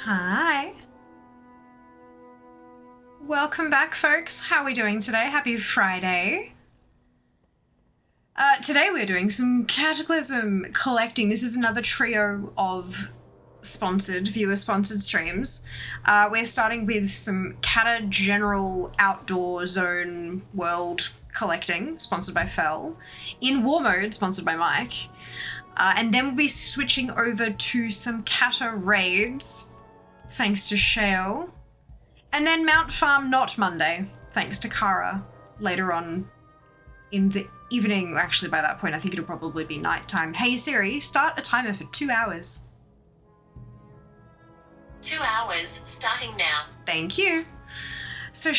Hi. Welcome back, folks. How are we doing today? Happy Friday. Today we're doing some Cataclysm collecting. This is another trio of viewer-sponsored streams. We're starting with some Cata General Outdoor Zone World collecting, sponsored by Fel. In War Mode, sponsored by Mike. And then we'll be switching over to some Cata Raids, thanks to Shale. And then Mount Farm not Monday, thanks to Kara, later on in the evening. Actually, by that point, I think it'll probably be nighttime. Hey Siri, start a timer for 2 hours. 2 hours, starting now. Thank you. So Don't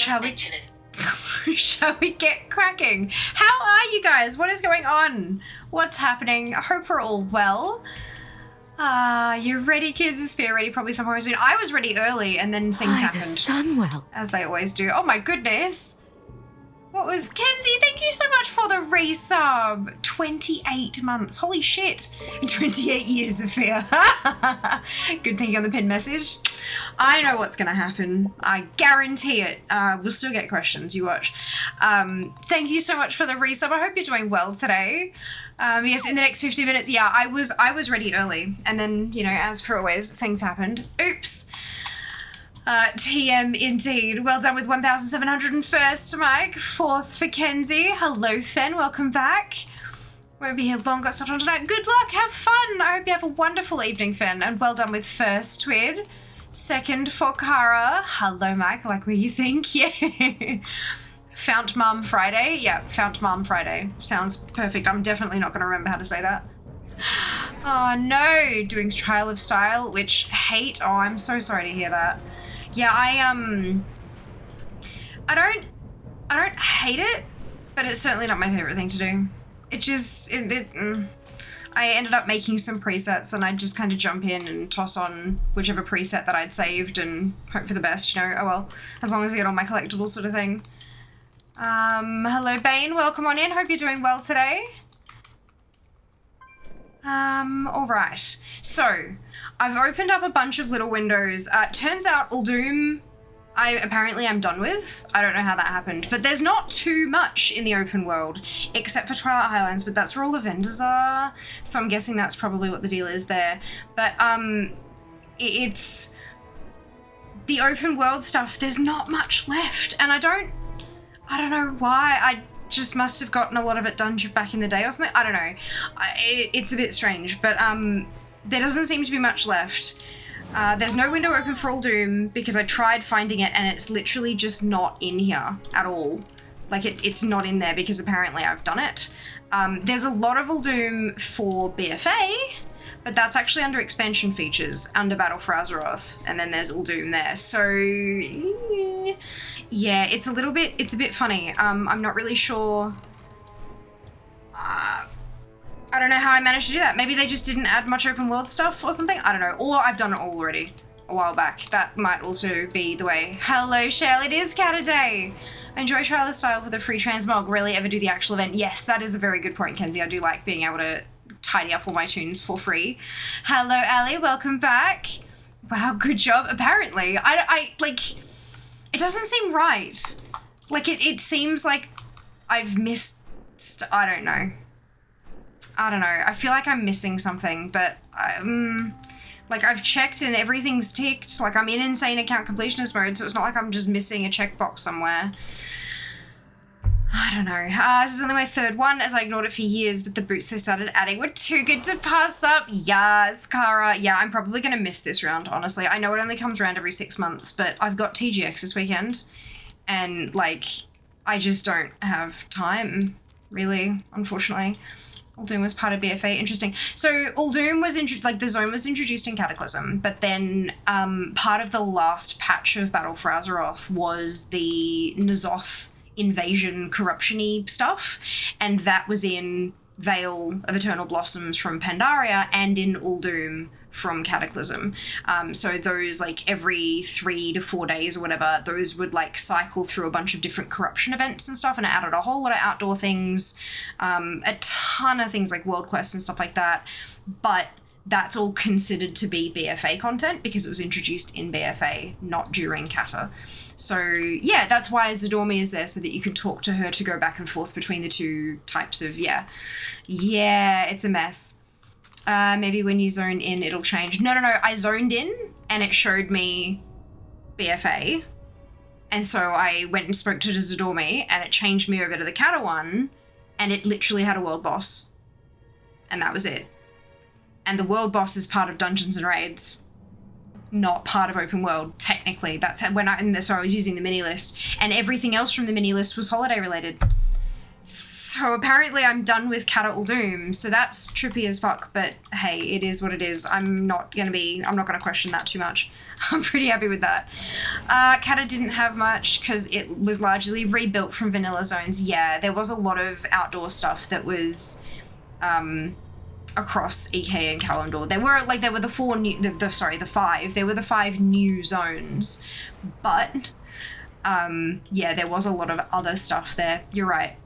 shall we get cracking? How are you guys? What is going on? What's happening? I hope we're all well. You ready, kids? Is Fear ready? Probably somewhere soon. I was ready early, and then things happened. Sunwell. As they always do. Oh my goodness. What was... Kenzie, thank you so much for the resub. 28 months. Holy shit. 28 years of Fear. Good thinking on the pinned message. I know what's going to happen. I guarantee it. We'll still get questions. You watch. Thank you so much for the resub. I hope you're doing well today. Yes, in the next 50 minutes. Yeah, I was ready early. And then, you know, as per always, things happened. Oops. TM indeed. Well done with 1,701st, Mike. 4th for Kenzie. Hello, Fen. Welcome back. Won't be here long. Got stuff on tonight. Good luck. Have fun. I hope you have a wonderful evening, Fen. And well done with 1st, Twid. 2nd for Kara. Hello, Mike. Like what you think? Yeah. Fount Mom Friday. Yeah, Fount Mom Friday. Sounds perfect. I'm definitely not going to remember how to say that. Oh, no. Doing Trial of Style, which hate. Oh, I'm so sorry to hear that. Yeah, I don't hate it, but it's certainly not my favorite thing to do. I ended up making some presets and I'd just kind of jump in and toss on whichever preset that I'd saved and hope for the best, you know. Oh well, as long as I get all my collectibles sort of thing. Hello Bane, welcome on in. Hope you're doing well today. All right. So, I've opened up a bunch of little windows. Turns out Uldum, apparently I'm done with. I don't know how that happened, but there's not too much in the open world, except for Twilight Highlands, but that's where all the vendors are. So I'm guessing that's probably what the deal is there. But, it's the open world stuff. There's not much left, and I don't know why. I just must have gotten a lot of it done back in the day or something. I don't know. It's a bit strange, but there doesn't seem to be much left. There's no window open for Uldum because I tried finding it and it's literally just not in here at all. Like it's not in there because apparently I've done it. There's a lot of Uldum for BFA, but that's actually under expansion features, under Battle for Azeroth, and then there's Uldum there. So yeah, it's a bit funny. I'm not really sure. I don't know how I managed to do that. Maybe they just didn't add much open world stuff or something. I don't know. Or I've done it all already a while back. That might also be the way. Hello, Shale. It is Cata Day. I enjoy Trial of Style for the free transmog. Rarely ever do the actual event. Yes, that is a very good point, Kenzie. I do like being able to tidy up all my tunes for free. Hello, Ali. Welcome back. Wow, good job. Apparently, I like, it doesn't seem right. Like, it seems like I've missed, I don't know. I feel like I'm missing something, but like I've checked and everything's ticked. Like I'm in insane account completionist mode, so it's not like I'm just missing a checkbox somewhere. I don't know. This is only my 3rd one, as I ignored it for years, but the boots I started adding were too good to pass up. Yes, Kara. Yeah, I'm probably going to miss this round, honestly. I know it only comes around every 6 months, but I've got TGX this weekend, and, like, I just don't have time, really, unfortunately. Uldum was part of BFA. Interesting. So Uldum was the zone was introduced in Cataclysm, but then part of the last patch of Battle for Azeroth was the N'Zoth invasion corruption-y stuff, and that was in Veil of Eternal Blossoms from Pandaria and in Uldum from Cataclysm. So those, like, every 3 to 4 days or whatever, those would, like, cycle through a bunch of different corruption events and stuff, and it added a whole lot of outdoor things, a ton of things like world quests and stuff like that. But that's all considered to be BFA content because it was introduced in BFA, not during Cata. So yeah, that's why Zadormi is there, so that you can talk to her to go back and forth between the two types of, yeah, it's a mess. Maybe when you zone in, it'll change. No, I zoned in and it showed me BFA. And so I went and spoke to Zadormi and it changed me over to the Cata one and it literally had a world boss. And that was it. And the world boss is part of Dungeons and Raids, not part of open world, technically. That's how, I was using the mini list, and everything else from the mini list was holiday related. So apparently I'm done with Cata Uldum, so that's trippy as fuck, but hey, it is what it is. I'm not gonna question that too much. I'm pretty happy with that. Cata didn't have much because it was largely rebuilt from vanilla zones. Yeah, there was a lot of outdoor stuff that was across EK and Kalimdor. There were the five. There were the 5 new zones, but yeah, there was a lot of other stuff there. You're right.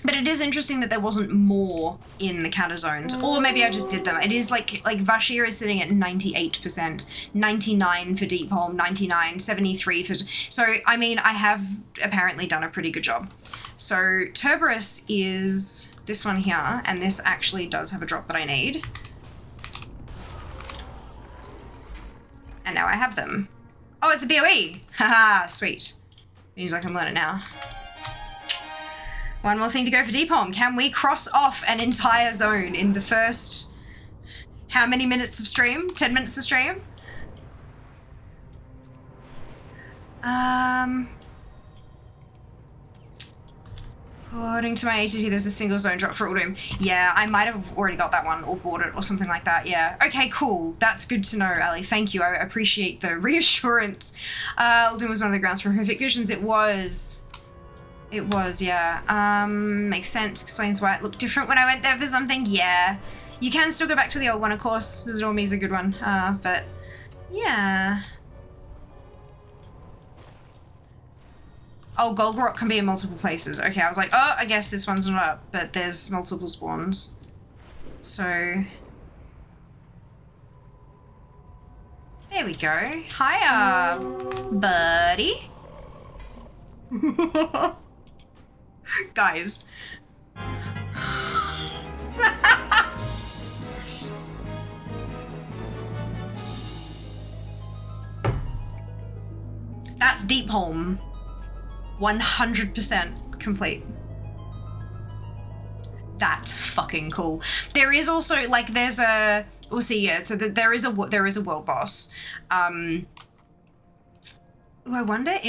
But it is interesting that there wasn't more in the Cata zones, or maybe I just did them. It is like Vashir is sitting at 98%, 99 for Deep Home, 99, 73 for. So I mean, I have apparently done a pretty good job. So Turberus is this one here, and this actually does have a drop that I need. And now I have them. Oh, it's a BOE. Haha, sweet. Means I can learn it now. One more thing to go for Deep Home. Can we cross off an entire zone in the first, how many minutes of stream? 10 minutes of stream? According to my ATT, there's a single zone drop for Uldum. Yeah, I might have already got that one or bought it or something like that, yeah. Okay, cool. That's good to know, Ali. Thank you. I appreciate the reassurance. Uldum was one of the grounds for horrific visions. It was, yeah. Makes sense. Explains why it looked different when I went there for something. Yeah. You can still go back to the old one, of course. Zadormi is a good one. But, yeah. Oh, Golgrot can be in multiple places. Okay, I was like, oh, I guess this one's not up, but there's multiple spawns. So... there we go. Hiya, buddy. Guys. That's Deep Home. 100% complete. That's fucking cool. There is also, like, there's a... we'll see, yeah, so there is a world boss. Ooh, I wonder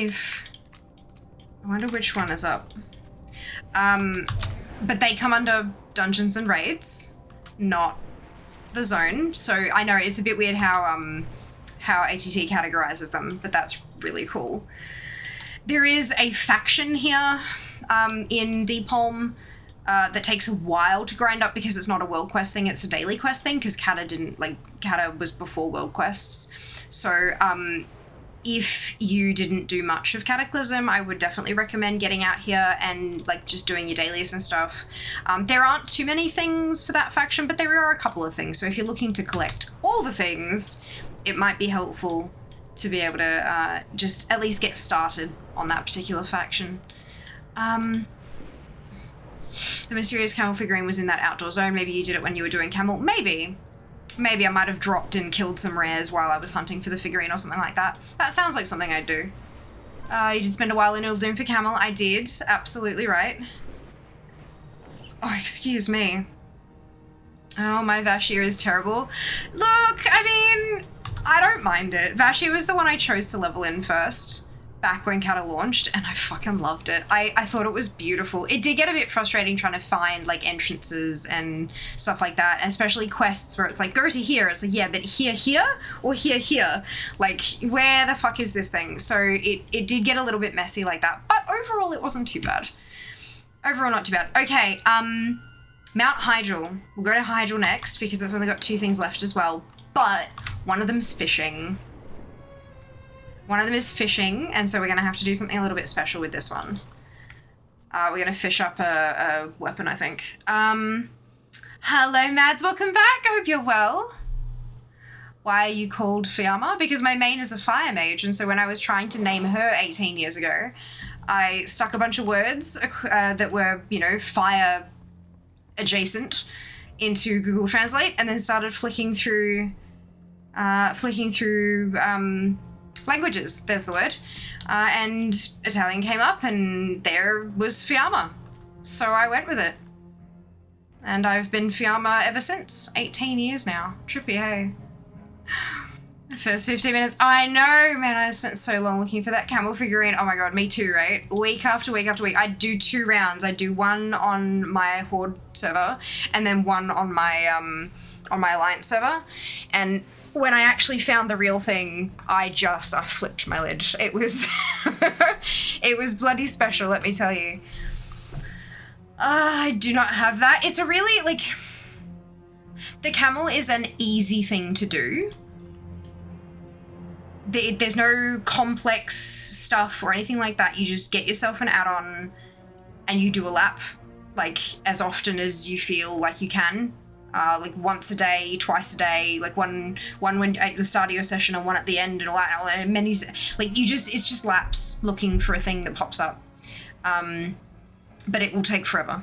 which one is up. But they come under Dungeons and Raids, not the zone. So I know it's a bit weird how ATT categorizes them, but that's really cool. There is a faction here in Deep Home that takes a while to grind up because it's not a world quest thing, it's a daily quest thing, because Cata was before world quests. So if you didn't do much of Cataclysm, I would definitely recommend getting out here and like just doing your dailies and stuff. There aren't too many things for that faction, but there are a couple of things. So if you're looking to collect all the things, it might be helpful to be able to just at least get started on that particular faction. The mysterious camel figurine was in that outdoor zone. Maybe you did it when you were doing camel. Maybe I might have dropped and killed some rares while I was hunting for the figurine or something like that. That sounds like something I'd do. You did spend a while in Uldum for camel. I did. Absolutely right. Oh, excuse me. Oh, my Vashir is terrible. Look, I mean, I don't mind it. Vashir was the one I chose to level in first, back when Cata launched, and I fucking loved it. I thought it was beautiful. It did get a bit frustrating trying to find like entrances and stuff like that, especially quests where it's like, go to here. It's like, yeah, but here, or here? Like, where the fuck is this thing? So it did get a little bit messy like that, but overall it wasn't too bad. Overall, not too bad. Okay, Mount Hyjal. We'll go to Hyjal next because it's only got 2 things left as well, but one of them's fishing. One of them is fishing, and so we're going to have to do something a little bit special with this one. We're going to fish up a weapon, I think. Hello, Mads. Welcome back. I hope you're well. why are you called Fiamma? Because my main is a fire mage, and so when I was trying to name her 18 years ago, I stuck a bunch of words that were, you know, fire adjacent into Google Translate, and then started flicking through languages. There's the word. And Italian came up, and there was Fiamma. So I went with it. And I've been Fiamma ever since. 18 years now. Trippy, hey. The first 15 minutes. I know, man, I spent so long looking for that camel figurine. Oh my god, me too, right? Week after week after week. I do 2 rounds. I do one on my Horde server and then one on my Alliance server. And when I actually found the real thing, I flipped my lid. It was it was bloody special, let me tell you. I do not have that. It's a really, like, the camel is an easy thing to do. There's no complex stuff or anything like that. You just get yourself an add-on and you do a lap, like, as often as you feel like you can. Like once a day, twice a day, like one when at the start of your session and one at the end and all that. And many, like, it's just laps looking for a thing that pops up. But it will take forever.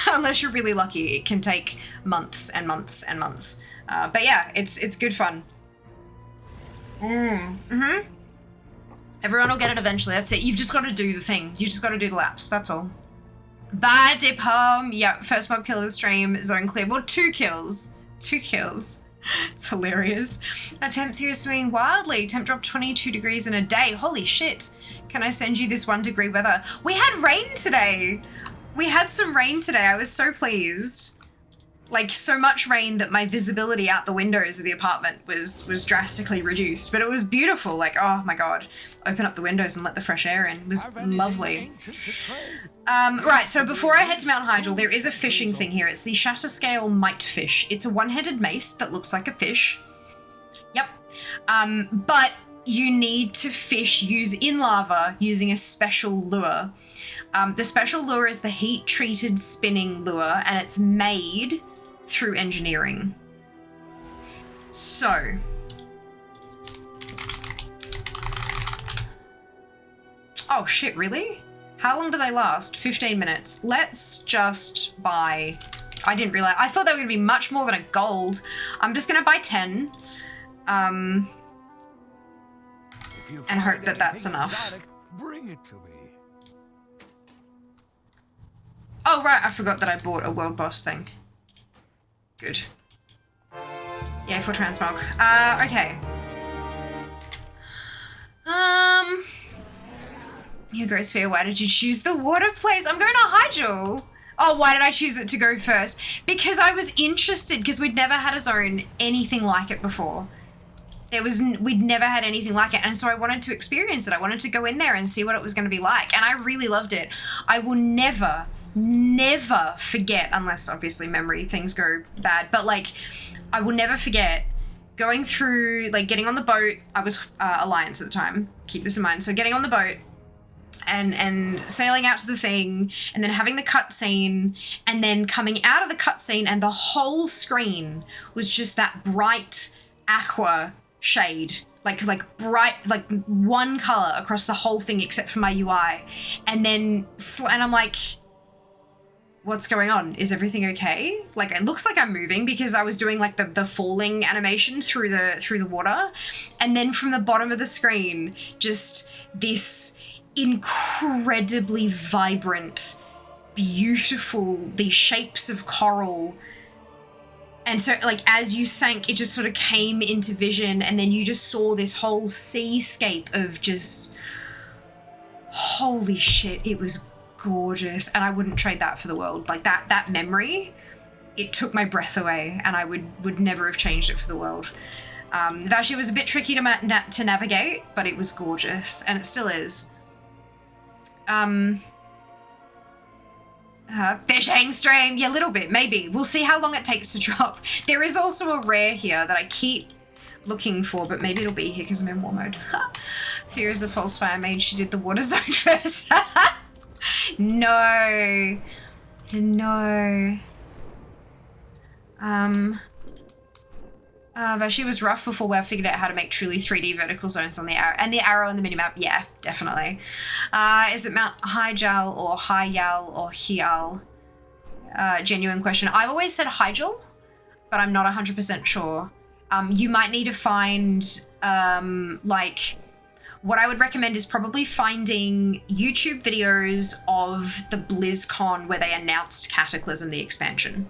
Unless you're really lucky, it can take months and months and months. But yeah, it's good fun. Everyone will get it eventually. That's it. You've just got to do the thing. You just got to do the laps. That's all. Bye, Diphom. Yep, first mob kill of the stream. Zone clear. Well, 2 kills. 2 kills. It's hilarious. Temps here are swinging wildly. Temp dropped 22 degrees in a day. Holy shit. Can I send you this 1 degree weather? We had rain today. We had some rain today. I was so pleased. Like, so much rain that my visibility out the windows of the apartment was drastically reduced. But it was beautiful. Like, oh my god. Open up the windows and let the fresh air in. It was lovely. Right, so before I head to Mount Hyjal, there is a fishing thing here. It's the Shatterscale Mite Fish. It's a 1-headed mace that looks like a fish. Yep. But you need to fish in lava using a special lure. The special lure is the heat-treated spinning lure, and it's made through engineering. So, oh shit, really? How long do they last? 15 minutes. Let's just buy, I didn't realize, I thought they were gonna be much more than a gold. I'm just gonna buy 10. And hope that that's enough. Bring it to me. Oh right, I forgot that I bought a world boss thing. Good. Yay for transmog. Okay. Yogosphere, why did you choose the water place? I'm going to Hyjal. Oh, why did I choose it to go first? Because I was interested, because we'd never had a zone anything like it before. We'd never had anything like it, and so I wanted to experience it. I wanted to go in there and see what it was going to be like, and I really loved it. I will never forget, unless obviously memory things go bad, but like, I will never forget going through, like, getting on the boat. I was Alliance at the time, keep this in mind. So getting on the boat and sailing out to the thing, and then having the cutscene, and then coming out of the cutscene, and the whole screen was just that bright aqua shade, like bright, like one color across the whole thing except for my UI. And then, and I'm like, what's going on? Is everything okay? Like, it looks like I'm moving, because I was doing like the falling animation through the water. And then from the bottom of the screen, just this incredibly vibrant, beautiful, these shapes of coral. And so, like, as you sank, it just sort of came into vision, and then you just saw this whole seascape of just, holy shit, it was gorgeous. And I wouldn't trade that for the world. Like, that memory, it took my breath away, and I would never have changed it for the world. Vashti was a bit tricky to navigate, but it was gorgeous, and it still is. Fishing stream, yeah, a little bit, maybe. We'll see how long it takes to drop. There is also a rare here that I keep looking for, but maybe it'll be here because I'm in war mode. Fear is a false fire mage. She did the water zone first. No. Vashi was rough before we figured out how to make truly 3D vertical zones on the arrow. And the arrow on the minimap, yeah, definitely. Is it Mount Hyjal or Hyjal or Hyal? Genuine question. I've always said Hyjal, but I'm not 100% sure. You might need to find, what I would recommend is probably finding YouTube videos of the BlizzCon where they announced Cataclysm, the expansion.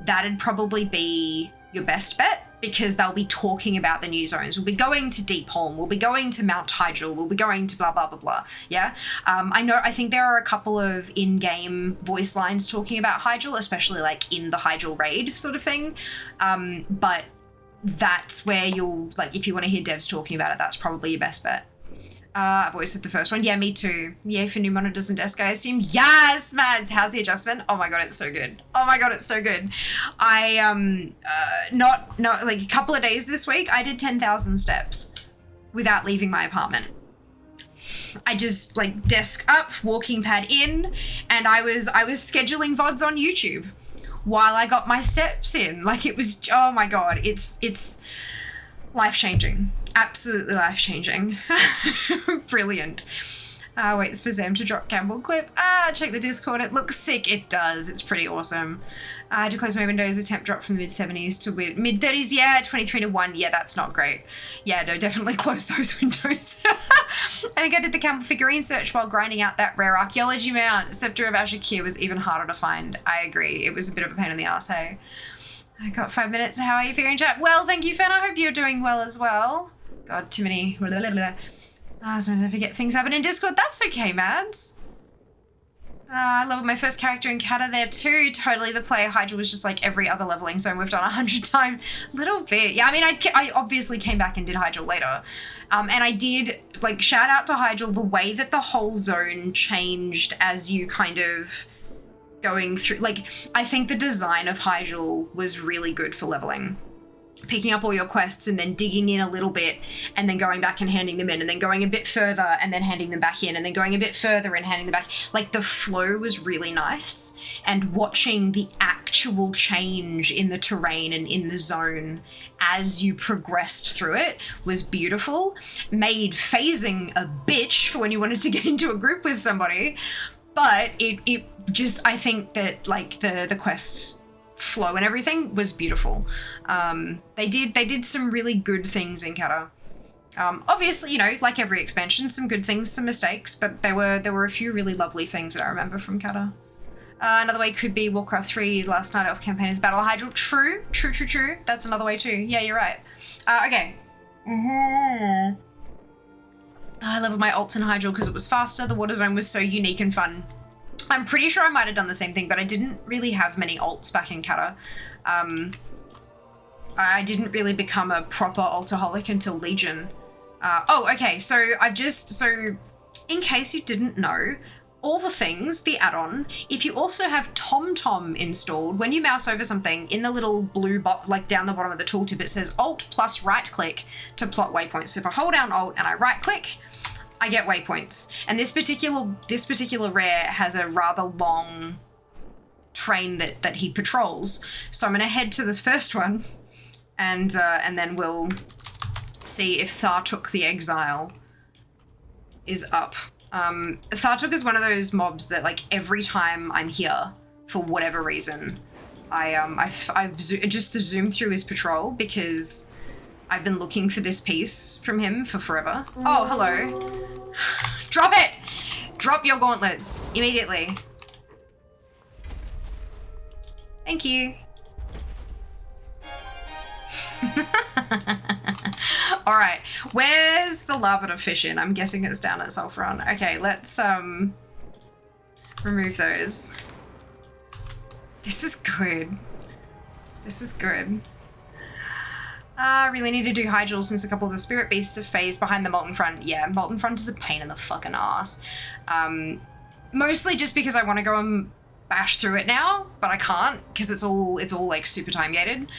That'd probably be your best bet, because they'll be talking about the new zones. We'll be going to Deepholm, we'll be going to Mount Hyjal, we'll be going to blah, blah, blah, blah, yeah? I think there are a couple of in-game voice lines talking about Hyjal, especially like in the Hyjal raid sort of thing, but that's where you'll, like, if you want to hear devs talking about it, that's probably your best bet. I've always said the first one. Yeah, me too. Yay for new monitors and desk, I assume. Yes, Mads. How's the adjustment? Oh my god, it's so good. Oh my god, it's so good. I not like a couple of days this week, I did 10,000 steps without leaving my apartment. I just like desk up, walking pad in, and I was scheduling VODs on YouTube while I got my steps in. Like, it was, oh my god, it's life-changing. Absolutely life-changing. Brilliant. Waits for Zam to drop Campbell clip. Check the Discord. It looks sick. It does. It's pretty awesome. I had to close my windows. The temp dropped from the mid-70s to mid-30s. Yeah, 23 to 1. Yeah, that's not great. Yeah, no, definitely close those windows. I think I did the Campbell figurine search while grinding out that rare archaeology mount. Scepter of Ashakir was even harder to find. I agree. It was a bit of a pain in the ass, hey? I got 5 minutes. How are you figuring chat? Well, thank you, Fen. I hope you're doing well as well. God, too many. Sometimes I forget things happen in Discord. That's okay, Mads. I leveled my first character in Cata there too. Totally, the player Hydra was just like every other leveling zone we've done 100 times. Little bit. Yeah, I mean, I obviously came back and did Hydra later. And I did, like, shout out to Hydra, the way that the whole zone changed as you kind of going through. Like, I think the design of Hyjal was really good for leveling. Picking up all your quests and then digging in a little bit and then going back and handing them in and then going a bit further and then handing them back in and then going a bit further and handing them back. Like, the flow was really nice, and watching the actual change in the terrain and in the zone as you progressed through it was beautiful. Made phasing a bitch for when you wanted to get into a group with somebody, but it just, I think that, like, the quest flow and everything was beautiful. They did some really good things in Cata. Obviously, you know, like every expansion, some good things, some mistakes, but there were a few really lovely things that I remember from Cata. Another way could be Warcraft 3 last night off campaign is Battle Hydral. True. That's another way too. Yeah, you're right. Okay. I leveled my ults in Hydral because it was faster. The water zone was so unique and fun. I'm pretty sure I might have done the same thing, but I didn't really have many ults back in Cata. I didn't really become a proper ultaholic until Legion. Okay, so in case you didn't know, all the things, the add-on, if you also have TomTom installed, when you mouse over something, in the little blue box, like down the bottom of the tooltip, it says Alt plus right-click to plot waypoints. So if I hold down Alt and I right-click, I get waypoints. And this particular rare has a rather long train that he patrols. So I'm gonna head to this first one, and then we'll see if Thartuk the Exile is up. Thartuk is one of those mobs that, like, every time I'm here, for whatever reason, I've just zoomed through his patrol because I've been looking for this piece from him for forever. Oh, hello. Drop it! Drop your gauntlets immediately. Thank you. All right, where's the lava to fish in? I'm guessing it's down at Sulfuron. Okay, let's remove those. This is good. This is good. I really need to do Hyjal since a couple of the spirit beasts have phased behind the Molten Front. Yeah, Molten Front is a pain in the fucking ass. Mostly just because I want to go and bash through it now, but I can't because it's all like super time gated.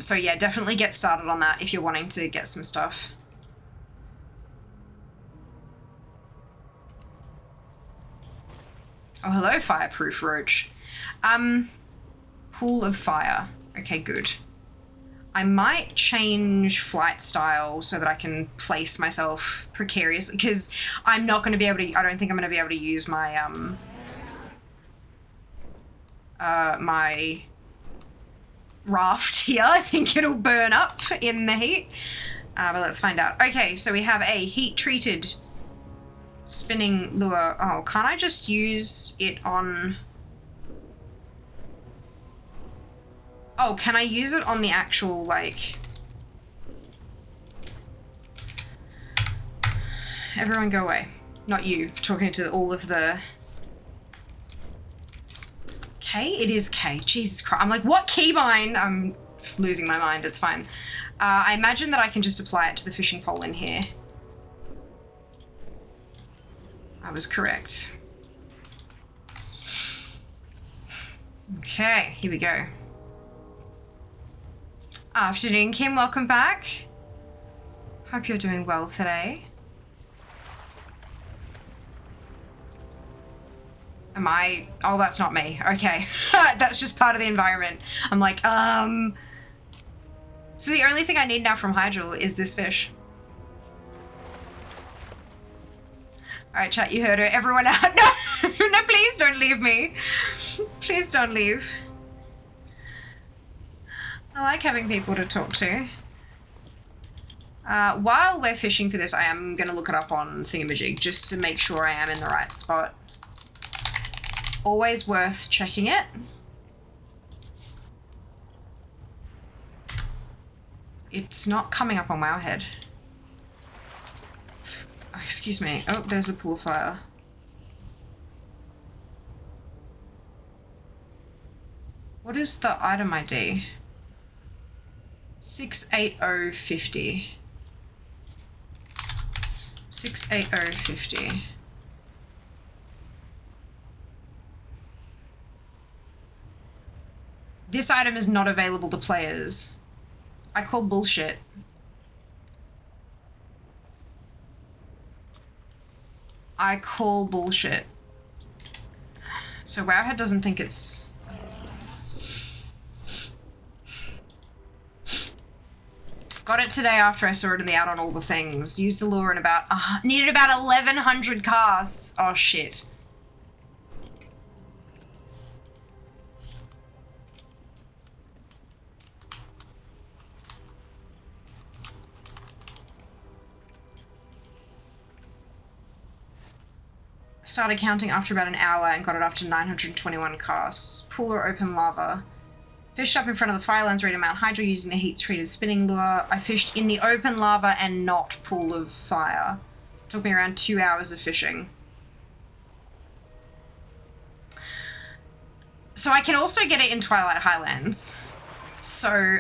So yeah, definitely get started on that if you're wanting to get some stuff. Oh, hello, Fireproof Roach. Pool of Fire. Okay, good. I might change flight style so that I can place myself precariously, because I'm not going to be able to, I don't think I'm going to be able to use my, my raft here. I think it'll burn up in the heat. But let's find out. Okay, so we have a heat-treated spinning lure. Oh, can't I just use it on... Oh, can I use it on the actual, like... Everyone go away. Not you. Talking to all of the... K? It is K. Jesus Christ. I'm like, what keybind? I'm losing my mind. It's fine. I imagine that I can just apply it to the fishing pole in here. I was correct. Okay, here we go. Afternoon, Kim. Welcome back. Hope you're doing well today. Am I... Oh, that's not me. Okay. That's just part of the environment. I'm like, So the only thing I need now from Hydral is this fish. Alright, chat, you heard her. Everyone out. No! No, please don't leave me. Please don't leave. I like having people to talk to. While we're fishing for this, I am going to look it up on Thingamajig just to make sure I am in the right spot. Always worth checking it. It's not coming up on Wowhead. Oh, excuse me. Oh, there's a pool of fire. What is the item ID? 68050. 68050. This item is not available to players. I call bullshit. I call bullshit. So Wowhead doesn't think it's... Got it today after I saw it in the Out on All the Things. Used the lure in about... needed about 1,100 casts. Oh, shit. Started counting after about an hour and got it up to 921 casts. Pool or open lava. Fished up in front of the fire lens ready to Mount Hydra using the heat-treated spinning lure. I fished in the open lava and not pool of fire. Took me around 2 hours of fishing. So I can also get it in Twilight Highlands. So,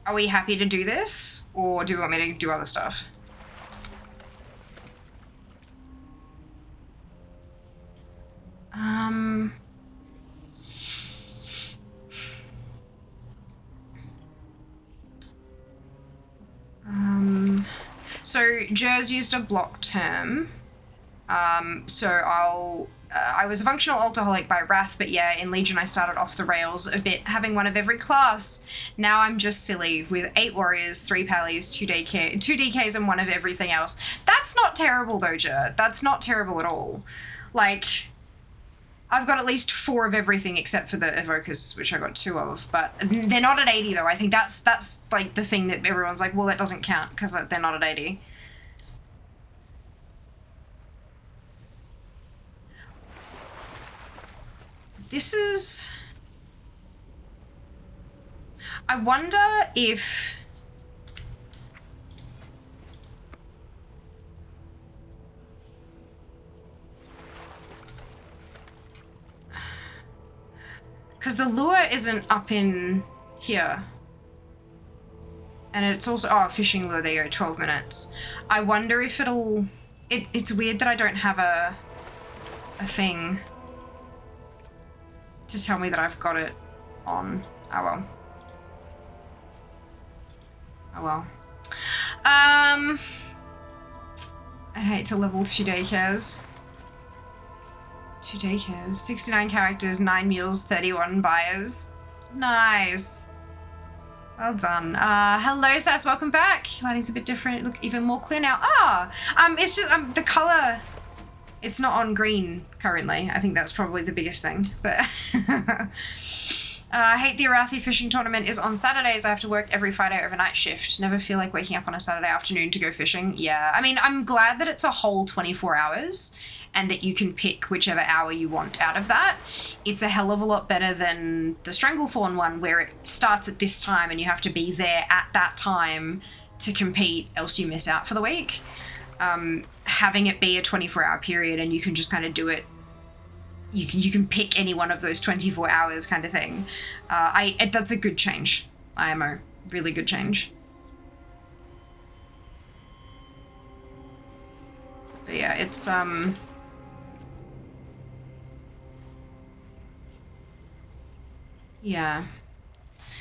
are we happy to do this? Or do you want me to do other stuff? So Jers used a block term. So I was a functional alcoholic by Wrath, but yeah, in Legion I started off the rails a bit, having one of every class. Now I'm just silly with 8 warriors, 3 pallies, 2 DKs, and one of everything else. That's not terrible though, Jer. That's not terrible at all. Like, I've got at least 4 of everything except for the evokers, which I got 2 of, but they're not at 80 though. I think that's like the thing that everyone's like, well, that doesn't count because they're not at 80. This is... I wonder if... Because the lure isn't up in here. And it's also... Oh, fishing lure, there you go, 12 minutes. I wonder if it'll... It's weird that I don't have a thing to tell me that I've got it on. Oh well. Oh well. I'd hate to level 2 daycares. 2 daycares, 69 characters, 9 mules, 31 buyers. Nice. Well done. Hello, Sass. Welcome back. Lighting's a bit different. Look even more clear now. It's just the color. It's not on green currently. I think that's probably the biggest thing. But I hate the Arathi fishing tournament is on Saturdays. I have to work every Friday overnight shift. Never feel like waking up on a Saturday afternoon to go fishing. Yeah, I mean, I'm glad that it's a whole 24 hours and that you can pick whichever hour you want out of that. It's a hell of a lot better than the Stranglethorn one where it starts at this time and you have to be there at that time to compete, else you miss out for the week. Having it be a 24-hour period and you can just kind of do it. You can pick any one of those 24 hours kind of thing. That's a good change. IMO, really good change. But yeah, it's yeah.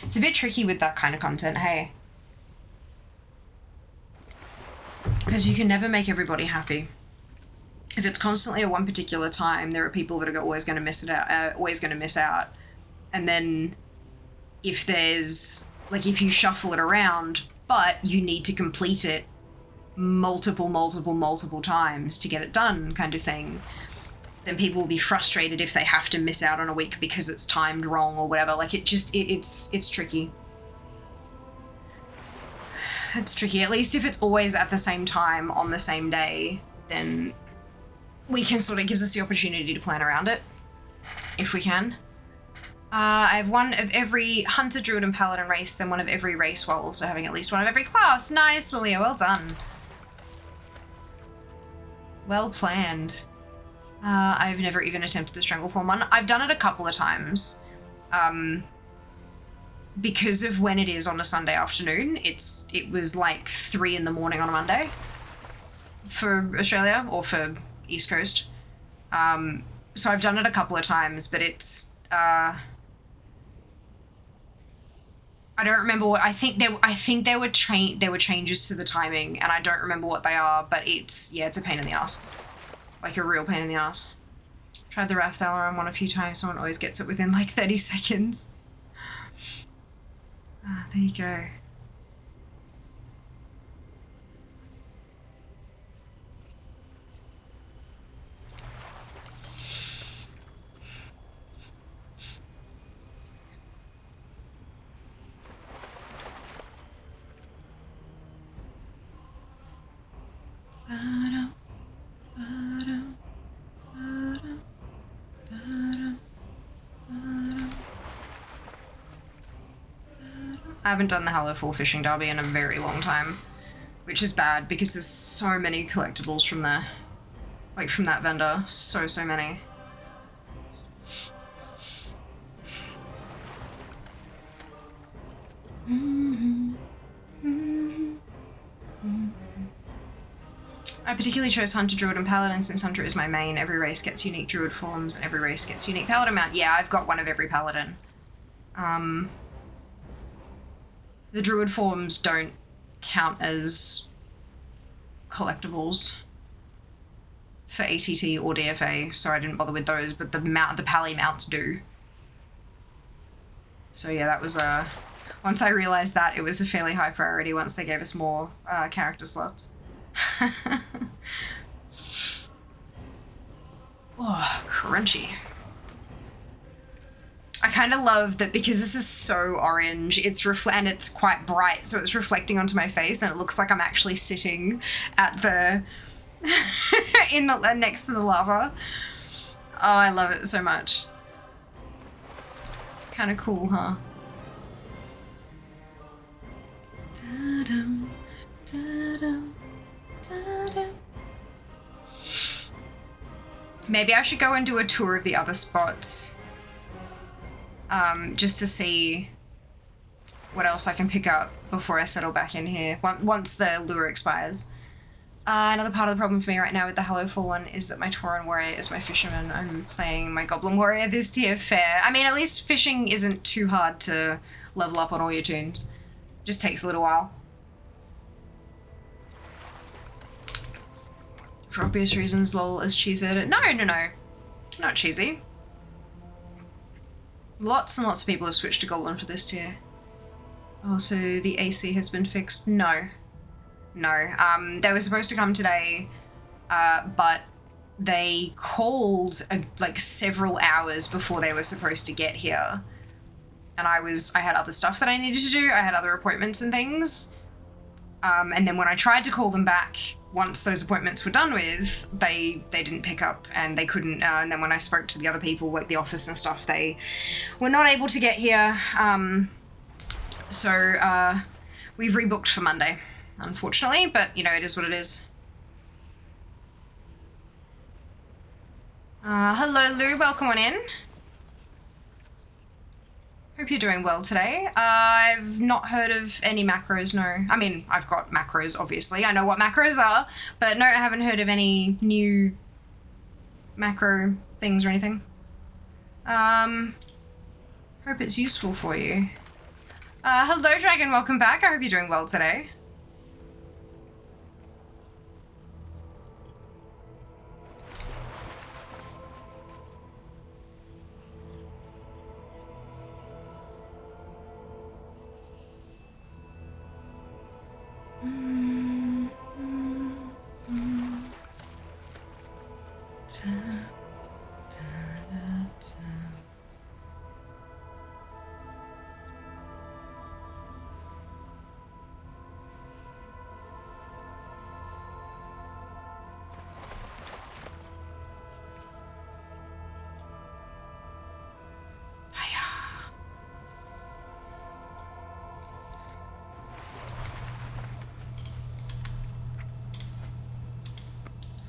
It's a bit tricky with that kind of content, hey. Because you can never make everybody happy. If it's constantly at one particular time, there are people that are always going to miss out. And then if there's, like, if you shuffle it around, but you need to complete it multiple times to get it done kind of thing, then people will be frustrated if they have to miss out on a week because it's timed wrong or whatever. Like, it's tricky. It's tricky. At least if it's always at the same time on the same day, then we can sort of, gives us the opportunity to plan around it, if we can. I have one of every Hunter, Druid, and Paladin race, then one of every race while also having at least one of every class. Nice, Lilia, well done. Well planned. I've never even attempted the Stranglethorn one. I've done it a couple of times. Because of when it is on a Sunday afternoon, it was like 3 a.m. on a Monday for Australia or for East Coast. So I've done it a couple of times, but it's I don't remember what I think there were changes to the timing, and I don't remember what they are, but it's a pain in the ass. Like a real pain in the ass. Tried the Rathdalaran one a few times, someone always gets it within like 30 seconds. There you go. I haven't done the Hallowfall Fishing Derby in a very long time, which is bad because there's so many collectibles from there. Like, from that vendor. So many. I particularly chose Hunter, Druid, and Paladin since Hunter is my main. Every race gets unique Druid forms and every race gets unique Paladin mount. Yeah, I've got one of every Paladin. The Druid forms don't count as collectibles for ATT or DFA, so I didn't bother with those, but the Pally mounts do. So yeah, that was once I realized that, it was a fairly high priority once they gave us more character slots. Oh, crunchy. I kind of love that because this is so orange, and it's quite bright, so it's reflecting onto my face, and it looks like I'm actually sitting at the next to the lava. Oh, I love it so much. Kind of cool, huh? Da-dum, da-dum, da-dum. Maybe I should go and do a tour of the other spots. Just to see what else I can pick up before I settle back in here, once the lure expires. Another part of the problem for me right now with the Hallowfall one is that my Tauren Warrior is my fisherman. I'm playing my Goblin Warrior this tier. Fair. I mean, at least fishing isn't too hard to level up on all your tunes. It just takes a little while. For obvious reasons, lol, as Cheese said it. No. Not cheesy. Lots and lots of people have switched to Goblin for this tier. Also, the AC has been fixed. No. They were supposed to come today, but they called like several hours before they were supposed to get here. And I had other stuff that I needed to do. I had other appointments and things. And then when I tried to call them back, once those appointments were done with, they didn't pick up and they couldn't. And then when I spoke to the other people, like the office and stuff, they were not able to get here. So we've rebooked for Monday, unfortunately, but you know, it is what it is. Hello Lou, welcome on in. Hope you're doing well today. I've not heard of any macros, no. I mean, I've got macros, obviously. I know what macros are, but no, I haven't heard of any new macro things or anything. Hope it's useful for you. Hello Dragon, welcome back. I hope you're doing well today.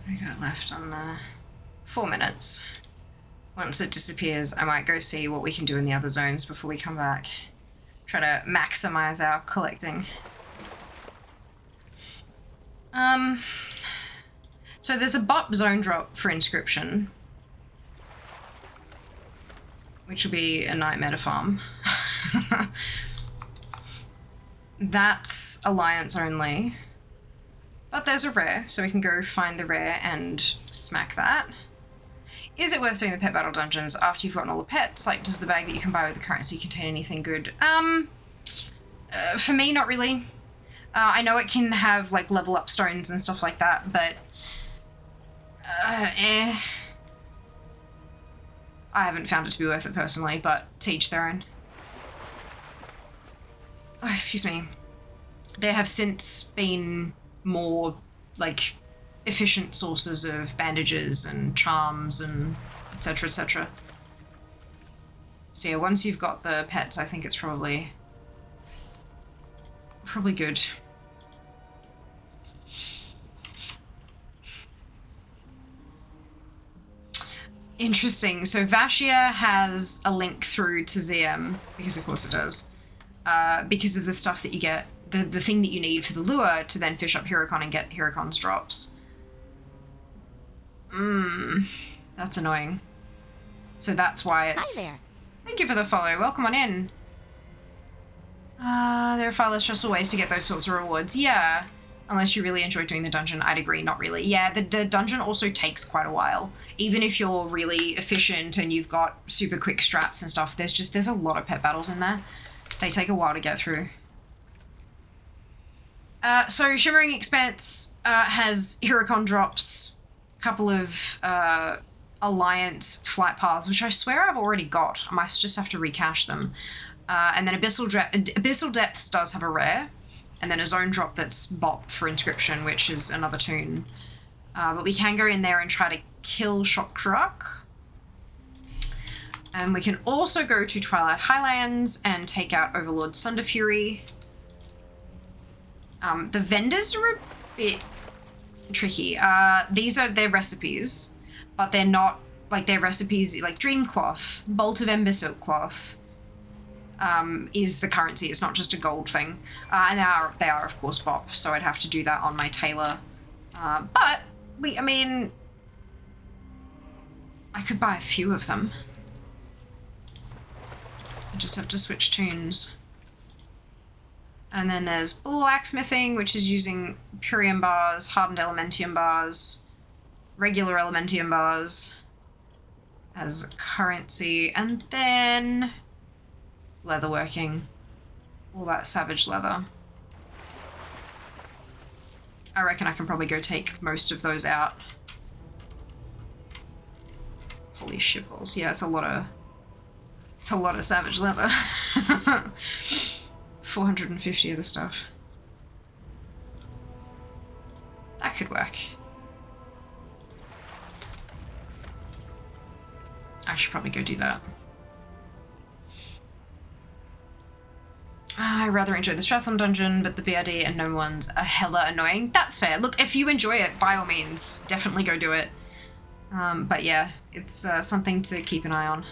We got left on the 4 minutes. Once it disappears, I might go see what we can do in the other zones before we come back. Try to maximize our collecting. So there's a bot zone drop for inscription, which will be a nightmare to farm. That's Alliance only. But there's a rare, so we can go find the rare and smack that. Is it worth doing the pet battle dungeons after you've gotten all the pets? Like, does the bag that you can buy with the currency contain anything good? For me, not really. I know it can have, like, level up stones and stuff like that, but... I haven't found it to be worth it personally, but to each their own. Oh, excuse me. There have since been more, like, efficient sources of bandages and charms and etc, etc. So yeah, once you've got the pets, I think it's probably good. Interesting. So Vashia has a link through to ZM, because of course it does, because of the stuff that you get, the thing that you need for the lure to then fish up Hurricon and get Hurricon's drops. That's annoying. So that's why it's... Hi there. Thank you for the follow. Welcome on in. There are far less stressful ways to get those sorts of rewards. Yeah. Unless you really enjoy doing the dungeon, I'd agree, not really. Yeah, the dungeon also takes quite a while. Even if you're really efficient and you've got super quick strats and stuff, there's a lot of pet battles in there. They take a while to get through. So Shimmering Expanse has Hurricon drops, a couple of Alliance flight paths, which I swear I've already got. I might just have to recache them. And then Abyssal Depths does have a rare. And then a zone drop that's bop for inscription, which is another tune. But we can go in there and try to kill Shockruck. And we can also go to Twilight Highlands and take out Overlord Sunderfury. The vendors are a bit tricky. These are their recipes, but they're not, like, their recipes, like Dreamcloth, Bolt of Ember Silk Cloth, is the currency. It's not just a gold thing. And they are of course bop, so I'd have to do that on my tailor. But I mean, I could buy a few of them. I just have to switch tunes. And then there's blacksmithing, which is using Purium bars, hardened Elementium bars, regular Elementium bars. as currency, and then leatherworking, all that savage leather. I reckon I can probably go take most of those out. Holy shitballs. Yeah, it's a lot of savage leather. 450 of the stuff. That could work. I should probably go do that. I rather enjoy the Stratholm dungeon, but the VOD and gnome ones are hella annoying. That's fair. Look, if you enjoy it, by all means, definitely go do it. But yeah, it's something to keep an eye on.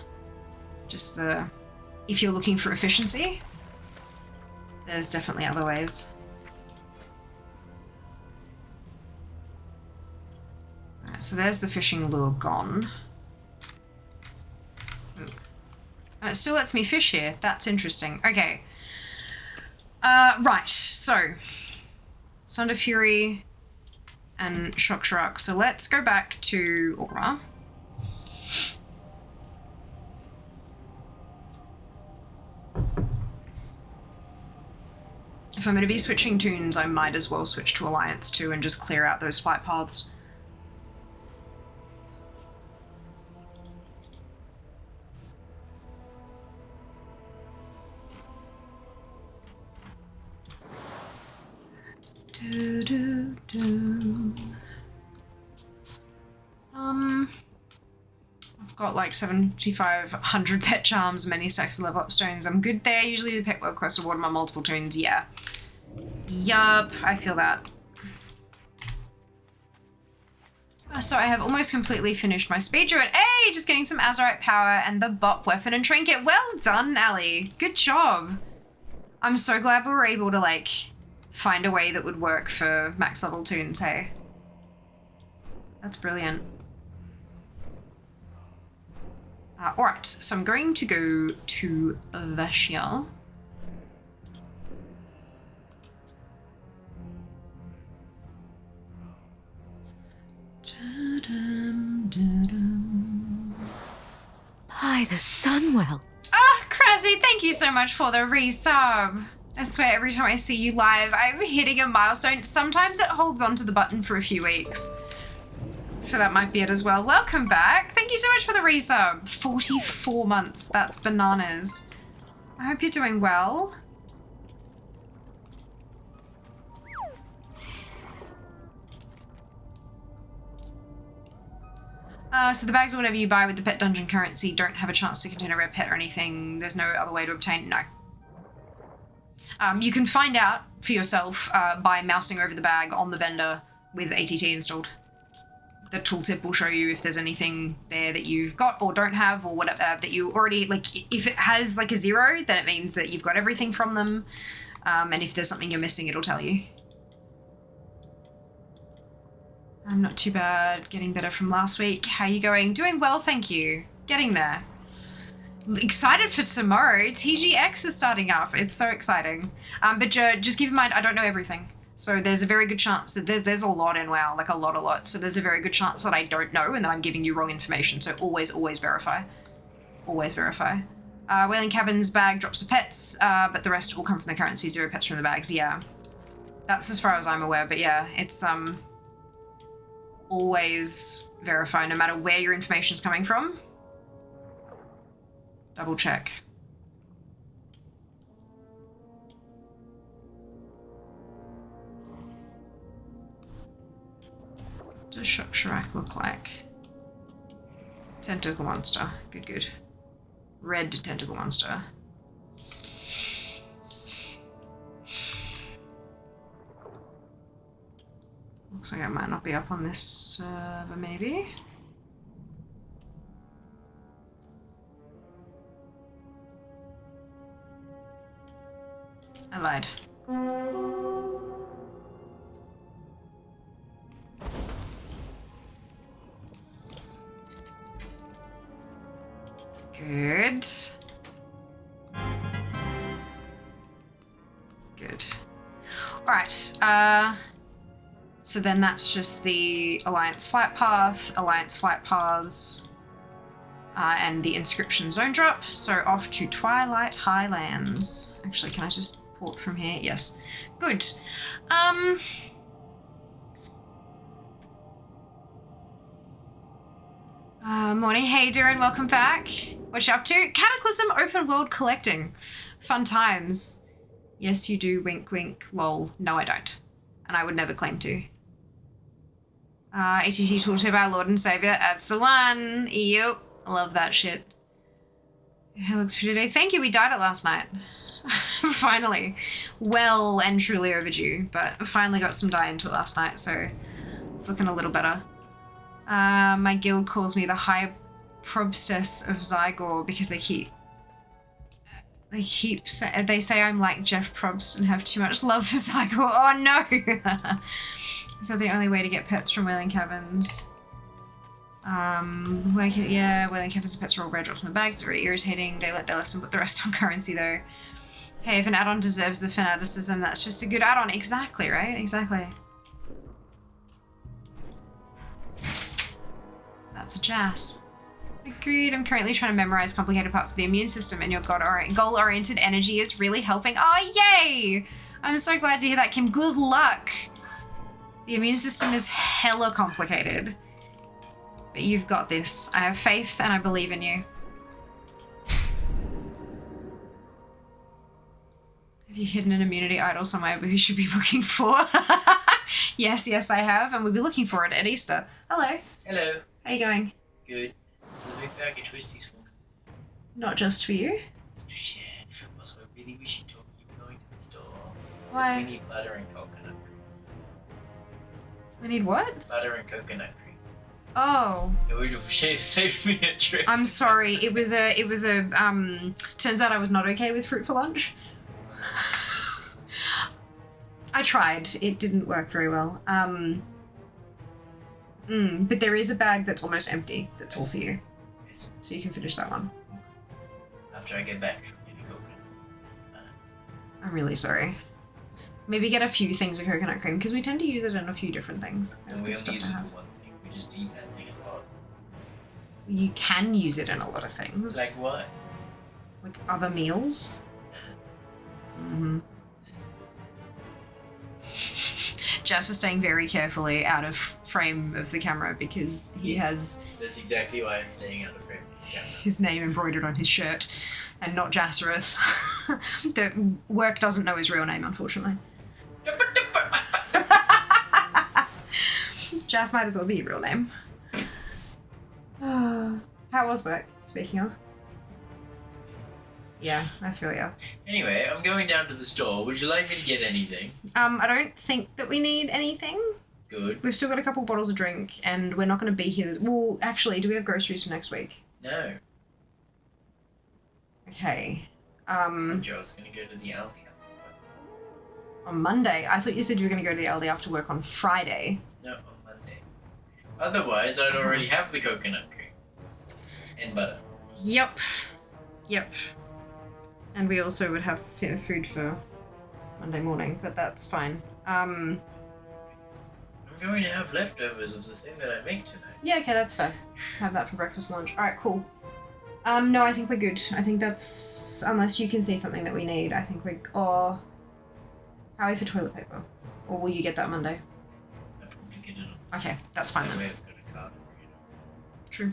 Just if you're looking for efficiency, there's definitely other ways. Alright, so there's the fishing lure gone. And it still lets me fish here. That's interesting. Okay. Right, so Sunder Fury and Shock Shark. So let's go back to Aura. If I'm going to be switching tunes, I might as well switch to Alliance 2 and just clear out those flight paths. I've got like 7,500 pet charms, many stacks of level up stones. I'm good there. Usually the pet work quest reward my multiple tunes. Yeah. Yup, I feel that. So I have almost completely finished my speed druid. Hey, just getting some Azurite power and the bop weapon and trinket. Well done, Ali. Good job. I'm so glad we were able to like find a way that would work for max level tunes, hey? That's brilliant. Alright, so I'm going to go to Vashia. By the Sunwell. Ah, Krasny, thank you so much for the resub. I swear every time I see you live, I'm hitting a milestone. Sometimes it holds onto the button for a few weeks. So that might be it as well. Welcome back. Thank you so much for the resub. 44 months. That's bananas. I hope you're doing well. So the bags or whatever you buy with the pet dungeon currency don't have a chance to contain a rare pet or anything. There's no other way to obtain. No. You can find out for yourself by mousing over the bag on the vendor with ATT installed. The tooltip will show you if there's anything there that you've got or don't have or whatever that you already, like, if it has like a 0, then it means that you've got everything from them. And if there's something you're missing, it'll tell you. I'm not too bad, getting better from last week. How are you going? Doing well, thank you. Getting there. Excited for tomorrow. TGX is starting up. It's so exciting. But just keep in mind, I don't know everything. So there's a very good chance that there's a lot in WoW, like a lot. So there's a very good chance that I don't know and that I'm giving you wrong information. So always verify. Always verify. Whaling Cabin's bag drops of pets, but the rest will come from the currency, 0 pets from the bags. Yeah. That's as far as I'm aware, but yeah, it's always verify no matter where your information's coming from. Double check. What does Shock Shark look like? Tentacle monster. Good. Red tentacle monster. Looks like I might not be up on this server, maybe. I lied. Good. Alright, so then that's just the Alliance flight path, Alliance flight paths. and the inscription zone drop. So off to Twilight Highlands. Actually, can I just port from here? Yes. Good. Morning. Hey, Darren. Welcome back. What you up to? Cataclysm open world collecting. Fun times. Yes, you do. Wink, wink. Lol. No, I don't. And I would never claim to. ATT talked about Lord and Savior. That's the one. Yep. I love that shit. It looks pretty today. Thank you. We dyed it last night. Finally. Well and truly overdue, but I finally got some dye into it last night, so it's looking a little better. My guild calls me the High Probstess of Zygor because they say I'm like Jeff Probst and have too much love for Zygor. Oh no! So the only way to get pets from Whaling Caverns. Whaling Caverns and pets are all red drops in my bags. They're very irritating. They let their lesson put the rest on currency though. Hey, if an add-on deserves the fanaticism, that's just a good add-on. Exactly, right? Exactly. That's a jazz. Agreed. I'm currently trying to memorize complicated parts of the immune system, and your goal-oriented energy is really helping. Oh, yay! I'm so glad to hear that, Kim. Good luck. The immune system is hella complicated. But you've got this. I have faith and I believe in you. Have you hidden an immunity idol somewhere we should be looking for? Yes, I have, and we'll be looking for it at Easter. Hello. Hello. How you going? Good. There's a big bag of twisties for me. Not just for you? To share. Also, I really wish you told me you were going to the store. Why? Because we need butter and coconut cream. We need what? Butter and coconut cream. Oh. It would have saved me a trip. I'm sorry. It was a turns out I was not okay with fruit for lunch. I tried. It didn't work very well. But there is a bag that's almost empty. That's all for you. Yes. So you can finish that one. After I get back from getting coconut. I'm really sorry. Maybe get a few things of coconut cream because we tend to use it in a few different things. That's And we good only stuff use to it for have. one thing. We just eat that thing a lot. You can use it in a lot of things. Like what? Like other meals. Mm-hmm. Jess is staying very carefully out of frame of the camera because he has That's exactly why I'm staying out of frame of the camera. his name embroidered on his shirt and not Jassareth. The work doesn't know his real name, unfortunately. Jass might as well be your real name. How was work, speaking of? Yeah, I feel ya. Anyway, I'm going down to the store. Would you like me to get anything? I don't think that we need anything. Good. We've still got a couple bottles of drink, and we're not going to be here. Well, actually, do we have groceries for next week? No. Okay. Joe's gonna go to the Aldi. On Monday. I thought you said you were going to go to the Aldi after work on Friday. No, on Monday. Otherwise, I'd already have the coconut cream. And butter. Yep. And we also would have food for Monday morning, but that's fine. I'm going to have leftovers of the thing that I make tonight. Yeah, okay, that's fair. Have that for breakfast and lunch. Alright, cool. No, I think we're good. I think that's... Unless you can see something that we need, I think we're... Or... How are we for toilet paper? Or will you get that Monday? I'll probably get it on. Okay, that's fine That way then. I've got a card and bring it True.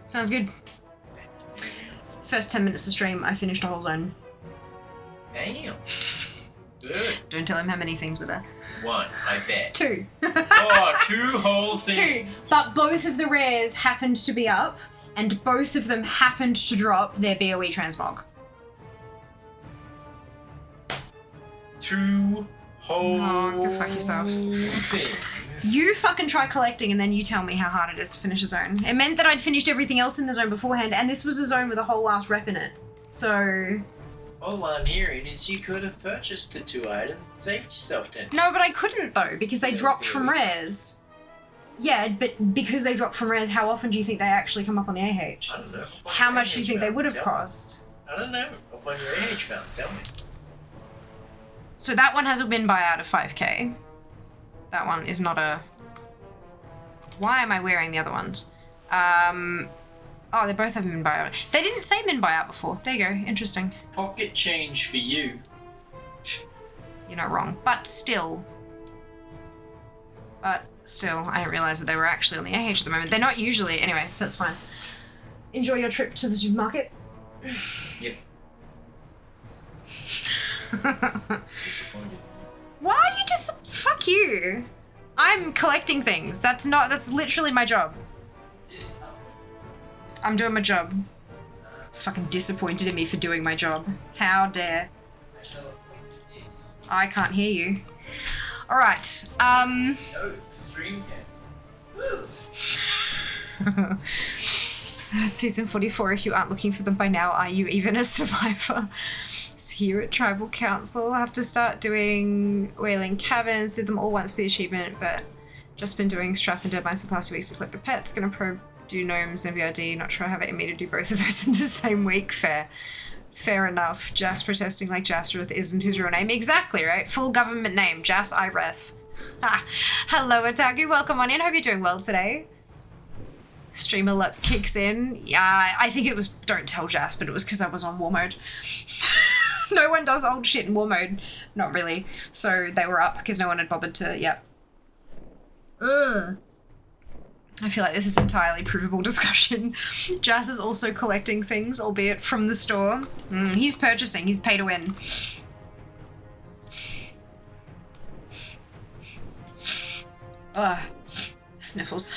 Sounds good. on. Anything else? First 10 minutes of stream, I finished a whole zone. Damn. Good. Don't tell him how many things were there. One, I bet. 2. Oh, 2 whole things. 2. But both of the rares happened to be up, and both of them happened to drop their BOE transmog. 2 whole Oh, go fuck yourself. things. You fucking try collecting and then you tell me how hard it is to finish a zone. It meant that I'd finished everything else in the zone beforehand, and this was a zone with a whole ass rep in it. So... All I'm hearing is you could have purchased the 2 items and saved yourself 10. No, but I couldn't though, because they Yeah, dropped yeah. from rares. Yeah, but because they dropped from rares, how often do you think they actually come up on the AH? I don't know. How much do you think they would have Tell me. cost? I don't know. Up on your AH found, tell me. So that one has a win buy out of 5k. That one is not a... Why am I wearing the other ones? Oh, they both have min buyout. They didn't say min buyout before. There you go. Interesting. Pocket change for you. You're not wrong. But still, I didn't realize that they were actually on the AH at the moment. They're not usually. Anyway, that's fine. Enjoy your trip to the supermarket. Yep. Disappointed. Why are you fuck you. I'm collecting things. That's literally my job. Yes. I'm doing my job. Fucking disappointed in me for doing my job. How dare. Yes. I can't hear you. Alright, No, stream yet. Season 44, if you aren't looking for them by now, are you even a survivor? So here at Tribal Council, I have to start doing Wailing Caverns, did them all once for the achievement, but just been doing Strath and Deadmines for the past 2 weeks to collect the pets, gonna do Gnomes and VOD, not sure I have it in me to do both of those in the same week, fair enough. Jas protesting like Jasrith isn't his real name. Exactly, right? Full government name, Jas Ireth. Hello, Otaku, welcome on in, hope you're doing well today. Stream alert kicks in. Yeah, I think it was Don't Tell Jas, but it was because I was on war mode. No one does old shit in war mode. Not really. So they were up because no one had bothered to, yep. I feel like this is entirely provable discussion. Jas is also collecting things, albeit from the store. He's purchasing, he's pay to win. Ugh. Sniffles.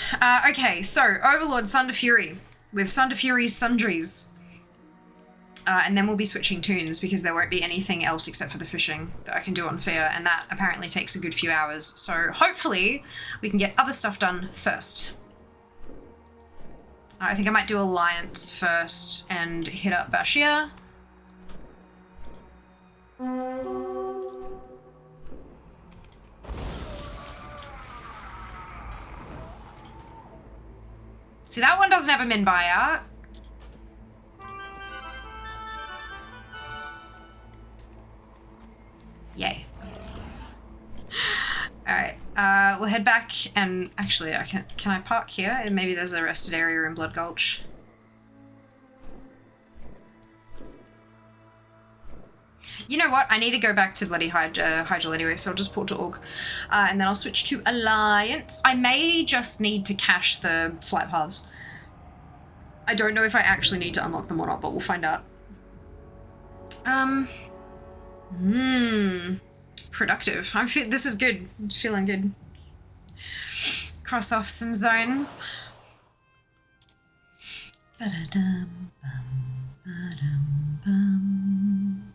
Okay, so Overlord Sunder Fury with Sunder Fury's Sundries. And then we'll be switching tunes because there won't be anything else except for the fishing that I can do on Fear, and that apparently takes a good few hours. So hopefully we can get other stuff done first. I think I might do Alliance first and hit up Bashir. See, that one doesn't have a min buyout. Yay. Alright, we'll head back and actually can I park here? And maybe there's a rested area in Blood Gulch. You know what? I need to go back to bloody Hyjal anyway, so I'll just port to Org. And then I'll switch to Alliance. I may just need to cache the flight paths. I don't know if I actually need to unlock them or not, but we'll find out. Productive. This is good. I'm feeling good. Cross off some zones. Ba-da-dum, bum, ba-dum, bum.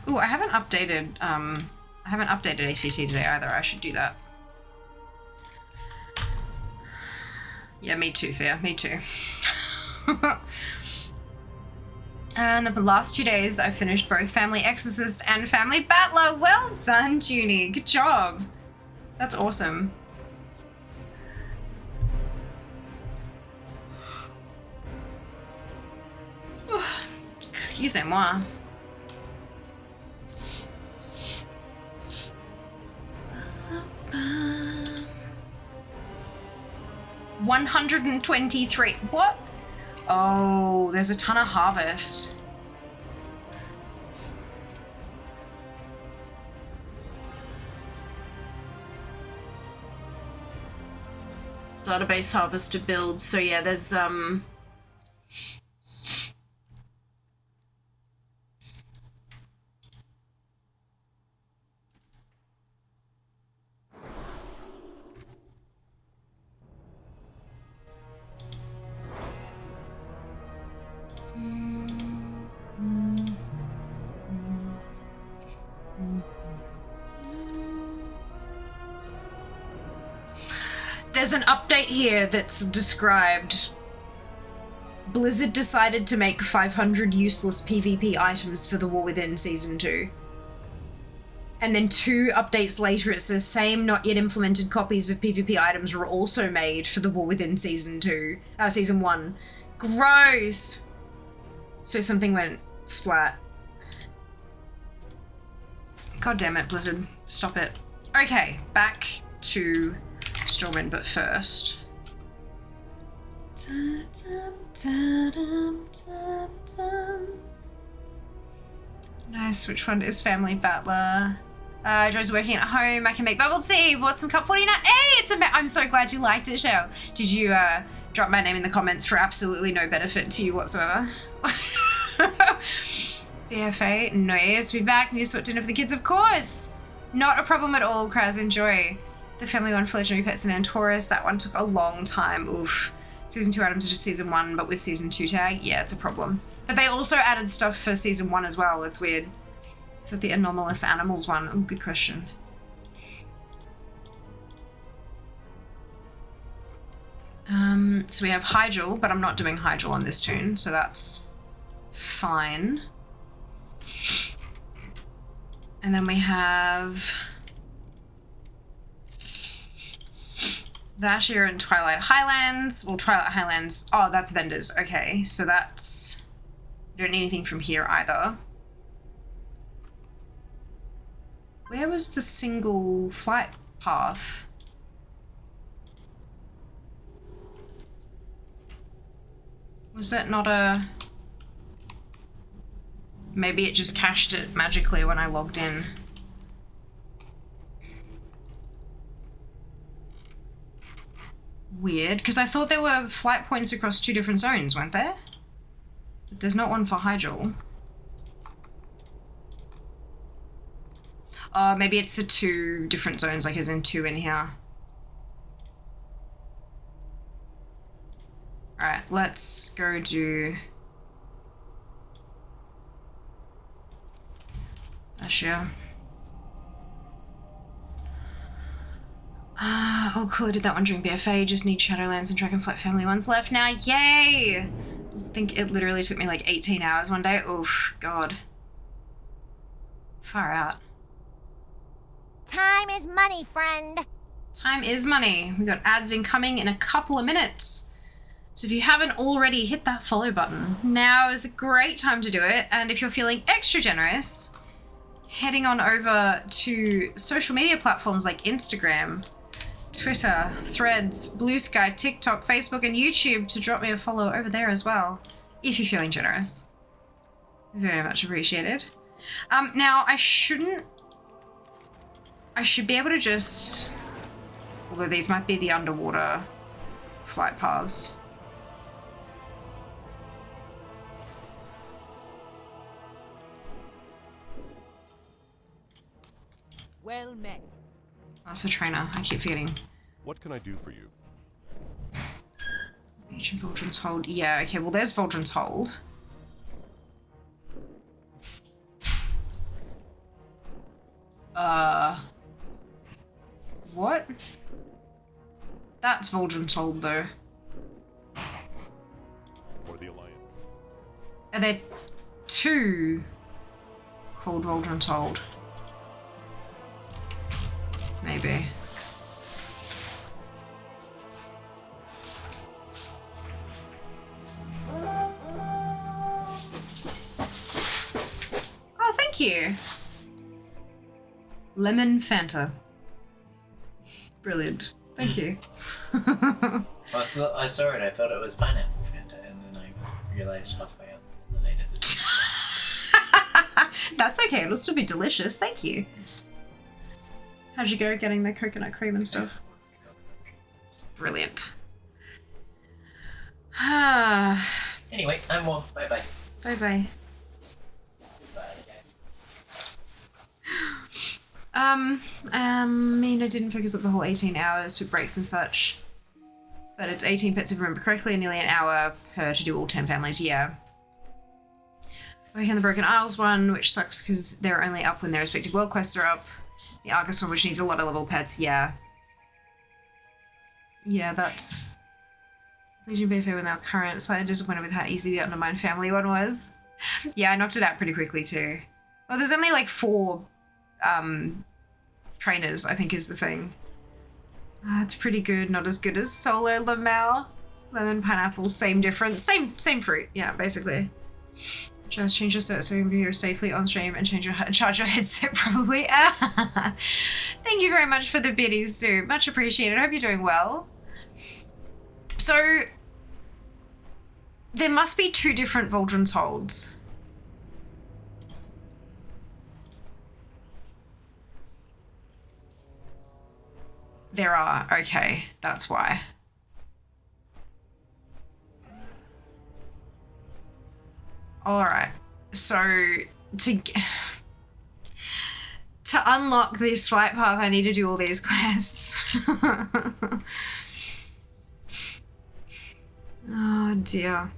Ooh, I haven't updated ACT today either. I should do that. Yeah, me too, Thea. Me too. And the last 2 days, I finished both Family Exorcist and Family Battler. Well done, Junie. Good job. That's awesome. Excusez-moi. 123. What? Oh, there's a ton of harvest. Database harvest to build. So yeah, there's there's an update here that's described. Blizzard decided to make 500 useless PvP items for The War Within Season 2. And then 2 updates later it says same not yet implemented copies of PvP items were also made for The War Within Season 1. Gross! So something went splat. God damn it, Blizzard. Stop it. Okay, back to Stormwind, but first. Nice, which one is Family Battler? Joe's working at home. I can make bubble tea. Bought some Cup 49. Hey, I'm so glad you liked it, Shell. Did you drop my name in the comments for absolutely no benefit to you whatsoever? BFA, nice to be back. New sort dinner for the kids, of course. Not a problem at all, Kraz. Enjoy. The family one for Legendary Pets and Antorus. That one took a long time. Oof. Season 2 items are just season 1, but with season 2 tag, yeah, it's a problem. But they also added stuff for season 1 as well. It's weird. Is that the anomalous animals one? Oh, good question. So we have Hyjal, but I'm not doing Hyjal on this tune, so that's fine. And then we have Vashir and Twilight Highlands. Well, Twilight Highlands, oh, that's vendors. Okay, so that's, we don't need anything from here either. Where was the single flight path? Was that not a... Maybe it just cached it magically when I logged in. Weird, because I thought there were flight points across 2 different zones, weren't there? But there's not one for Hyjal. Maybe it's the 2 different zones, like as in 2 in here. Alright, let's go do... Ashia. Oh cool, I did that one during BFA. Just need Shadowlands and Dragonflight family ones left now. Yay! I think it literally took me like 18 hours one day. Oof, God. Far out. Time is money, friend. Time is money. We got ads incoming in a couple of minutes. So if you haven't already, hit that follow button. Now is a great time to do it. And if you're feeling extra generous, heading on over to social media platforms like Instagram, Twitter, Threads, Blue Sky, TikTok, Facebook, and YouTube to drop me a follow over there as well, if you're feeling generous. Very much appreciated. Now, I should be able to just, although these might be the underwater flight paths. Well met. That's a trainer. I keep forgetting. What can I do for you? Ancient Vaultron's Hold. Yeah, okay, well there's Vaultron's Hold. What? That's Vaultron's Hold though. Or the Alliance? Are there 2 called Vaultron's Hold? Maybe. Oh, thank you. Lemon Fanta. Brilliant. Thank you. I saw it, I thought it was pineapple Fanta, and then I realized halfway up and then I did. That's okay, it'll still be delicious. Thank you. How'd you go getting the coconut cream and stuff? Brilliant. Anyway, I'm warm. Bye bye. Bye bye. I mean, I didn't focus up the whole 18 hours, took breaks and such. But it's 18 pets if I remember correctly, and nearly an hour per to do all 10 families, yeah. Working on the Broken Isles one, which sucks because they're only up when their respective world quests are up. The Argus one, which needs a lot of level pets, yeah. Yeah, that's... Legion BFA when they were current. Slightly disappointed with how easy the Undermined family one was. Yeah, I knocked it out pretty quickly too. Well, there's only like 4 trainers, I think is the thing. It's pretty good, not as good as Solo Lamau. Lemon, pineapple, same difference. Same fruit, yeah, basically. Just change your set so you can be here safely on stream and charge your headset probably. Thank you very much for the biddies, Sue. Much appreciated. I hope you're doing well. So, there must be 2 different Vaultron's holds. There are. Okay, that's why. Alright, so to unlock this flight path, I need to do all these quests. Oh dear.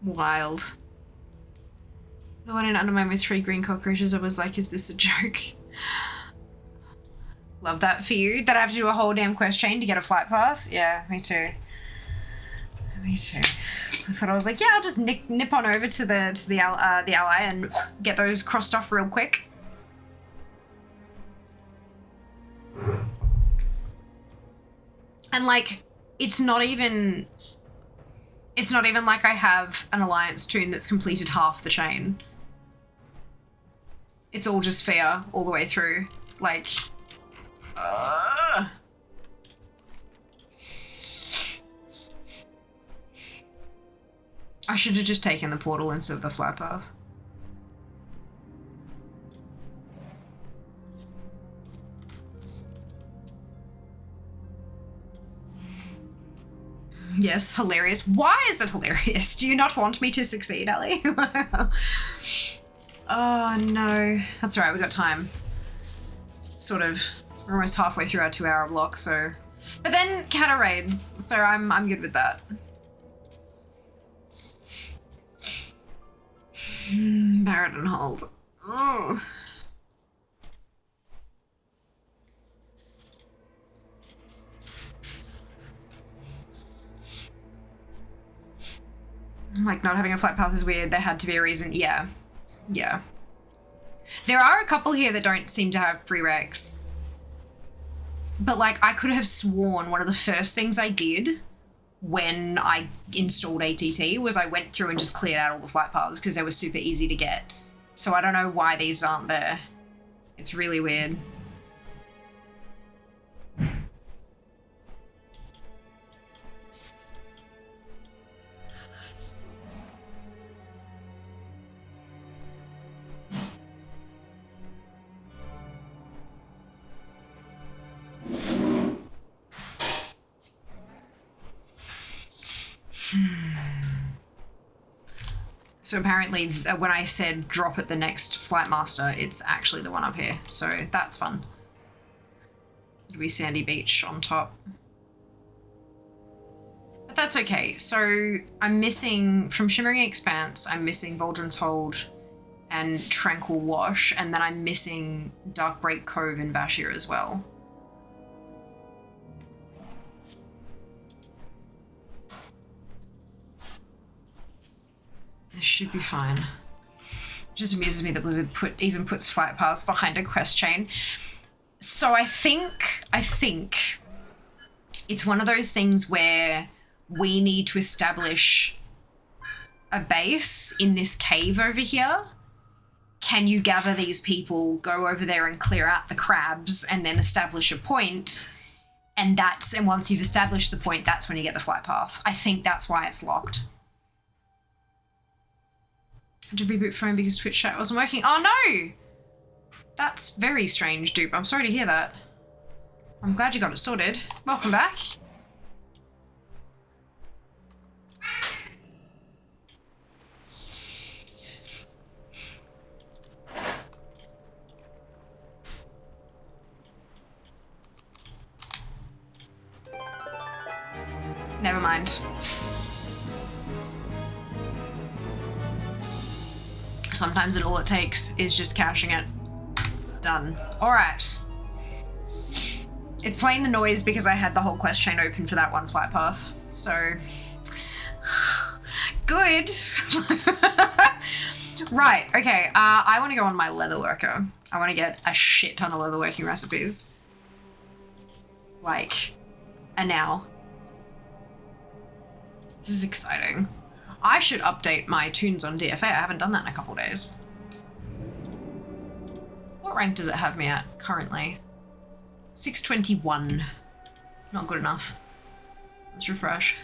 Wild. The one in Undermine with 3 green cockroaches, I was like, is this a joke? Love that for you. That I have to do a whole damn quest chain to get a flight path? Yeah, me too. Me too. I thought I was like, yeah, I'll just nip on over to the ally and get those crossed off real quick. And like, it's not even like I have an alliance toon that's completed half the chain. It's all just fair all the way through. Like, I should have just taken the portal instead of the flight path. Yes, hilarious. Why is it hilarious? Do you not want me to succeed, Ali? Oh no. That's all right, we got time. Sort of. We're almost halfway through our 2-hour block, so. But then Cata raids, so I'm good with that. Barret and hold. Oh. Like, not having a flight path is weird. There had to be a reason. Yeah. Yeah. There are a couple here that don't seem to have prereqs. But, like, I could have sworn one of the first things I did when I installed ATT was I went through and just cleared out all the flight paths because they were super easy to get. So I don't know why these aren't there. It's really weird. So apparently when I said drop at the next flight master, it's actually the one up here. So that's fun. It'll be Sandy Beach on top. But that's okay. So I'm missing, from Shimmering Expanse, I'm missing Vaultron's Hold and Tranquil Wash, and then I'm missing Darkbreak Cove in Bashir as well. This should be fine. It just amuses me that Blizzard even puts flight paths behind a quest chain. So I think it's one of those things where we need to establish a base in this cave over here. Can you gather these people, go over there and clear out the crabs, and then establish a point? And once you've established the point, that's when you get the flight path. I think that's why it's locked. I had to reboot phone because Twitch chat wasn't working. Oh no! That's very strange, Dupe. I'm sorry to hear that. I'm glad you got it sorted. Welcome back. Never mind. Sometimes all it takes is just caching it. Done. All right. It's playing the noise because I had the whole quest chain open for that one flight path. So, good. Right, okay. I want to go on my leatherworker. I want to get a shit ton of leatherworking recipes. Like, a now. This is exciting. I should update my tunes on DFA. I haven't done that in a couple days. What rank does it have me at currently? 621. Not good enough. Let's refresh.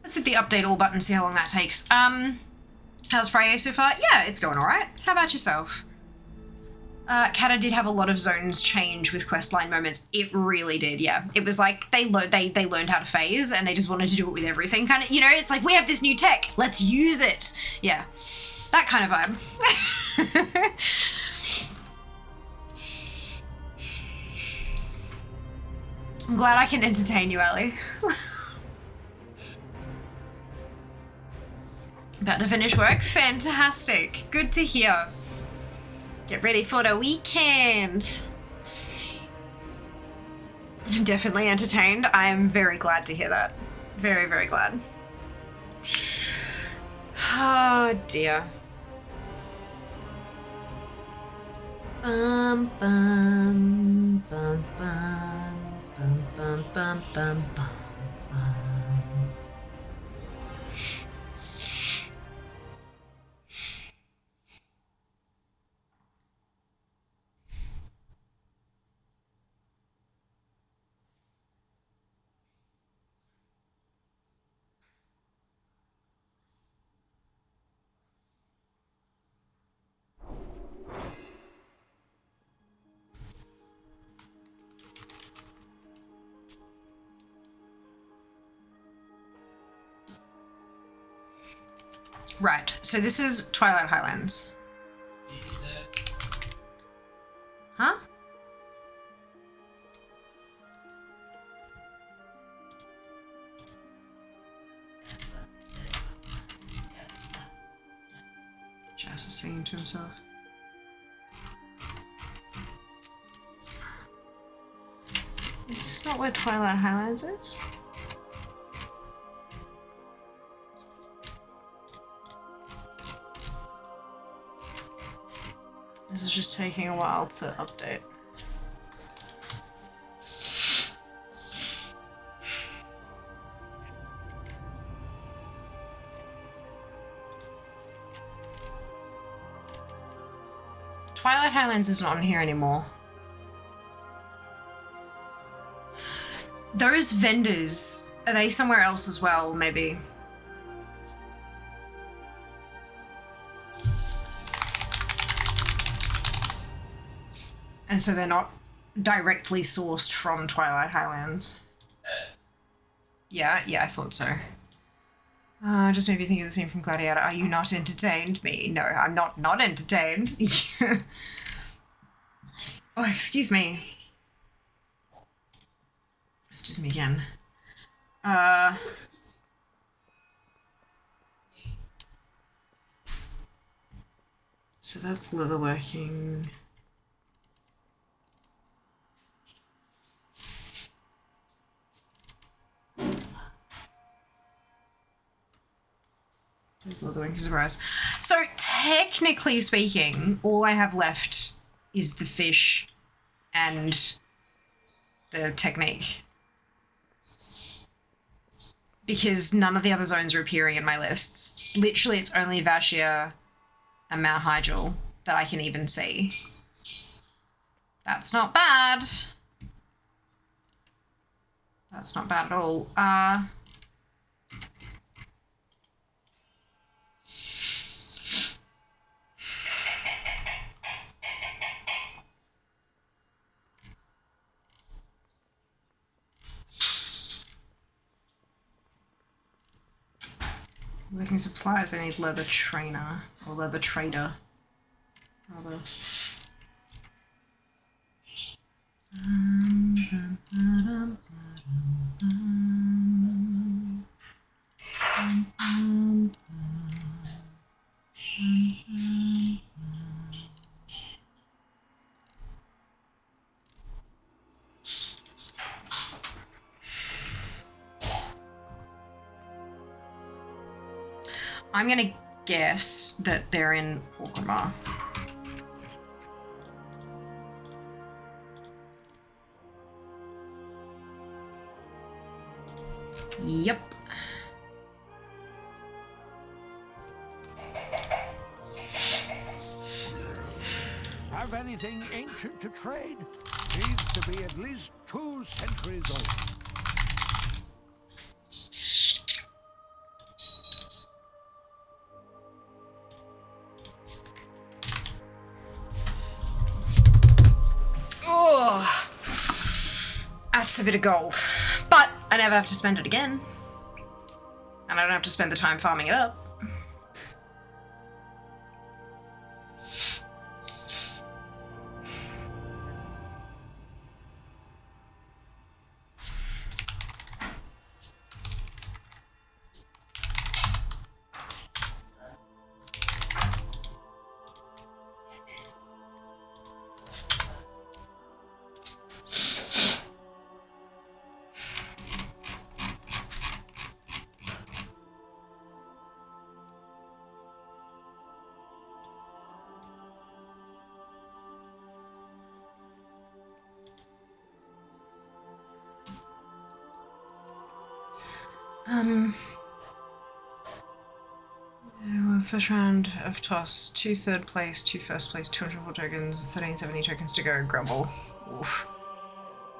Let's hit the update all button, see how long that takes. How's Friday so far? Yeah, it's going alright. How about yourself? Kata did have a lot of zones change with questline moments. It really did, yeah. It was like they learned how to phase and they just wanted to do it with everything. Kind of, you know, it's like, we have this new tech, let's use it. Yeah, that kind of vibe. I'm glad I can entertain you, Ali. About to finish work? Fantastic. Good to hear. Get ready for the weekend. I'm definitely entertained. I am very glad to hear that. Very, very glad. Oh dear. Bum bum bum bum bum bum bum bum bum. Right, so this is Twilight Highlands. Huh? Jazz is singing to himself. Is this not where Twilight Highlands is? This is just taking a while to update. Twilight Highlands isn't on here anymore. Those vendors, are they somewhere else as well, maybe? And so they're not directly sourced from Twilight Highlands. Yeah, I thought so. Just made me think of the scene from Gladiator. Are you not entertained? Me? No, I'm not entertained. Oh, excuse me. Excuse me again. So that's leatherworking. There's leatherworking surprise. So technically speaking, all I have left is the fish and the technique. Because none of the other zones are appearing in my lists. Literally, it's only Vashia and Mount Hyjal that I can even see. That's not bad. That's not bad at all. Working supplies, I need leather trainer, or leather trader, rather. I'm gonna guess that they're in Orgrimmar. Yep. Have anything ancient to trade? Needs to be at least 2 centuries old. Oh, that's a bit of gold. But I never have to spend it again. And I don't have to spend the time farming it up. First round of toss, 2 third place, 2 first place, 204 tokens, 1370 tokens to go, Grumble. Oof.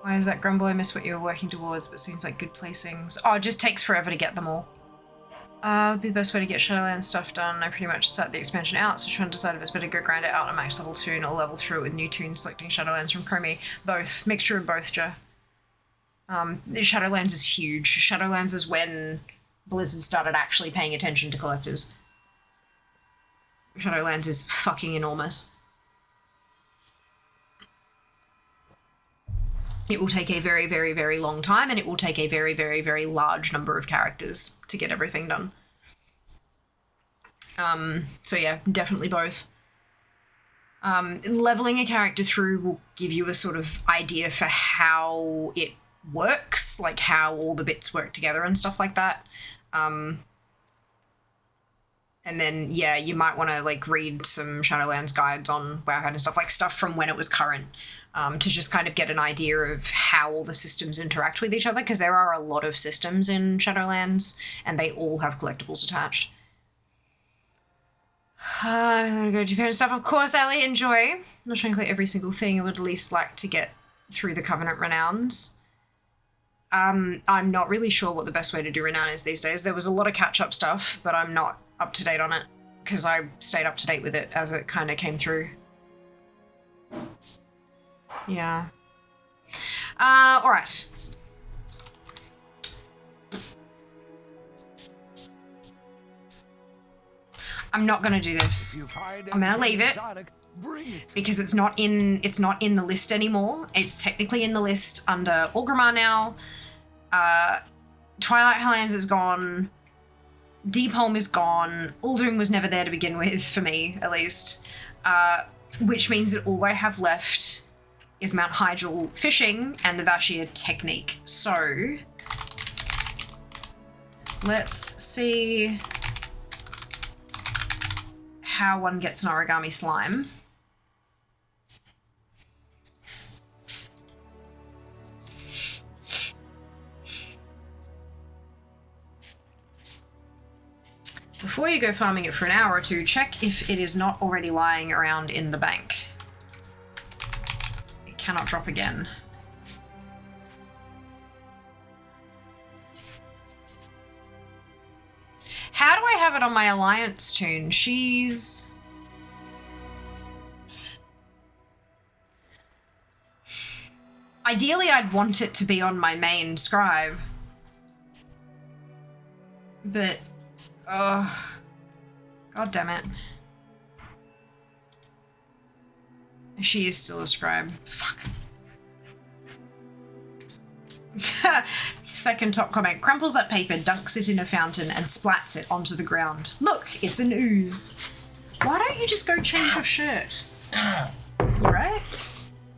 Why is that Grumble? I missed what you were working towards, but seems like good placings. Oh, it just takes forever to get them all. Would be the best way to get Shadowlands stuff done. I pretty much set the expansion out, so trying to decide if it's better to go grind it out at max level 2 or level through it with new tunes, selecting Shadowlands from Chromie. Both. Mixture of both, Joe. Shadowlands is huge. Shadowlands is when Blizzard started actually paying attention to collectors. Shadowlands is fucking enormous. It will take a very, very, very long time, and it will take a very, very, very large number of characters to get everything done. So yeah, definitely both. Leveling a character through will give you a sort of idea for how it works, like how all the bits work together and stuff like that. And then, yeah, you might want to, like, read some Shadowlands guides on Wowhead and stuff, like stuff from when it was current, to just kind of get an idea of how all the systems interact with each other, because there are a lot of systems in Shadowlands, and they all have collectibles attached. I'm going to go to Japan and stuff. Of course, Ali, enjoy. I'm not trying to collect every single thing. I would at least like to get through the Covenant Renowns. I'm not really sure what the best way to do Renown is these days. There was a lot of catch-up stuff, but I'm not up to date on it because I stayed up to date with it as it kind of came through. Yeah. All right. I'm not going to do this. I'm going to leave it because it's not in the list anymore. It's technically in the list under Orgrimmar now. Twilight Highlands is gone. Deepholm is gone. Uldum was never there to begin with, for me, at least. Which means that all I have left is Mount Hyjal fishing and the Vashir technique. So, let's see how one gets an origami slime. Before you go farming it for an hour or two, check if it is not already lying around in the bank. It cannot drop again. How do I have it on my Alliance tune? She's... Ideally, I'd want it to be on my main scribe. But... oh, god damn it. She is still a scribe. Fuck. Second top comment. Crumples up paper, dunks it in a fountain, and splats it onto the ground. Look, it's an ooze. Why don't you just go change your shirt? You right?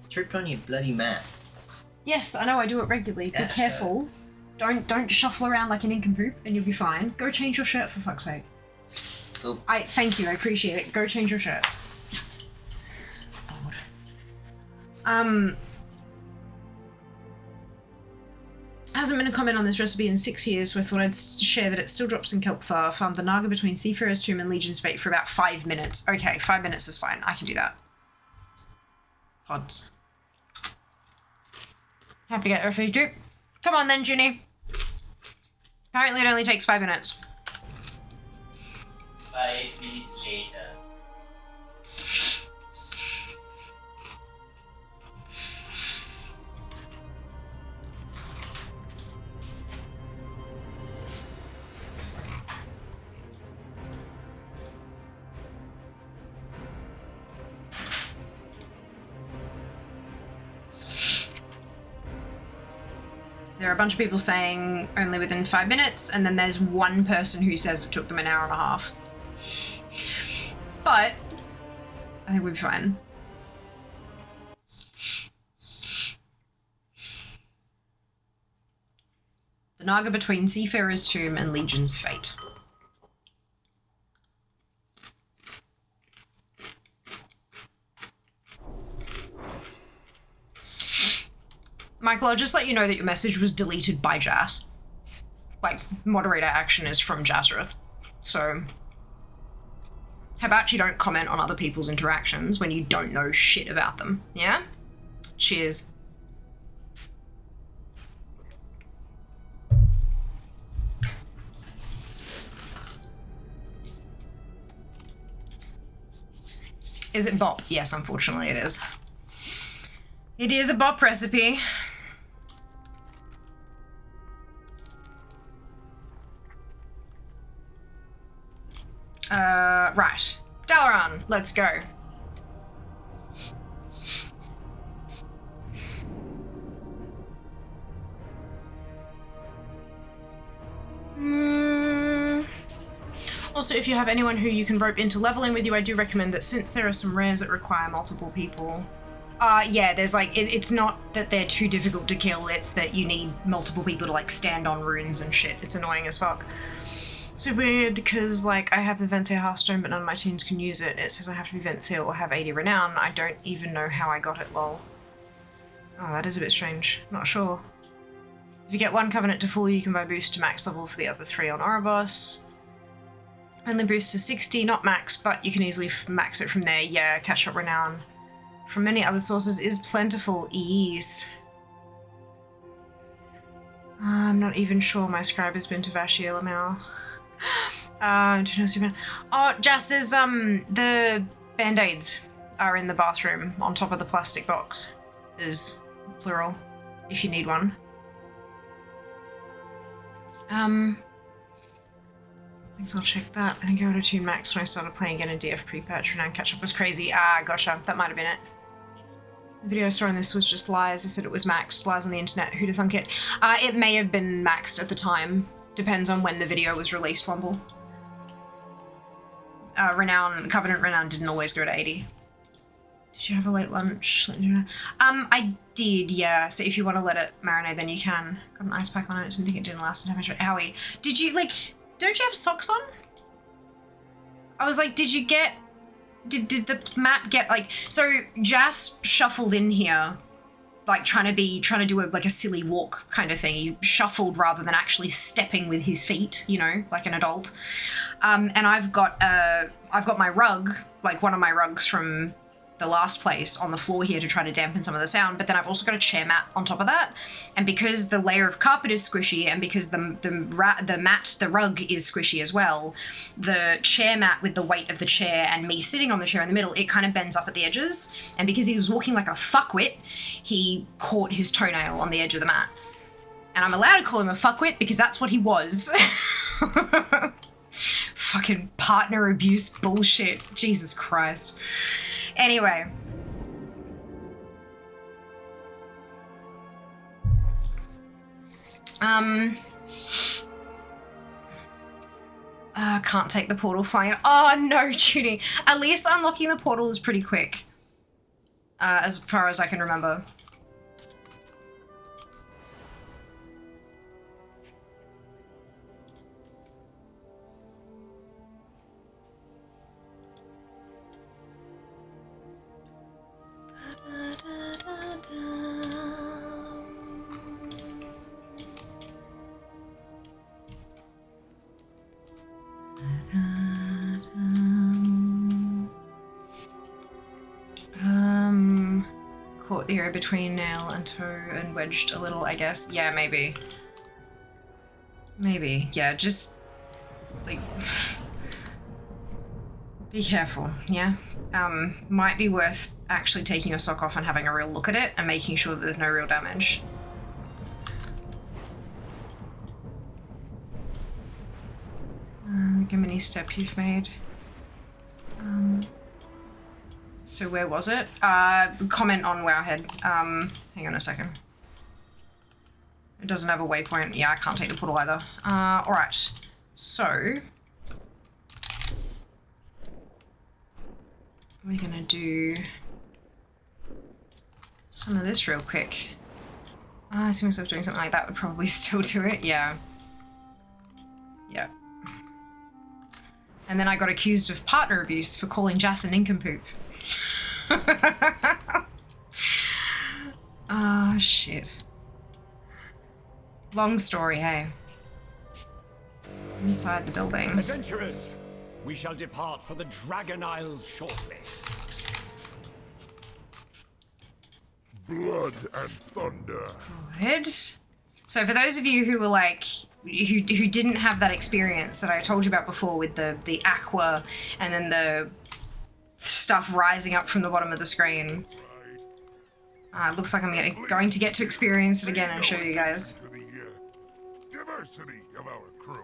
Tripped on your bloody mat. Yes, I know, I do it regularly. Be careful. Don't shuffle around like an nincompoop and you'll be fine. Go change your shirt for fuck's sake. Oh. Thank you, I appreciate it. Go change your shirt. Hasn't been a comment on this recipe in 6 years, so I thought I'd share that it still drops in Kelpthar. Farmed the Naga between Seafarer's Tomb and Legion's Fate for about 5 minutes. Okay, 5 minutes is fine. I can do that. Pods. Have to get the recipe too. Come on then, Junie. Apparently it only takes 5 minutes. 5 minutes later. There are a bunch of people saying only within 5 minutes, and then there's one person who says it took them an hour and a half. But I think we'll be fine. The Naga between Seafarer's Tomb and Legion's Fate. Michael, I'll just let you know that your message was deleted by Jazz. Like, moderator action is from Jazzareth. So, how about you don't comment on other people's interactions when you don't know shit about them, yeah? Cheers. Is it bop? Yes, unfortunately it is. It is a bop recipe. Right. Dalaran, let's go. Also, if you have anyone who you can rope into leveling with you, I do recommend that since there are some rares that require multiple people. Yeah, there's like, it's not that they're too difficult to kill, it's that you need multiple people to like stand on runes and shit. It's annoying as fuck. So weird, because like I have the Venthyr Hearthstone, but none of my teams can use it. It says I have to be Venthyr or have 80 Renown. I don't even know how I got it, lol. Oh, that is a bit strange. Not sure. If you get one Covenant to full, you can buy boost to max level for the other 3 on Ouroboros. Only boost to 60, not max, but you can easily max it from there. Yeah, catch up Renown from many other sources is plentiful. Ease. I'm not even sure my scribe has been to Vashir Lamau. Oh, Jess, there's the band-aids are in the bathroom on top of the plastic box. Is plural, if you need one. I guess I'll check that. I think I would tune max when I started playing again in DF pre-patch. Renown catch-up was crazy. Ah, gotcha. That might have been it. The video I saw on this was just lies. I said it was maxed. Lies on the internet. Who'd have thunk it? It may have been maxed at the time. Depends on when the video was released, Wumble. Covenant Renown didn't always go to 80. Did you have a late lunch? I did, yeah. So if you want to let it marinate, then you can. Got an ice pack on it. Didn't think it didn't last in damage. Owie. Did you, like, don't you have socks on? I was like, did you get, did the mat get, like, so Jas shuffled in here, like trying to do a silly walk kind of thing. He shuffled rather than actually stepping with his feet, you know, like an adult. And I've got my rug, like one of my rugs from the last place on the floor here to try to dampen some of the sound, but then I've also got a chair mat on top of that. And because the layer of carpet is squishy and because the rug is squishy as well, the chair mat with the weight of the chair and me sitting on the chair in the middle, it kind of bends up at the edges. And because he was walking like a fuckwit, he caught his toenail on the edge of the mat. And I'm allowed to call him a fuckwit because that's what he was. Fucking partner abuse bullshit. Jesus Christ. Anyway. Can't take the portal flying. Oh no, Judy. At least unlocking the portal is pretty quick. As far as I can remember. Caught the area between nail and toe and wedged a little, I guess. Yeah, maybe. Maybe. Yeah, just like be careful, yeah? Might be worth actually taking your sock off and having a real look at it and making sure that there's no real damage. Look how many step you've made. So where was it? Comment on Wowhead. Hang on a second. It doesn't have a waypoint. Yeah, I can't take the portal either. Alright. So we're gonna do some of this real quick. I see myself doing something like that would probably still do it. Yeah. Yeah. And then I got accused of partner abuse for calling Jas a nincompoop. Ah, shit. Long story, hey. Inside the building. Adventurers, we shall depart for the Dragon Isles shortly. Blood and thunder. Good. So for those of you who were like, who didn't have that experience that I told you about before with the aqua and then the stuff rising up from the bottom of the screen, it looks like I'm going to get to experience it again and show you guys. Diversity of our crew.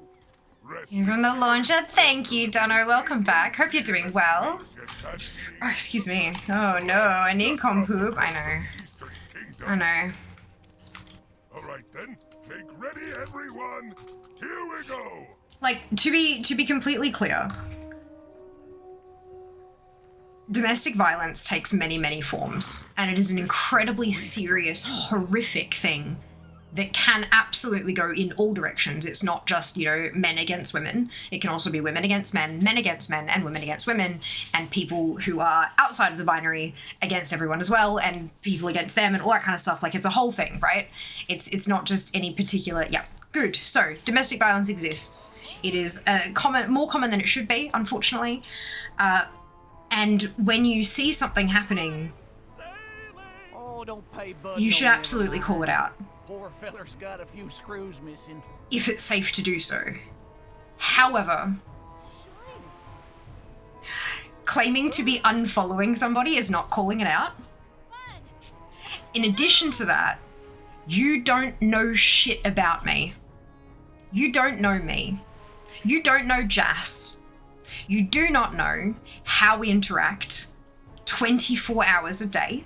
You're from the launcher. Thank you, Dunno. Welcome back. Hope you're doing well. Oh, excuse me. Oh no, an incompoop. I know. I know. All right then, make ready, everyone. Here we go. Like, to be completely clear, domestic violence takes many, many forms, and it is an incredibly serious, horrific thing that can absolutely go in all directions. It's not just, you know, men against women. It can also be women against men, and women against women, and people who are outside of the binary against everyone as well, and people against them, and all that kind of stuff. Like, it's a whole thing, right? It's not just any particular, yeah. Good. So, domestic violence exists. It is more common than it should be, unfortunately. And when you see something happening, you should absolutely call it out. Poor feller's got a few screws missing. If it's safe to do so. However, claiming to be unfollowing somebody is not calling it out. In addition to that, you don't know shit about me. You don't know me. You don't know Jas. You do not know how we interact 24 hours a day.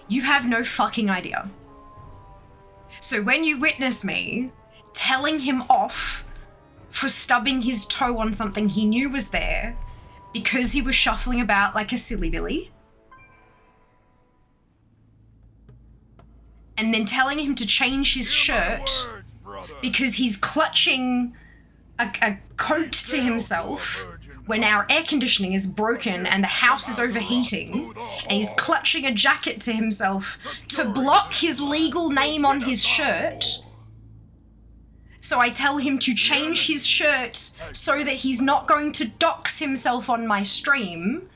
You have no fucking idea. So when you witness me telling him off for stubbing his toe on something he knew was there because he was shuffling about like a silly billy, and then telling him to change his shirt because he's clutching a coat to himself when our air conditioning is broken and the house is overheating, and he's clutching a jacket to himself to block his legal name on his shirt. So I tell him to change his shirt so that he's not going to dox himself on my stream.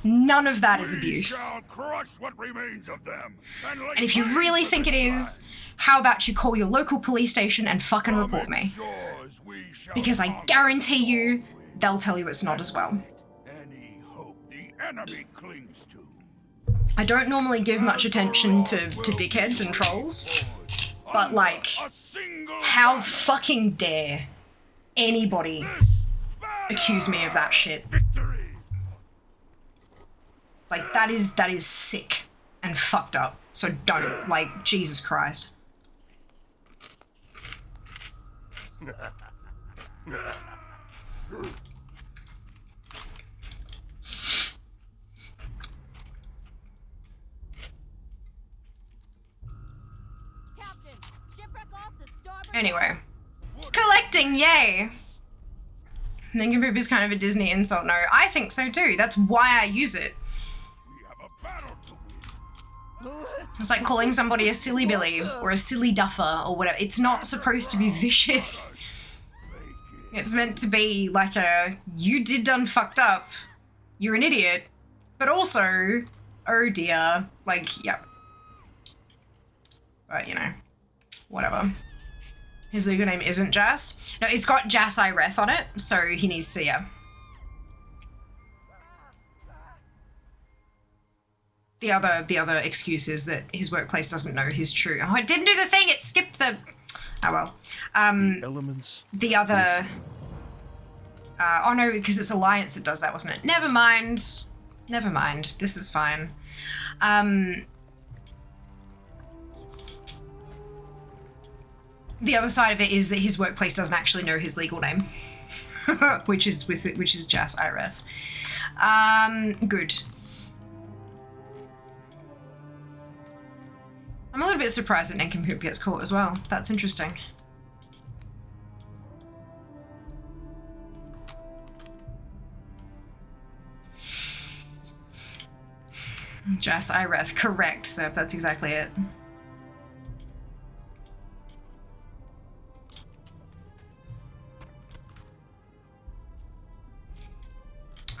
None of that is abuse. And if you really think it is, how about you call your local police station and fucking report me? Because I guarantee you, they'll tell you it's not as well. I don't normally give much attention to dickheads and trolls, but like, how fucking dare anybody accuse me of that shit? Like, that is sick and fucked up. So don't, like, Jesus Christ. Anyway, collecting, yay! Nincompoop is kind of a Disney insult. No, I think so too. That's why I use it. It's like calling somebody a silly billy or a silly duffer or whatever. It's not supposed to be vicious. It's meant to be like a, you did done fucked up. You're an idiot. But also, oh dear, like, yep. But, you know, whatever. His legal name isn't Jas. No, it's got Jas Ireth on it, so he needs to, yeah. The other excuse is that his workplace doesn't know his true. Oh, it didn't do the thing. It skipped the. Oh well. The elements. The other. Oh no, because it's Alliance that does that, wasn't it? Never mind. Never mind. This is fine. The other side of it is that his workplace doesn't actually know his legal name, which is Jas Ireth. Good. I'm a little bit surprised that Nincompoop gets caught as well. That's interesting. Jas Ireth, correct, Seb. That's exactly it.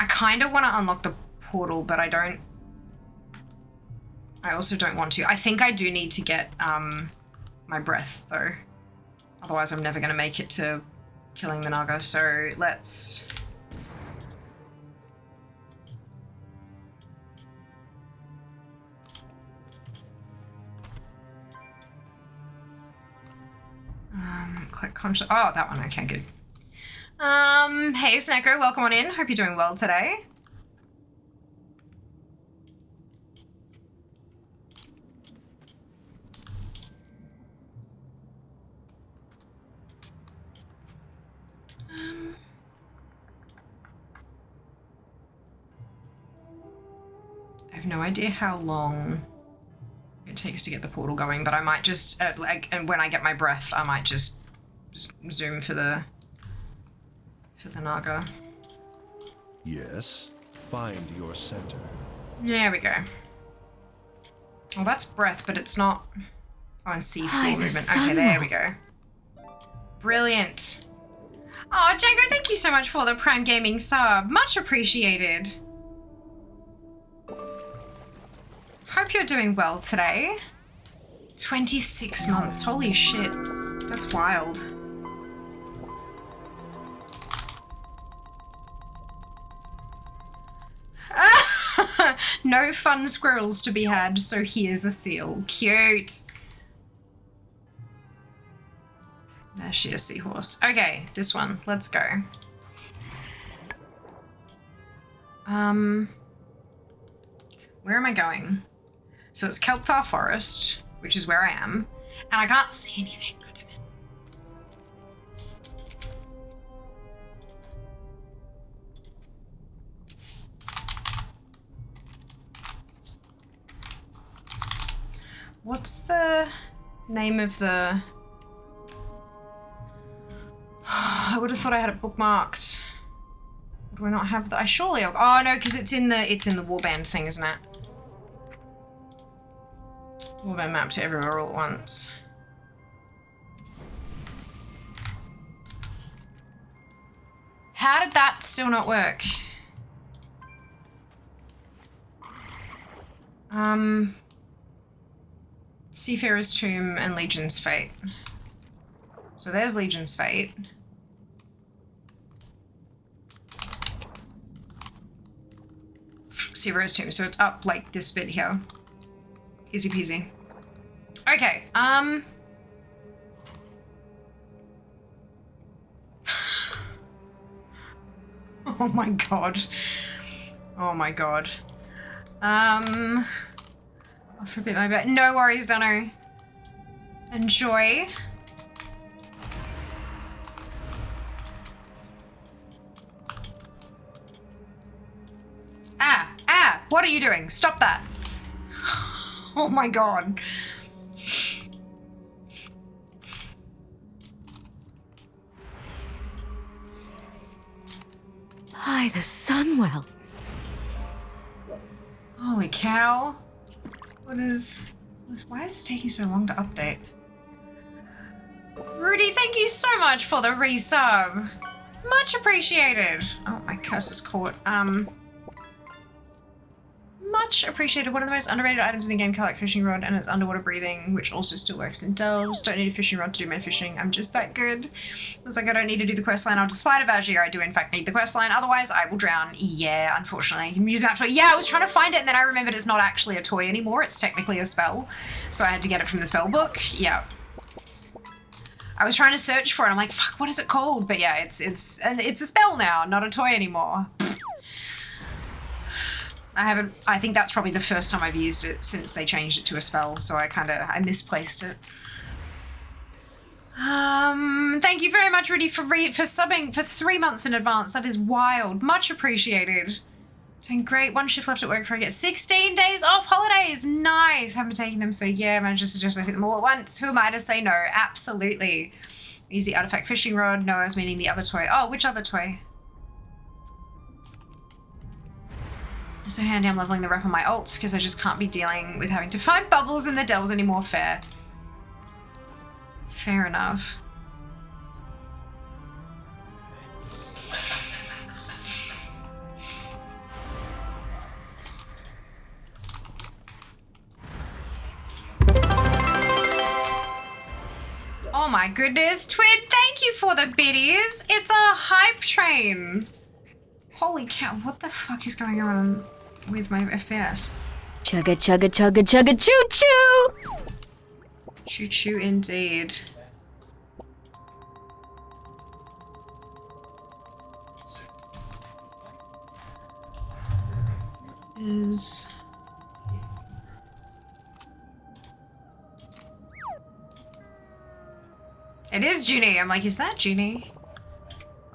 I kind of want to unlock the portal, but I don't. I also don't want to. I think I do need to get my breath, though. Otherwise, I'm never going to make it to killing the Naga. So let's... click conscious. Oh, that one. Okay, good. Hey, Snecko, welcome on in. Hope you're doing well today. I have no idea how long it takes to get the portal going, but I might just, and when I get my breath, I might just zoom for the Naga. Yes. Find your center. There we go. Well, that's breath, but it's not. Oh, and see floor movement. Okay, there we go. Brilliant. Oh, Django, thank you so much for the Prime Gaming sub. Much appreciated. Hope you're doing well today. 26 months. Holy shit. That's wild. No fun squirrels to be had, so here's a seal. Cute. There she is, seahorse. Okay, this one. Let's go. Where am I going? So it's Kelpthar Forest, which is where I am, and I can't see anything. God damn it. What's the name of the... I would have thought I had it bookmarked. Do I not have the... I surely... Oh no, because it's in the warband thing, isn't it? Warband map to everywhere all at once. How did that still not work? Seafarer's Tomb and Legion's Fate. So there's Legion's Fate. Seafarer's Tomb, so it's up like this bit here. Easy peasy. Okay, oh my god. Oh my god. I'll flip it my back. No worries, Dano. Enjoy. Ah! What are you doing? Stop that. Oh my god. By the Sunwell. Holy cow. Why is this taking so long to update? Rudy, thank you so much for the resub. Much appreciated. Oh, my curse is caught. Much appreciated. One of the most underrated items in the game, like fishing rod, and it's underwater breathing, which also still works in delves. Don't need a fishing rod to do my fishing. I'm just that good. It was like, I don't need to do the quest line. Despite of Azure, I do in fact need the quest line. Otherwise, I will drown. Yeah, unfortunately. Muse map toy. Yeah, I was trying to find it, and then I remembered it's not actually a toy anymore. It's technically a spell. So I had to get it from the spell book. Yeah. I was trying to search for it. I'm like, fuck, what is it called? But yeah, it's a spell now, not a toy anymore. I think that's probably the first time I've used it since they changed it to a spell, so I misplaced it. Thank you very much, Rudy, for subbing for 3 months in advance. That is wild. Much appreciated. Doing great. 1 shift left at work before I get 16 days off holidays. Nice. Haven't been taking them, so yeah, managed to suggest I hit them all at once. Who am I to say no? Absolutely. Easy artifact fishing rod. No, I was meaning the other toy. Oh, which other toy? So handy I'm leveling the rep on my ult because I just can't be dealing with having to find bubbles in the delves anymore. Fair. Fair enough. Oh my goodness, Twid, thank you for the biddies. It's a hype train. Holy cow, what the fuck is going on with my FPS? Chugga chugga chugga chugga choo choo! Choo choo indeed. It is Junie. I'm like, is that Junie?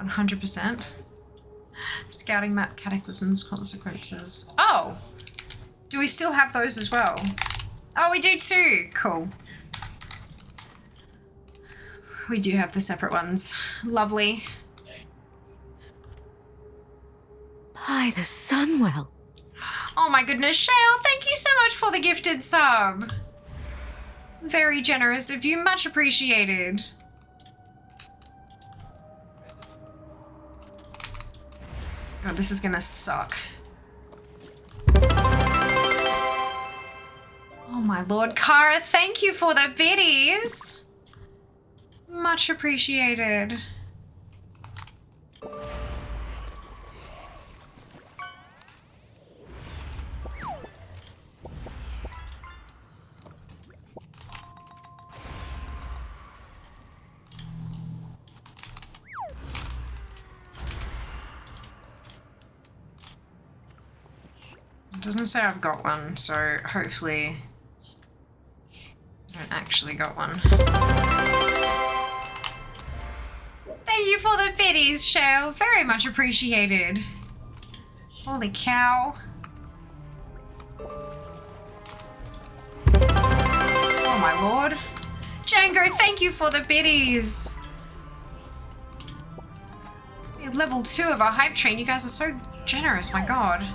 100%. Scouting map, Cataclysm's consequences. Oh! Do we still have those as well? Oh, we do too. Cool. We do have the separate ones. Lovely. By the Sunwell. Oh my goodness, Shale, thank you so much for the gifted sub. Very generous of you, much appreciated. God, this is gonna suck. Oh my lord, Kara, thank you for the biddies. Much appreciated. It doesn't say I've got one, so hopefully I don't actually got one. Thank you for the biddies, Shale. Very much appreciated. Holy cow. Oh my lord. Django, thank you for the biddies. We have level 2 of our hype train. You guys are so generous, my god.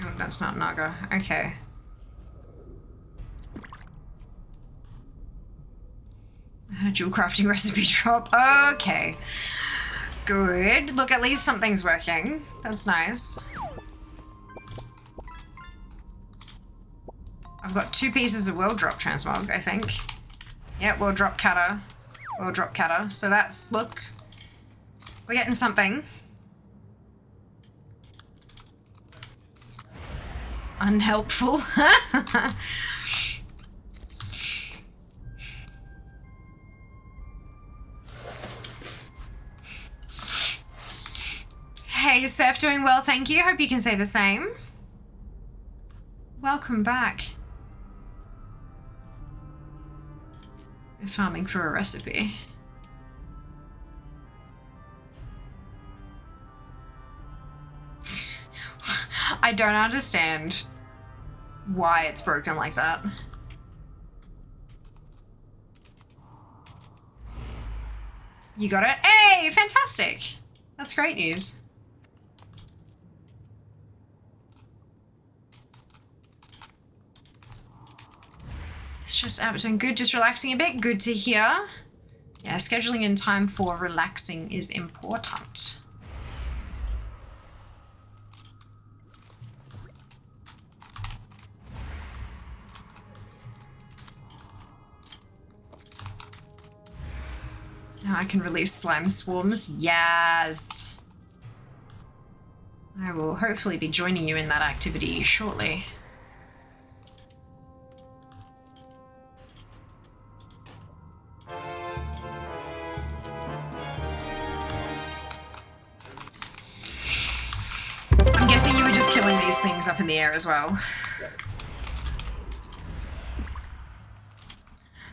Oh, that's not Naga. Okay. I had a dual crafting recipe drop. Okay. Good. Look, at least something's working. That's nice. I've got 2 pieces of world drop transmog, I think. Yep, world drop cutter. World drop cutter. So that's, look. We're getting something. Unhelpful. Hey, Seth, doing well, thank you. Hope you can say the same. Welcome back. We're farming for a recipe. I don't understand why it's broken like that. You got it? Hey! Yay, fantastic. That's great news. It's just doing good, just relaxing a bit. Good to hear. Yeah, scheduling in time for relaxing is important. Now I can release slime swarms. Yes. I will hopefully be joining you in that activity shortly. I'm guessing you were just killing these things up in the air as well.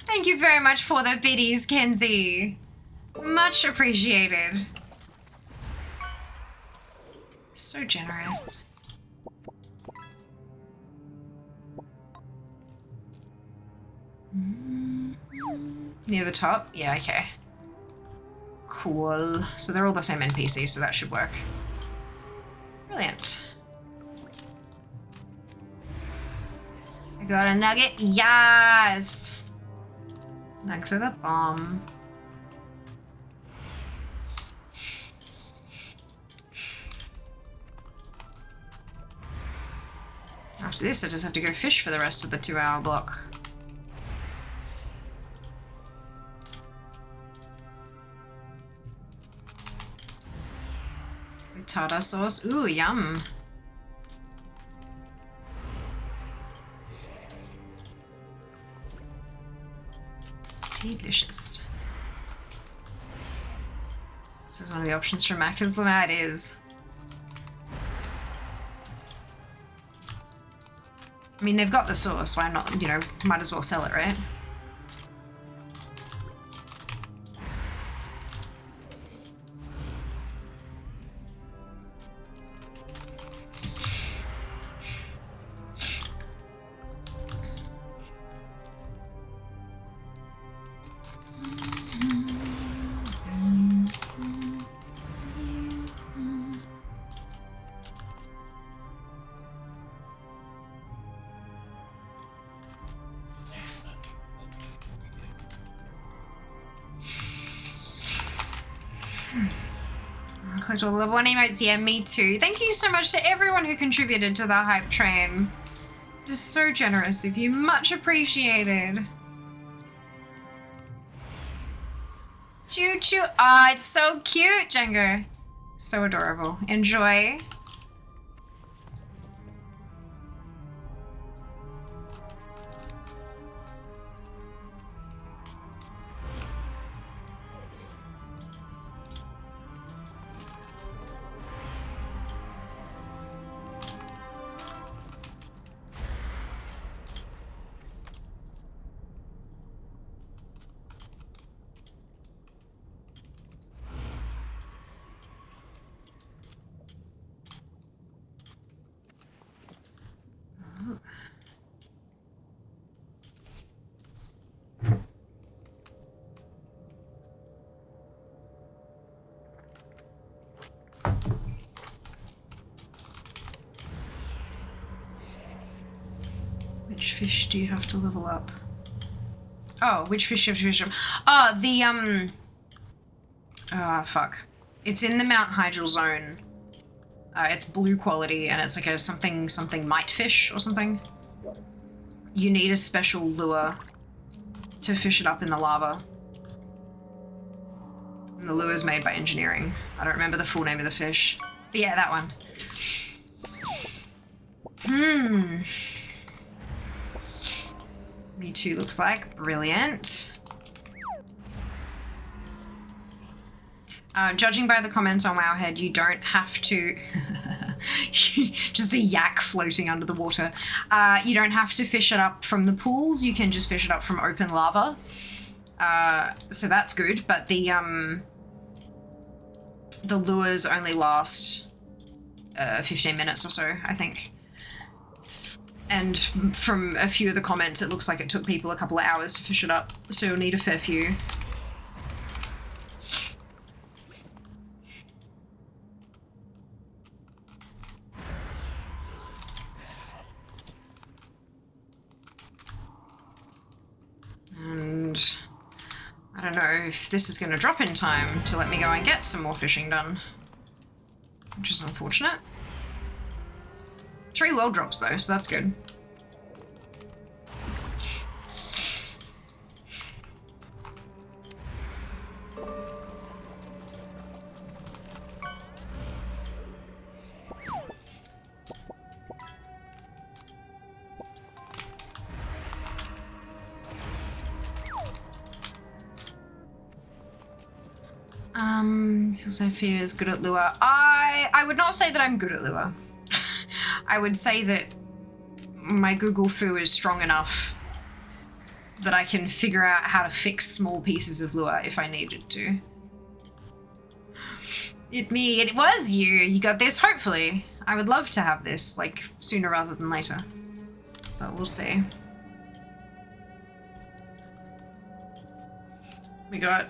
Thank you very much for the biddies, Kenzie. Much appreciated. So generous. Near the top? Yeah, okay. Cool. So they're all the same NPC, so that should work. Brilliant. I got a nugget. Yes! Nugs are the bomb. After this, I just have to go fish for the rest of the 2-hour block. With tartar sauce. Ooh, yum. Delicious. This is one of the options for Macca's. That is. I mean, they've got the sauce, why not, you know, might as well sell it, right? Collect all the level 1 emotes. Yeah, me too. Thank you so much to everyone who contributed to the hype train. Just so generous of you. Much appreciated. Choo choo. Ah, it's so cute, Django. So adorable. Enjoy. Which fish do you have to level up? Oh, which fish do you have to fish up? Oh, the, oh, fuck. It's in the Mount Hydril zone. It's blue quality, and it's like a something mite fish or something. You need a special lure to fish it up in the lava. And the lure is made by engineering. I don't remember the full name of the fish. But yeah, that one. Me too looks like. Brilliant. Judging by the comments on Wowhead, you don't have to... just a yak floating under the water. You don't have to fish it up from the pools. You can just fish it up from open lava. So that's good, but the lures only last 15 minutes or so, I think. And from a few of the comments, it looks like it took people a couple of hours to fish it up, so you'll need a fair few. and I don't know if this is going to drop in time to let me go and get some more fishing done, which is unfortunate. 3 world drops though, so that's good. Sophia is good at lure. I would not say that I'm good at lure. I would say that my Google Foo is strong enough that I can figure out how to fix small pieces of lure if I needed to. It was you. You got this, hopefully. I would love to have this, like, sooner rather than later. But we'll see. We got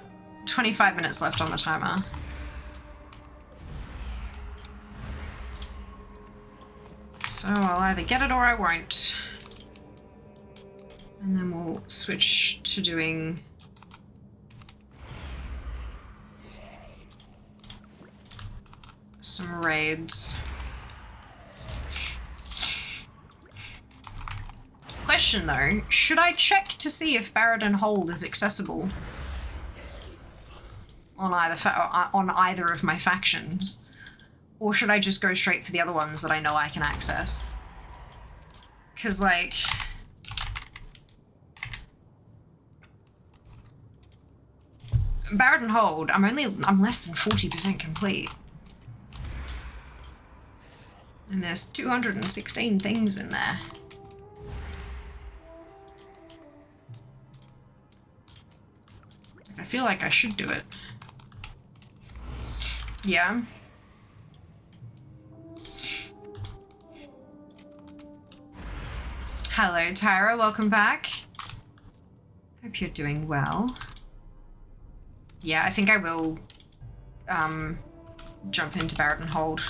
25 minutes left on the timer. So I'll either get it or I won't. And then we'll switch to doing some raids. Question though, should I check to see if Barradin Hold is accessible on either of my factions? Or should I just go straight for the other ones that I know I can access? Because, like... Barradin Hold, I'm less than 40% complete. And there's 216 things in there. I feel like I should do it. Yeah. Hello, Tyra. Welcome back. Hope you're doing well. Yeah, I think I will jump into Barradin Hold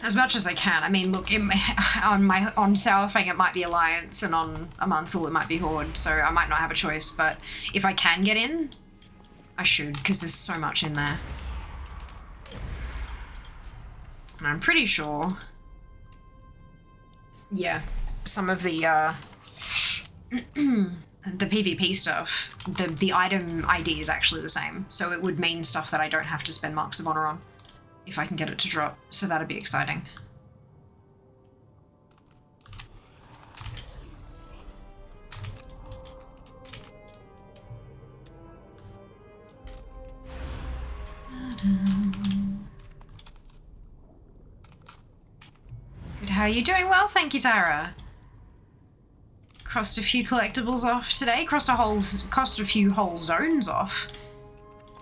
as much as I can. I mean, look, on Sourfang it might be Alliance, and on Amanthal it might be Horde, so I might not have a choice. But if I can get in, I should, because there's so much in there, and I'm pretty sure. Yeah, some of the the PvP stuff, the item ID is actually the same, so it would mean stuff that I don't have to spend Marks of Honor on if I can get it to drop, so that'd be exciting. Good, how are you doing? Well, thank you, Tyra. Crossed a few collectibles off today, crossed a few whole zones off,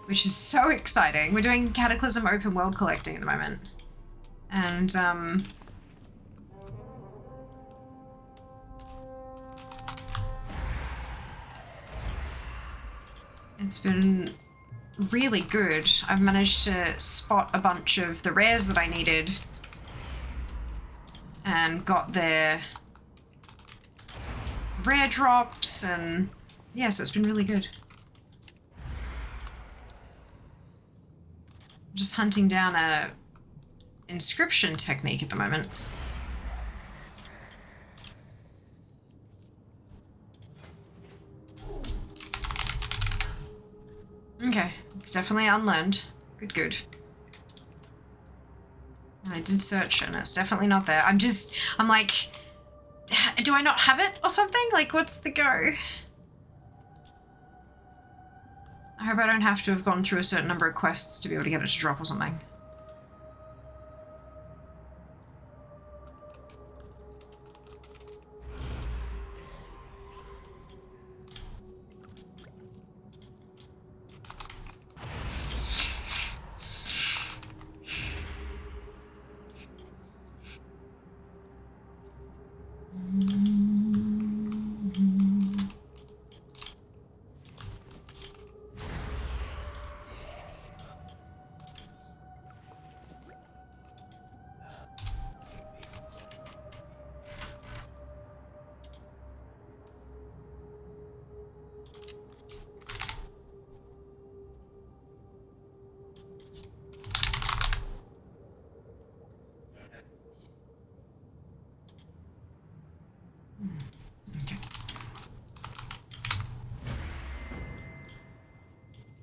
which is so exciting. We're doing Cataclysm open world collecting at the moment. And, it's been really good. I've managed to spot a bunch of the rares that I needed and got their rare drops, and yeah, so it's been really good. I'm just hunting down a inscription technique at the moment. Okay, it's definitely unlearned. Good, good. And I did search and it's definitely not there. I'm like, do I not have it or something? Like, what's the go? I hope I don't have to have gone through a certain number of quests to be able to get it to drop or something.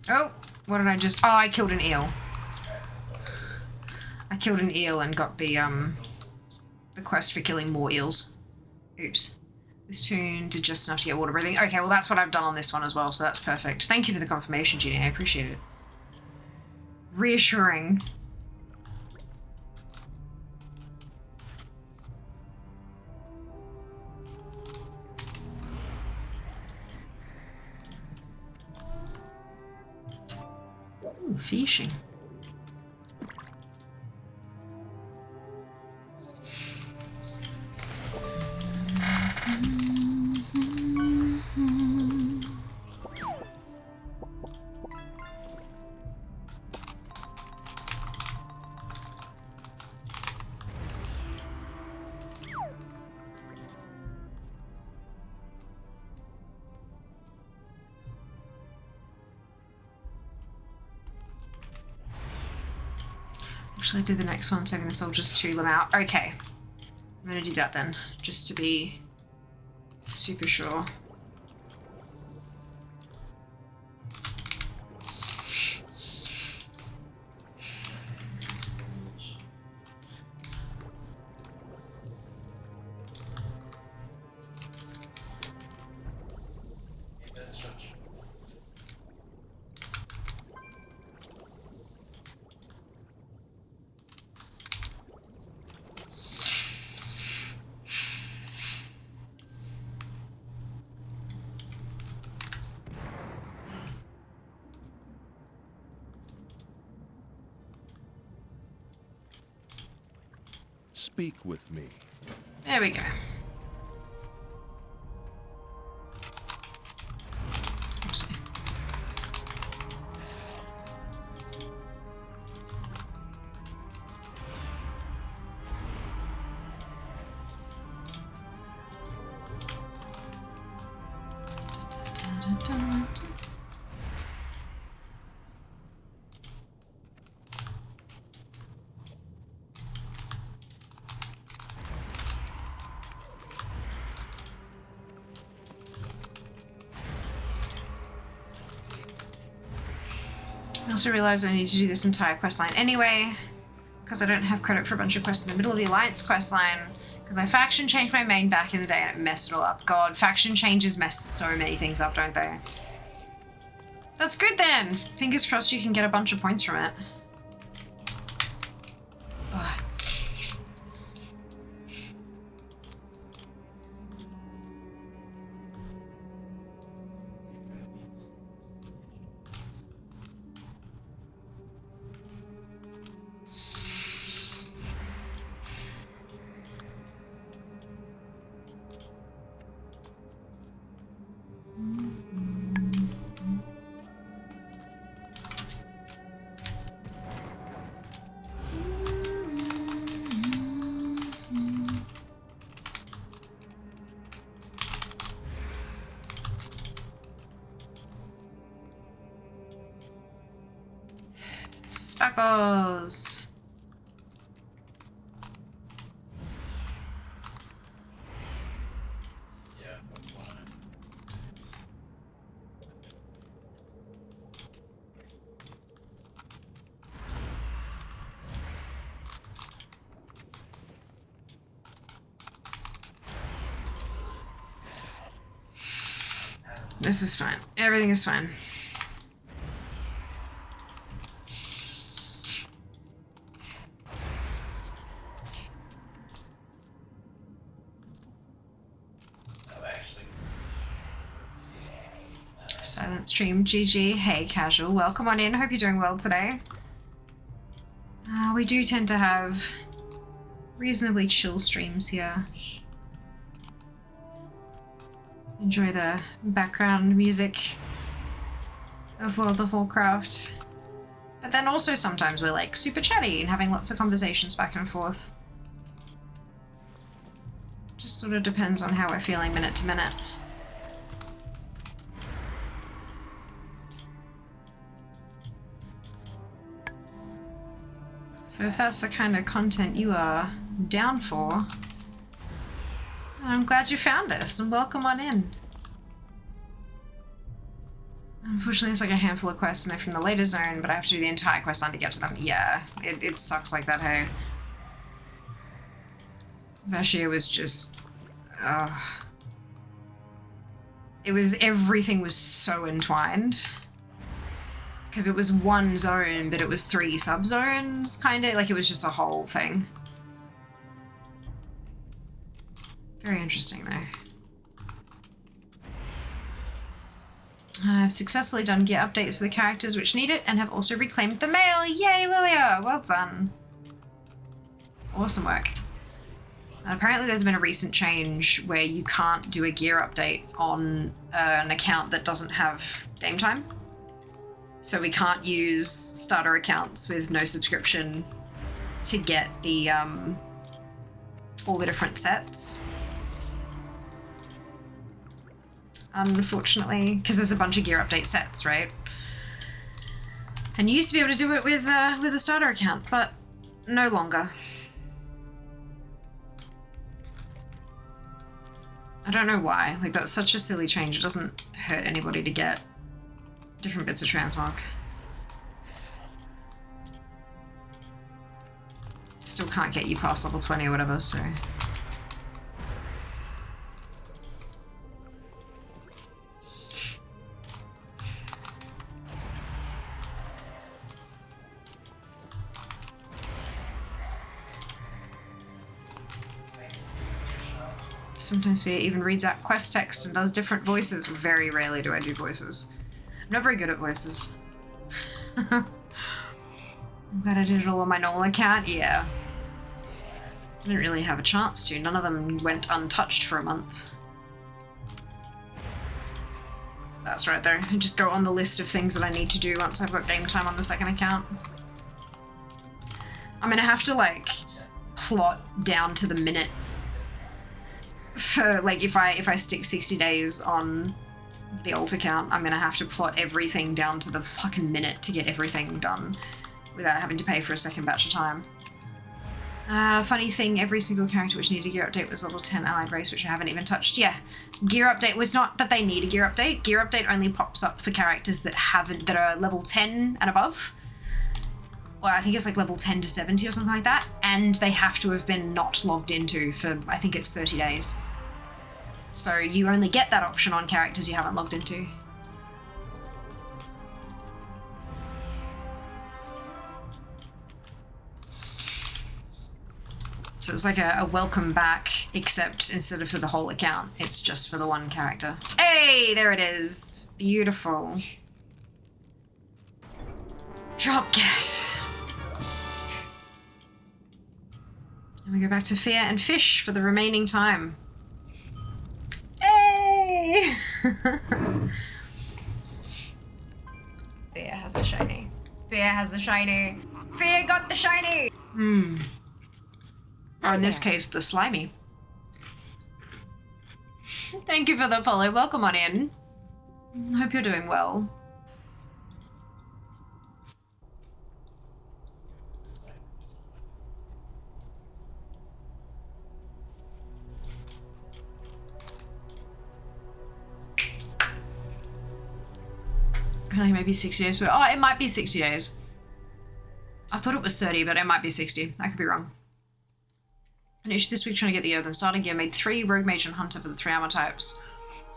Oh, what did I just... Oh, I killed an eel. I killed an eel and got the quest for killing more eels. Oops. This tune did just enough to get water breathing. Okay, well that's what I've done on this one as well, so that's perfect. Thank you for the confirmation, Jeannie. I appreciate it. Reassuring. Ooh, fishing. Actually, I did the next one, saving the soldiers to them out. Okay. I'm gonna do that then, just to be super sure. Speak with me. There we go. Oopsie. I also realized I need to do this entire quest line anyway, because I don't have credit for a bunch of quests in the middle of the Alliance quest line, because I faction changed my main back in the day and it messed it all up. God, faction changes mess so many things up, don't they? That's good then! Fingers crossed you can get a bunch of points from it. Ugh. Speckles. This is fine. Everything is fine. Silent stream, GG. Hey, casual. Welcome on in. Hope you're doing well today. We do tend to have reasonably chill streams here. Enjoy the background music of World of Warcraft. But then also sometimes we're like super chatty and having lots of conversations back and forth. Just sort of depends on how we're feeling minute to minute. So if that's the kind of content you are down for, I'm glad you found us and welcome on in. Unfortunately, it's like a handful of quests and they're from the later zone, but I have to do the entire quest line to get to them. Yeah, it sucks like that, hey. Vashia was just... everything was so entwined. Because it was one zone, but it was 3 sub-zones, kind of. Like, it was just a whole thing. Very interesting, though. I've successfully done gear updates for the characters which need it and have also reclaimed the mail. Yay, Lilia! Well done. Awesome work. Apparently there's been a recent change where you can't do a gear update on an account that doesn't have game time. So we can't use starter accounts with no subscription to get the all the different sets. Unfortunately, because there's a bunch of gear update sets, right? And you used to be able to do it with a starter account, but no longer. I don't know why. Like, that's such a silly change. It doesn't hurt anybody to get different bits of transmog. Still can't get you past level 20 or whatever, so... Sometimes Fia even reads out quest text and does different voices. Very rarely do I do voices. I'm not very good at voices. I'm glad I did it all on my normal account. Yeah. I didn't really have a chance to. None of them went untouched for a month. That's right though. I just go on the list of things that I need to do once I've got game time on the second account. I'm gonna have to like plot down to the minute for like if I stick 60 days on the alt account, I'm gonna have to plot everything down to the fucking minute to get everything done without having to pay for a second batch of time. Funny thing, every single character which needed a gear update was level 10 allied race, which I haven't even touched. Yeah, gear update was not that they need a gear update. Gear update only pops up for characters that are level 10 and above. Well, I think it's like level 10 to 70 or something like that, and they have to have been not logged into for, I think it's 30 days. So you only get that option on characters you haven't logged into. So it's like a welcome back, except instead of for the whole account, it's just for the one character. Hey, there it is. Beautiful. Drop get. And we go back to Fear and Fish for the remaining time. Hey! Fear has a shiny. Fear has a shiny. Fear got the shiny! Or in this case, the slimy. Thank you for the follow. Welcome on in. Hope you're doing well. I think maybe 60 days. Oh, it might be 60 days. I thought it was 30, but it might be 60. I could be wrong. An issue this week trying to get the Earthen starting gear. Made 3 Rogue Mage and Hunter for the 3 armor types.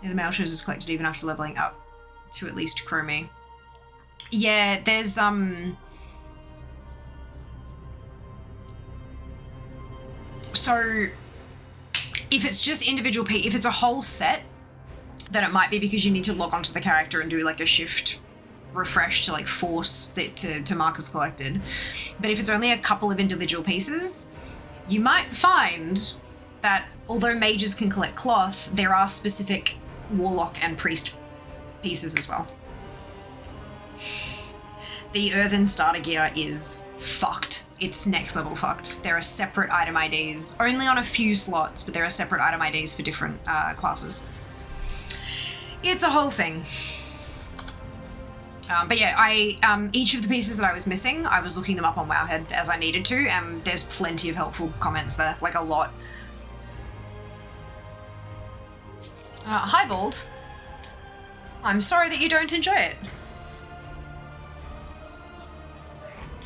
Yeah, the mail shows is collected even after leveling up to at least Chromie. Yeah, there's so if it's just individual if it's a whole set, then it might be because you need to log onto the character and do like a shift refresh to like force it to mark as collected. But if it's only a couple of individual pieces, you might find that although mages can collect cloth, there are specific warlock and priest pieces as well. The Earthen starter gear is fucked. It's next level fucked. There are separate item IDs, only on a few slots, but there are separate item IDs for different classes. It's a whole thing. But yeah, each of the pieces that I was missing, I was looking them up on Wowhead as I needed to, and there's plenty of helpful comments there, like a lot. Hi, Bald. I'm sorry that you don't enjoy it.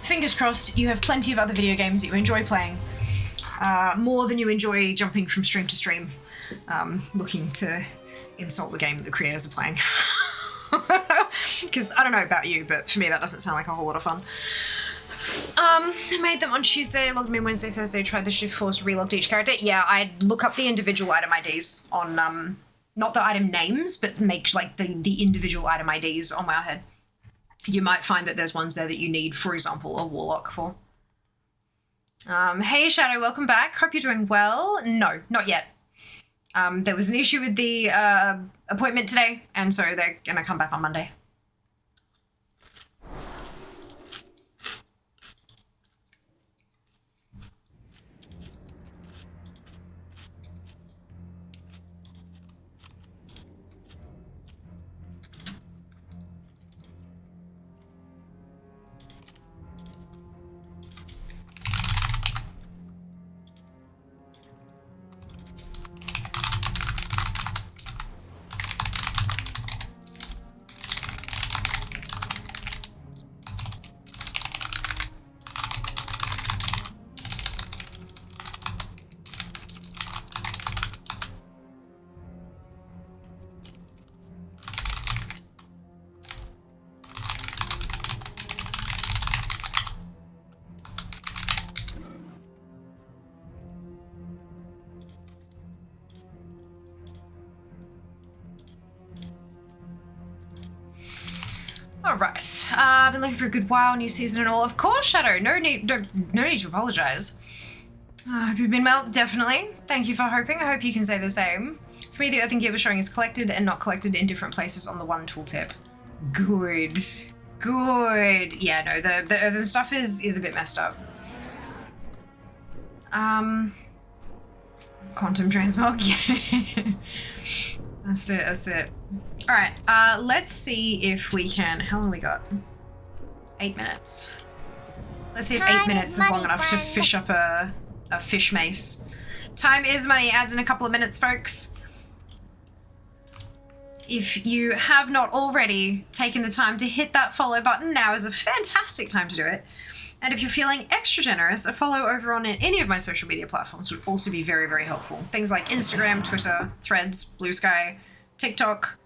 Fingers crossed you have plenty of other video games that you enjoy playing. More than you enjoy jumping from stream to stream, looking to insult the game that the creators are playing. Because I don't know about you, but for me that doesn't sound like a whole lot of fun. I made them on Tuesday, logged them in Wednesday, Thursday, tried the shift force, relogged each character. Yeah, I'd look up the individual item IDs on, not the item names, but make like the individual item IDs on my head. You might find that there's ones there that you need, for example, a warlock for. Hey Shadow, welcome back. Hope you're doing well. No, not yet. There was an issue with the appointment today, and so they're gonna come back on Monday. Alright, I've been looking for a good while, new season and all. Of course, Shadow, no need to apologise. Hope you've been well, definitely. Thank you for hoping, I hope you can say the same. For me, the earthen gear was showing is collected and not collected in different places on the one tooltip. Good. Good. Yeah, no, the earthen stuff is a bit messed up. Quantum transmog, yeah. That's it. Alright, let's see if we can... How long we got? 8 minutes. Let's see if 8 minutes is long enough to fish up a fish mace. Time is money, adds in a couple of minutes, folks. If you have not already taken the time to hit that follow button, now is a fantastic time to do it. And if you're feeling extra generous, a follow over on any of my social media platforms would also be very, very helpful. Things like Instagram, Twitter, Threads, Blue Sky, TikTok,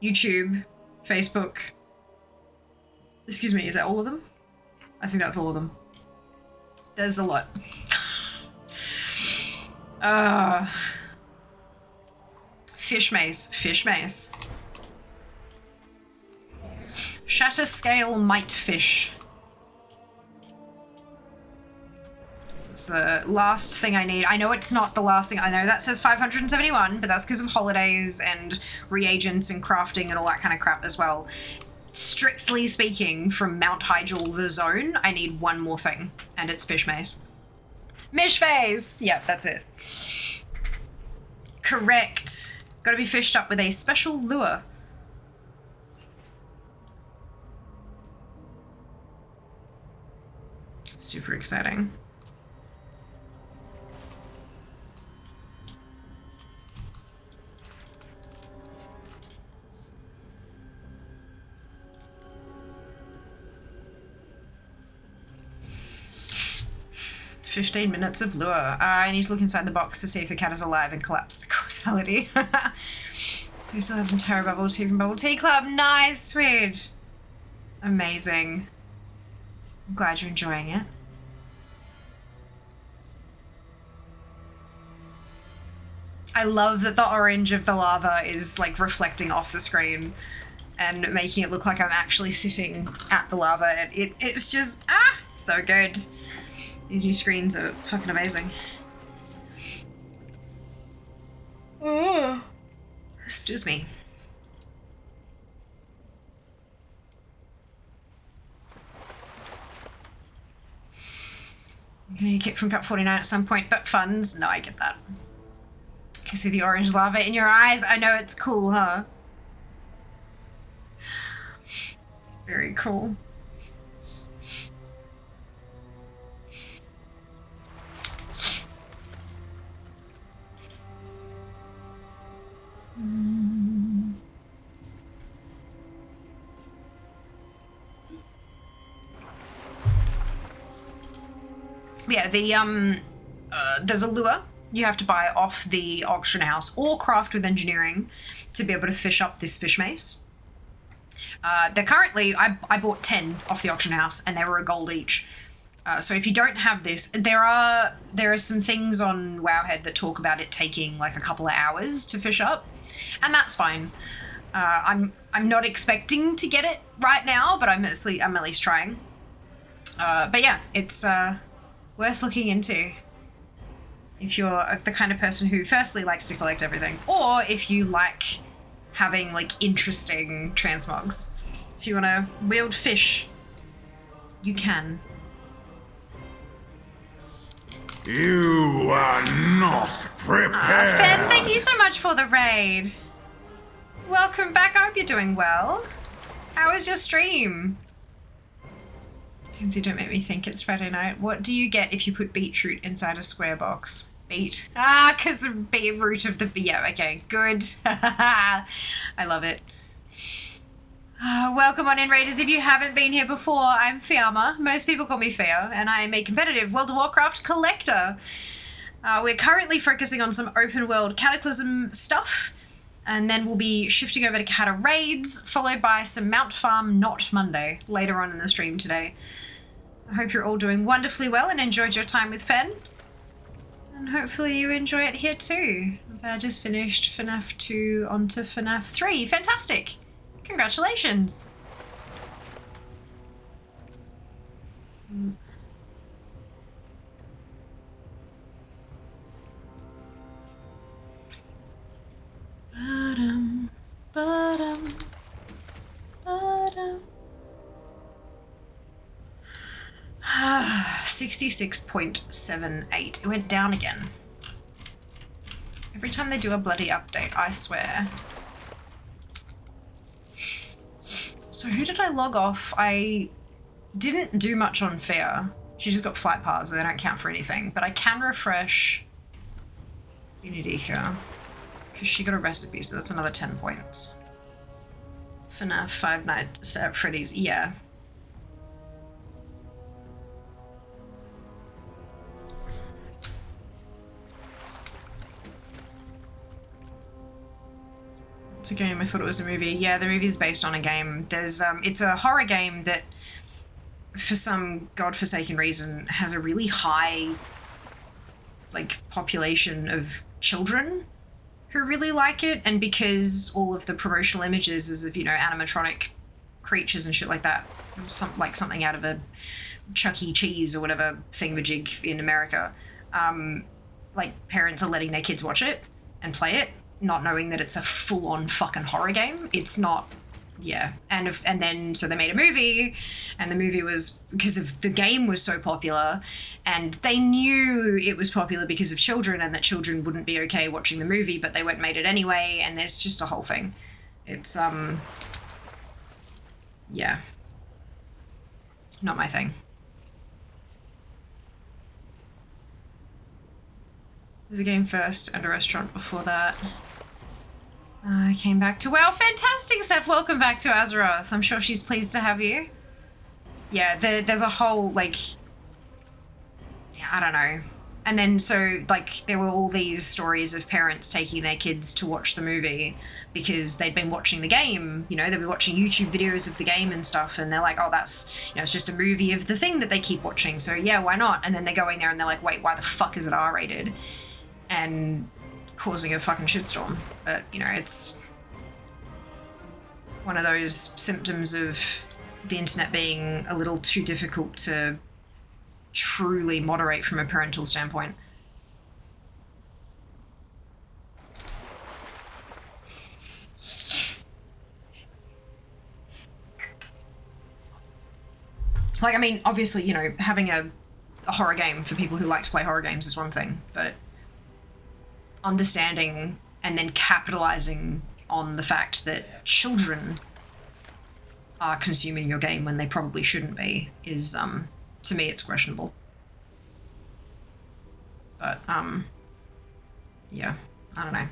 YouTube, Facebook. Excuse me, is that all of them? I think that's all of them. There's a lot. Fish mace. Shatter scale mite fish. It's the last thing I need. I know it's not the last thing. I know that says 571, but that's because of holidays and reagents and crafting and all that kind of crap as well. Strictly speaking, from Mount Hyjal, the zone, I need one more thing, and it's fish mace. Mish phase! Yep, that's it. Correct. Gotta be fished up with a special lure. Super exciting. "15 minutes of lure. I need to look inside the box to see if the cat is alive and collapse the causality." We still have Terra Bubble Tea from Bubble Tea Club. Nice, sweet. Amazing. I'm glad you're enjoying it. I love that the orange of the lava is like reflecting off the screen and making it look like I'm actually sitting at the lava. It's just, it's so good. These new screens are fucking amazing. Excuse me. I'm gonna need a kick from Cup 49 at some point, but funds? No, I get that. Can see the orange lava in your eyes? I know, it's cool, huh? Very cool. Yeah, there's a lure you have to buy off the auction house or craft with engineering to be able to fish up this fish mace. They're currently, I bought 10 off the auction house and they were a gold each. So if you don't have this, there are some things on Wowhead that talk about it taking like a couple of hours to fish up, and that's fine. I'm not expecting to get it right now, but I'm at least trying. But yeah, it's worth looking into if you're the kind of person who firstly likes to collect everything, or if you like having like interesting transmogs. If you want to wield fish, you can. You are not prepared. Fen, thank you so much for the raid. Welcome back. I hope you're doing well. How was your stream? Kenzie, don't make me think it's Friday night. What do you get if you put beetroot inside a square box? Beet. Because the root of the... Yeah, okay, good. I love it. Welcome on in, Raiders. If you haven't been here before, I'm Fiamma. Most people call me Fia, and I am a competitive World of Warcraft collector. We're currently focusing on some open world Cataclysm stuff, and then we'll be shifting over to Cata raids, followed by some Mount Farm Not Monday later on in the stream today. I hope you're all doing wonderfully well and enjoyed your time with Fen. And hopefully you enjoy it here too. I just finished FNAF 2 onto FNAF 3. Fantastic! Congratulations! Ba-dum, ba-dum, ba-dum. 66.78. It went down again. Every time they do a bloody update, I swear. So who did I log off? I didn't do much on Fair. She just got flight paths, so they don't count for anything. But I can refresh Unidika, because she got a recipe, so that's another 10 points. FNAF, Five Nights at Freddy's, yeah. It's a game. I thought it was a movie. Yeah, the movie is based on a game. There's it's a horror game that, for some godforsaken reason, has a really high, like, population of children who really like it, and because all of the promotional images is of, you know, animatronic creatures and shit like that, something out of a Chuck E. Cheese or whatever thingamajig in America, like, parents are letting their kids watch it and play it, not knowing that it's a full-on fucking horror game. It's not, yeah. And then, so they made a movie, and the movie was, because of the game was so popular, and they knew it was popular because of children, and that children wouldn't be okay watching the movie, but they went and made it anyway, and there's just a whole thing. It's, yeah. Not my thing. There's a game first and a restaurant before that. I came back to WoW. Fantastic, Seth. Welcome back to Azeroth. I'm sure she's pleased to have you. Yeah, there's a whole, like, I don't know. And then, so, like, there were all these stories of parents taking their kids to watch the movie because they'd been watching the game. You know, they'd be watching YouTube videos of the game and stuff, and they're like, oh, that's, you know, it's just a movie of the thing that they keep watching, so yeah, why not? And then they're going there and they're like, wait, why the fuck is it R-rated? And causing a fucking shitstorm. But, you know, it's one of those symptoms of the internet being a little too difficult to truly moderate from a parental standpoint. Like, I mean, obviously, you know, having a horror game for people who like to play horror games is one thing, but understanding and then capitalizing on the fact that children are consuming your game when they probably shouldn't be is, to me, it's questionable. But, yeah, I don't know.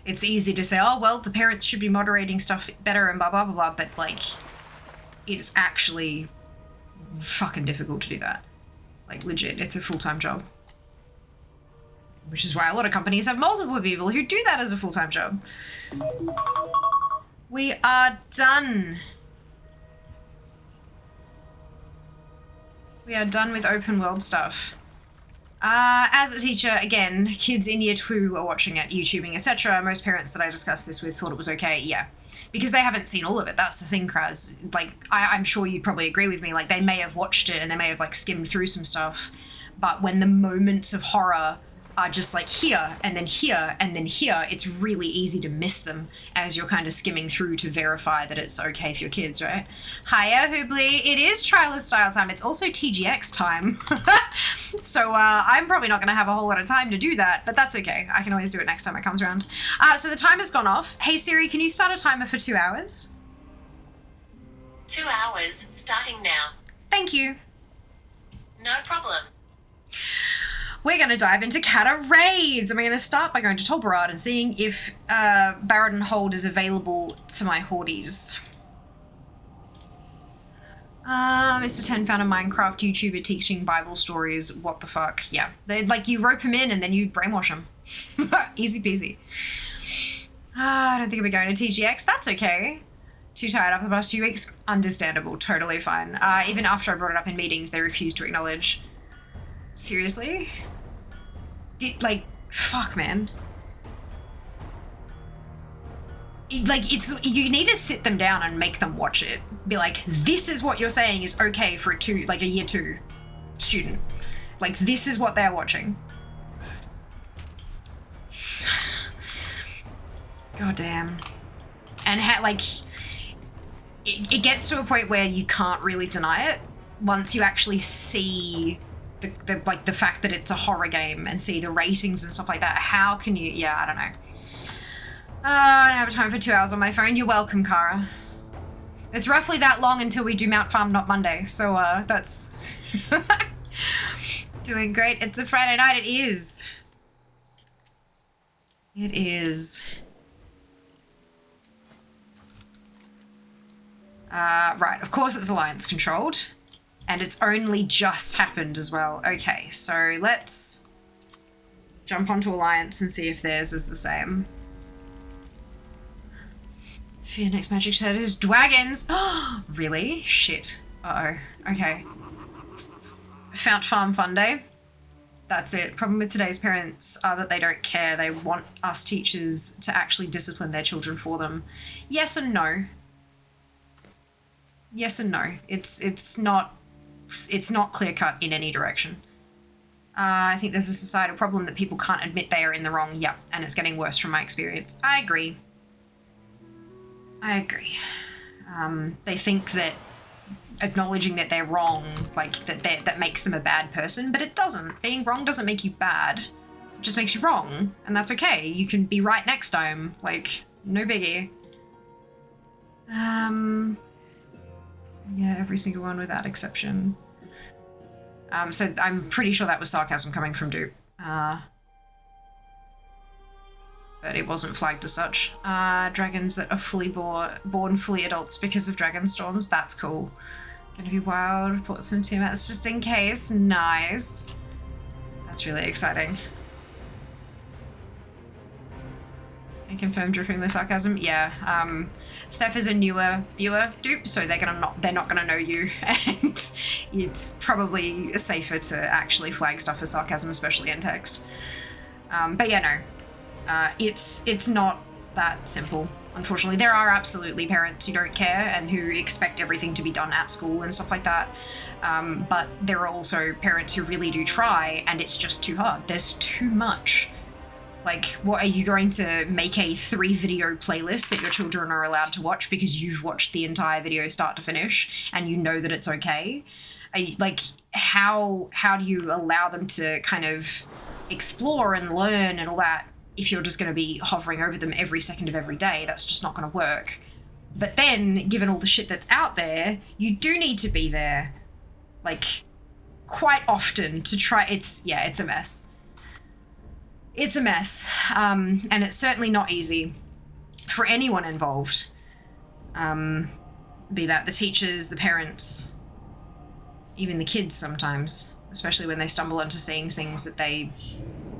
It's easy to say, oh, well, the parents should be moderating stuff better and blah, blah, blah, blah, but, like, it's actually fucking difficult to do that. Like legit, it's a full-time job. Which is why a lot of companies have multiple people who do that as a full-time job. We are done. We are done with open world stuff. As a teacher, again, kids in year 2 are watching it, YouTubing, etc. Most parents that I discussed this with thought it was okay, yeah. Because they haven't seen all of it, that's the thing, Kraz. Like, I'm sure you'd probably agree with me, like, they may have watched it and they may have, like, skimmed through some stuff, but when the moments of horror are just like here and then here and then here, it's really easy to miss them as you're kind of skimming through to verify that it's okay for your kids, right? Hiya, Hoobly. It is Trialer style time. It's also TGX time. So I'm probably not going to have a whole lot of time to do that, but that's okay. I can always do it next time it comes around. So the timer's gone off. Hey Siri, can you start a timer for 2 hours? 2 hours starting now. Thank you. No problem. We're going to dive into Cata raids, and we're going to start by going to Tolbarad and seeing if Baradin Hold is available to my Hordies. Mr. 10 found a Minecraft YouTuber teaching Bible stories. What the fuck? Yeah. Like, you rope him in and then you brainwash him. Easy peasy. I don't think we're going to TGX. That's okay. Too tired after the past 2 weeks. Understandable. Totally fine. Even after I brought it up in meetings, they refused to acknowledge. Seriously? Like, fuck, man. You need to sit them down and make them watch it. Be like, this is what you're saying is okay for a year 2 student. Like, this is what they're watching. God damn. And it gets to a point where you can't really deny it once you actually see the fact that it's a horror game and see the ratings and stuff like that. How can you? Yeah, I don't know. I don't have time for 2 hours on my phone. You're welcome, Kara. It's roughly that long until we do Mount Farm Not Monday, so that's doing great. It's a Friday night. It is. It is. Right, of course it's Alliance controlled. And it's only just happened as well. Okay, so let's jump onto Alliance and see if theirs is the same. Fear next magic set is Dragons. Really? Shit. Uh-oh. Okay. Found Farm Fun Day. That's it. Problem with today's parents are that they don't care. They want us teachers to actually discipline their children for them. Yes and no. Yes and no. It's not clear-cut in any direction. I think there's a societal problem that people can't admit they are in the wrong. Yeah, and it's getting worse from my experience. I agree. They think that acknowledging that they're wrong, like, that makes them a bad person, but it doesn't. Being wrong doesn't make you bad. It just makes you wrong, and that's okay. You can be right next time. Like, no biggie. Yeah, every single one without exception. So I'm pretty sure that was sarcasm coming from Dupe. But it wasn't flagged as such. Dragons that are fully born fully adults because of dragon storms. That's cool. Gonna be wild. Put some teammates just in case. Nice. That's really exciting. I confirm dripping with sarcasm. Yeah. Steph is a newer viewer, Dupe, so they're not gonna know you, and it's probably safer to actually flag stuff as sarcasm, especially in text. But yeah, no, it's not that simple. Unfortunately, there are absolutely parents who don't care and who expect everything to be done at school and stuff like that. But there are also parents who really do try, and it's just too hard. There's too much. Like, what, are you going to make a 3-video playlist that your children are allowed to watch because you've watched the entire video start to finish and you know that it's okay? Like, how do you allow them to kind of explore and learn and all that if you're just going to be hovering over them every second of every day? That's just not going to work. But then, given all the shit that's out there, you do need to be there, like, quite often to try. It's a mess. It's a mess, and it's certainly not easy for anyone involved, be that the teachers, the parents, even the kids sometimes. especially when they stumble into seeing things that they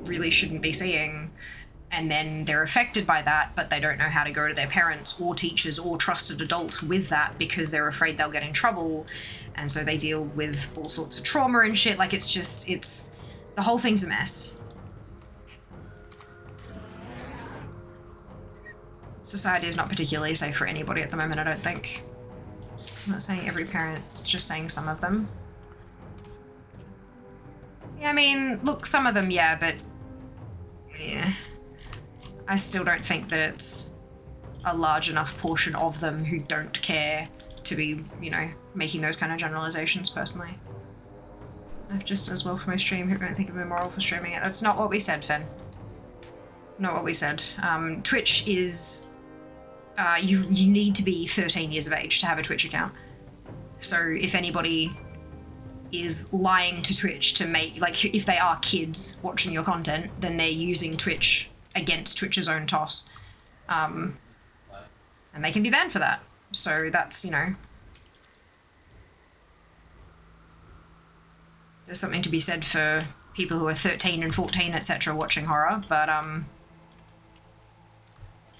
really shouldn't be seeing, and then they're affected by that, but they don't know how to go to their parents or teachers or trusted adults with that because they're afraid they'll get in trouble, and so they deal with all sorts of trauma and shit. Like, it's the whole thing's a mess. Society is not particularly safe for anybody at the moment, I don't think. I'm not saying every parent, just saying some of them. Yeah, I mean, look, some of them, yeah, but yeah. I still don't think that it's a large enough portion of them who don't care to be, you know, making those kind of generalizations personally. I've just as well for my stream, who don't think I'm immoral for streaming it. That's not what we said, Finn. Not what we said. Twitch is... you need to be 13 years of age to have a Twitch account. So if anybody is lying to Twitch to make... Like, if they are kids watching your content, then they're using Twitch against Twitch's own toss. And they can be banned for that. So that's, you know... There's something to be said for people who are 13 and 14, etc. watching horror, but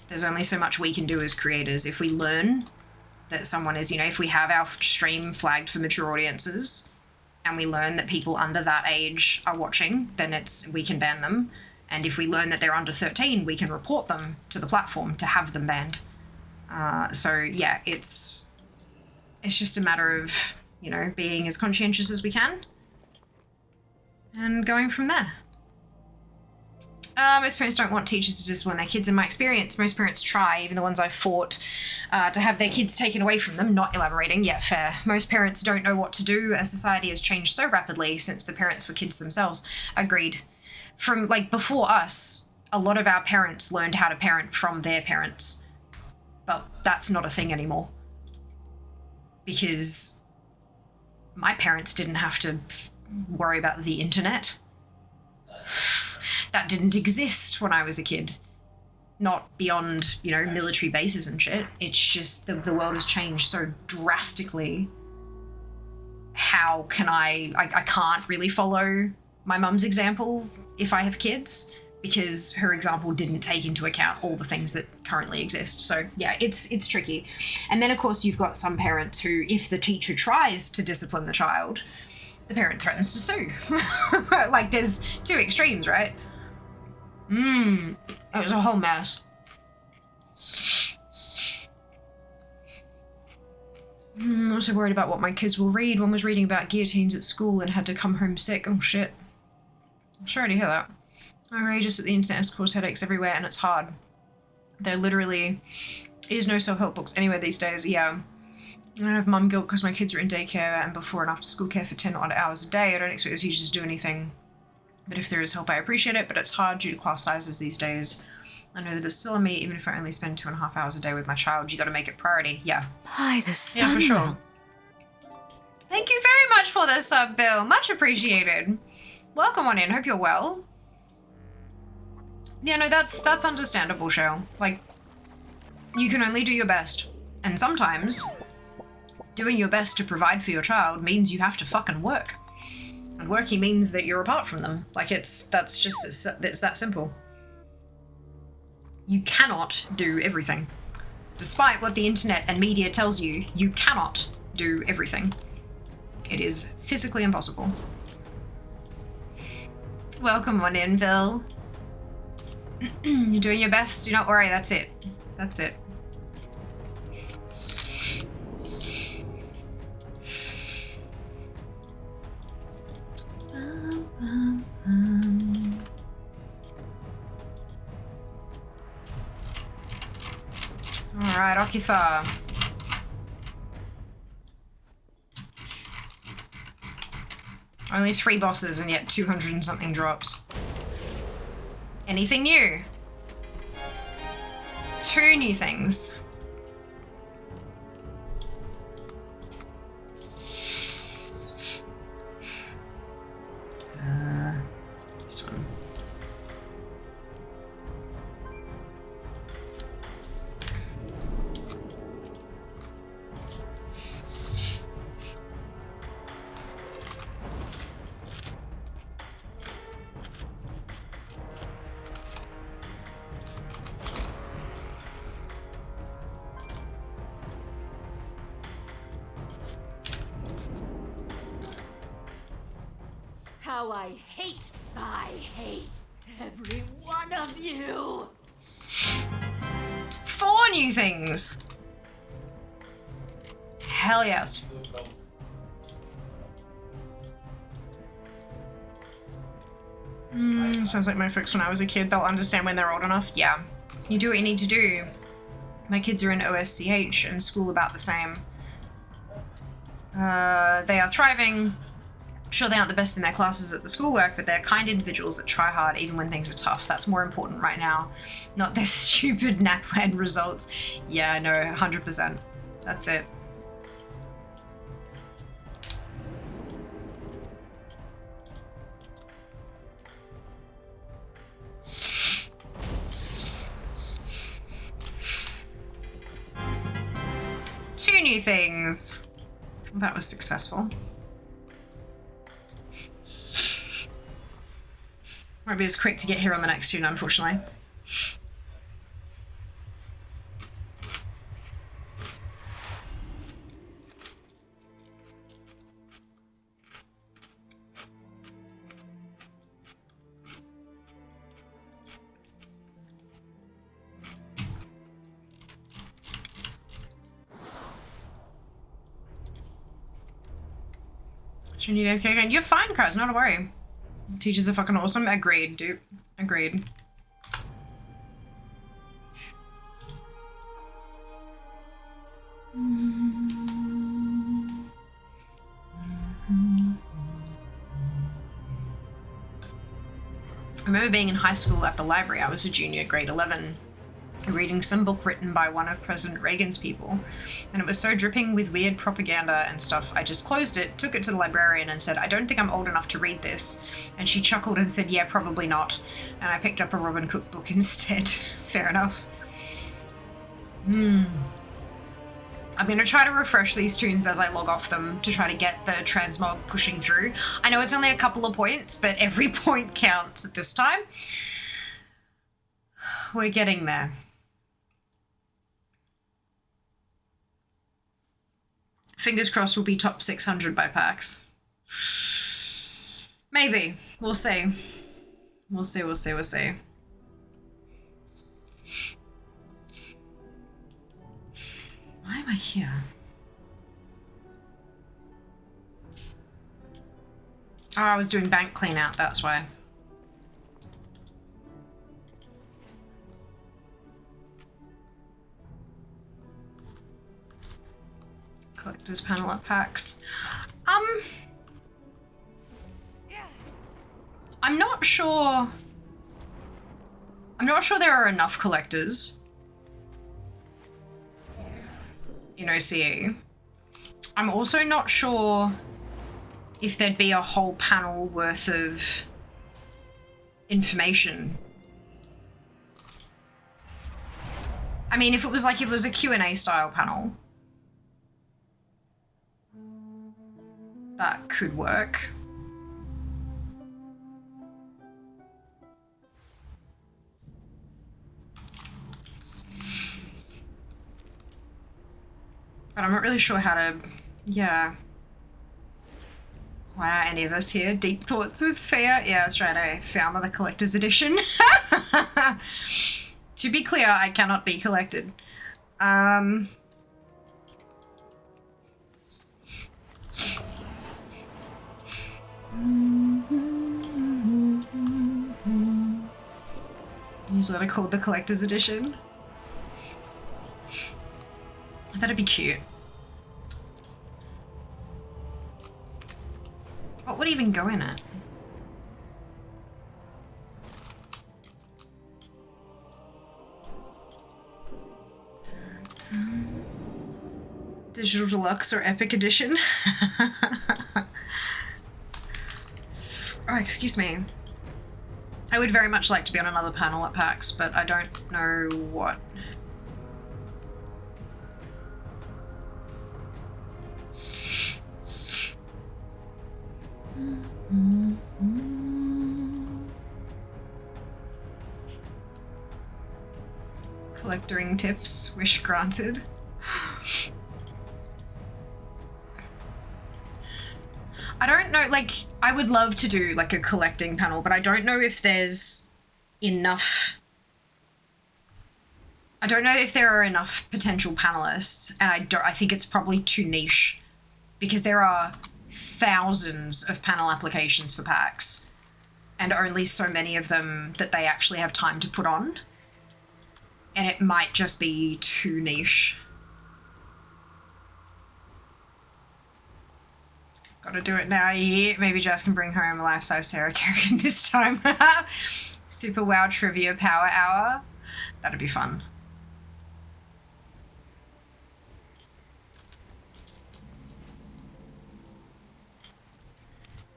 there's only so much we can do as creators. If we learn that someone is, you know, if we have our stream flagged for mature audiences and we learn that people under that age are watching, then we can ban them. And if we learn that they're under 13, we can report them to the platform to have them banned. So yeah, it's just a matter of, you know, being as conscientious as we can and going from there. Most parents don't want teachers to discipline their kids. In my experience, most parents try, even the ones I've fought, to have their kids taken away from them. Not elaborating, yeah, fair. Most parents don't know what to do, as society has changed so rapidly since the parents were kids themselves. Agreed. From, like, before us, a lot of our parents learned how to parent from their parents. But that's not a thing anymore. Because my parents didn't have to worry about the internet. That didn't exist when I was a kid. Not beyond, you know, military bases and shit. It's just the world has changed so drastically. How can I can't really follow my mum's example if I have kids, because her example didn't take into account all the things that currently exist. So yeah, it's tricky. And then of course you've got some parents who, if the teacher tries to discipline the child, the parent threatens to sue. Like, there's two extremes, right? It was a whole mess. I'm also worried about what my kids will read. One was reading about guillotines at school and had to come home sick. Oh shit. I'm sorry to hear that. Outrageous that the internet has caused headaches everywhere, and it's hard. There literally is no self-help books anywhere these days. Yeah. I have mum guilt because my kids are in daycare and before and after school care for 10 odd hours a day. I don't expect the teachers to do anything. But if there is help, I appreciate it, but it's hard due to class sizes these days. I know that it's still on me, even if I only spend 2.5 hours a day with my child. You gotta make it priority. Yeah. By the sun. Yeah, for sure. Thank you very much for the sub, Bill. Much appreciated. Welcome on in. Hope you're well. Yeah, no, that's understandable, Cheryl. Like, you can only do your best. And sometimes doing your best to provide for your child means you have to fucking work. And working means that you're apart from them. Like, it's that simple. You cannot do everything. Despite what the internet and media tells you, you cannot do everything. It is physically impossible. Welcome on in, Bill. You're doing your best, do not worry, that's it. That's it. Alright, Okitha. Only 3 bosses and yet 200 and something drops. Anything new? 2 new things. This one. how I hate every one of you. 4 new things. Hell yes. Sounds like my folks when I was a kid. They'll understand when they're old enough. Yeah, you do what you need to do. My kids are in OSCH and school about the same. They are thriving. Sure, they aren't the best in their classes at the schoolwork, but they're kind individuals that try hard even when things are tough. That's more important right now, not their stupid NAPLAN results. Yeah, no, 100%. That's it. Two new things. Well, that was successful. Won't be as quick to get here on the next tune, unfortunately. Do you need okay again? You're fine, Kraz, not a worry. Teachers are fucking awesome. Agreed, dude. Agreed. I remember being in high school at the library. I was a junior, grade 11, reading some book written by one of President Reagan's people. And it was so dripping with weird propaganda and stuff, I just closed it, took it to the librarian and said, I don't think I'm old enough to read this. And she chuckled and said, yeah, probably not. And I picked up a Robin Cook book instead. Fair enough. I'm going to try to refresh these tunes as I log off them to try to get the transmog pushing through. I know it's only a couple of points, but every point counts at this time. We're getting there. Fingers crossed we'll be top 600 by PAX. Maybe. We'll see. We'll see, we'll see, we'll see. Why am I here? Oh, I was doing bank clean out, that's why. Collectors panel at PAX. I'm not sure there are enough collectors in OCE. I'm also not sure if there'd be a whole panel worth of information. I mean, if it was a Q&A style panel, that could work. But I'm not really sure how to, yeah. Wow, any of us here? Deep thoughts with fear? Yeah, that's right, I found the collector's edition. To be clear, I cannot be collected. Newsletter called the collector's edition. That'd be cute. What would even go in it? Digital Deluxe or Epic Edition? Oh, excuse me. I would very much like to be on another panel at PAX, but I don't know what. Collectoring tips, wish granted. I don't know, like, I would love to do like a collecting panel, but I don't know if there's enough. I don't know if there are enough potential panelists, and I think it's probably too niche because there are thousands of panel applications for packs and only so many of them that they actually have time to put on. And it might just be too niche. Gotta do it now, yeah. Maybe Jess can bring home a life-size Sarah Kerrigan this time. Super WoW Trivia Power Hour. That'd be fun.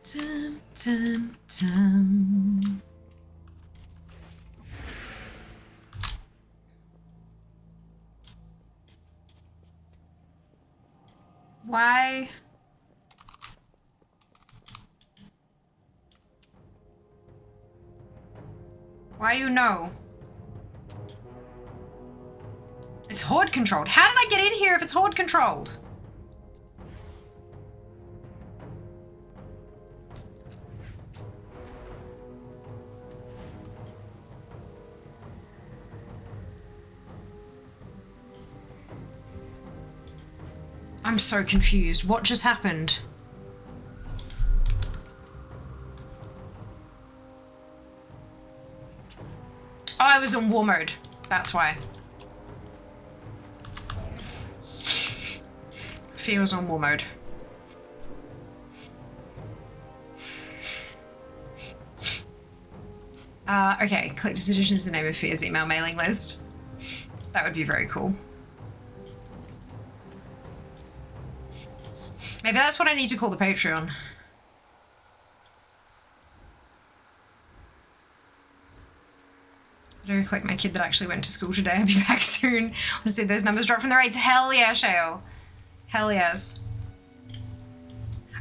Dum, dum, dum. Why? Why you know? It's horde controlled. How did I get in here if it's horde controlled? I'm so confused. What just happened? Oh, I was on war mode. That's why. Fear was on war mode. Okay, Collector's Edition is the name of Fear's email mailing list. That would be very cool. Maybe that's what I need to call the Patreon. I do collect my kid that actually went to school today. I'll be back soon. I want to see those numbers drop from the rates. Hell yeah, Shale. Hell yes.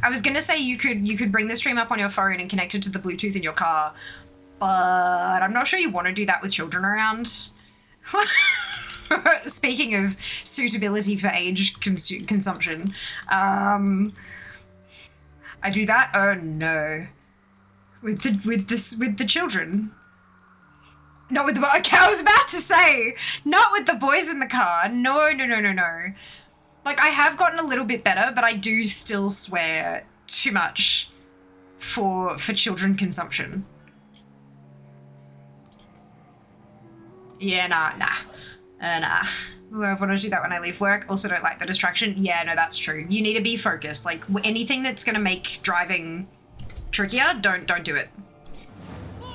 I was gonna say you could bring the stream up on your phone and connect it to the Bluetooth in your car, but I'm not sure you want to do that with children around. Speaking of suitability for age consumption, I do that. Oh no, with the children. Not with the okay, I was about to say, not with the boys in the car. No. Like, I have gotten a little bit better, but I do still swear too much for children consumption. Yeah, nah. Well, I want to do that when I leave work. Also don't like the distraction. Yeah, no, that's true. You need to be focused. Like, anything that's going to make driving trickier, don't do it.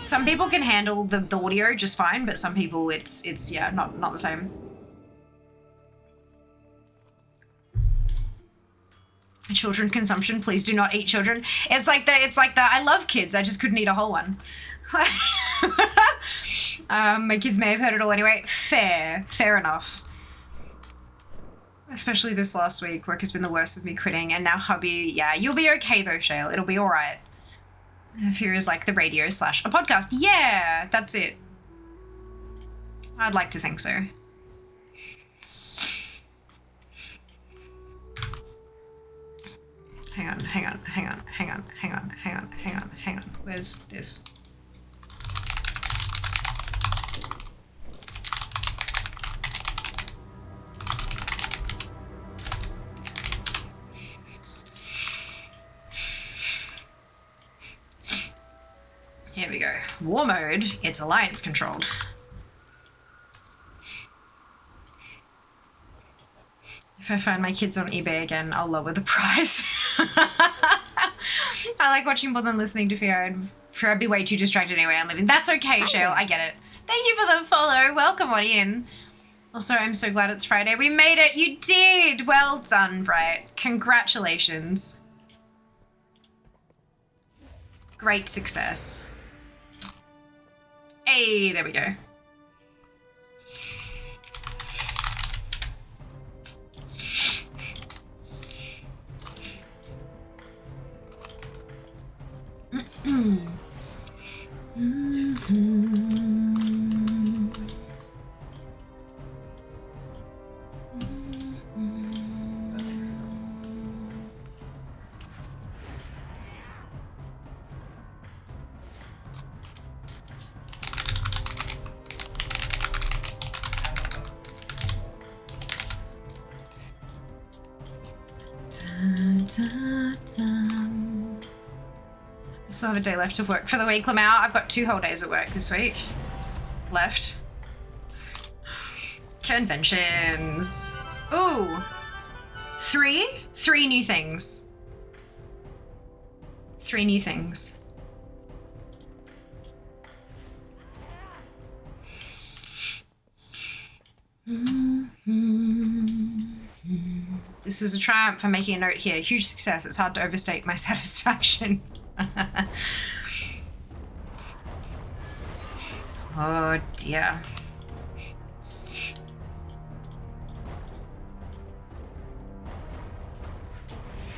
Some people can handle the audio just fine, but some people it's yeah, not the same. Children consumption, please do not eat children. It's like the I love kids, I just couldn't eat a whole one. My kids may have heard it all anyway. Fair enough. Especially this last week, work has been the worst with me quitting, and now hubby, yeah, you'll be okay though, Shale. It'll be all right. Fear is like the radio / a podcast. Yeah, that's it. I'd like to think so. Hang on. Where's this? Here we go. War mode, it's alliance controlled. If I find my kids on eBay again, I'll lower the price. I like watching more than listening to Fear. I'd be way too distracted anyway. I'm living. That's okay, Shale. I get it. Thank you for the follow. Welcome on in. Also, I'm so glad it's Friday. We made it. You did. Well done, Bright. Congratulations. Great success. Hey, there we go. Still have a day left of work for the week, Lamau. I've got 2 whole days at work this week left. Conventions. Ooh. 3 new things. 3 new things. This was a triumph for making a note here. Huge success. It's hard to overstate my satisfaction. Oh dear.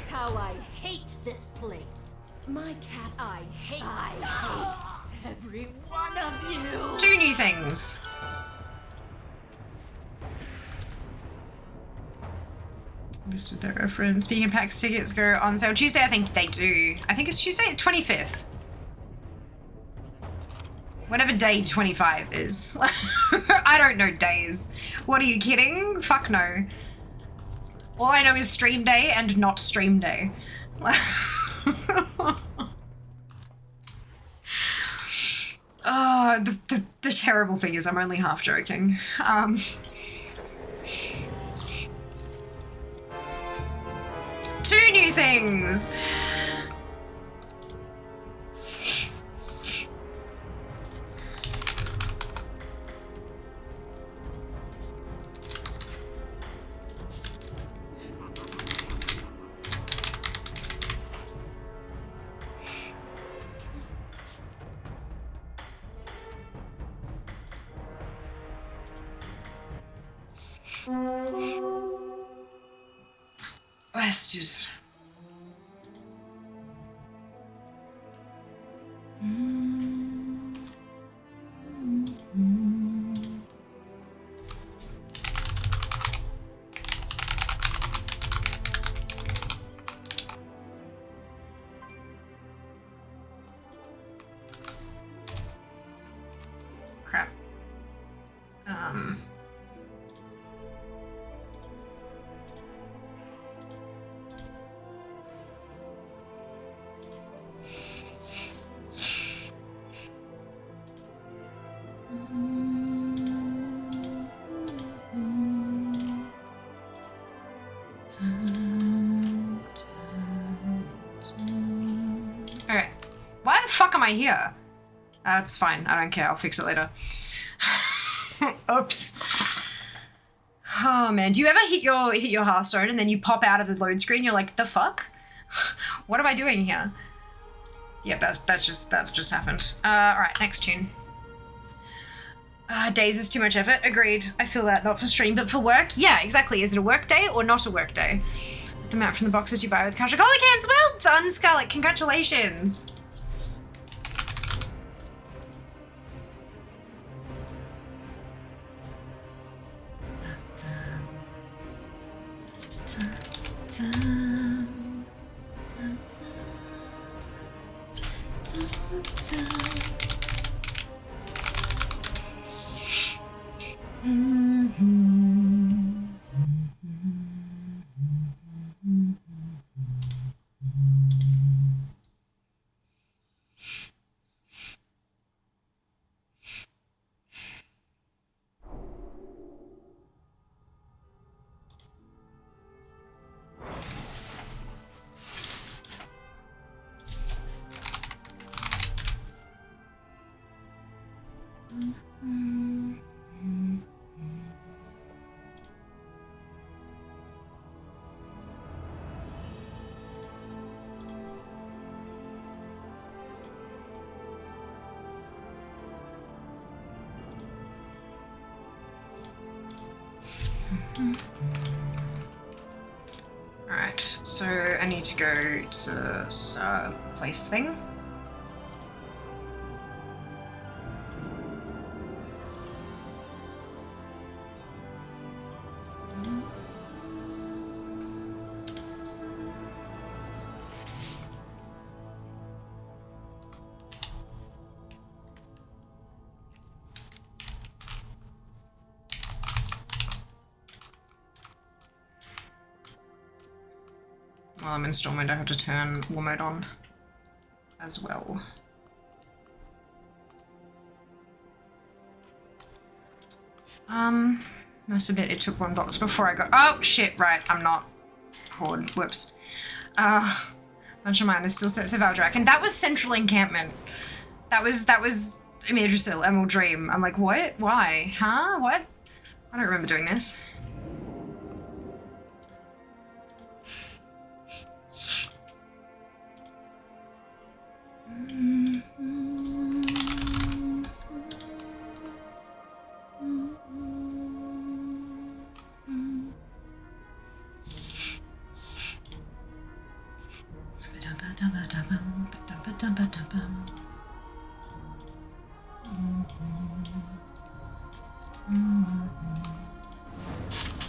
How I hate this place. My cat, I hate every one of you. 2 new things. Listed their reference. Speaking of PAX tickets go on sale Tuesday. I think they do. I think it's Tuesday, 25th. Whatever day 25 is. I don't know days. What, are you kidding? Fuck no. All I know is stream day and not stream day. Oh, the terrible thing is I'm only half joking. 2 new things. Bastards. Crap. Okay. Why the fuck am I here? That's fine. I don't care. I'll fix it later. Oops. Oh man, do you ever hit your Hearthstone and then you pop out of the load screen? You're like, the fuck? What am I doing here? Yep, that just happened. All right, next tune. Days is too much effort. Agreed. I feel that. Not for stream, but for work. Yeah, exactly. Is it a work day or not a work day? The map from the boxes you buy with cash. Cola cans. Well done, Scarlett. Congratulations. Alright, so I need to go to place thing. While I'm in storm mode, I have to turn war mode on. as well. Must admit it took one box before I got. Oh shit! Right, I'm not Horde. Whoops. Bunch of mine is still set to Valdrak, and that was Central Encampment. That was Imadrasil, Emerald Dream. I'm like, what? Why? Huh? What? I don't remember doing this.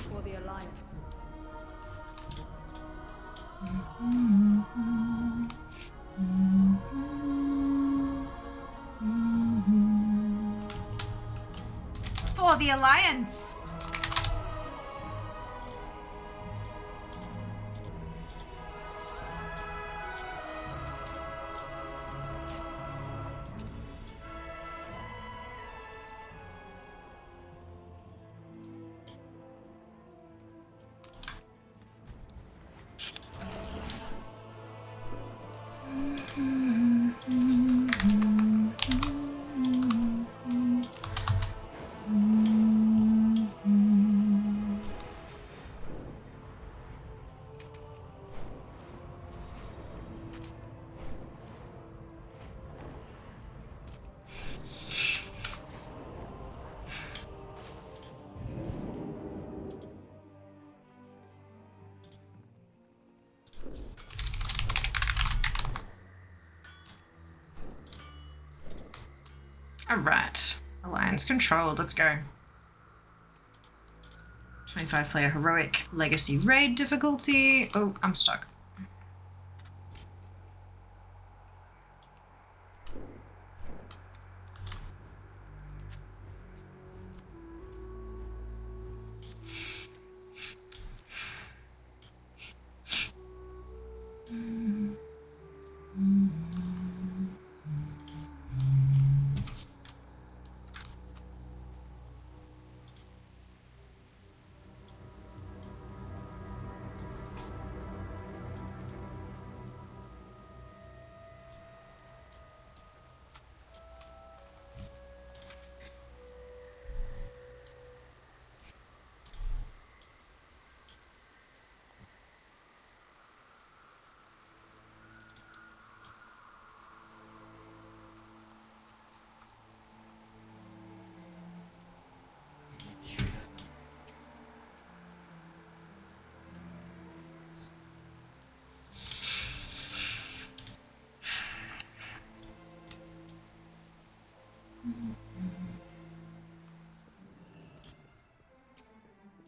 For the Alliance. For the Alliance! Alright. Alliance controlled. Let's go. 25 player heroic legacy raid difficulty. Oh, I'm stuck.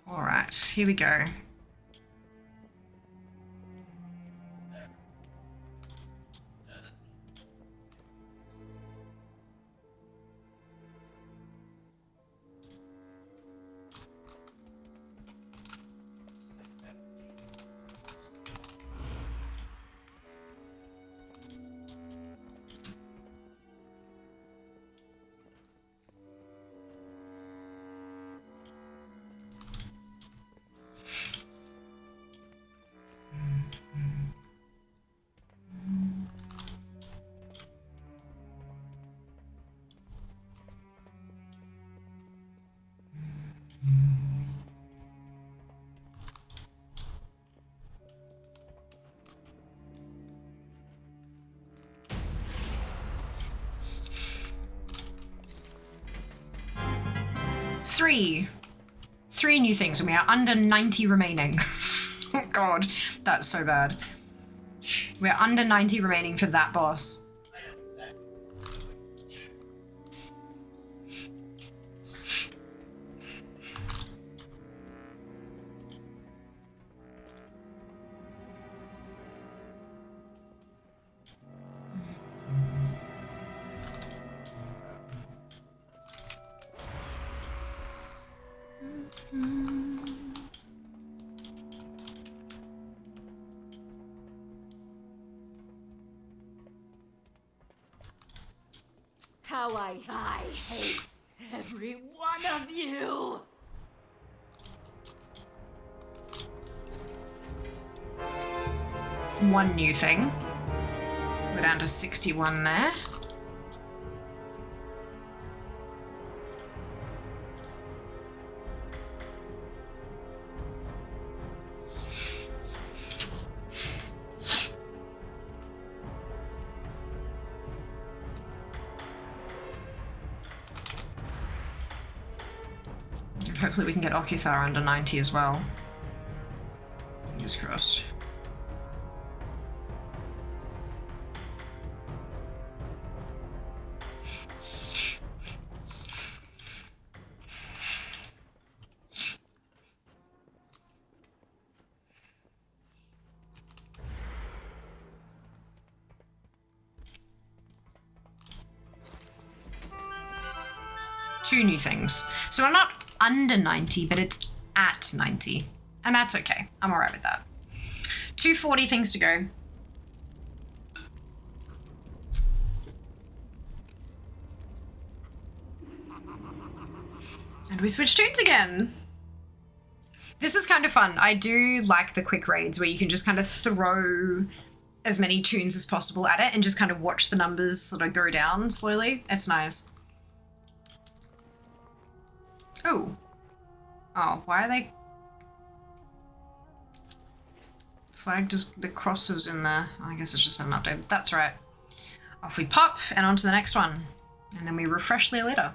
All right, here we go. Three new things, and we are under 90 remaining. Oh god, that's so bad. We're under 90 remaining for that boss. how I hate every one of you. One new thing. We're down to 61 there. And hopefully we can get Okithar under 90 as well. Fingers crossed. Two new things. So we're not under 90, but it's at 90. And that's okay. I'm alright with that. 240 things to go. And we switch tunes again. This is kind of fun. I do like the quick raids where you can just kind of throw as many tunes as possible at it and just kind of watch the numbers sort of go down slowly. It's nice. Oh. Oh, why are they flagged as the crosses in there? I guess it's just an update. That's right. Off we pop and on to the next one. And then we refresh the later.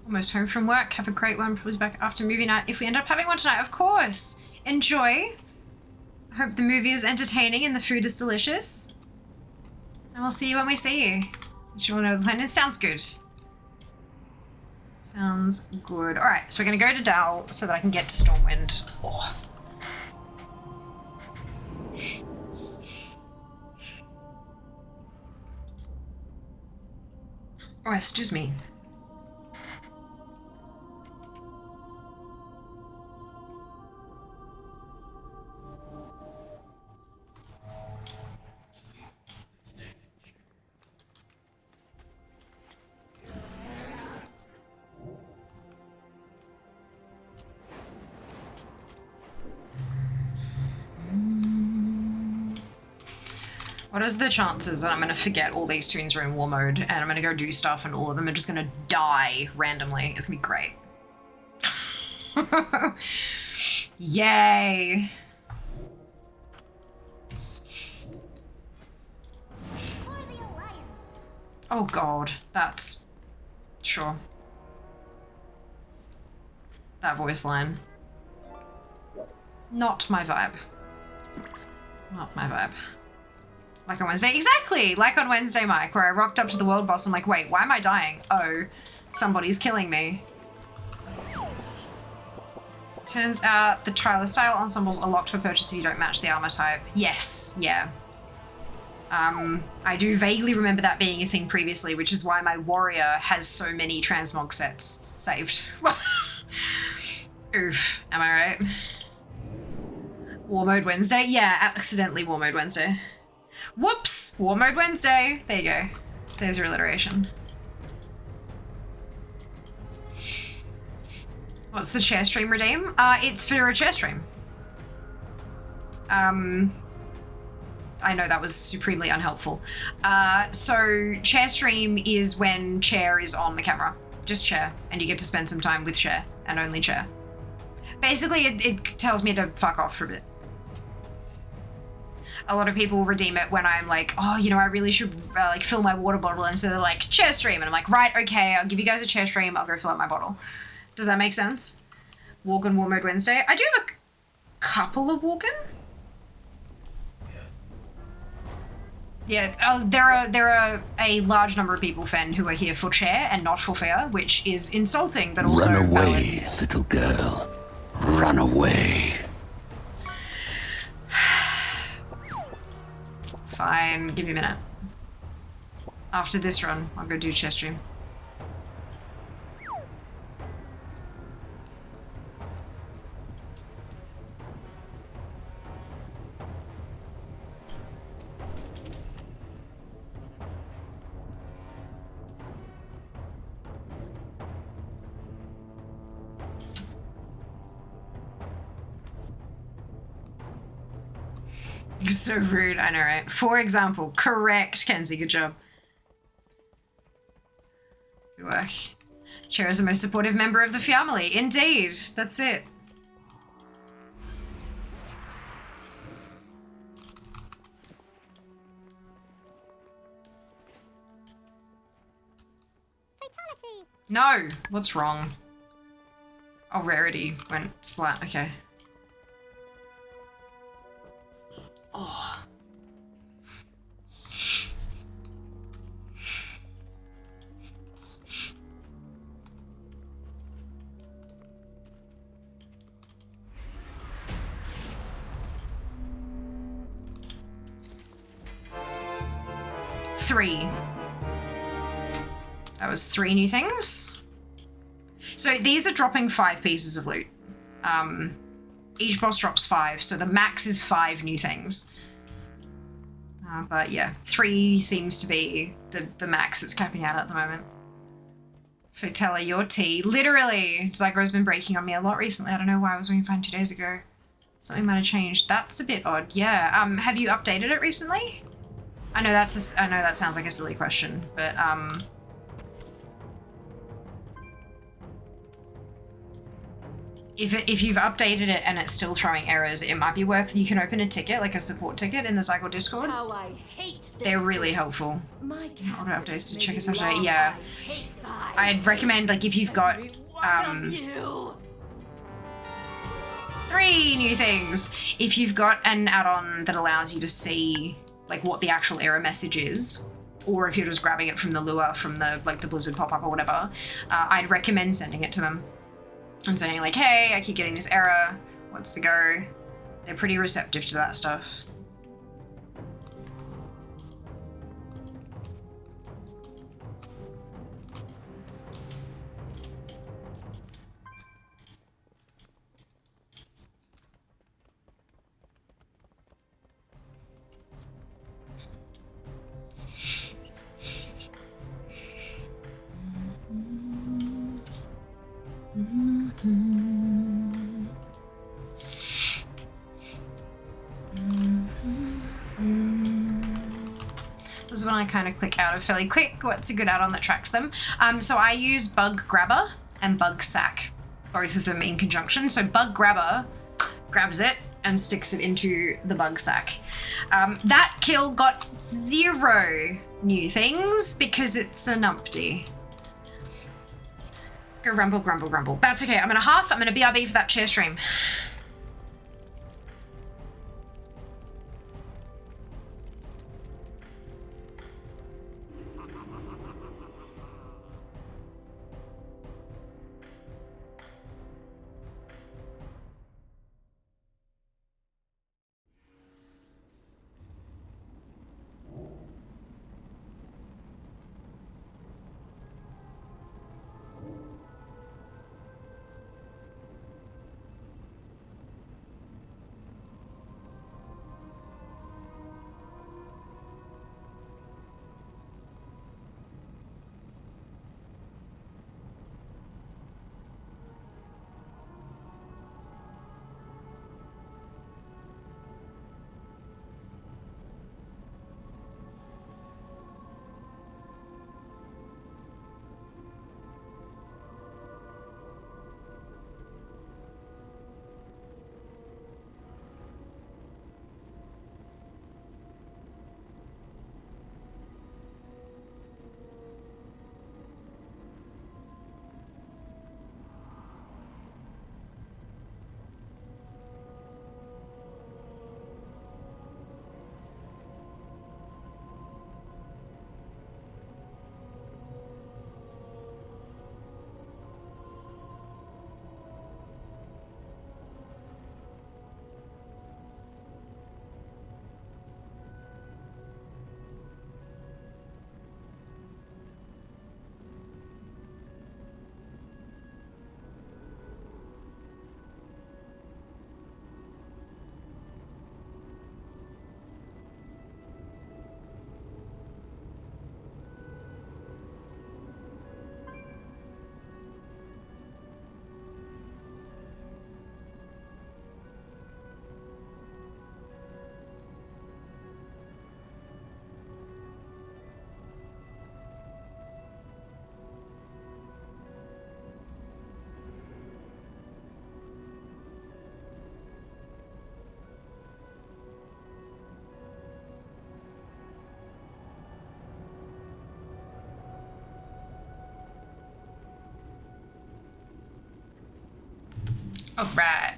Almost home from work. Have a great one. Probably back after movie night. If we end up having one tonight, of course. Enjoy. I hope the movie is entertaining and the food is delicious. And we'll see you when we see you. You all know the plan. It sounds good. Sounds good. All right, so we're going to go to Dal so that I can get to Stormwind. Oh. Oh, excuse me. What is the chances that I'm going to forget all these tunes are in war mode and I'm going to go do stuff and all of them are just going to die randomly? It's going to be great. Yay. Oh god, that's... Sure. That voice line. Not my vibe. Not my vibe. Like on Wednesday? Exactly! Like on Wednesday, Mike, where I rocked up to the world boss. I'm like, wait, why am I dying? Oh, somebody's killing me. Turns out the trial style ensembles are locked for purchase if you don't match the armor type. Yes, yeah. I do vaguely remember that being a thing previously, which is why my warrior has so many transmog sets saved. Oof, am I right? War mode Wednesday? Yeah, accidentally War mode Wednesday. Whoops! War mode Wednesday. There you go. There's your alliteration. What's the chair stream redeem? It's for a chair stream. I know that was supremely unhelpful. So chair stream is when chair is on the camera. Just chair. And you get to spend some time with chair and only chair. Basically, it tells me to fuck off for a bit. A lot of people redeem it when I'm like, oh, you know, I really should like fill my water bottle. And so they're like, chair stream. And I'm like, right, okay, I'll give you guys a chair stream. I'll go fill up my bottle. Does that make sense? Walk on War Mode Wednesday. I do have a couple of walk-in. Yeah, there are a large number of people, Fen, who are here for chair and not for fear, which is insulting, but also Run away, valid. little girl. Run away. Fine, give me a minute. After this run, I'll go do chair stream. So rude, I know, right? For example, correct, Kenzie, good job. Good work. Chair is the most supportive member of the family. Indeed, that's it. Fatality. No, what's wrong? Oh, rarity went slat, okay. Oh. Three. That was 3 new things. So these are dropping 5 pieces of loot. Each boss drops 5, so the max is 5 new things. But yeah, 3 seems to be the max that's capping out at the moment. Fatella, your tea. Literally, Zygro's been breaking on me a lot recently. I don't know why I was doing fine 2 days ago. Something might have changed. That's a bit odd. Yeah. Have you updated it recently? I know that sounds like a silly question, but if you've updated it and it's still throwing errors, it might be worth, you can open a ticket, like a support ticket in the Zygo Discord. How I hate this They're really helpful. My cat Auto updates to check us made out today. long Yeah. I hate I'd recommend, like, if you've got every one of you. 3 new things. If you've got an add-on that allows you to see like what the actual error message is, or if you're just grabbing it from the lure from the the Blizzard pop-up or whatever, I'd recommend sending it to them and saying like, hey, I keep getting this error, what's the go? They're pretty receptive to that stuff. This is when I kind of click out of fairly quick. What's a good add-on that tracks them? So I use Bug Grabber and Bug Sack, both of them in conjunction. So Bug Grabber grabs it and sticks it into the Bug Sack. That kill got 0 new things because it's a numpty. Go rumble, grumble, grumble. That's okay. I'm gonna BRB for that chair stream. Alright.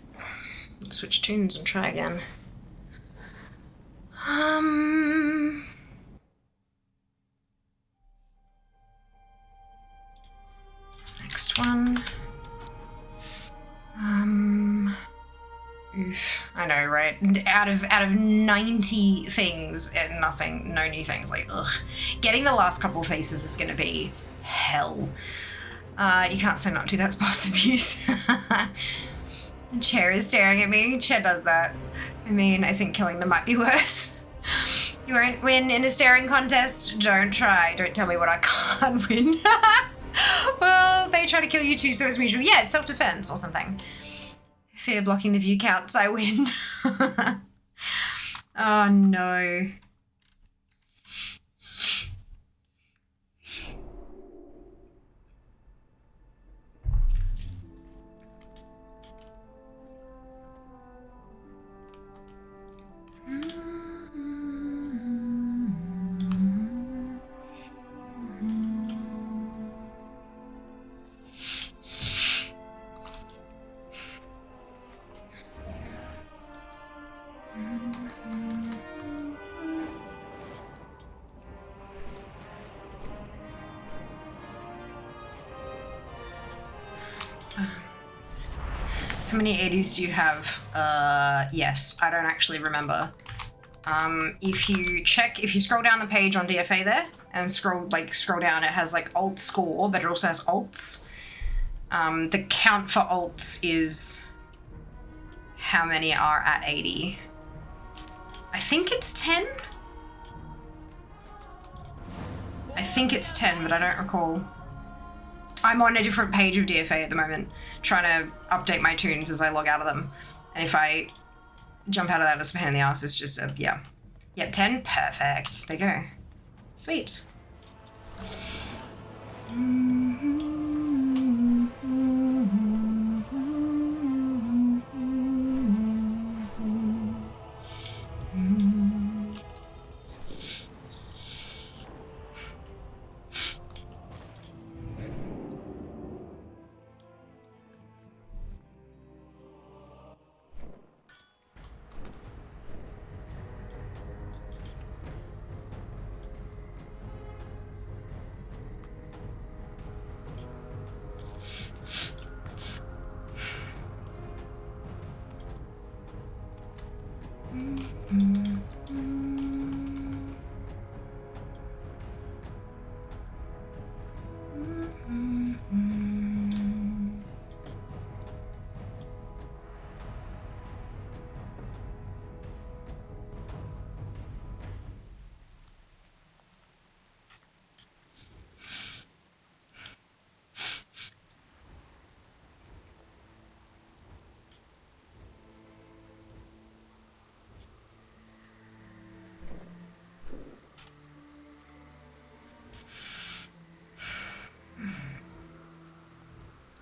Let's switch tunes and try again. Next one. Oof. I know, right? Out of 90 things, nothing, no new things. Like, ugh. Getting the last couple of faces is gonna be hell. You can't say not to, that's boss abuse. Chair is staring at me. Chair does that. I mean, I think killing them might be worse. You won't win in a staring contest. Don't try. Don't tell me what I can't win. Well, they try to kill you too, so it's mutual. Yeah, it's self-defense or something. Fear blocking the view counts, I win. Oh no. How many 80s do you have? Yes, I don't actually remember. If you scroll down the page on DFA there and scroll down, it has like alt score, but it also has alts. The count for alts is how many are at 80. I think it's 10. I think it's 10, but I don't recall. I'm on a different page of DFA at the moment, trying to update my tunes as I log out of them. And if I jump out of that, it's a pain in the ass. It's just yeah. Yep, 10, perfect. There you go. Sweet.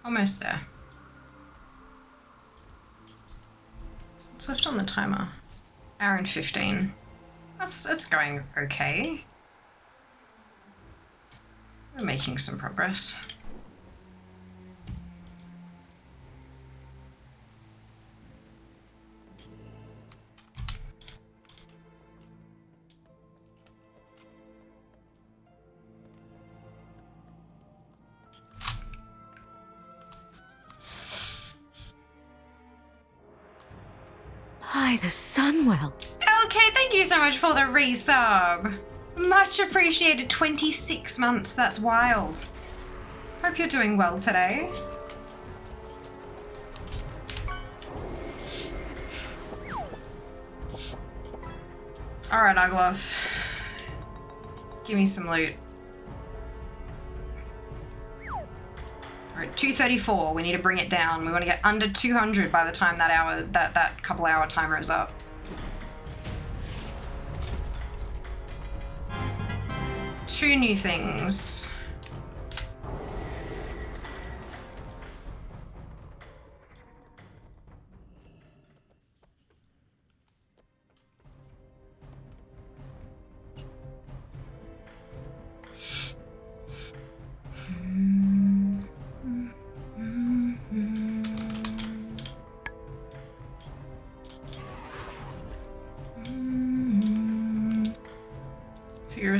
Almost there. What's left on the timer? Hour and 15. It's going okay. We're making some progress. By the Sunwell. Okay, thank you so much for the resub. Much appreciated. 26 months, that's wild. Hope you're doing well today. Alright, Ugloth. Give me some loot. Alright, 234. We need to bring it down. We want to get under 200 by the time that couple hour timer is up. Two new things.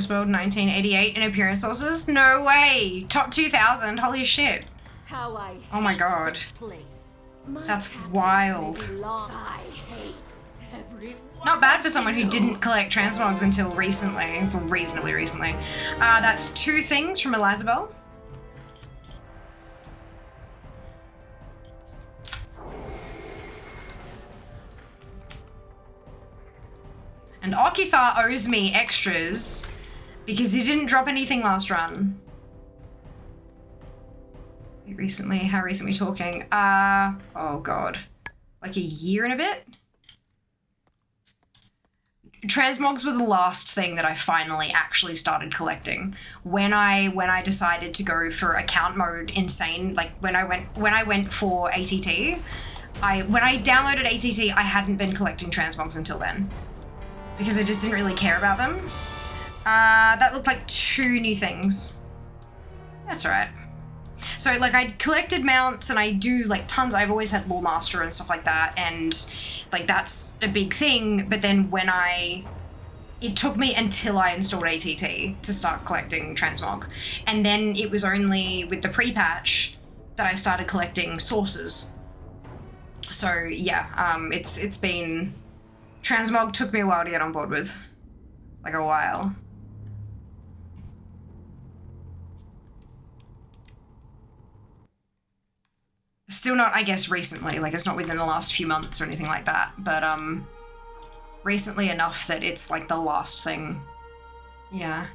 Most World 1988 in appearance sources? No way! Top 2000, holy shit. How I Oh my hate god. this place. My That's captives wild. belong- I hate everyone. Not bad for someone who didn't collect transmogs until recently, well, reasonably recently. That's 2 things from Elizabeth. And Okithar owes me extras because he didn't drop anything last run. Recently, how recent are we talking? Oh god. Like a year and a bit? Transmogs were the last thing that I finally actually started collecting. When I decided to go for account mode insane, like when I went for ATT, when I downloaded ATT, I hadn't been collecting transmogs until then. Because I just didn't really care about them. That looked like 2 new things. That's right. So like I collected mounts and I do like tons. I've always had Lore Master and stuff like that, and like that's a big thing. But then it took me until I installed ATT to start collecting transmog, and then it was only with the pre-patch that I started collecting sources. So yeah, it's been, transmog took me a while to get on board with, like a while. Still not, I guess, recently, like it's not within the last few months or anything like that, but recently enough that it's like the last thing. Yeah.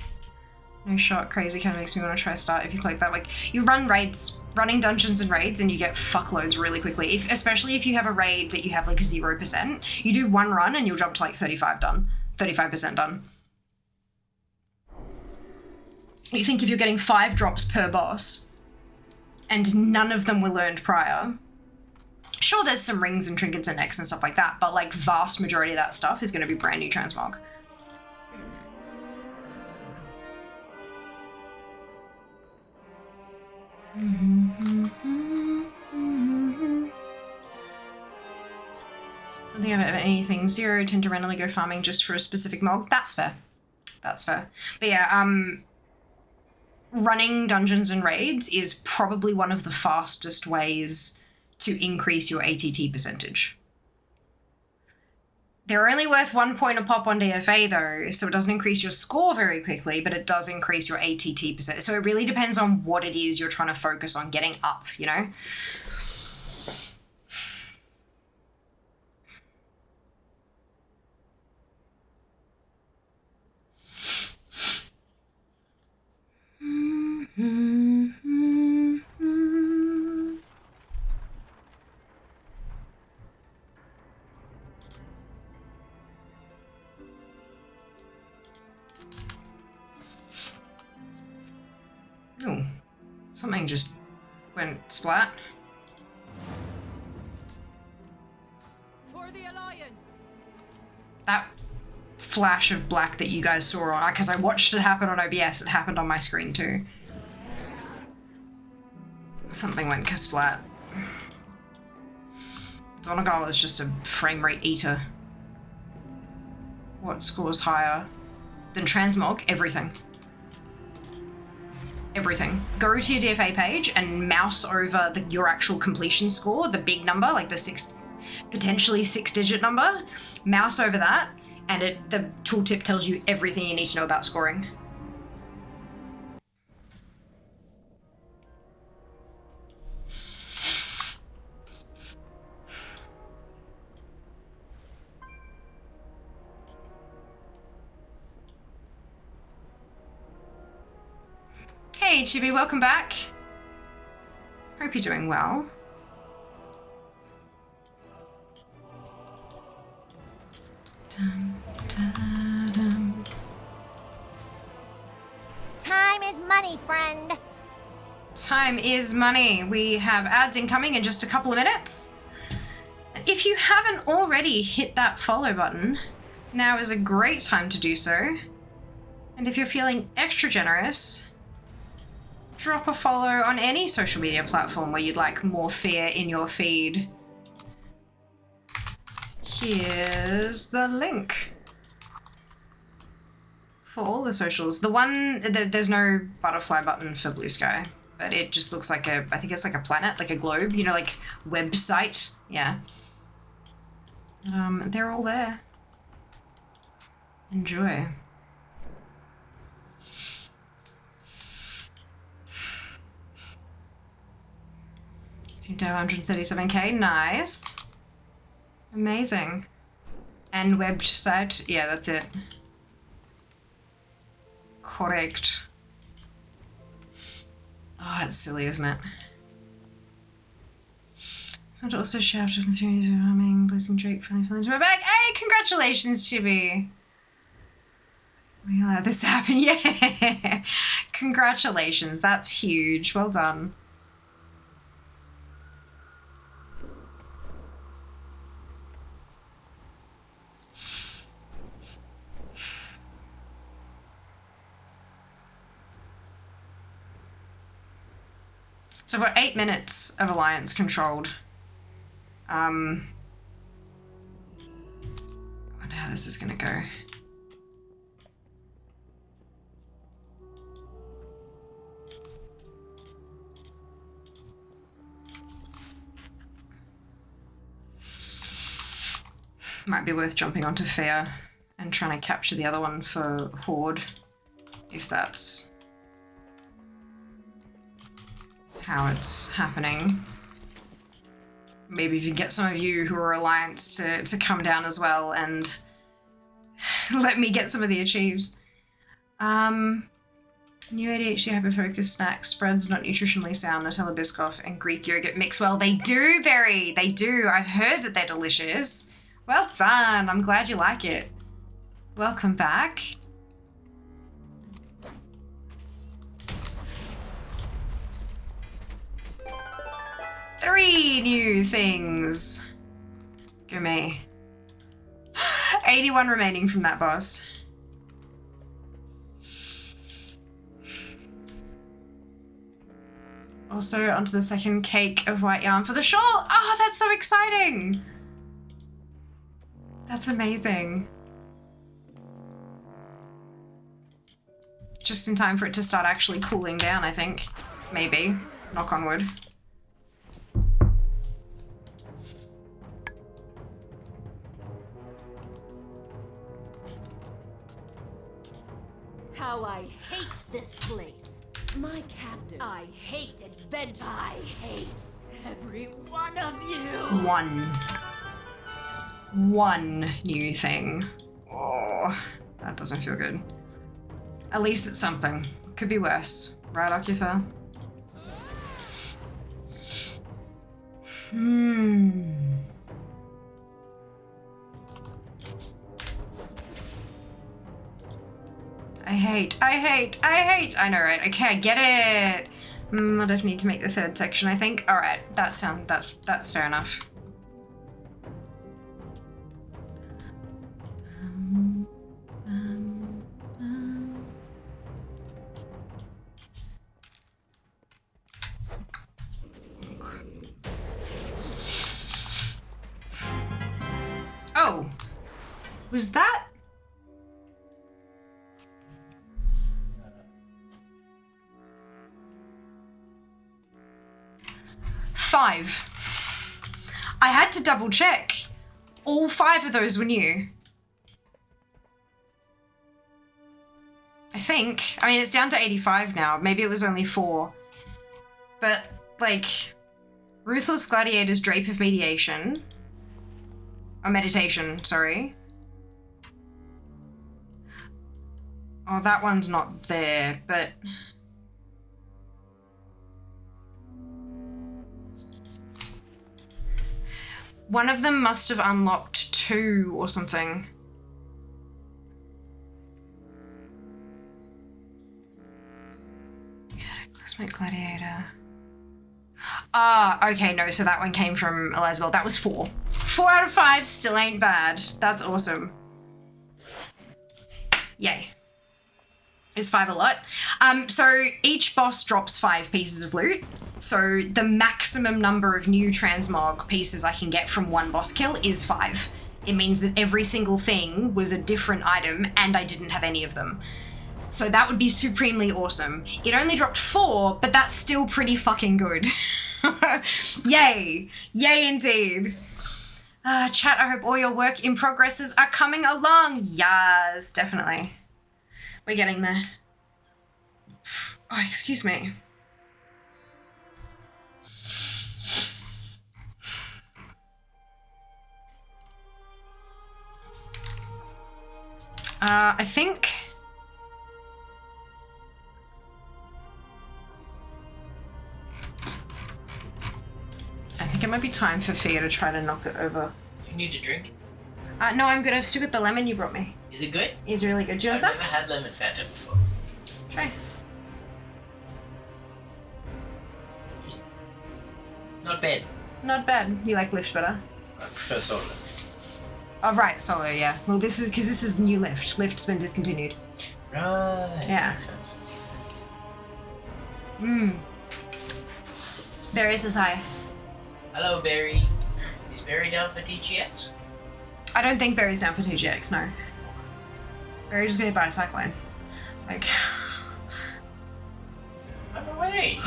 No shot, crazy kind of makes me want to try start if you collect that. Like you run raids, running dungeons and raids, and you get fuckloads really quickly. Especially if you have a raid that you have like 0%, you do 1 run and you'll jump to like 35% done. You think if you're getting 5 drops per boss, and none of them were learned prior. Sure, there's some rings and trinkets and necks and stuff like that, but like vast majority of that stuff is going to be brand new transmog. I don't think I've ever anything 0, tend to randomly go farming just for a specific mog. That's fair. That's fair. But yeah, running dungeons and raids is probably one of the fastest ways to increase your ATT percentage. They're only worth 1 point a pop on DFA though, so it doesn't increase your score very quickly, but it does increase your ATT percent. So it really depends on what it is you're trying to focus on getting up, you know? Oh, something just went splat. For the Alliance. That flash of black that you guys saw on, because I watched it happen on OBS, it happened on my screen too. Something went splat. Donegal is just a frame rate eater. What scores higher than transmog? Everything. Everything. Go to your DFA page and mouse over your actual completion score, the big number, like the potentially 6-digit number. Mouse over that, and the tooltip tells you everything you need to know about scoring. Hey Chibi, welcome back. Hope you're doing well. Time is money, friend. Time is money. We have ads incoming in just a couple of minutes. If you haven't already hit that follow button, now is a great time to do so. And if you're feeling extra generous, drop a follow on any social media platform where you'd like more fear in your feed. Here's the link for all the socials. The one, there's no butterfly button for Blue Sky, but it just looks like I think it's like a planet, like a globe, you know, like website. Yeah. They're all there. Enjoy. Seem to have 137k, nice. Amazing. And website, yeah, that's it. Correct. Oh, it's silly, isn't it? So to also shout from the threes of humming, blessing Drake from the to my back. Hey, congratulations, Chibi. We allowed this to happen, yeah. Congratulations, that's huge. Well done. So we've got 8 minutes of Alliance controlled. I wonder how this is gonna go. Might be worth jumping onto Fair and trying to capture the other one for Horde, if that's how it's happening. Maybe if you get some of you who are Alliance to come down as well and let me get some of the achieves. New ADHD hyperfocus snacks, spreads not nutritionally sound, Nutella Biscoff and Greek yogurt mix. Well, they do, Berry, they do. I've heard that they're delicious. Well done, I'm glad you like it. Welcome back. Three new things. Go me. 81 remaining from that boss. Also onto the second cake of white yarn for the shawl. Oh, that's so exciting. That's amazing. Just in time for it to start actually cooling down, I think. Maybe. Knock on wood. How I hate this place. My captain. I hate adventure. I hate every one of you. One new thing. Oh, that doesn't feel good. At least it's something. Could be worse. Right, Occupy? I know, right? Okay, I get it. I'll definitely need to make the third section, I think. All right, that's fair enough. Oh, was that? Five. I had to double check. All 5 of those were new. I think. I mean, it's down to 85 now. Maybe it was only 4. But, like, Ruthless Gladiator's Drape of Mediation. Or Meditation, sorry. Oh, that one's not there, but... One of them must have unlocked 2 or something. Cataclysmic Gladiator. Ah, okay, no, so that one came from Elizabeth. That was 4. 4 out of 5 still ain't bad. That's awesome. Yay. Is 5 a lot? So each boss drops 5 pieces of loot. So the maximum number of new transmog pieces I can get from one boss kill is 5. It means that every single thing was a different item and I didn't have any of them. So that would be supremely awesome. It only dropped 4, but that's still pretty fucking good. Yay. Yay indeed. Chat, I hope all your work in progresses are coming along. Yes, definitely. We're getting there. Oh, excuse me. I think it might be time for Fia to try to knock it over. You need a drink? No, I'm good. I've still got the lemon you brought me. Is it good? It's really good. Do you want I've some? never had lemon Fanta before. Try. Not bad. Not bad. You like Lift better? I prefer solo. Oh, right. Solo, yeah. Well, this is new Lift. Lift's been discontinued. Right. Yeah. Makes sense. Barry says hi. Hello, Barry. Is Barry down for TGX? I don't think Barry's down for TGX, no. Barry's just gonna buy a cyclone. Like... I'm away.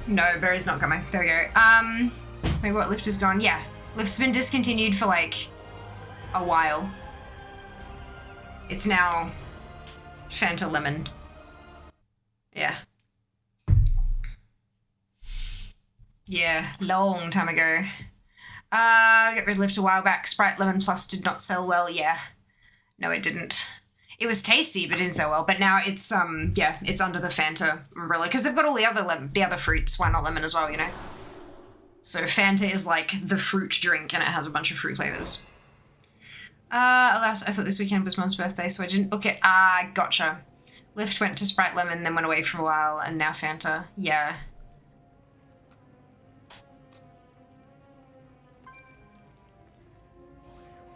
No, Barry's not coming. There we go. Wait, what? Lift is gone? Yeah. Lift's been discontinued for like a while. It's now Fanta Lemon. Yeah. Yeah, long time ago. Got rid of Lift a while back. Sprite Lemon Plus did not sell well. Yeah. No, it didn't. It was tasty, but it didn't sell well. But now it's yeah, it's under the Fanta umbrella because they've got all the other fruits. Why not lemon as well? You know. So Fanta is like the fruit drink, and it has a bunch of fruit flavors. Alas, I thought this weekend was Mum's birthday, so I didn't book it. Gotcha. Lift went to Sprite Lemon, then went away for a while, and now Fanta. Yeah.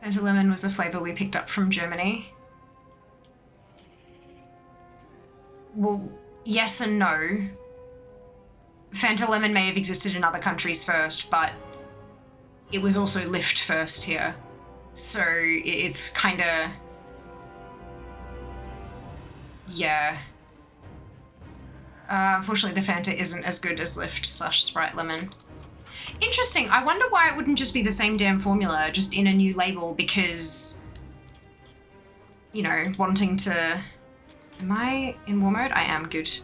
Fanta Lemon was a flavour we picked up from Germany. Well, yes and no. Fanta Lemon may have existed in other countries first, but it was also Lift first here. So it's kind of... Yeah. Unfortunately, the Fanta isn't as good as Lift / Sprite Lemon. Interesting. I wonder why it wouldn't just be the same damn formula, just in a new label, because, you know, wanting to... Am I in war mode? I am. Good.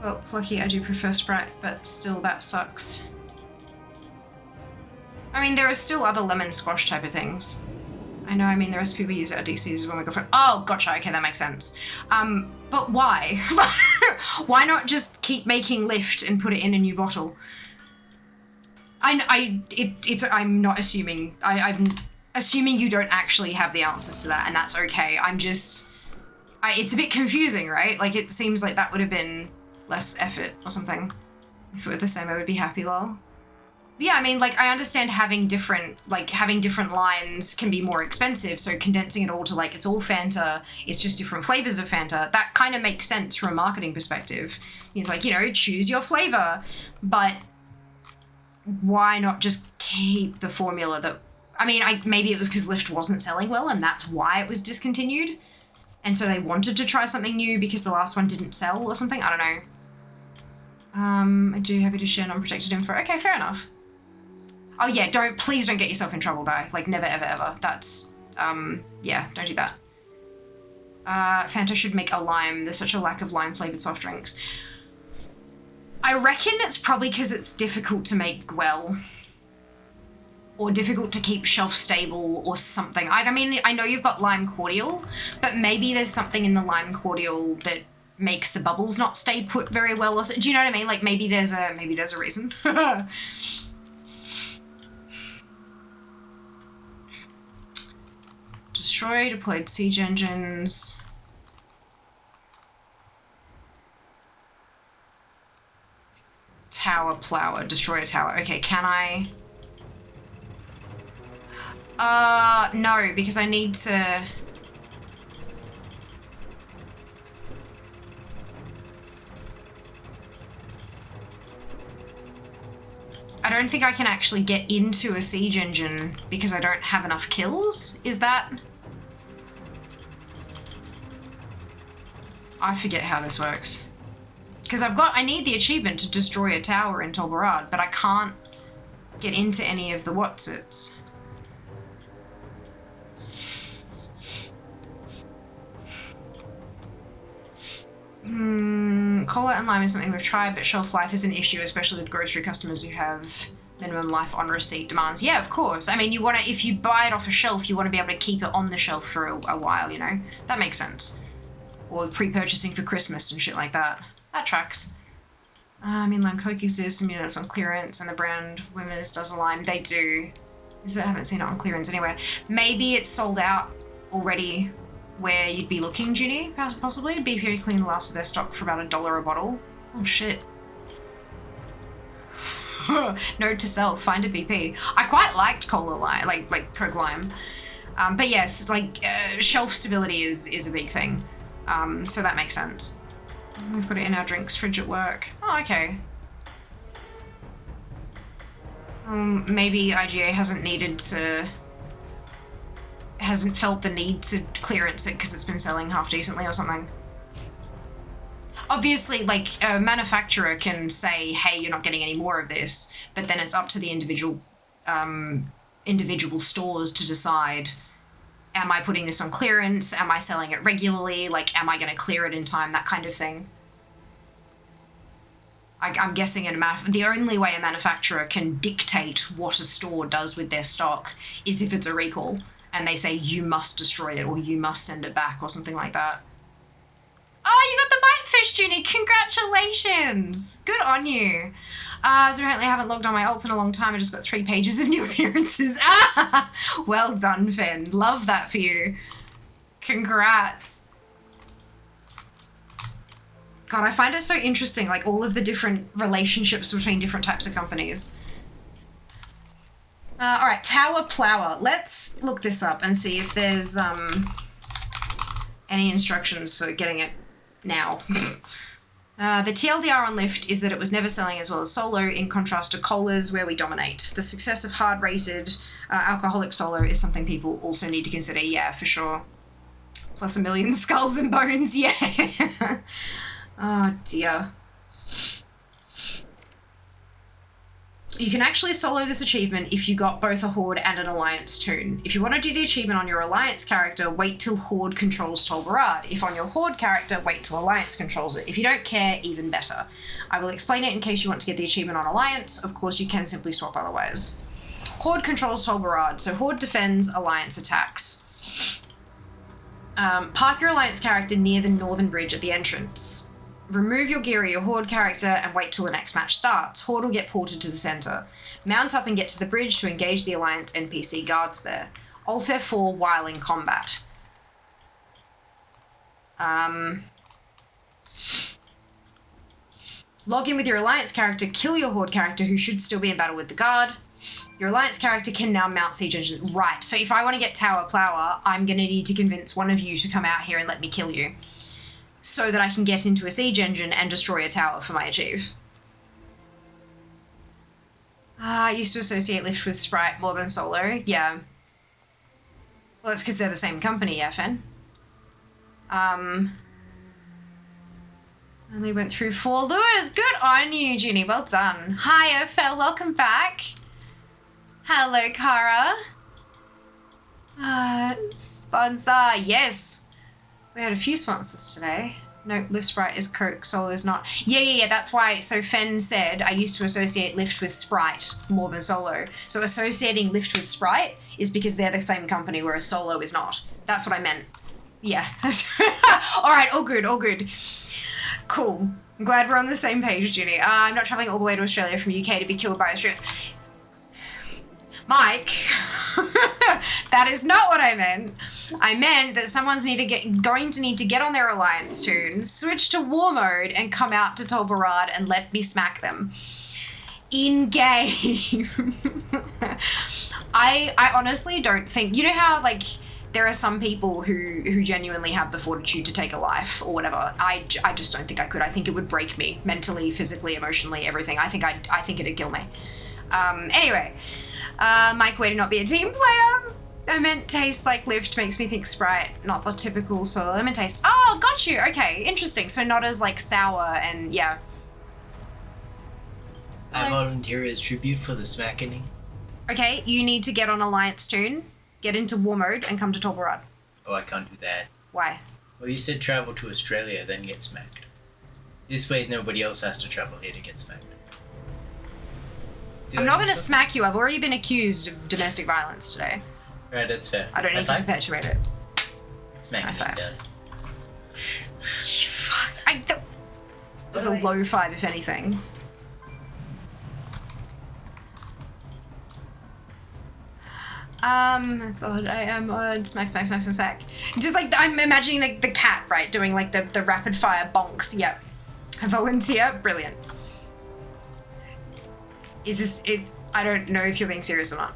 Well, plucky, I do prefer Sprite, but still that sucks. I mean, there are still other lemon squash type of things. I know, I mean, the recipe we use at DC's is when we go for... Oh, gotcha, okay, that makes sense. But why? Why not just keep making Lift and put it in a new bottle? I'm not assuming. I'm assuming you don't actually have the answers to that, and that's okay. It's a bit confusing, right? Like, it seems like that would have been less effort or something. If it were the same, I would be happy, lol. Yeah, I mean, like, I understand having different lines can be more expensive, so condensing it all to, like, it's all Fanta, it's just different flavors of Fanta, that kind of makes sense from a marketing perspective. It's like, you know, choose your flavor, but why not just keep the formula that... I mean, maybe it was because Lift wasn't selling well, and that's why it was discontinued, and so they wanted to try something new because the last one didn't sell or something, I don't know. I do happy to share non-protected info. Okay, fair enough. Oh yeah, please don't get yourself in trouble, Di. Like, never, ever, ever. That's, yeah, don't do that. Fanta should make a lime. There's such a lack of lime-flavored soft drinks. I reckon it's probably because it's difficult to make well. Or difficult to keep shelf-stable or something. I mean, I know you've got lime cordial, but maybe there's something in the lime cordial that makes the bubbles not stay put very well. Or so, do you know what I mean? Like, maybe there's a reason. Destroy deployed siege engines. Tower plower. Destroy a tower. Okay, can I... no, because I need to... I don't think I can actually get into a siege engine because I don't have enough kills. Is that... I forget how this works. Because I need the achievement to destroy a tower in Tol Barad, but I can't get into any of the whatsits. Cola and lime is something we've tried, but shelf life is an issue, especially with grocery customers who have minimum life on receipt demands. Yeah, of course. I mean, if you buy it off a shelf, you want to be able to keep it on the shelf for a while, you know? That makes sense. Or pre-purchasing for Christmas and shit like that. That tracks. I mean, lime Coke exists, and it's on clearance, and the brand Wimmers does a lime. They do. I haven't seen it on clearance anywhere. Maybe it's sold out already where you'd be looking, Judy, possibly. BP cleaned the last of their stock for about $1 a bottle. Oh, shit. Note to self, find a BP. I quite liked Cola Lime, like Coke Lime. But yes, shelf stability is a big thing. So that makes sense. We've got it in our drinks fridge at work. Oh, okay. Maybe IGA hasn't felt the need to clearance it because it's been selling half decently or something. Obviously, a manufacturer can say, hey, you're not getting any more of this, but then it's up to the individual stores to decide, am I putting this on clearance? Am I selling it regularly? Am I going to clear it in time? That kind of thing. I'm guessing the only way a manufacturer can dictate what a store does with their stock is if it's a recall, and they say you must destroy it or you must send it back or something like that. Oh, you got the Bitefish, Junie! Congratulations! Good on you. So apparently I haven't logged on my alts in a long time. I just got 3 pages of new appearances. Ah! Well done, Finn. Love that for you. Congrats. God, I find it so interesting, all of the different relationships between different types of companies. All right, Tower Plower. Let's look this up and see if there's any instructions for getting it now. The TLDR on Lift is that it was never selling as well as Solo, in contrast to Cola's, where we dominate. The success of hard-rated alcoholic Solo is something people also need to consider. Yeah, for sure. Plus 1 million skulls and bones. Yeah. Oh, dear. You can actually solo this achievement if you got both a Horde and an Alliance toon. If you want to do the achievement on your Alliance character, wait till Horde controls Tol Barad. If on your Horde character, wait till Alliance controls it. If you don't care, even better. I will explain it in case you want to get the achievement on Alliance. Of course, you can simply swap otherwise. Horde controls Tol Barad, so Horde defends, Alliance attacks. Park your Alliance character near the northern bridge at the entrance. Remove your gear of your Horde character and wait till the next match starts. Horde will get ported to the center. Mount up and get to the bridge to engage the Alliance NPC guards there. Alt F4 while in combat. Log in with your Alliance character, kill your Horde character who should still be in battle with the guard. Your Alliance character can now mount siege engines. Right, so if I want to get Tower Plower, I'm going to need to convince one of you to come out here and let me kill you, so that I can get into a siege engine and destroy a tower for my achieve. I used to associate Lift with Sprite more than Solo. Yeah. Well, that's because they're the same company, yeah, Fen. Only went through 4 lures. Good on you, Junie. Well done. Hiya, Fel. Welcome back. Hello, Kara. Sponsor. Yes. We had a few sponsors today. Nope, Lift Sprite is Coke, Solo is not. Yeah, that's why. So Fen said I used to associate Lift with Sprite more than Solo. So associating Lift with Sprite is because they're the same company, whereas Solo is not. That's what I meant. Yeah. All right, all good. Cool. I'm glad we're on the same page, Ginny. I'm not traveling all the way to Australia from UK to be killed by Australia. Mike, that is not what I meant. I meant that someone's going to need to get on their Alliance toon, switch to War Mode, and come out to Tol Barad and let me smack them. In-game. I honestly don't think... You know how, there are some people who genuinely have the fortitude to take a life or whatever. I just don't think I could. I think it would break me mentally, physically, emotionally, everything. I think it'd kill me. Anyway... Mike, way to not be a team player. I meant taste like lift makes me think Sprite, not the typical soda lemon taste. Oh, got you. Okay, interesting. So not as like sour and yeah. I volunteer as tribute for the smackening. Okay, you need to get on Alliance Tune, get into war mode, and come to Tolbarad. Oh, I can't do that. Why? Well, you said travel to Australia, then get smacked. This way, nobody else has to travel here to get smacked. I'm not going to smack you. I've already been accused of domestic violence today. Right, that's fair. I don't need to perpetuate it. Smack me done. Fuck. It was a low 5, if anything. That's odd. I am odd. Smack, smack, smack, smack, smack. Just like, I'm imagining the cat, right? Doing like the rapid fire bonks. Yep. A volunteer. Brilliant. Is this it? I don't know if you're being serious or not.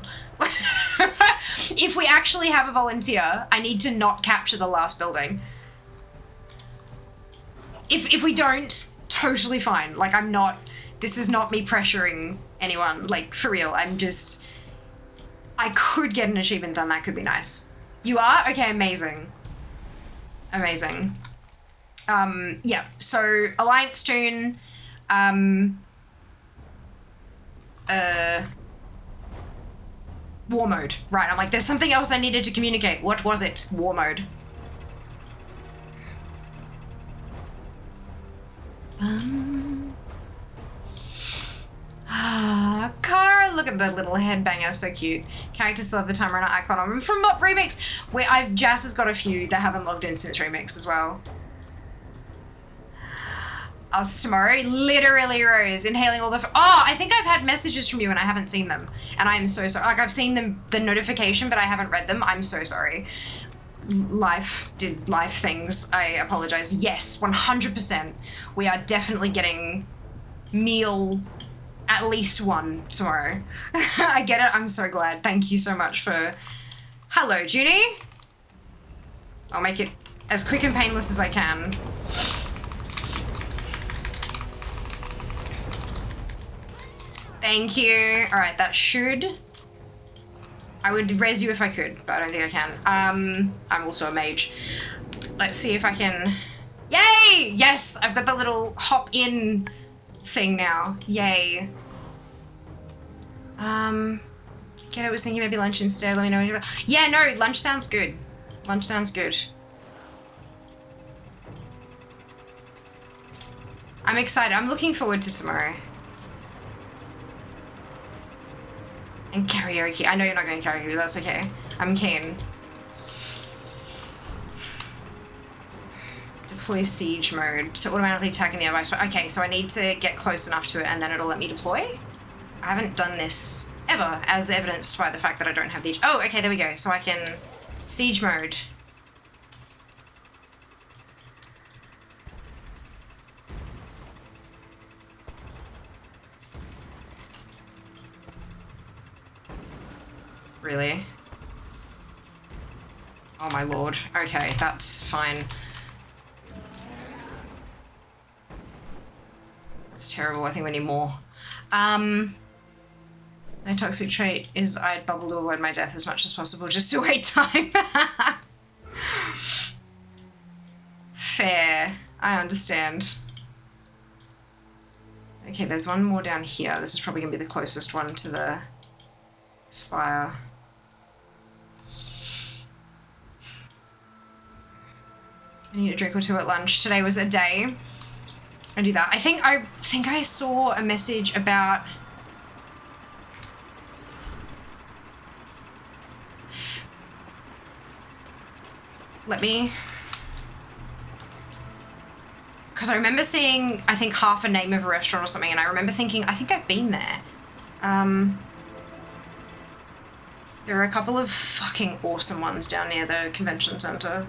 If we actually have a volunteer, I need to not capture the last building. If we don't, totally fine. Like, I'm not, this is not me pressuring anyone. Like, for real, I'm just, I could get an achievement done. That could be nice. You are? Okay, amazing. Amazing. Yeah, so Alliance Tune, war mode. Right, I'm like, there's something else I needed to communicate. What was it? War mode. Cara, look at the little headbanger, so cute. Characters still have the time runner icon on them from Mop Remix. Where Jas has got a few that haven't logged in since Remix as well. Us tomorrow, literally Rose, inhaling all the. Oh, I think I've had messages from you and I haven't seen them, and I am so sorry. Like, I've seen them, the notification, but I haven't read them. I'm so sorry. Life did life things. I apologize. Yes, 100%. We are definitely getting meal at least one tomorrow. I get it. I'm so glad. Thank you so much for. Hello, Junie. I'll make it as quick and painless as I can. Thank you. All right, that should. I would raise you if I could, but I don't think I can. I'm also a mage. Let's see if I can. Yay! Yes, I've got the little hop in thing now. Yay. Get I was thinking maybe lunch instead. Let me know when you're. Yeah, no, lunch sounds good. Lunch sounds good. I'm excited. I'm looking forward to tomorrow. And karaoke. I know you're not going to karaoke, but that's okay. I'm keen. Deploy siege mode to automatically attack a nearby spot. Okay, so I need to get close enough to it and then it'll let me deploy. I haven't done this ever, as evidenced by the fact that I don't have the. Oh, okay, there we go. So I can siege mode. Really? Oh my lord. Okay, that's fine. That's terrible. I think we need more. My toxic trait is I'd bubble to avoid my death as much as possible just to wait time. Fair. I understand. Okay, there's one more down here. This is probably going to be the closest one to the spire. I need a drink or two at lunch. Today was a day. I do that. I think I saw a message about. Let me. Because I remember seeing, I think, half a name of a restaurant or something, and I remember thinking, I think I've been there. There are a couple of fucking awesome ones down near the convention center.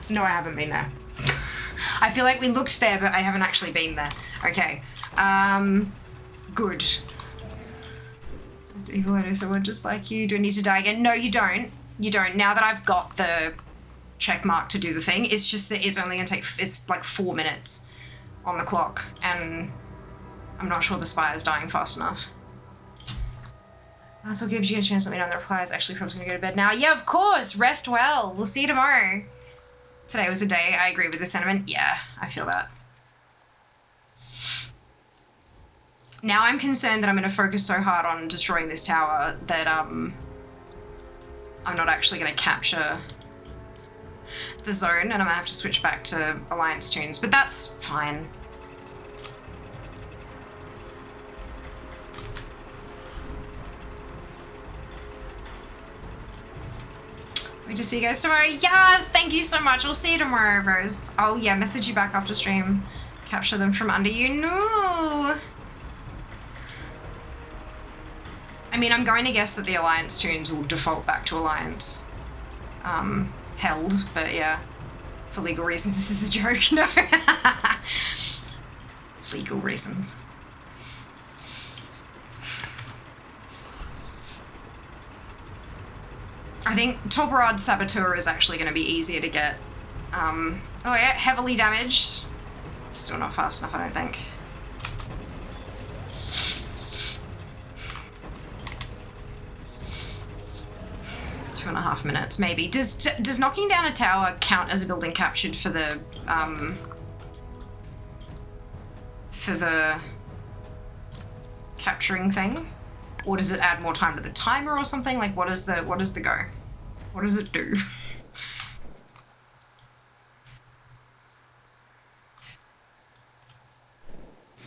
No, I haven't been there. I feel like we looked there, but I haven't actually been there. Okay. Good. It's evil. I know someone just like you. Do I need to die again? No, you don't. You don't. Now that I've got the check mark to do the thing, it's just that it's only gonna take, it's like 4 minutes on the clock, and I'm not sure the spire's dying fast enough. Also gives you a chance to let me know the reply is actually probably gonna go to bed now. Yeah, of course. Rest well. We'll see you tomorrow. Today was the day. I agree with the sentiment. Yeah, I feel that. Now I'm concerned that I'm going to focus so hard on destroying this tower that I'm not actually going to capture the zone, and I'm going to have to switch back to Alliance tunes, but that's fine. We just see you guys tomorrow. Yes, thank you so much. We'll see you tomorrow, Rose. Oh yeah, message you back after stream. Capture them from under you. No. I mean, I'm going to guess that the Alliance tunes will default back to Alliance held, but yeah, for legal reasons, this is a joke. No. Legal reasons. I think Tolbarad Saboteur is actually going to be easier to get. Oh yeah, heavily damaged. Still not fast enough, I don't think. Two and a half minutes, maybe. Does knocking down a tower count as a building captured for the capturing thing? Or does it add more time to the timer or something? Like, what is the go? What does it do?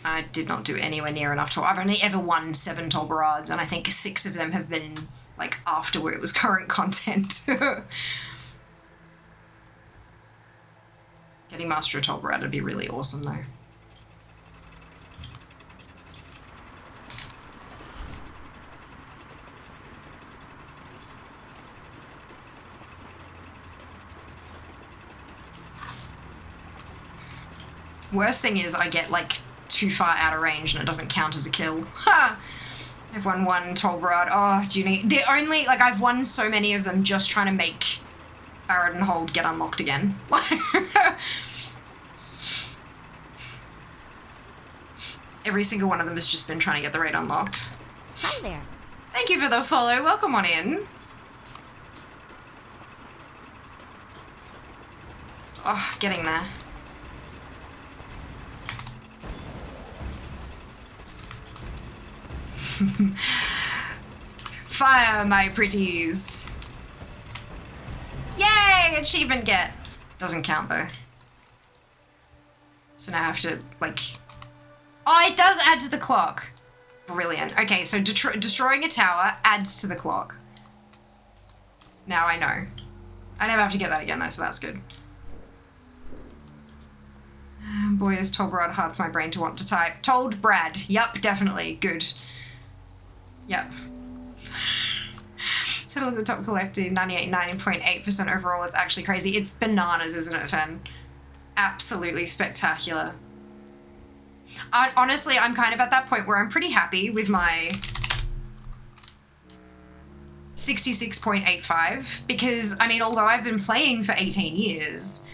I did not do anywhere near enough to. I've only ever won 7 Tolbarads, and I think 6 of them have been like after where it was current content. Getting Master of Tolbarad would be really awesome though. Worst thing is I get like too far out of range and it doesn't count as a kill. Ha! I've won 1 Tolbarad. Oh, Junie. They're only, like, I've won so many of them just trying to make Barrett and Hold get unlocked again. Every single one of them has just been trying to get the raid unlocked. Hi there. Thank you for the follow. Welcome on in. Oh, getting there. Fire, my pretties. Yay! Achievement get. Doesn't count though. So now I have to, like... Oh, it does add to the clock. Brilliant. Okay, so destroying a tower adds to the clock. Now I know. I never have to get that again though, so that's good. Boy, is Tolbarad hard for my brain to want to type. Told Brad. Yup, definitely. Good. Yep. So look at the top collected, 99.8% overall. It's actually crazy. It's bananas, isn't it, Fen? Absolutely spectacular. Honestly, I'm kind of at that point where I'm pretty happy with my 66.85 because, I mean, although I've been playing for 18 years,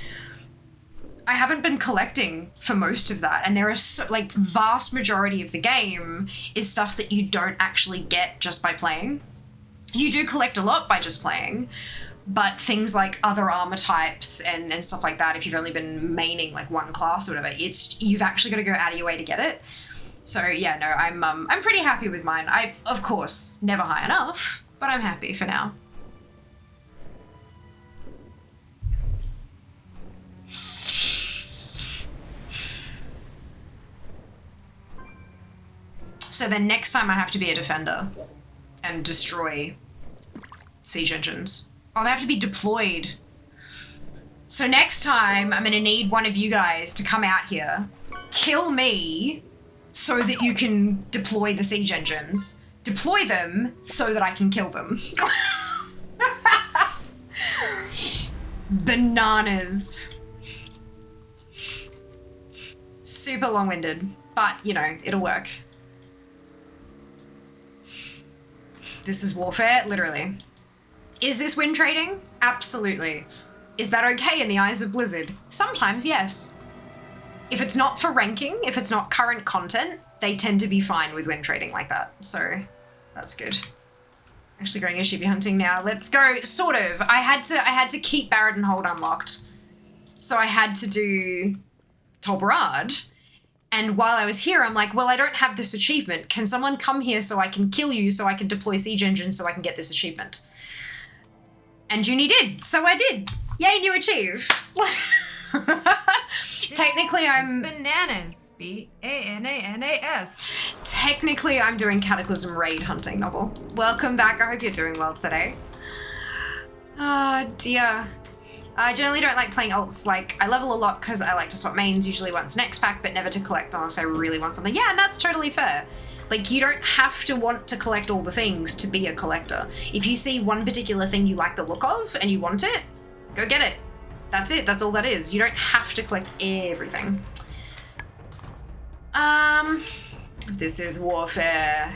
I haven't been collecting for most of that, and there are so, like, vast majority of the game is stuff that you don't actually get just by playing. You do collect a lot by just playing, but things like other armor types and stuff like that, if you've only been maining like one class or whatever, you've actually got to go out of your way to get it. So yeah, no, I'm pretty happy with mine. Of course, never high enough, but I'm happy for now. So then next time I have to be a defender and destroy siege engines. Oh, they have to be deployed. So next time I'm gonna need one of you guys to come out here, kill me so that you can deploy the siege engines, deploy them so that I can kill them. bananas. Super long-winded, but you know, it'll work. This is warfare, literally. Is this win trading? Absolutely. Is that okay in the eyes of Blizzard? Sometimes, yes. If it's not for ranking, if it's not current content, they tend to be fine with win trading like that. So that's good. Actually going SUV hunting now. Let's go. Sort of. I had to keep Barrett and Hold unlocked. So I had to do Tolbarad. And while I was here, I'm like, well, I don't have this achievement. Can someone come here so I can kill you, so I can deploy Siege Engine, so I can get this achievement? And Junie did. So I did. Yay, new achieve. Technically, I'm... Bananas. B-A-N-A-N-A-S. Technically, I'm doing Cataclysm raid hunting novel. Welcome back. I hope you're doing well today. Ah, dear. I generally don't like playing alts. Like, I level a lot because I like to swap mains, usually once next pack, but never to collect unless I really want something. Yeah, and that's totally fair. Like, you don't have to want to collect all the things to be a collector. If you see one particular thing you like the look of and you want it, go get it. That's it. That's all that is. You don't have to collect everything. This is warfare.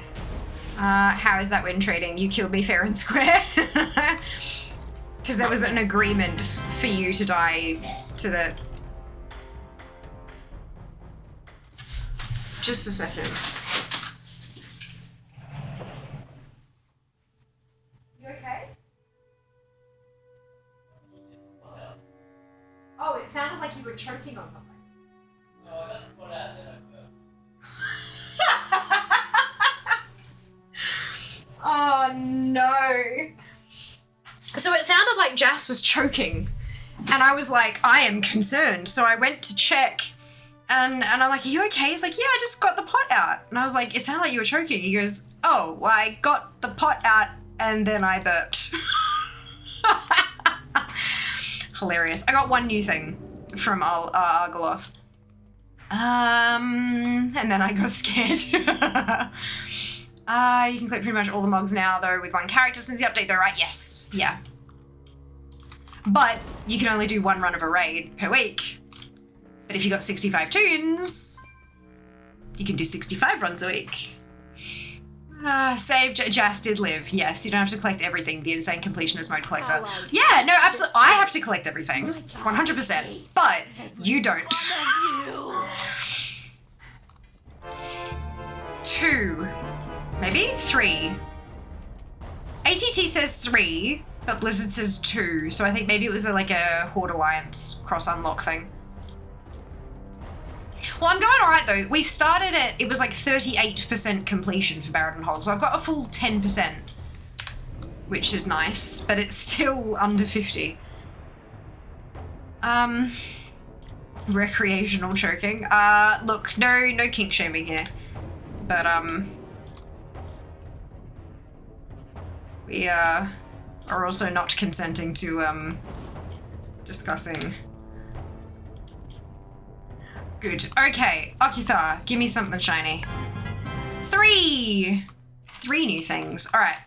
How is that win trading? You killed me fair and square. Because there was an agreement for you to die to the... Just a second. You okay? Oh, it sounded like you were choking on something. No, I got put out there. Oh no. So it sounded like Jas was choking, and I was like, I am concerned. So I went to check, and I'm like, are you okay? He's like, yeah, I just got the pot out. And I was like, it sounded like you were choking. He goes, oh, well, I got the pot out and then I burped. Hilarious. I got one new thing from Argoloth. And then I got scared. You can click pretty much all the mogs now, though, with one character since the update, though, right? Yes. Yeah. But you can only do one run of a raid per week. But if you got 65 tunes, you can do 65 runs a week. Save Jas did live. Yes, you don't have to collect everything. The insane completionist mode collector. Yeah, no, absolutely. I have to collect everything. 100%. But you don't. 2. Maybe 3. ATT says 3, but Blizzard says 2. So I think maybe it was like a Horde Alliance cross unlock thing. Well, I'm going all right though. We started at, it was like 38% completion for Barrett and Hold, so I've got a full 10%, which is nice, but it's still under 50. Recreational choking. Look, no kink shaming here, but we are also not consenting to discussing. Good. Okay, Okuthar, give me something shiny. 3 new things. All right.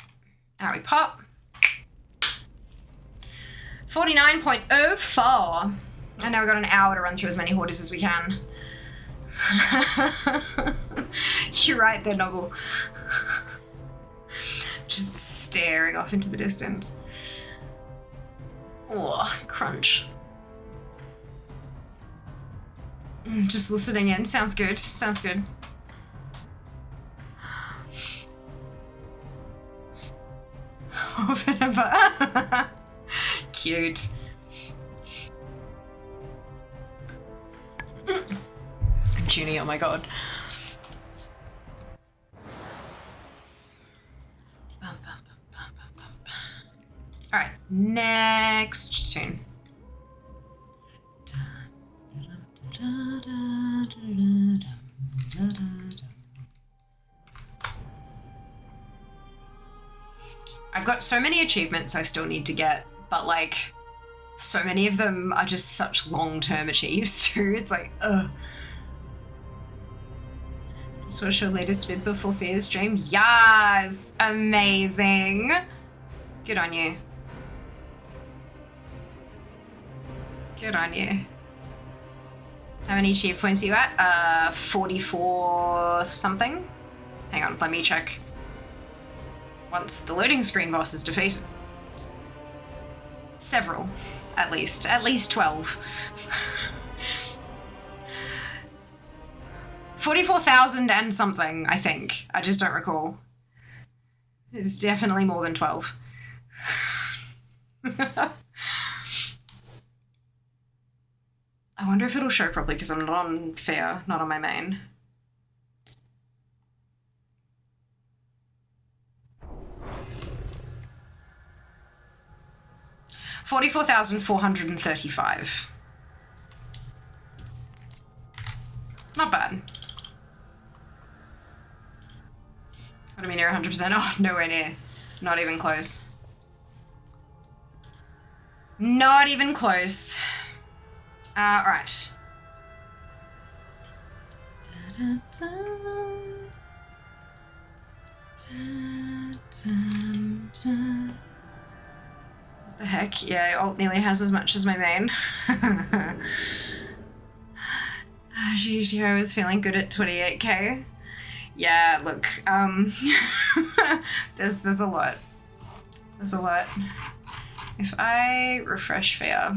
Out we pop. 49.04. And now we've got an hour to run through as many hoarders as we can. You're right there, Noble. Just staring off into the distance. Oh, crunch. Just listening in. Sounds good. Sounds good. Cute. Junie, oh my god. Alright, next tune. I've got so many achievements I still need to get, but like, so many of them are just such long-term achieves too. It's like, ugh. Just watch your latest vid before Fear stream. Yes! Amazing! Good on you. Good on you. How many achieve points are you at? 44 something? Hang on, let me check. Once the loading screen boss is defeated. Several, at least 12. 44,000 and something, I think. I just don't recall. It's definitely more than 12. I wonder if it'll show properly because I'm not on fair, not on my main. $44,435. Not bad. Got me near 100%. Oh, nowhere near. Not even close. Not even close. Right. What the heck? Yeah, alt nearly has as much as my main. I was feeling good at 28k. Yeah, look, there's a lot. There's a lot. If I refresh fair.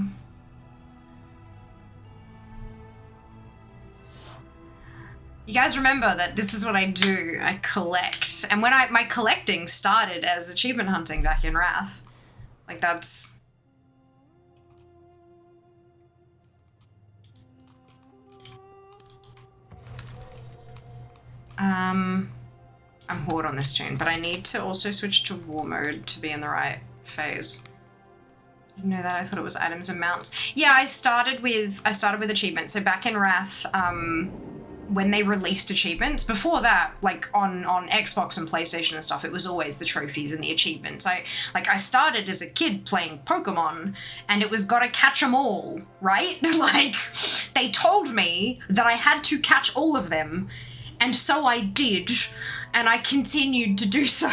You guys remember that this is what I do. I collect. And when my collecting started as achievement hunting back in Wrath. Like that's... I'm Horde on this tune, but I need to also switch to War mode to be in the right phase. Didn't know that. I thought it was items and mounts. Yeah, I started with achievements. So back in Wrath, when they released achievements, before that, like on Xbox and PlayStation and stuff, it was always the trophies and the achievements. I started as a kid playing Pokemon, and it was gotta catch them all, right? Like, they told me that I had to catch all of them, and so I did, and I continued to do so.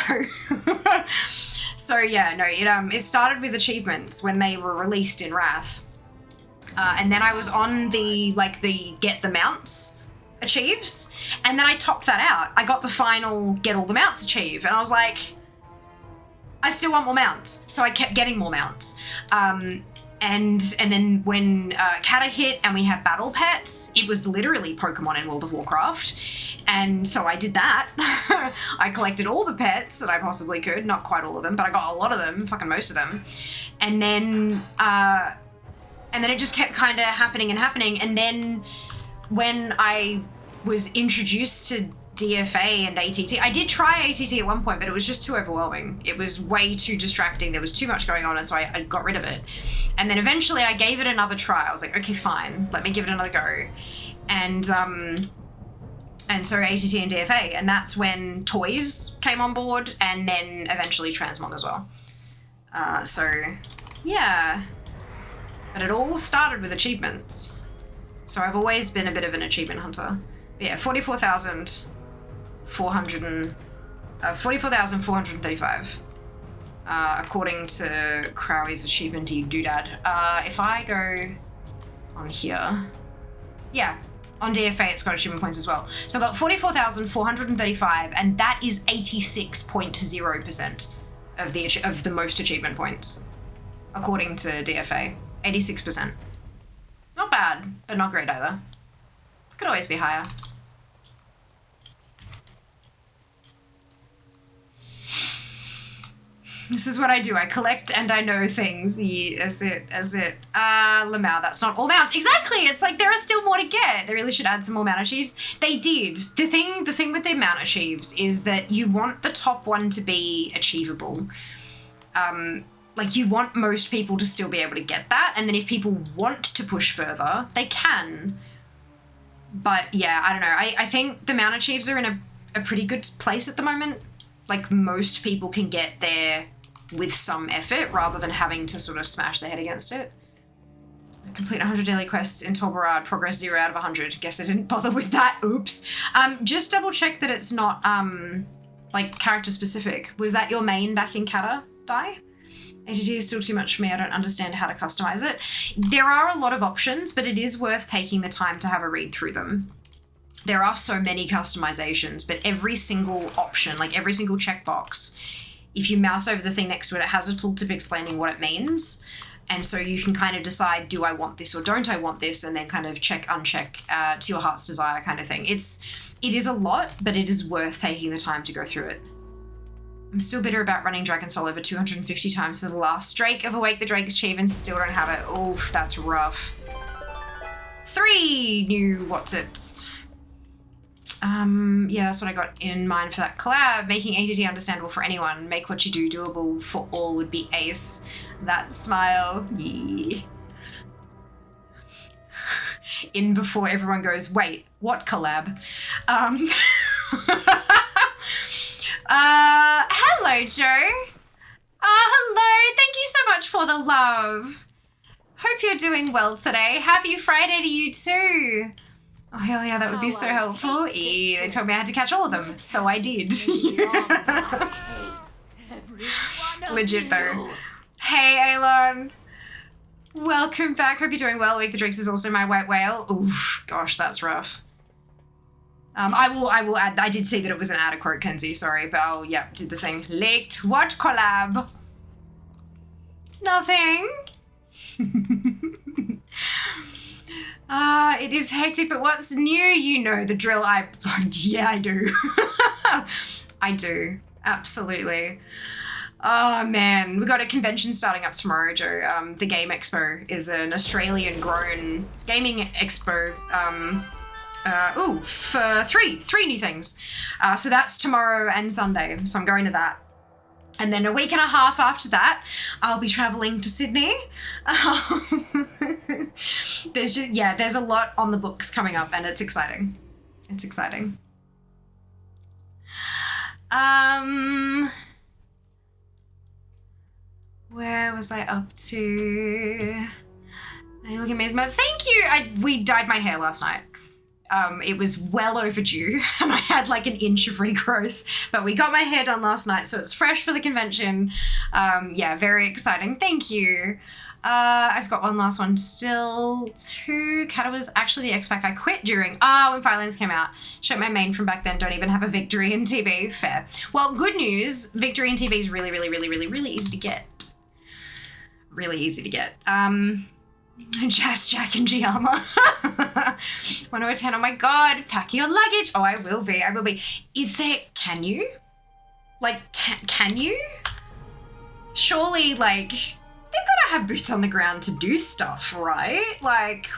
So yeah, no, it started with achievements when they were released in Wrath, and then I was on the get the mounts achieves, and then I topped that out. I got the final get all the mounts achieve, and I was like, I still want more mounts, so I kept getting more mounts. And then when Cata hit and we had battle pets, it was literally Pokemon in World of Warcraft. And so I did that. I collected all the pets that I possibly could, not quite all of them, but I got a lot of them, fucking most of them. And then it just kept kind of happening. And then when I was introduced to DFA and ATT, I did try ATT at one point, but it was just too overwhelming. It was way too distracting. There was too much going on, and so I got rid of it. And then eventually I gave it another try. I was like, okay, fine, let me give it another go. And so ATT and DFA, and that's when toys came on board, and then eventually Transmog as well. So yeah, but it all started with achievements. So I've always been a bit of an achievement hunter. But yeah, 44,435, according to Crowley's achievement doodad. If I go on here, yeah, on DFA it's got achievement points as well. So I've got 44,435, and that is 86.0% of the most achievement points, according to DFA. 86%. Not bad, but not great either. Could always be higher. This is what I do. I collect and I know things. As it. Lamau, that's not all mounts. Exactly. It's like there are still more to get. They really should add some more mount achieves. They did. The thing with their mount achieves is that you want the top one to be achievable. Like you want most people to still be able to get that, and then if people want to push further, they can. But yeah, I don't know. I think the mount achieves are in a pretty good place at the moment. Like most people can get there with some effort rather than having to sort of smash their head against it. Complete 100 daily quests in Tolbarad, progress 0 out of 100. Guess I didn't bother with that. Oops. Just double check that it's not like character specific. Was that your main back in Cata, Di? ADT is still too much for me. I don't understand how to customize it. There are a lot of options, but it is worth taking the time to have a read through them. There are so many customizations, but every single option, like every single checkbox, if you mouse over the thing next to it, it has a tooltip explaining what it means. And so you can kind of decide, do I want this or don't I want this? And then kind of check, uncheck to your heart's desire kind of thing. It is a lot, but it is worth taking the time to go through it. I'm still bitter about running Dragon Soul over 250 times for the last Drake of Awake the Drake's Chief and still don't have it. Oof, that's rough. 3 new what's-its. Yeah, that's what I got in mind for that collab. Making ADT understandable for anyone. Make what you do doable for all would be ace. That smile, yeah. In before everyone goes, wait, what collab? Hello, Joe. Hello. Thank you so much for the love. Hope you're doing well today. Happy Friday to you too. Oh, hell yeah, that would be so helpful. They told me I had to catch all of them, so I did. Legit though. Hey, Aelon. Welcome back. Hope you're doing well. Wake the Drakes is also my white whale. Oof, gosh, that's rough. I will add, I did see that it was an ad quote, Kenzie, sorry, but I'll, yeah, did the thing. Late, what collab? Nothing. It is hectic, but what's new? You know the drill. Yeah, I do. I do, absolutely. Oh man, we got a convention starting up tomorrow, Joe. The Game Expo is an Australian-grown gaming expo. For three new things. So that's tomorrow and Sunday. So I'm going to that. And then a week and a half after that, I'll be traveling to Sydney. There's a lot on the books coming up and it's exciting. It's exciting. Where was I up to? Are you looking amazing? Thank you. We dyed my hair last night. It was well overdue and I had like an inch of regrowth, but we got my hair done last night, so it's fresh for the convention. Yeah, very exciting. Thank you. I've got one last one still. 2. Kata was actually the X-Pac I quit during, when Firelands came out. Shut my main from back then, don't even have a victory in TB. Fair. Well, good news, victory in TB is really, really, really, really, really easy to get. Really easy to get. Jazz Jack and Giamma. 1 out of 10. Oh my god, pack your luggage. Oh, I will be. Is there, can you? Like, can you? Surely, like, they've got to have boots on the ground to do stuff, right? Like,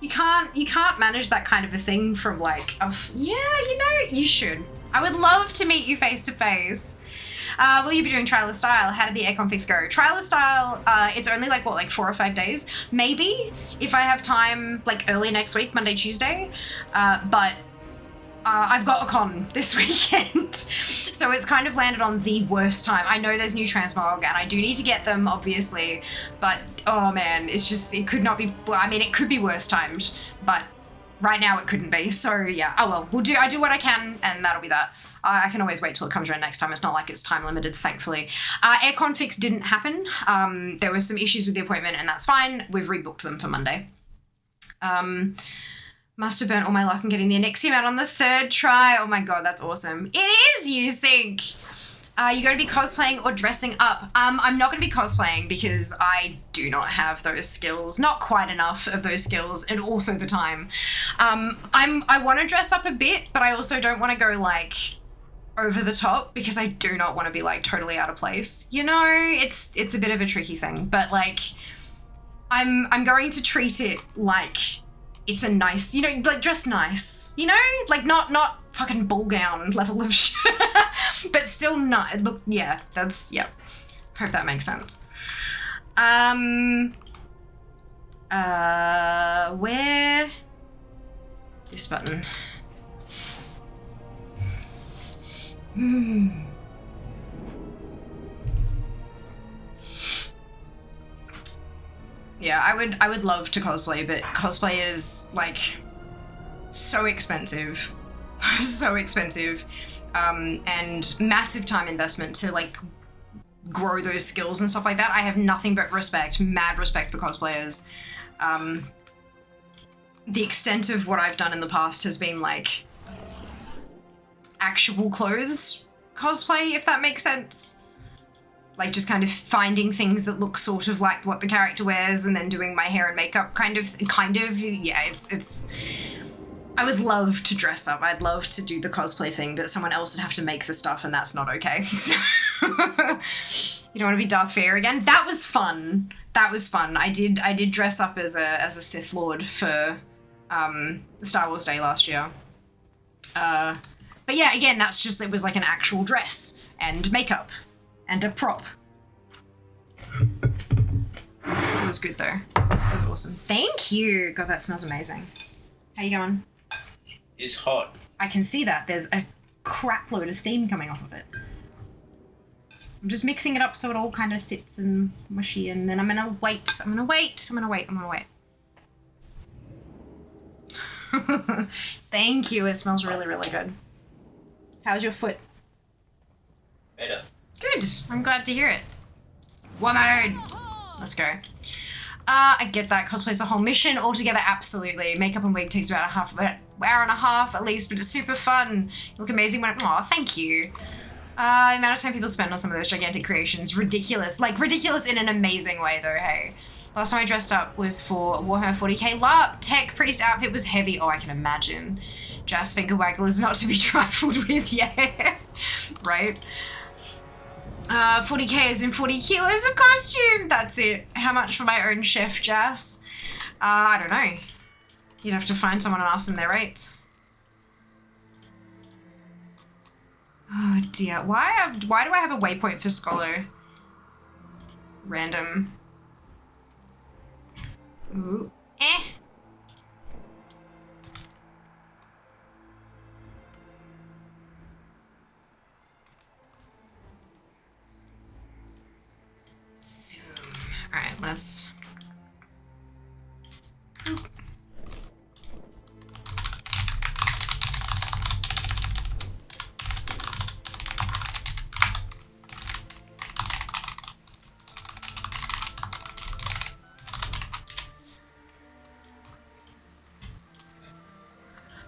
you can't manage that kind of a thing from like, you should. I would love to meet you face to face. Will you be doing Trial of Style? How did the air conflicts go? Trial of Style, it's only like, 4 or 5 days? Maybe, if I have time, like early next week, Monday, Tuesday. But I've got a con this weekend. So it's kind of landed on the worst time. I know there's new transmog and I do need to get them, obviously. But, oh man, it's just, it could not be, it could be worse timed. But right now it couldn't be. So yeah, oh well, I do what I can and that'll be that. I can always wait till it comes around next time. It's not like it's time limited, thankfully. Aircon fix didn't happen. There was some issues with the appointment and that's fine. We've rebooked them for Monday. Must have burnt all my luck in getting the Onyxium out on the 3rd try. Oh my god, that's awesome. It is, you think. You going to be cosplaying or dressing up? I'm not going to be cosplaying because I do not have those skills. Not quite enough of those skills and also the time. I want to dress up a bit, but I also don't want to go like over the top because I do not want to be like totally out of place. You know, it's a bit of a tricky thing, but like I'm going to treat it like it's a nice, like dress nice, like not fucking ball gown level of shit, but still not, look, yeah, hope that makes sense. Where, this button, Yeah, I would love to cosplay, but cosplay is like so expensive. So expensive. And massive time investment to like grow those skills and stuff like that. I have nothing but respect, mad respect for cosplayers. The extent of what I've done in the past has been like actual clothes cosplay, if that makes sense. Like just kind of finding things that look sort of like what the character wears and then doing my hair and makeup kind of, yeah, it's, I would love to dress up. I'd love to do the cosplay thing, but someone else would have to make the stuff and that's not okay. You don't want to be Darth Vader again? That was fun. That was fun. I did dress up as a Sith Lord for Star Wars Day last year. But yeah, again, that's just, it was like an actual dress and makeup and a prop. It was good though. It was awesome. Thank you. God, that smells amazing. How you going? It's hot. I can see that. There's a crap load of steam coming off of it. I'm just mixing it up so it all kind of sits and mushy, and then I'm gonna wait. Thank you. It smells really, really good. How's your foot? Better. Good. I'm glad to hear it. Woman! Let's go. I get that. Cosplay's a whole mission altogether. Absolutely. Makeup and wig takes about an hour and a half at least, but it's super fun. You look amazing when it... Aw, thank you. The amount of time people spend on some of those gigantic creations. Ridiculous. Like, ridiculous in an amazing way, though, hey. Last time I dressed up was for Warhammer 40k LARP. Tech Priest outfit was heavy. Oh, I can imagine. Jazz Finger Waggle is not to be trifled with, yeah. Right? 40k is in 40 kilos of costume. That's it. How much for my own chef, Jazz? I don't know. You'd have to find someone and ask them their rates. Oh dear. Why do I have a waypoint for Scholar? Random. Ooh. Zoom. All right, let's...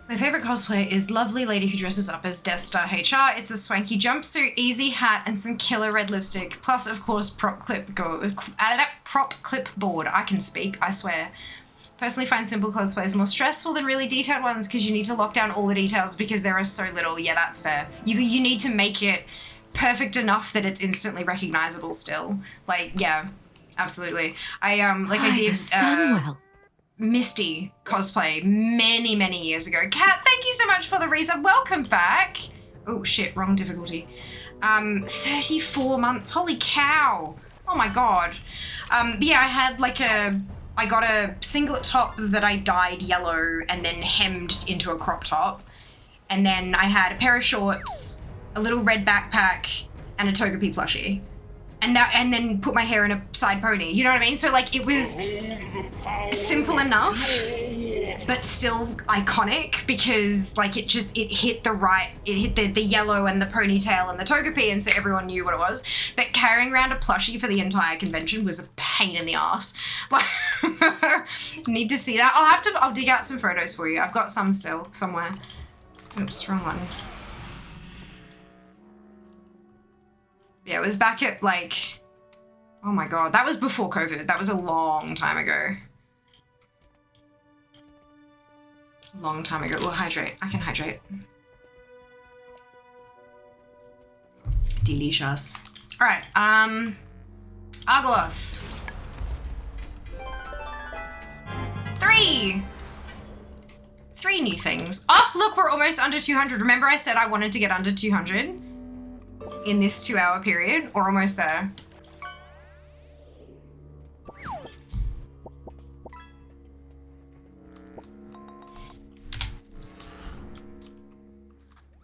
My favorite cosplay is lovely lady who dresses up as Death Star HR. It's a swanky jumpsuit, easy hat, and some killer red lipstick. Plus, of course, prop clipboard. I can speak, I swear. Personally find simple cosplays more stressful than really detailed ones because you need to lock down all the details because there are so little. Yeah, that's fair. You need to make it perfect enough that it's instantly recognizable still. Like, yeah, absolutely. I did Misty cosplay many, many years ago. Kat, thank you so much for the reason. Welcome back. Oh shit, wrong difficulty. 34 months, holy cow. Oh my God. Yeah, I had like I got a singlet top that I dyed yellow and then hemmed into a crop top. And then I had a pair of shorts, a little red backpack, and a Togepi plushie. And then put my hair in a side pony, you know what I mean? So like it was simple enough, but still iconic because like it hit the yellow and the ponytail and the Togepi, and so everyone knew what it was. But carrying around a plushie for the entire convention was a pain in the ass. Like, need to see that. I'll dig out some photos for you. I've got some still somewhere. Oops, wrong one. Yeah, it was back at like, oh my God, that was before COVID. That was a long time ago. Long time ago. We'll hydrate. I can hydrate. Delicious. All right, Argoloth. 3 new things. Oh, look, we're almost under 200. Remember I said I wanted to get under 200? In this 2-hour period, or almost there.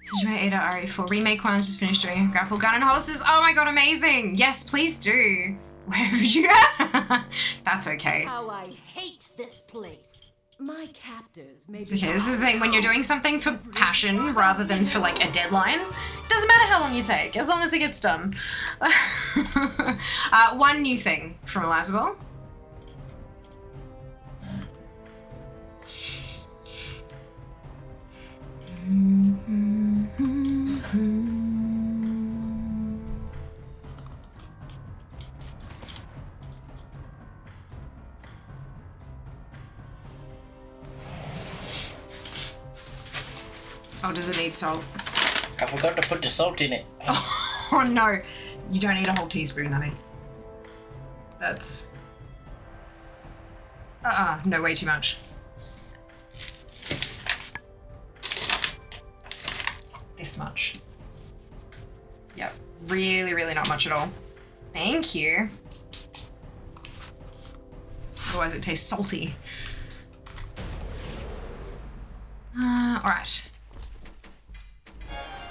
Sigma Ada RE4 remake ones, just finished doing a grapple gun and holsters. Oh my God, amazing! Yes, please do. Where would you go? That's okay. How I hate this place. My captors may It's okay, this is the thing, when you're doing something for passion rather than for like a deadline, Doesn't matter how long you take, as long as it gets done. One new thing from Elizabeth. Oh, does it need salt? I forgot to put the salt in it. Oh no, you don't need a whole teaspoon, honey. That's... no, way too much. This much. Yep, really, really not much at all. Thank you. Otherwise it tastes salty. All right.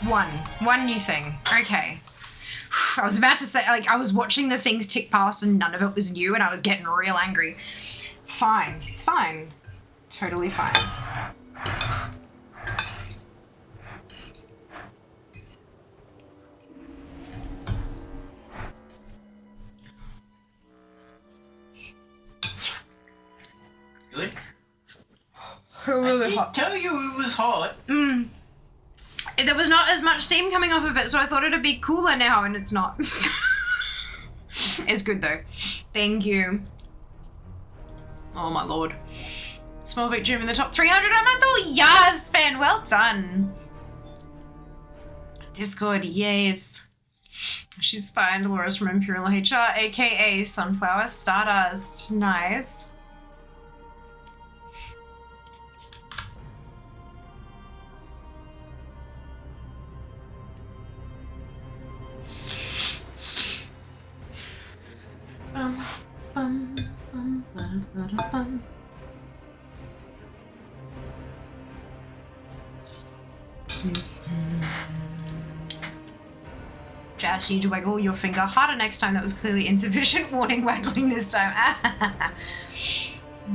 One new thing. Okay. I was about to say, like, I was watching the things tick past and none of it was new and I was getting real angry. It's fine. It's fine. Totally fine. Good. Really I hot. did tell you it was hot. There was not as much steam coming off of it, so I thought it'd be cooler now, and it's not. It's good though. Thank you. Oh my lord. Small victory in the top 300 a month. Oh yes, fan. Well done. Discord, yes. She's fine. Dolores from Imperial HR, aka Sunflower Stardust. Nice. Jazz, you need to waggle your finger harder next time. That was clearly insufficient warning waggling this time.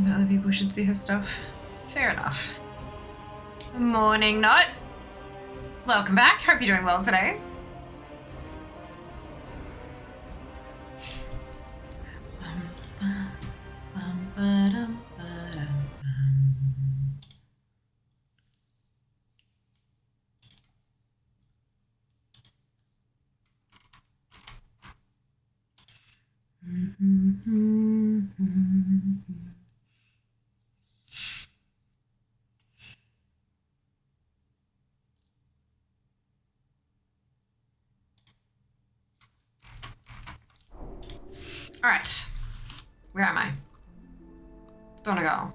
Other people should see her stuff. Fair enough. Morning, Not. Welcome back. Hope you're doing well today. All right, where am I? Donegal.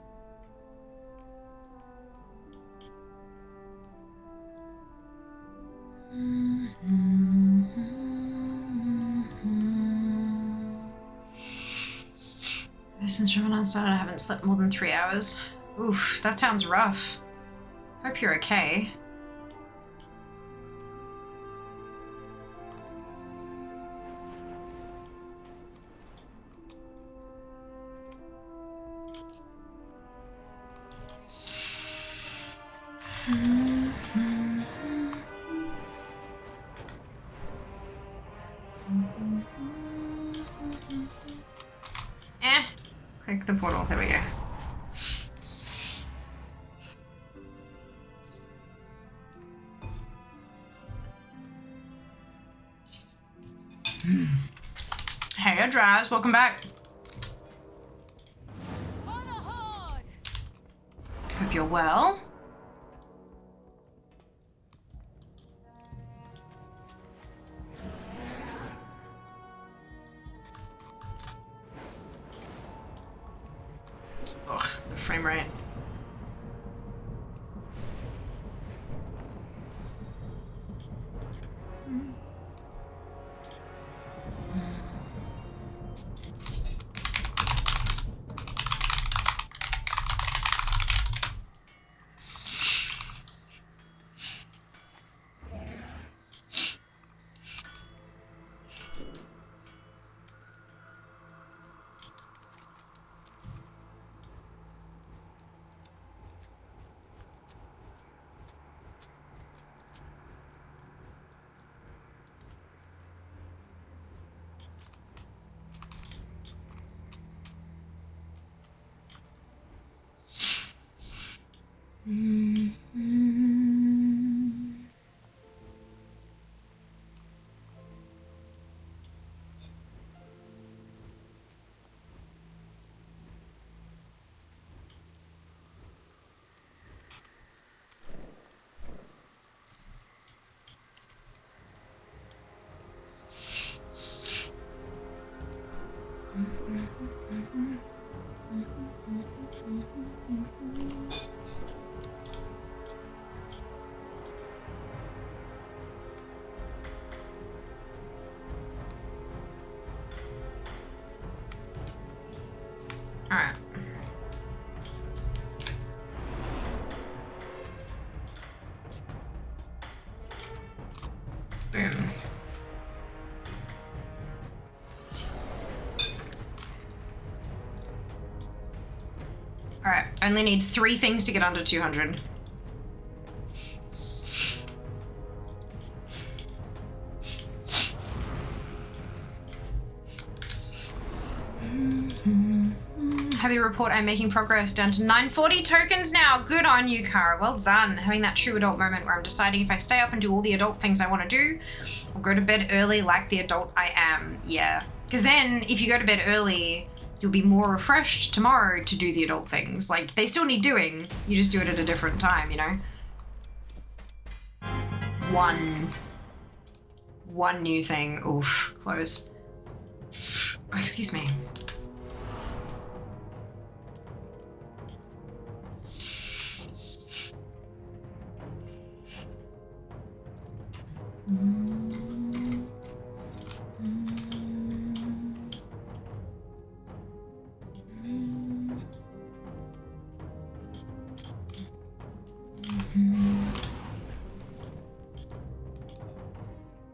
Since Ramadan started, I haven't slept more than 3 hours. Oof, that sounds rough. Hope you're okay. Click the portal, there we go. Hey, Drives, welcome back. Hope you're well. Ugh, the frame rate. Boom. Alright, only need 3 things to get under 200. Happy to report I'm making progress down to 940 tokens now. Good on you, Kara. Well done. Having that true adult moment where I'm deciding if I stay up and do all the adult things I want to do or go to bed early like the adult I am. Yeah. Because then if you go to bed early, you'll be more refreshed tomorrow to do the adult things. Like, they still need doing. You just do it at a different time, you know? One new thing. Oof. Close. Oh, excuse me.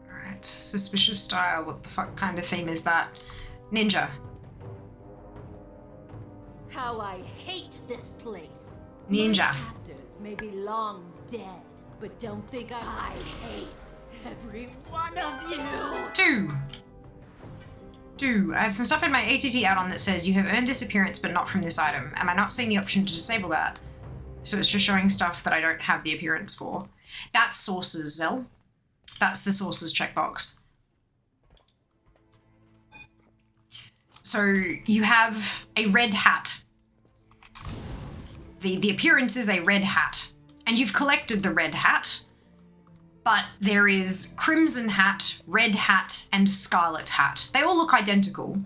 Alright, suspicious style. What the fuck kind of theme is that? Ninja. How I hate this place. Ninja. My captors may be long dead, but don't think I hate every one of you. Do. I have some stuff in my ATT add-on that says you have earned this appearance but not from this item. Am I not seeing the option to disable that? So it's just showing stuff that I don't have the appearance for. That's sources, Zell. That's the sources checkbox. So you have a red hat. The appearance is a red hat. And you've collected the red hat. But there is crimson hat, red hat, and scarlet hat. They all look identical,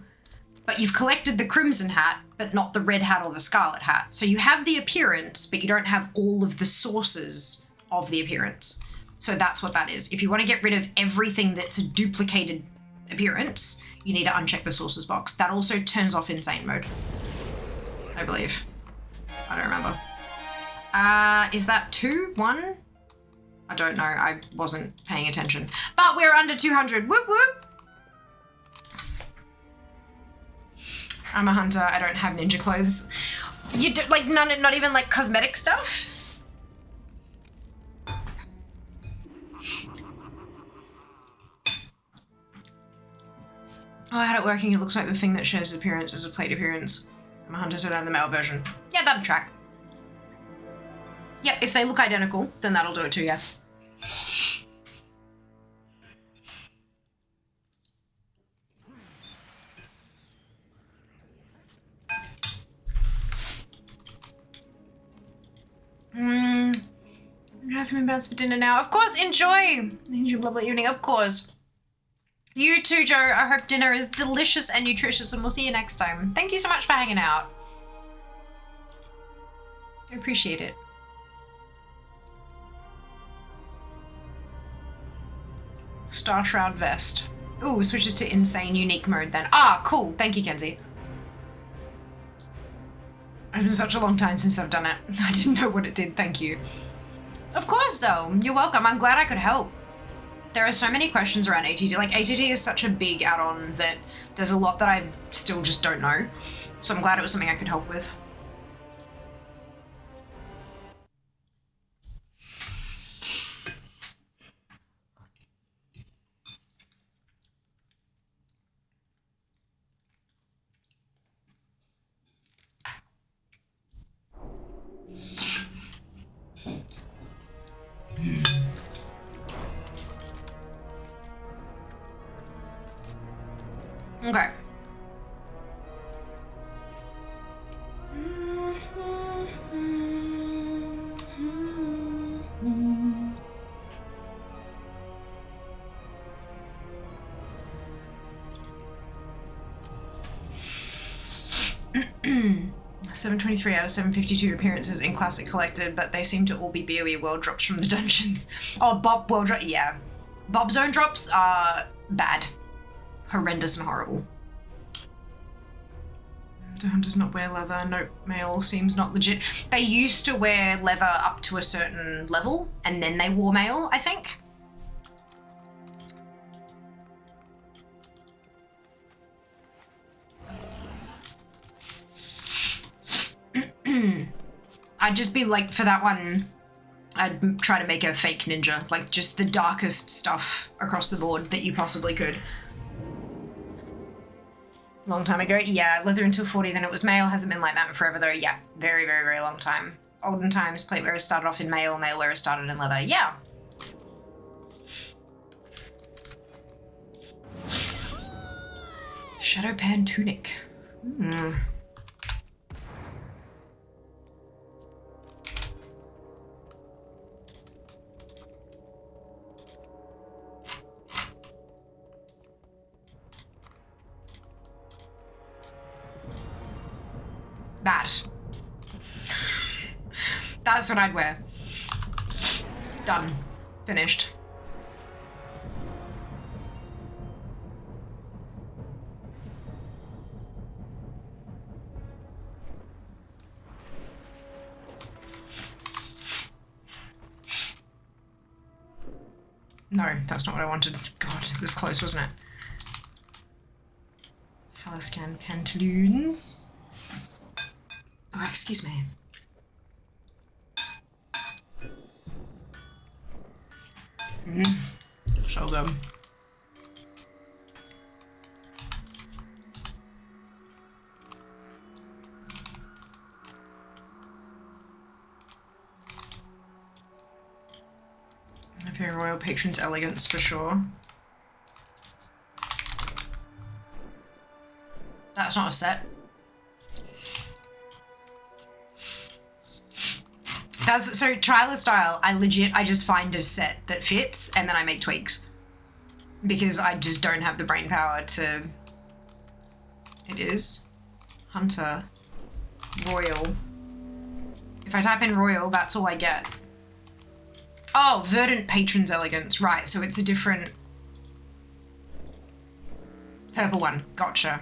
but you've collected the crimson hat, but not the red hat or the scarlet hat. So you have the appearance, but you don't have all of the sources of the appearance. So that's what that is. If you want to get rid of everything that's a duplicated appearance, you need to uncheck the sources box. That also turns off insane mode, I believe. I don't remember. Is that 2? 1? I don't know, I wasn't paying attention. But we're under 200, whoop whoop! I'm a hunter, I don't have ninja clothes. You do, like, not even like cosmetic stuff? Oh, I had it working, it looks like the thing that shares appearance is a plate appearance. I'm a hunter, so I don't have the male version. Yeah, that'd track. Yep, if they look identical, then that'll do it too, yeah. Asking about for dinner now. Of course, enjoy! Lovely evening, of course. You too, Joe. I hope dinner is delicious and nutritious, and we'll see you next time. Thank you so much for hanging out. I appreciate it. Star Shroud Vest. Ooh, switches to insane unique mode then. Ah, cool. Thank you, Kenzie. It's been such a long time since I've done it. I didn't know what it did. Thank you. Of course, though. You're welcome. I'm glad I could help. There are so many questions around ATT. Like, ATT is such a big add-on that there's a lot that I still just don't know. So I'm glad it was something I could help with. Okay. $723 out of 752 appearances in Classic collected, but they seem to all be BOE world drops from the dungeons. Oh, Bob world drop, yeah. Bob zone drops are bad. Horrendous and horrible. The hunters not wear leather. Nope, male seems not legit. They used to wear leather up to a certain level, and then they wore mail, I think. I'd just be like, for that one, I'd try to make a fake ninja, like just the darkest stuff across the board that you possibly could. Long time ago, yeah, leather until 40, then it was mail. Hasn't been like that in forever though. Yeah, very, very, very long time. Olden times, plate wearers started off in mail wearers started in leather. Yeah. Shadow Pan Tunic. That. That's what I'd wear. Done. Finished. No, that's not what I wanted. God, it was close, wasn't it? Halascan pantaloons. Oh, excuse me. Show them. Very royal patron's elegance for sure. That's not a set. That's so trial style. I just find a set that fits and then I make tweaks because I just don't have the brain power to. It is Hunter Royal. If I type in Royal, that's all I get. Oh, Verdant Patron's Elegance. Right, so it's a different purple one. Gotcha.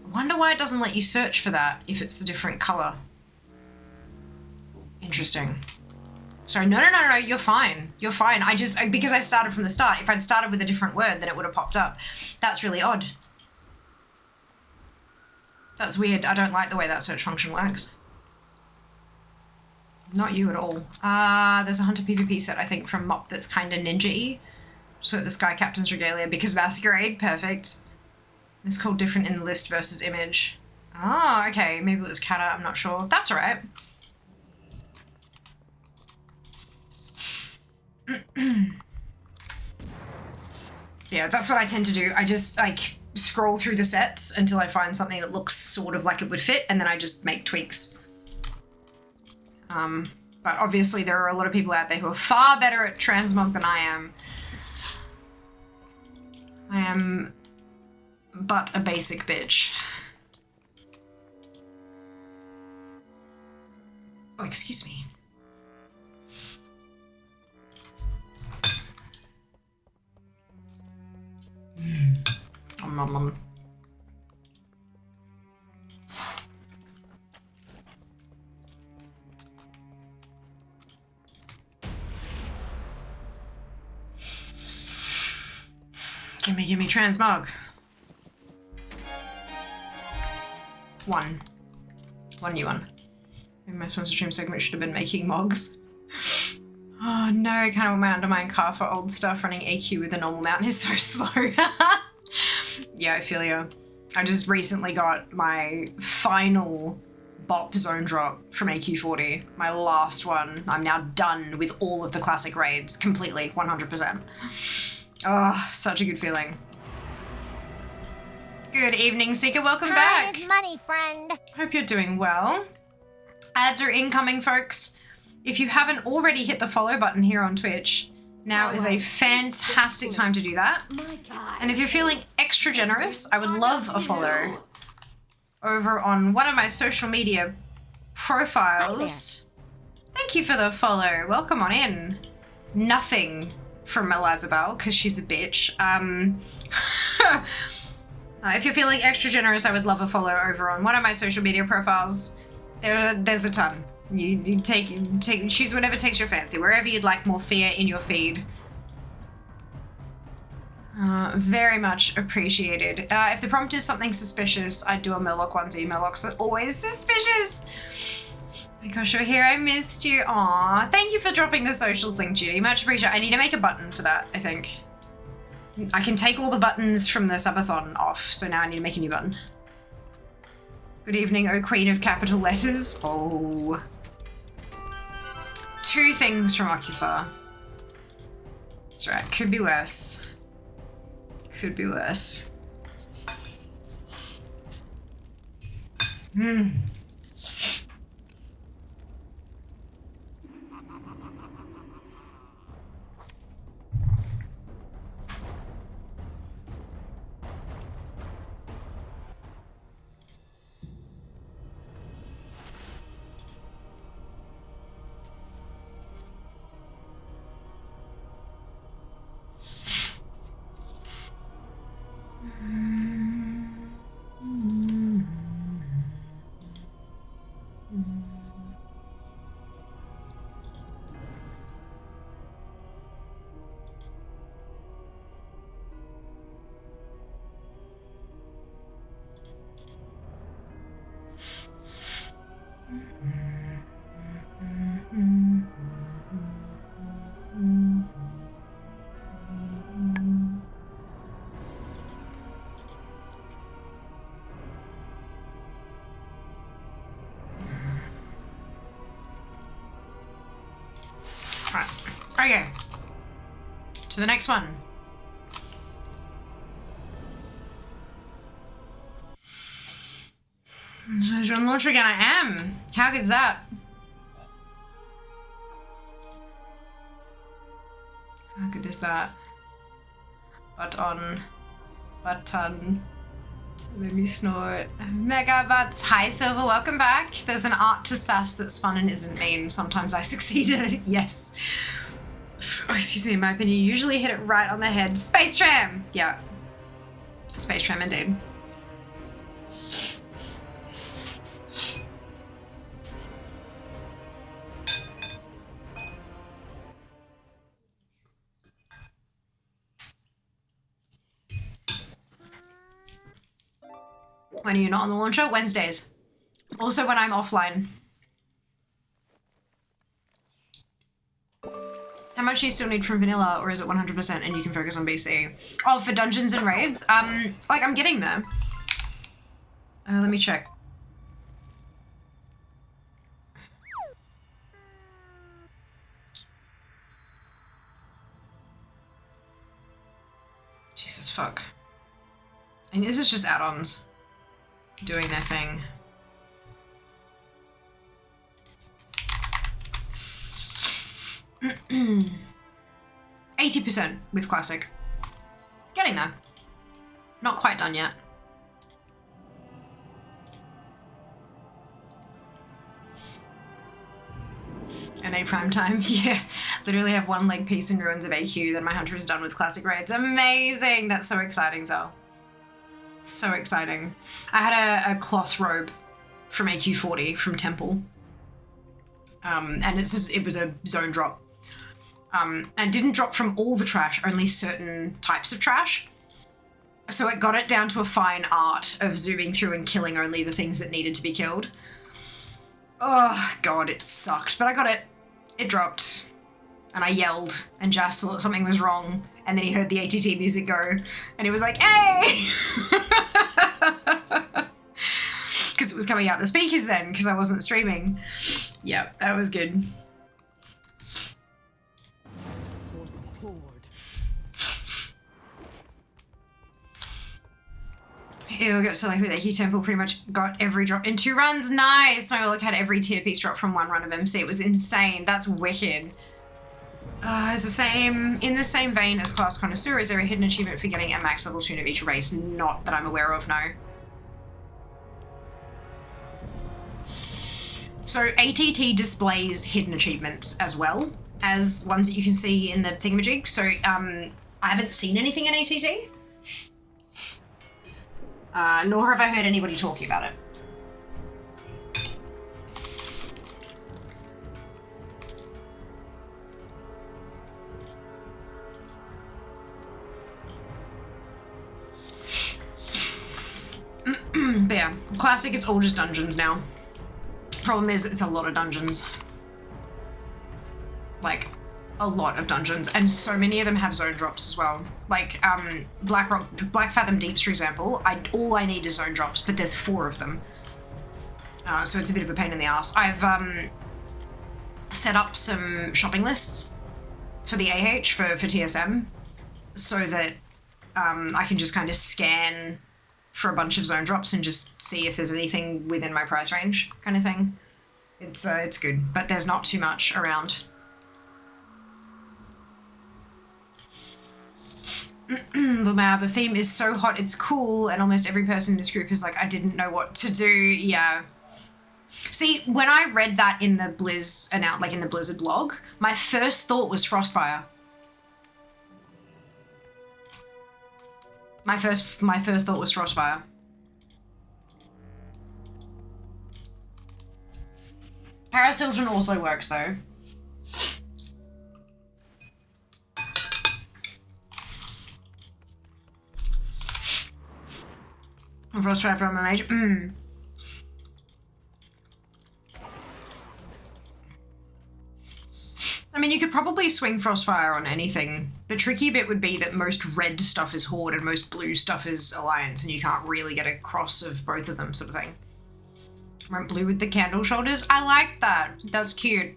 I wonder why it doesn't let you search for that if it's a different color. Interesting. Sorry, no, you're fine. You're fine. Because I started from the start. If I'd started with a different word, then it would have popped up. That's really odd. That's weird. I don't like the way that search function works. Not you at all. There's a Hunter PvP set, I think, from Mop that's kind of ninja-y. So the Sky Captain's Regalia, because Masquerade, perfect. It's called different in the list versus image. Oh, okay. Maybe it was Kata, I'm not sure. That's all right. Yeah, that's what I tend to do. I just, like, scroll through the sets until I find something that looks sort of like it would fit, and then I just make tweaks. But obviously there are a lot of people out there who are far better at transmog than I am. I am but a basic bitch. Oh, excuse me. Give me transmog. One new one. Maybe my sponsor stream segment should have been making mogs. Oh no, I kind of want my undermine car for old stuff. Running AQ with a normal mount is so slow. Yeah, I feel you. I just recently got my final bop zone drop from AQ40. My last one. I'm now done with all of the classic raids completely, 100%. Oh, such a good feeling. Good evening, Seeker. Welcome back. Time is money, friend. Hope you're doing well. Ads are incoming, folks. If you haven't already hit the follow button here on Twitch, now is a fantastic time to do that. And if you're feeling extra generous, I would love a follow over on one of my social media profiles. Thank you for the follow. Welcome on in. Nothing from Elizabeth, because she's a bitch. If you're feeling extra generous, I would love a follow over on one of my social media profiles. There's a ton. You choose whatever takes your fancy, wherever you'd like more fear in your feed. Very much appreciated. If the prompt is something suspicious, I'd do a Murloc onesie. Murlocs are always suspicious. my gosh, you're here. I missed you. Aw, thank you for dropping the socials link, Judy. Much appreciated. I need to make a button for that, I think. I can take all the buttons from the subathon off, so now I need to make a new button. Good evening, oh queen of capital letters. Oh. 2 things from Occupar. That's right, could be worse. Could be worse. Okay. To the next one. So on launch again, I am. How good is that? How good is that? Button. Let me snort. Mega butts. Hi Silver, welcome back. There's an art to sass that's fun and isn't mean. Sometimes I succeed at it. Yes. Oh, excuse me, in my opinion, you usually hit it right on the head. Space Tram! Yeah. Space Tram indeed. When are you not on the launcher? Wednesdays. Also when I'm offline. How much do you still need from vanilla, or is it 100% and you can focus on BC? Oh, for dungeons and raids? Like, I'm getting there. Let me check. Jesus fuck. I mean, this is just add-ons doing their thing. 80% with classic. Getting there. Not quite done yet. NA prime time. Yeah. Literally have 1 leg piece in Ruins of AQ, then my hunter is done with classic raids. Amazing! That's so exciting, Zal. So exciting. I had a cloth robe from AQ40 from Temple. And it was a zone drop. And didn't drop from all the trash, only certain types of trash. So it got it down to a fine art of zooming through and killing only the things that needed to be killed. Oh, God, it sucked. But I got it. It dropped. And I yelled, and Jas thought something was wrong. And then he heard the ATT music go, and he was like, hey! Because it was coming out the speakers then, because I wasn't streaming. Yeah, that was good. Ew, got so lucky with AQ Temple, pretty much got every drop in 2 runs. Nice! My Orc had every tier piece drop from 1 run of MC. It was insane. That's wicked. It's in the same vein as Class Connoisseur. Is there a hidden achievement for getting a max level tune of each race? Not that I'm aware of, no. So ATT displays hidden achievements as well as ones that you can see in the thingamajig. So I haven't seen anything in ATT. Nor have I heard anybody talking about it. But yeah, classic, it's all just dungeons now. Problem is, it's a lot of dungeons. Like, a lot of dungeons, and so many of them have zone drops as well. Like, Black Fathom Deeps, for example, all I need is zone drops, but there's 4 of them. So it's a bit of a pain in the ass. I've set up some shopping lists for the AH, for TSM, so that I can just kind of scan for a bunch of zone drops and just see if there's anything within my price range, kind of thing. It's good, but there's not too much around. Lamau, the theme is so hot, it's cool, and almost every person in this group is like, I didn't know what to do. Yeah. See, when I read that in the in the Blizzard blog, my first thought was Frostfire. My first thought was Frostfire. Paris Hilton also works though. Frostfire from a mage. I mean, you could probably swing Frostfire on anything. The tricky bit would be that most red stuff is Horde and most blue stuff is Alliance, and you can't really get a cross of both of them, sort of thing. Went blue with the candle shoulders. I like that. That's cute.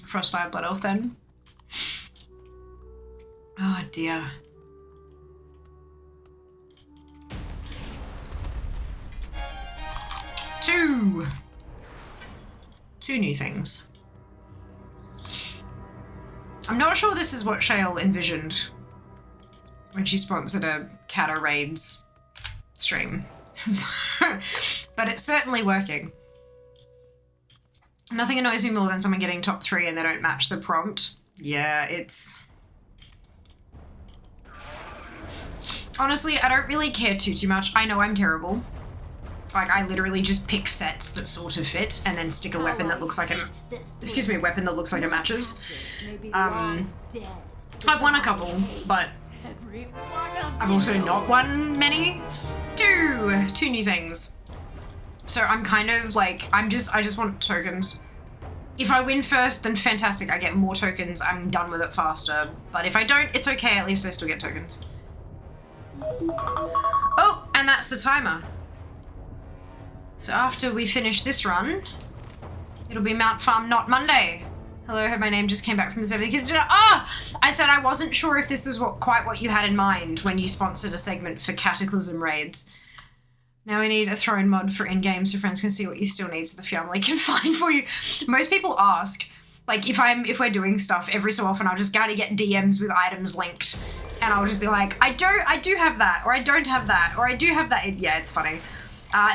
Frostfire Blood Elf then. Oh dear. Two new things. I'm not sure this is what Shale envisioned when she sponsored a Cata Raids stream. But it's certainly working. Nothing annoys me more than someone getting top 3 and they don't match the prompt. Yeah, it's... Honestly, I don't really care too much. I know I'm terrible. Like, I literally just pick sets that sort of fit and then stick a weapon that looks like it... Excuse me, a weapon that looks like it matches. I've won a couple, but I've also not won many. Two new things. So I'm kind of like, I just want tokens. If I win first, then fantastic, I get more tokens, I'm done with it faster. But if I don't, it's okay, at least I still get tokens. Oh, and that's the timer. So after we finish this run, it'll be Mount Farm Not Monday. Hello, heard my name just came back from the server. I said I wasn't sure if this was quite what you had in mind when you sponsored a segment for Cataclysm raids. Now we need a throne mod for in-game so friends can see what you still need so the family can find for you. Most people ask, like if we're doing stuff every so often, I'll just gotta get DMs with items linked. And I'll just be like, I do have that, or I don't have that, or I do have that. Yeah, it's funny.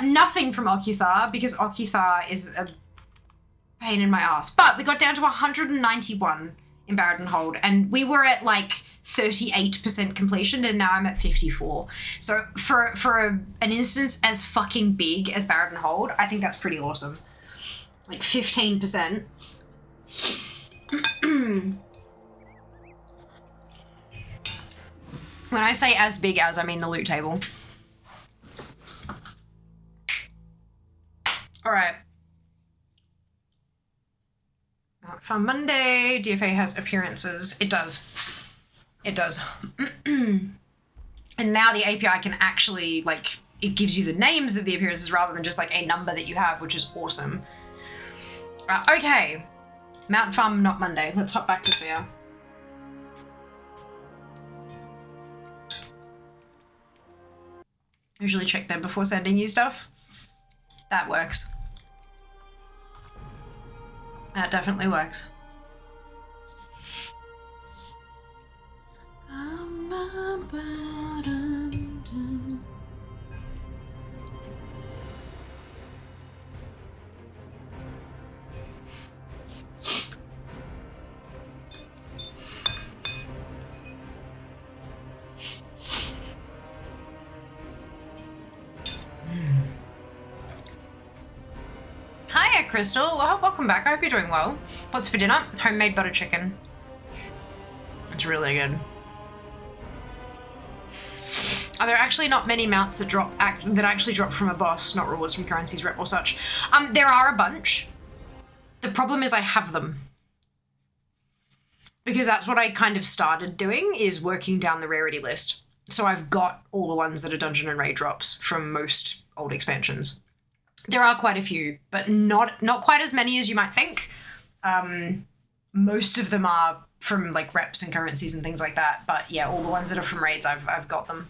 Nothing from Okuthar, because Okuthar is a pain in my ass. But we got down to 191 in Barradon Hold, and we were at like 38% completion, and now I'm at 54. So for an instance as fucking big as Barradon Hold, I think that's pretty awesome. Like 15%. When I say as big as, I mean the loot table. All right. Fun Monday. DFA has appearances. It does. It does. And now the API can actually, like, it gives you the names of the appearances rather than just, like, a number that you have, which is awesome. Okay. Mount Farm Not Monday. Let's hop back to Fear. Usually check them before sending you stuff. That works. That definitely works. Hiya, Crystal. Well, welcome back. I hope you're doing well. What's for dinner? Homemade butter chicken. It's really good. Are there actually not many mounts that actually drop from a boss, not rewards from currencies, rep or such? There are a bunch. The problem is I have them. Because that's what I kind of started doing, is working down the rarity list. So I've got all the ones that are dungeon and raid drops from most old expansions. There are quite a few, but not quite as many as you might think. Most of them are from like reps and currencies and things like that. But yeah, all the ones that are from raids, I've got them.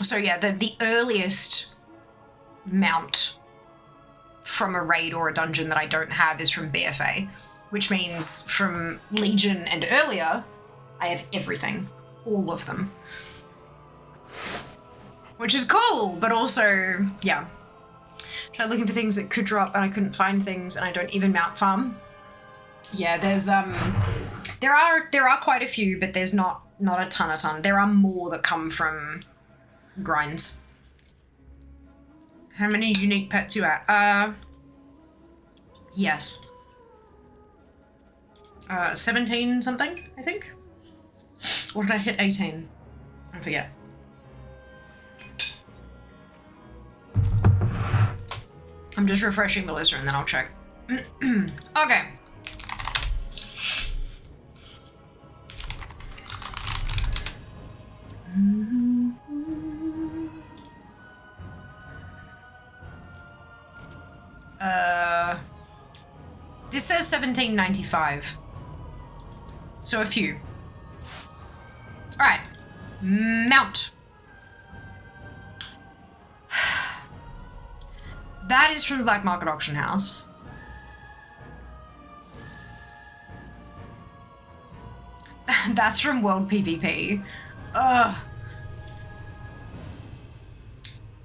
So yeah, the earliest mount from a raid or a dungeon that I don't have is from BFA, which means from Legion and earlier, I have everything, all of them. Which is cool, but also, yeah. Tried looking for things that could drop and I couldn't find things, and I don't even mount farm. Yeah, there's there are quite a few, but there's not a ton. There are more that come from grinds. How many unique pets you at? Yes. 17 something, I think. Or did I hit 18? I forget. I'm just refreshing the list and then I'll check. Okay. This says 1795. So a few. Alright. Mount. That is from the Black Market Auction House. That's from World PvP. Ugh.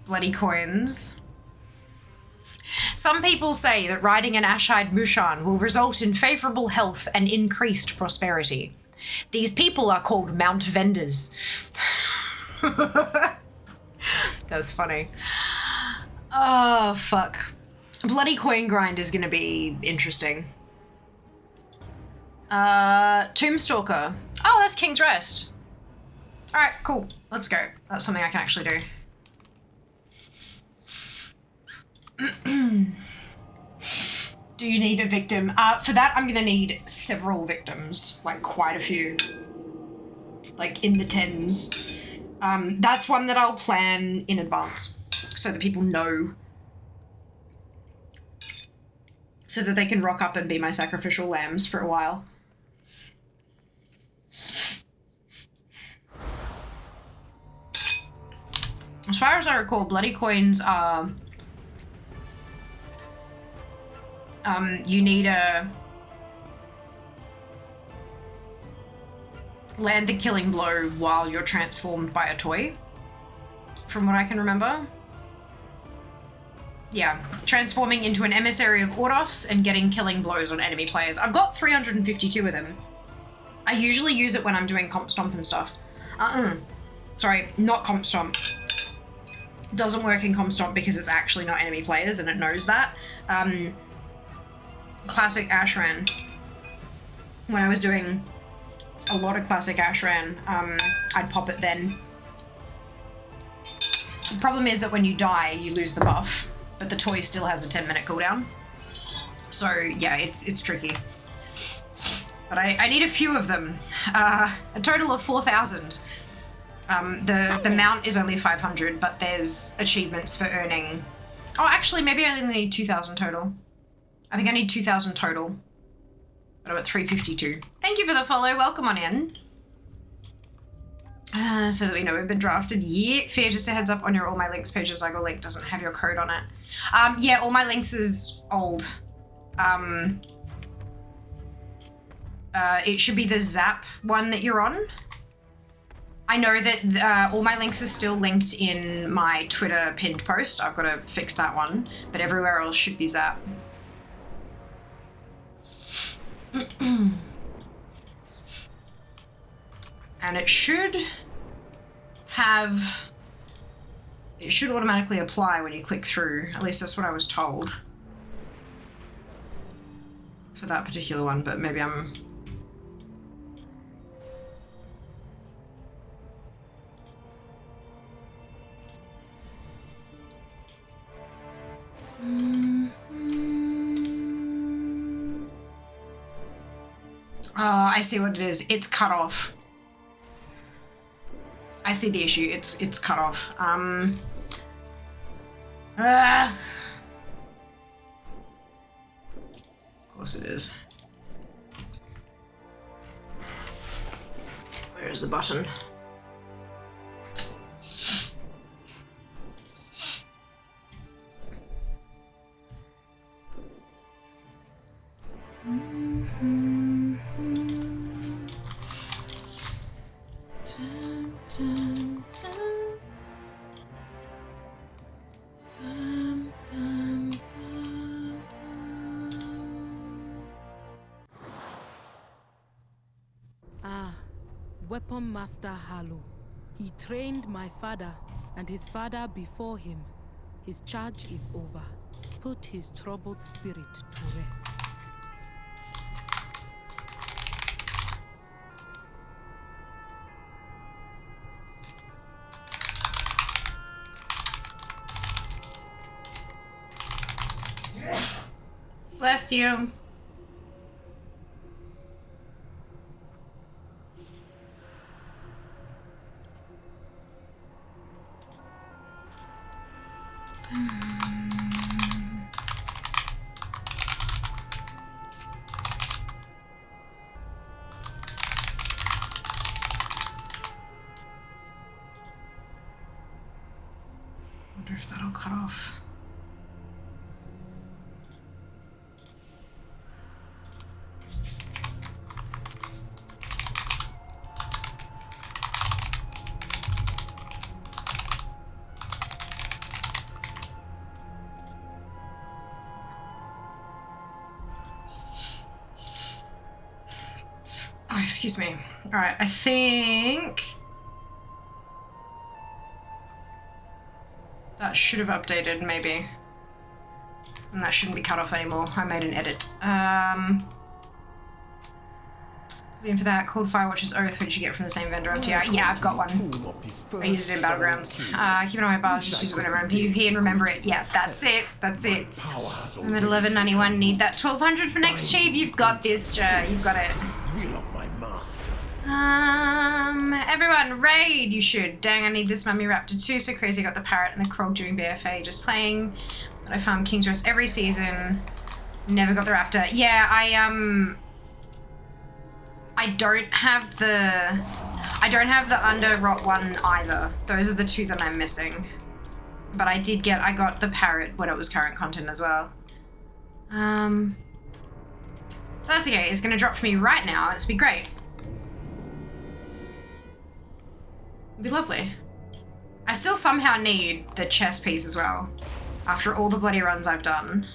Bloody coins. Some people say that riding an Ashide Mushan will result in favourable health and increased prosperity. These people are called Mount Vendors. That's funny. Oh, fuck. Bloody coin grind is gonna be interesting. Tombstalker. Oh, that's King's Rest. Alright, cool. Let's go. That's something I can actually do. Do you need a victim? For that, I'm gonna need several victims. Like, quite a few. Like, in the tens. That's one that I'll plan in advance. So that people know. So that they can rock up and be my sacrificial lambs for a while. As far as I recall, bloody coins are... you need a... land the killing blow while you're transformed by a toy. From what I can remember. Yeah, transforming into an emissary of Ordos and getting killing blows on enemy players. I've got 352 of them. I usually use it when I'm doing comp stomp and stuff. Sorry, not comp stomp. Doesn't work in comp stomp because it's actually not enemy players and it knows that. Classic Ashran. When I was doing a lot of classic Ashran, I'd pop it then. The problem is that when you die, you lose the buff, but the toy still has a 10-minute cooldown. So yeah, it's tricky. But I need a few of them. A total of 4,000. The mount is only 500, but there's achievements for earning... Oh, actually, maybe I only need 2,000 total. I think I need 2,000 total. But I'm at 352. Thank you for the follow. Welcome on in. So that we know we've been drafted. Yeah, fair. Just a heads up on your All My Links page. Zygo link doesn't have your code on it. Yeah, All My Links is old. It should be the Zap one that you're on. I know that All My Links is still linked in my Twitter pinned post. I've got to fix that one. But everywhere else should be Zap. And it should have... It should automatically apply when you click through. At least that's what I was told. For that particular one, but maybe I'm... Oh, I see what it is. It's cut off. I see the issue. It's cut off. Of course it is. Where's the button? Weapon Master Harlow. He trained my father and his father before him. His charge is over. Put his troubled spirit to rest. Bless you. Wonder if that'll cut off. Oh, excuse me. All right, I think that should have updated, maybe. And that shouldn't be cut off anymore. I made an edit. Looking for that. Called Firewatch's Oath, which you get from the same vendor on TR. Yeah, I've got one. I used it in Battlegrounds. Keep it on my bars, just use it whenever I'm PvP and remember it. Yeah, that's it. That's it. I'm at 1191. Need that 1200 for next chief. You've got this, Jer. You've got it. Everyone, raid! You should. Dang, I need this Mummy Raptor too. So crazy, I got the Parrot and the Krog during BFA. Just playing. But I farm King's Rest every season. Never got the Raptor. Yeah, I don't have the Under Rot one either. Those are the two that I'm missing. But I got the Parrot when it was current content as well. That's okay. It's gonna drop for me right now. It's be great. It'd be lovely. I still somehow need the chess piece as well. After all the bloody runs I've done.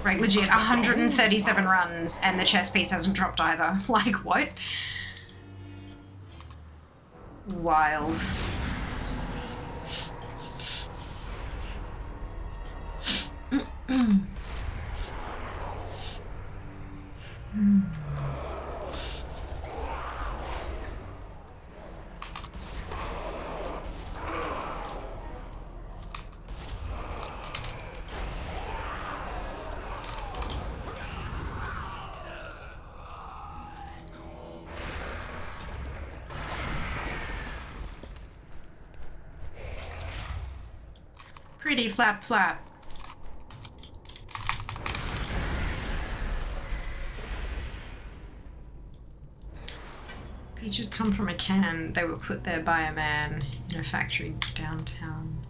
Right, legit, 137 runs and the chess piece hasn't dropped either. Like, what? Wild. Pretty flap flap. Peaches come from a can. They were put there by a man in a factory downtown.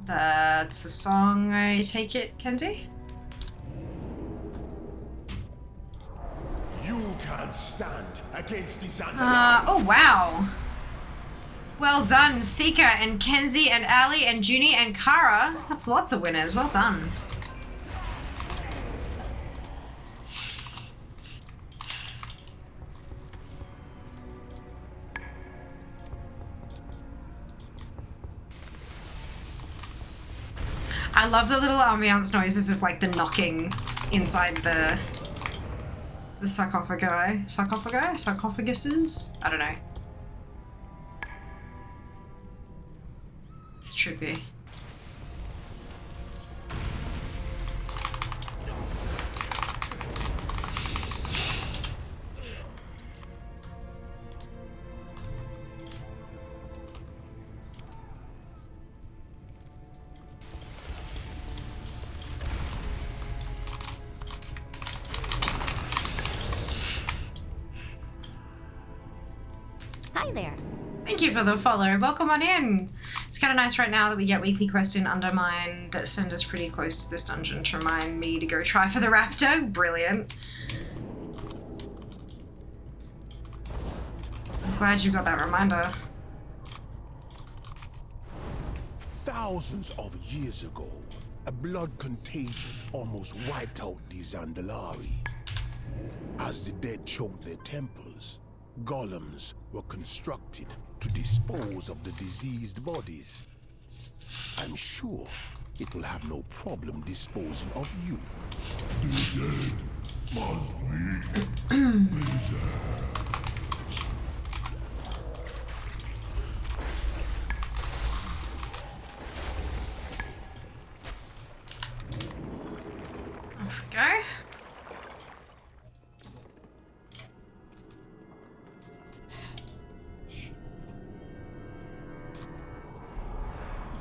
That's a song, I take it, Kenzie? You can't stand against this oh wow. Well done, Sika and Kenzie and Ali and Junie and Kara. That's lots of winners. Well done. I love the little ambiance noises of like the knocking inside the sarcophaguses? I don't know. It's trippy. thank you for the follow. Welcome on in. It's kind of nice right now that we get weekly quests in Undermine that send us pretty close to this dungeon to remind me to go try for the raptor. Brilliant. I'm glad you got that reminder. Thousands of years ago, a blood contagion almost wiped out the Zandalari. As the dead choked their temples, golems were constructed to dispose of the diseased bodies. I'm sure it will have no problem disposing of you. The dead must be preserved. Off we go.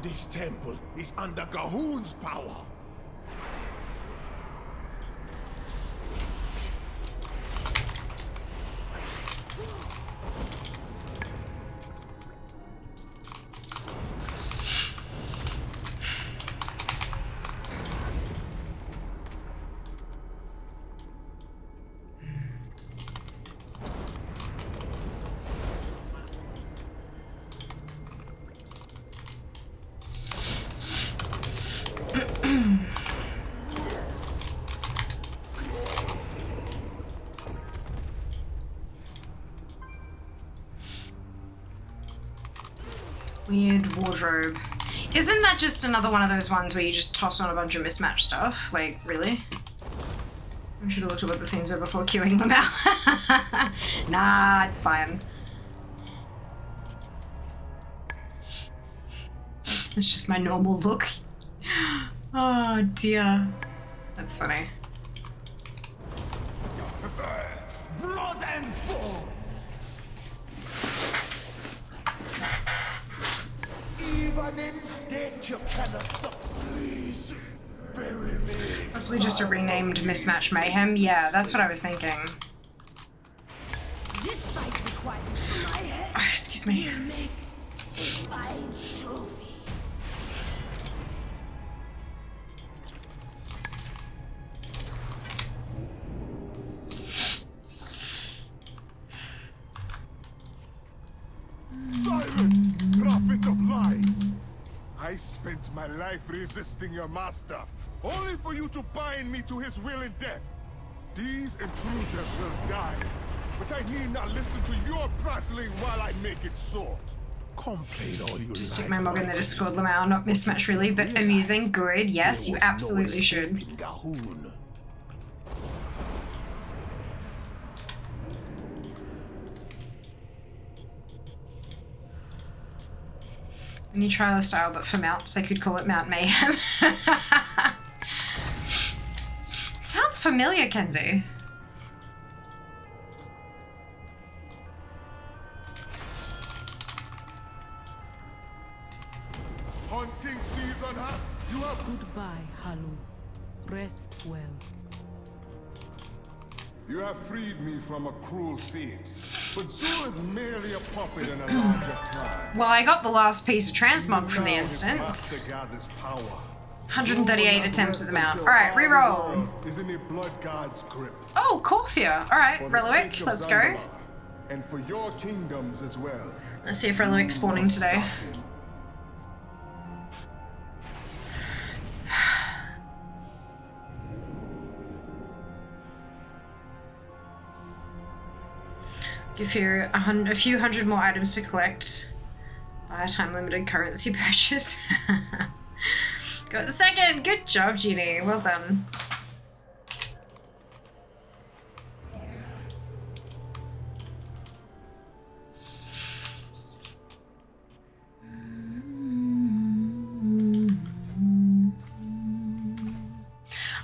This temple is under Gahoon's power. Weird wardrobe. Isn't that just another one of those ones where you just toss on a bunch of mismatched stuff? Like, really? I should have looked at what the things were before queuing them out. Nah, it's fine. It's just my normal look. Oh dear. That's funny. Blood and bone. Even in death, you cannot succeed. Please, bury me. Possibly just a renamed Mismatch Mayhem? Yeah, that's what I was thinking. Oh, excuse me. Silence, prophet of lies! I spent my life resisting your master, only for you to bind me to his will in death. These intruders will die, but I need not listen to your prattling while I make it so. Complain all you Just stick my mug in the Discord, Lamau. Not Mismatch really, but amusing. Good. Yes, you absolutely should. When you try the style, but for mounts, they could call it Mount Mayhem. Sounds familiar, Kenzie. Hunting season, huh? You have Goodbye, Halu. Rest well. You have freed me from a cruel fate, but Zul is merely a puppet in a larger plan. Well, I got the last piece of transmog from the instance. 138 attempts at the mount. Alright, reroll. Is in the blood god's grip. Oh, Corthia. Alright, Relic, let's go. And for your kingdoms as well. Let's see if Relic's spawning today. Give you a few hundred more items to collect. Buy a time-limited currency purchase. Got the second! Good job, Jeannie. Well done.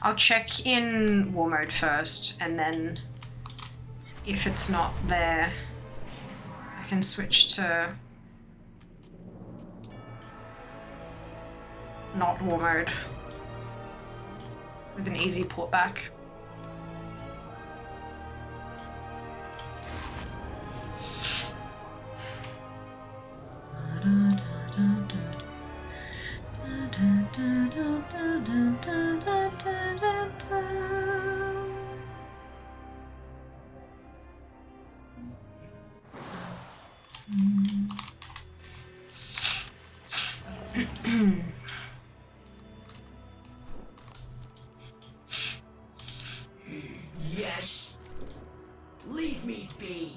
I'll check in war mode first, and then if it's not there, I can switch to not war mode with an easy port back. Yes. Leave me be.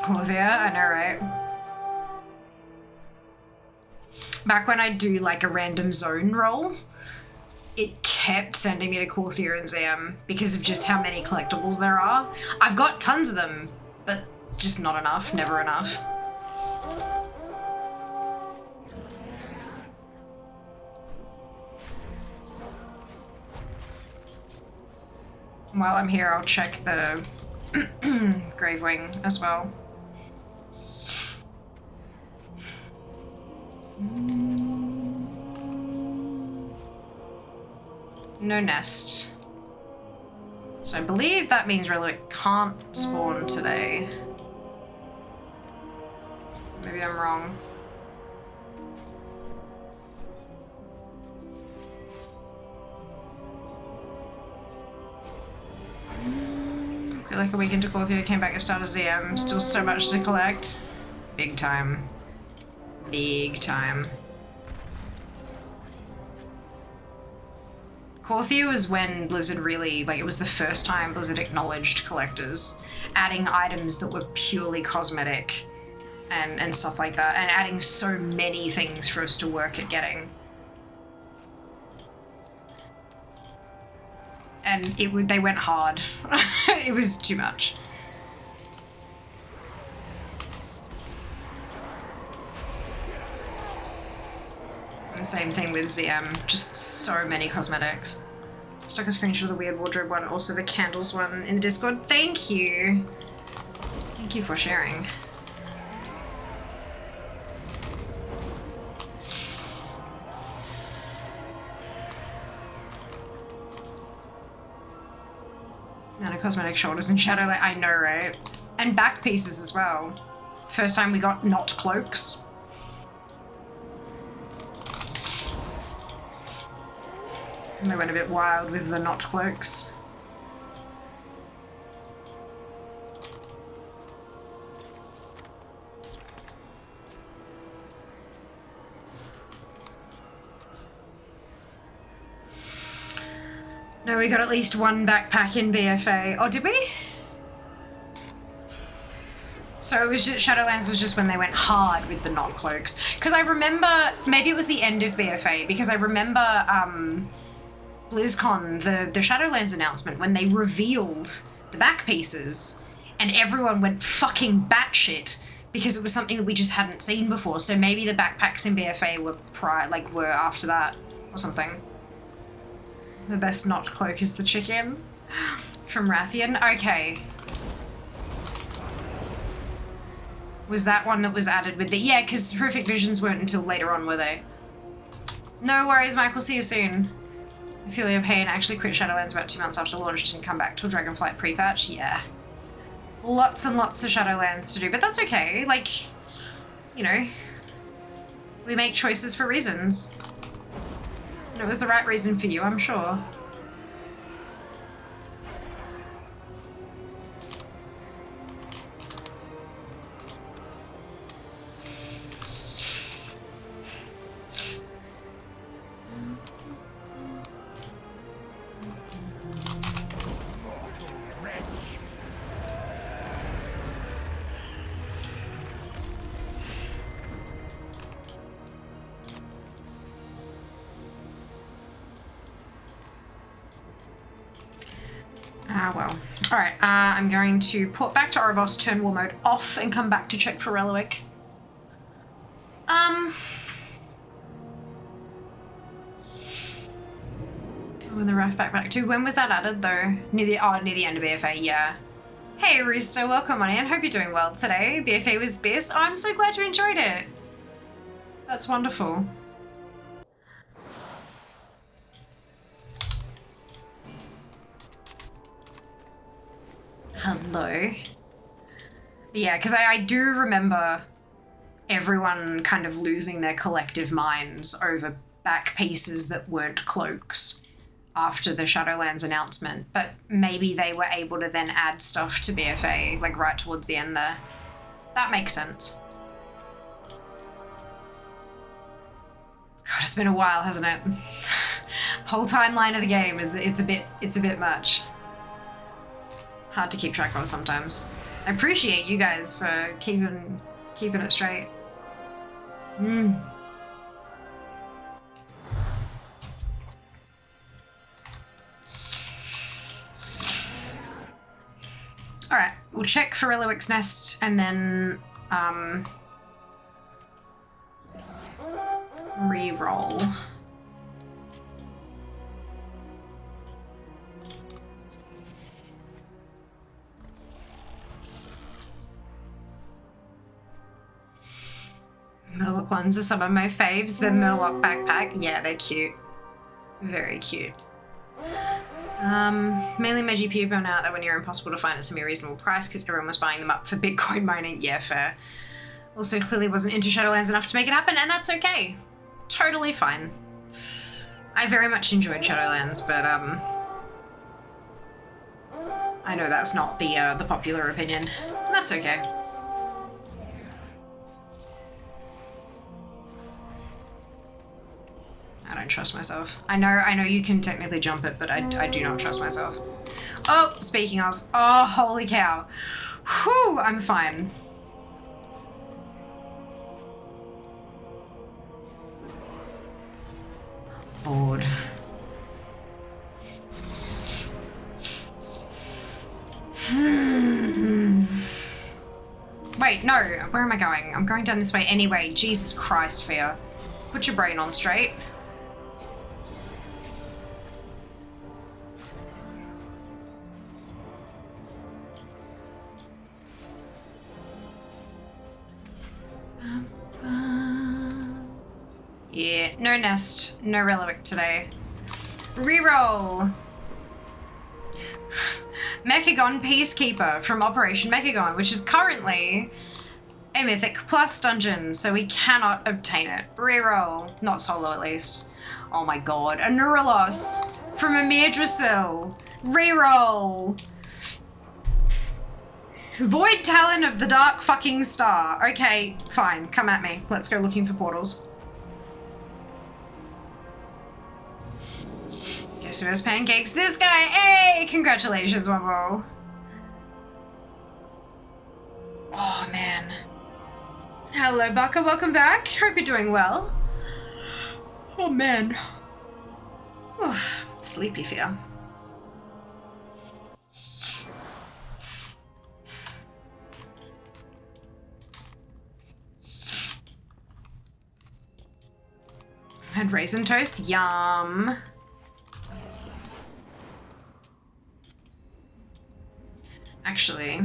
Oh, yeah, I know, right? Back when I do like a random zone roll, it kept sending me to Corthia and Zam because of just how many collectibles there are. I've got tons of them, but just not enough, never enough. While I'm here, I'll check the Grave Wing as well. No nest. So I believe that means Relic can't spawn today. Maybe I'm wrong. I feel like a week into Corthia, came back and started ZM. Still so much to collect. Big time. Big time. Corthia was when Blizzard really, like, it was the first time Blizzard acknowledged collectors, adding items that were purely cosmetic and stuff like that, and adding so many things for us to work at getting. And they went hard. It was too much. And same thing with ZM, just so many cosmetics. Stuck a screenshot of the weird wardrobe one, also the candles one in the Discord. Thank you! Thank you for sharing. And a cosmetic shoulders and shadow, like, I know, right? And back pieces as well. First time we got not cloaks. And they went a bit wild with the not cloaks. No, we got at least one backpack in BFA. Oh, did we? So it was just, Shadowlands was just when they went hard with the not cloaks. Because I remember, maybe it was the end of BFA, because I remember BlizzCon, the Shadowlands announcement, when they revealed the back pieces, and everyone went fucking batshit because it was something that we just hadn't seen before. So maybe the backpacks in BFA were after that or something. The best not cloak is the chicken from Rathian. Okay. Was that one that was added with the... Yeah, because Horrific Visions weren't until later on, were they? No worries, Mike. We'll see you soon. Ophelia Payne actually quit Shadowlands about 2 months after launch, didn't come back till Dragonflight pre-patch. Yeah. Lots and lots of Shadowlands to do, but that's okay. Like, you know, we make choices for reasons. And it was the right reason for you, I'm sure. Well. Alright, I'm going to port back to Oribos, turn war mode off, and come back to check for Relic. Loving the rough backpack too. When was that added though? Near the end of BFA, yeah. Hey Rooster, welcome on in. Hope you're doing well today. BFA was best. Oh, I'm so glad you enjoyed it. That's wonderful. Hello. But yeah, because I do remember everyone kind of losing their collective minds over back pieces that weren't cloaks after the Shadowlands announcement, but maybe they were able to then add stuff to BFA, like right towards the end there. That makes sense. God, it's been a while, hasn't it? The whole timeline of the game it's a bit much. Hard to keep track of sometimes. I appreciate you guys for keeping it straight. Alright, we'll check for Illiwick's Nest and then re-roll. Murloc ones are some of my faves. The Murloc backpack, yeah, they're cute. Very cute. Mainly Meiji Pew found out that when you're impossible to find at a semi-reasonable price because everyone was buying them up for Bitcoin mining. Yeah, fair. Also, clearly wasn't into Shadowlands enough to make it happen, and that's okay. Totally fine. I very much enjoyed Shadowlands, but I know that's not the popular opinion. That's okay. I don't trust myself. I know you can technically jump it, but I do not trust myself. Oh, speaking of, oh, holy cow. Whew, I'm fine. Lord. Wait, no, where am I going? I'm going down this way anyway. Jesus Christ, Fia. Put your brain on straight. Yeah, no nest, no relic today. Reroll. Mechagon Peacekeeper from Operation Mechagon, which is currently a Mythic Plus dungeon, so we cannot obtain it. Reroll. Not solo, at least. Oh my god. A Neuralos from Amir Drasil. Reroll. Void Talon of the Dark fucking Star. Okay, fine. Come at me. Let's go looking for portals. Guess who has pancakes? This guy! Hey! Congratulations, one roll. Oh, man. Hello, Baka. Welcome back. Hope you're doing well. Oh, man. Oof. Sleepy feel. Had raisin toast. Yum. Actually,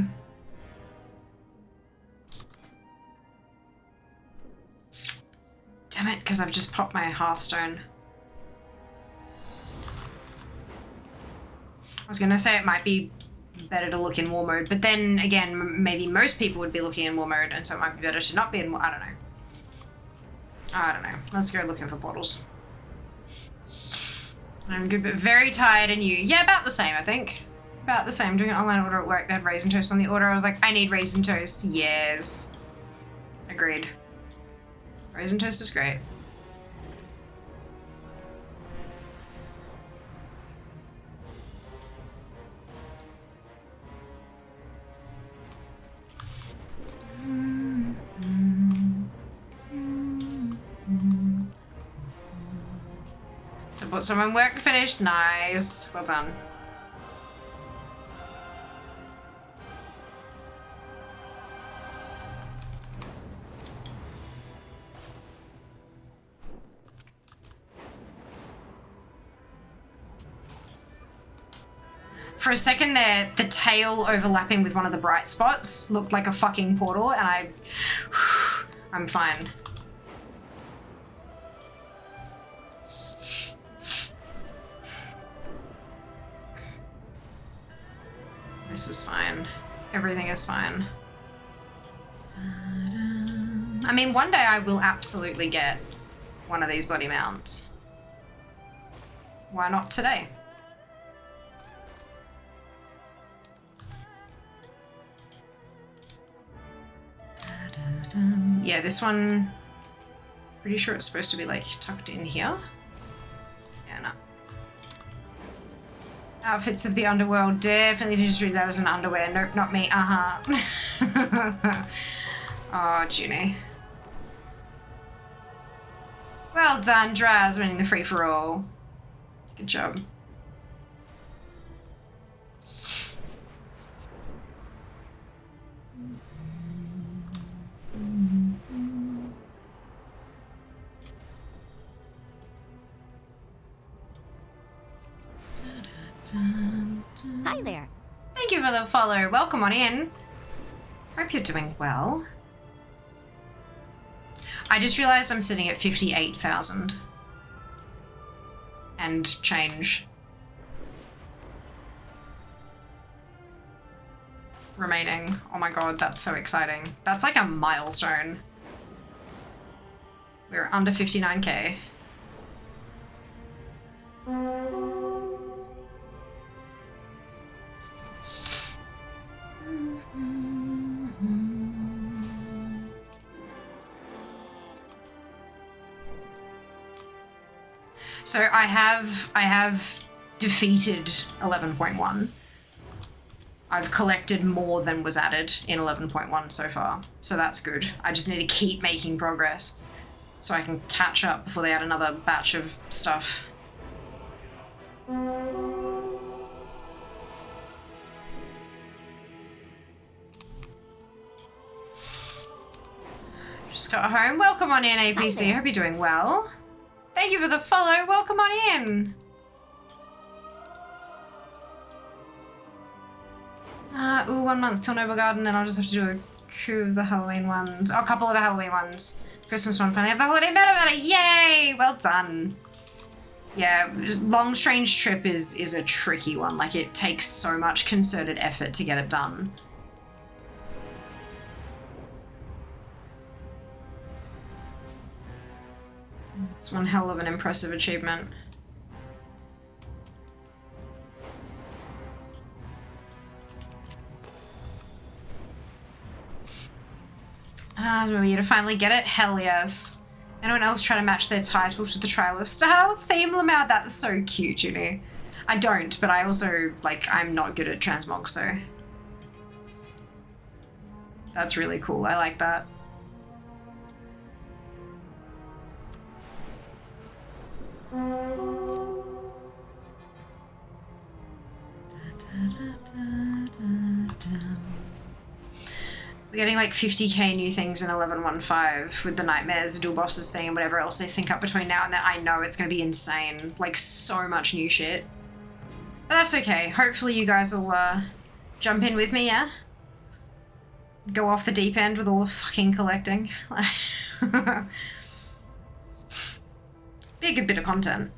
damn it, because I've just popped my Hearthstone. I was gonna say it might be better to look in war mode, but then again, maybe most people would be looking in war mode, and so it might be better to not be in war. I don't know. I don't know. Let's go looking for portals. I'm good, but very tired, and you? Yeah, about the same, I think. About the same. Doing an online order at work, they had raisin toast on the order. I was like, I need raisin toast. Yes. Agreed. Raisin toast is great. Support someone work finished. Nice. Well done. For a second there, the tail overlapping with one of the bright spots looked like a fucking portal, and I'm fine. This is fine. Everything is fine. I mean, one day I will absolutely get one of these bloody mounts. Why not today? Yeah, this one, pretty sure it's supposed to be like tucked in here. Yeah, no. Outfits of the underworld, definitely didn't treat that as an underwear. Nope, not me. Oh, Junie. Well done, Draz, winning the free-for-all. Good job. Hi there. Thank you for the follow. Welcome on in. Hope you're doing well. I just realized I'm sitting at 58,000 and change remaining. Oh my god, that's so exciting. That's like a milestone. We're under 59k. So I have defeated 11.1. I've collected more than was added in 11.1 so far, so that's good. I just need to keep making progress so I can catch up before they add another batch of stuff. Just got home. Welcome on in, APC. Hope you're doing well. Thank you for the follow. Welcome on in. Ooh, 1 month till Noble Garden, then I'll just have to do a few of the Halloween ones. Oh, a couple of the Halloween ones. Christmas one, finally have the holiday meta. Yay! Well done. Yeah, Long Strange Trip is a tricky one. Like, it takes so much concerted effort to get it done. It's one hell of an impressive achievement. Remember you to finally get it? Hell yes. Anyone else try to match their title to the Trial of Style theme, Lamau? That's so cute, Junie. I don't, but I also, like, I'm not good at transmog, so. That's really cool. I like that. We're getting like 50k new things in 11.15 with the Nightmares, the dual bosses thing, and whatever else they think up between now and then. I know it's going to be insane. Like, so much new shit. But that's okay. Hopefully you guys will jump in with me, yeah? Go off the deep end with all the fucking collecting. Be a good bit of content.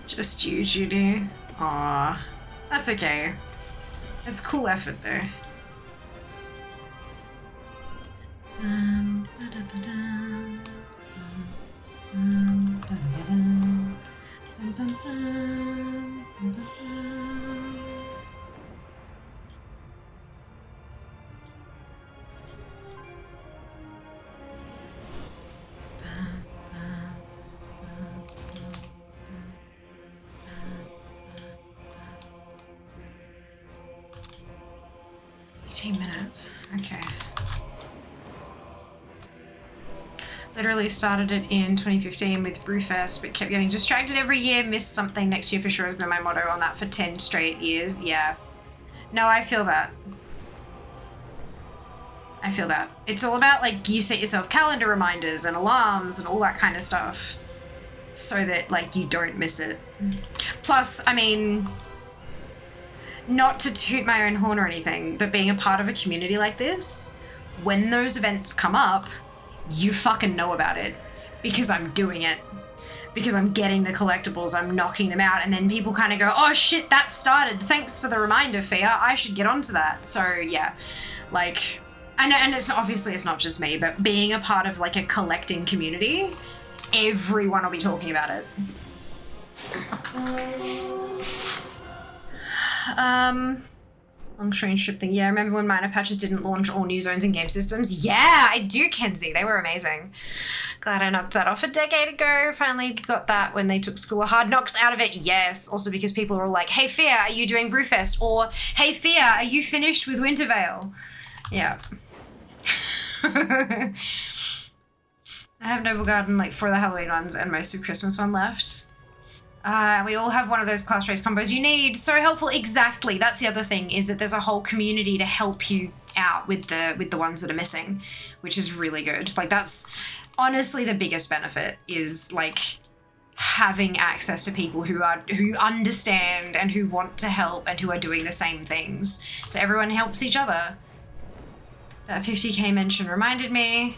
Just you, Judy. Aw, that's okay. It's cool effort though. 15 minutes. Okay. Literally started it in 2015 with Brewfest, but kept getting distracted every year. Missed something. Next year for sure has been my motto on that for 10 straight years. Yeah. No, I feel that. I feel that. It's all about, like, you set yourself calendar reminders and alarms and all that kind of stuff so that, like, you don't miss it. Plus, I mean, not to toot my own horn or anything, but being a part of a community like this, when those events come up, you fucking know about it because I'm doing it. Because I'm getting the collectibles, I'm knocking them out, and then people kind of go, oh shit, that started. Thanks for the reminder, Fia. I should get onto that. So yeah, like, and it's obviously it's not just me, but being a part of like a collecting community, everyone will be talking about it. Long strange trip thing. Yeah, I remember when minor patches didn't launch all new zones and game systems. Yeah, I do, Kenzie. They were amazing. Glad I knocked that off a decade ago. Finally got that when they took School of Hard Knocks out of it. Yes. Also because people were all like, hey, Fia, are you doing Brewfest? Or, hey, Fia, are you finished with Wintervale? Yeah. I have Noble Garden, like, for the Halloween ones and most of Christmas one left. We all have one of those class race combos you need. So helpful. Exactly. That's the other thing, is that there's a whole community to help you out with the ones that are missing, which is really good. Like, that's honestly the biggest benefit, is like having access to people who understand and who want to help and who are doing the same things. So everyone helps each other. That 50k mention reminded me.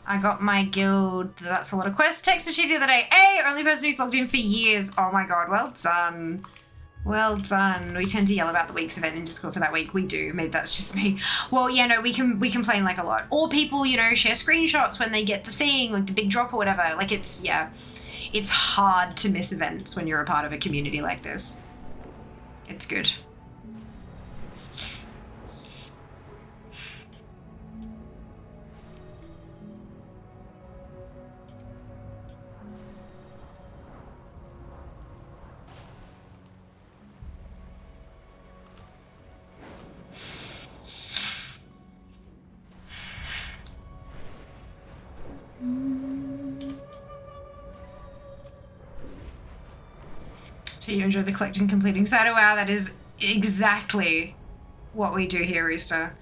I got my guild, that's a lot of quests, text achieved the other day. Hey, only person who's logged in for years. Oh my god, well done. Well done. We tend to yell about the week's event in Discord for that week. We do. Maybe that's just me. Well, yeah, no, we complain like a lot. Or people, you know, share screenshots when they get the thing, like the big drop or whatever. Like, it's, yeah, it's hard to miss events when you're a part of a community like this. It's good. So you enjoy the collecting, completing side. Oh, wow, that is exactly what we do here, Rooster.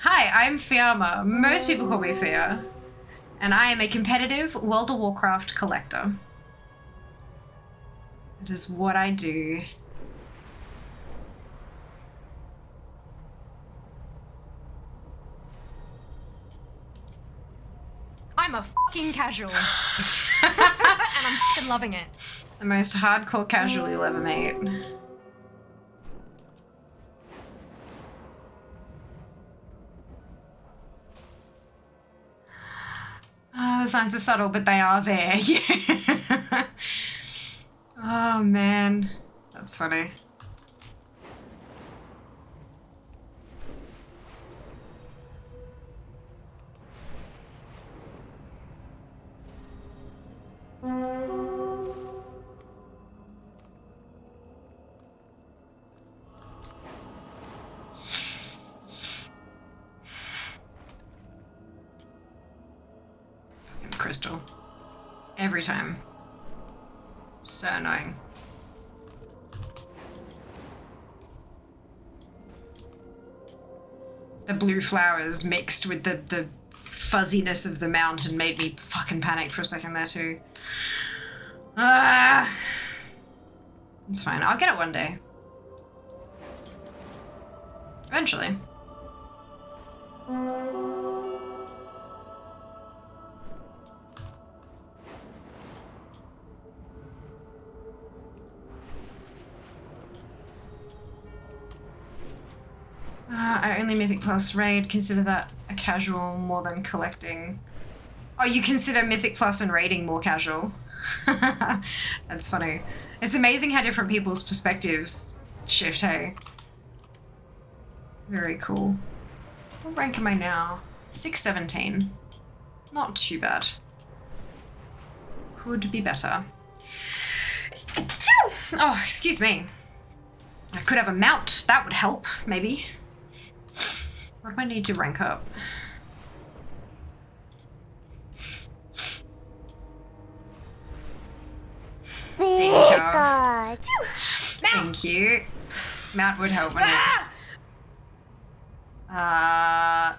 Hi, I'm Fiamma. Most people call me Fia. And I am a competitive World of Warcraft collector. That is what I do. I'm a fucking casual. And I'm fucking loving it. The most hardcore casual you'll ever meet. The signs are subtle, but they are there. Yeah. Oh, man. That's funny. Crystal. Every time. So annoying. The blue flowers mixed with the fuzziness of the mountain made me fucking panic for a second there too. Ah! It's fine. I'll get it one day. Eventually. I only Mythic Plus raid. Consider that a casual more than collecting. Oh, you consider Mythic Plus and raiding more casual? That's funny. It's amazing how different people's perspectives shift, hey? Very cool. What rank am I now? 617. Not too bad. Could be better. Oh, excuse me. I could have a mount. That would help, maybe. What do I need to rank up? Thank you. Mount would help.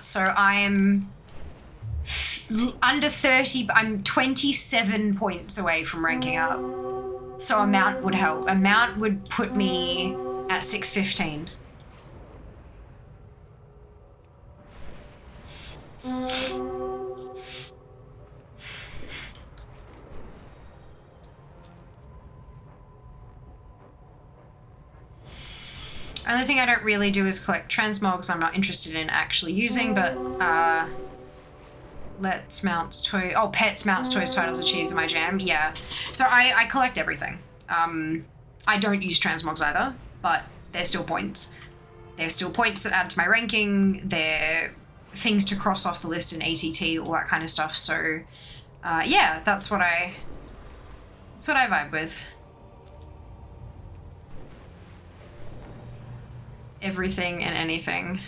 So I am under 30, but I'm 27 points away from ranking up. So a mount would help. A mount would put me at 615. Only thing I don't really do is collect transmogs. I'm not interested in actually using, but Let's Mounts Toy. Oh, Pets, Mounts, Toys, Titles, Achieves are my jam. Yeah. So I collect everything. I don't use transmogs either, but they're still points. They're still points that add to my ranking. They're things to cross off the list in ATT, all that kind of stuff. So yeah, that's what I vibe with. Everything and anything.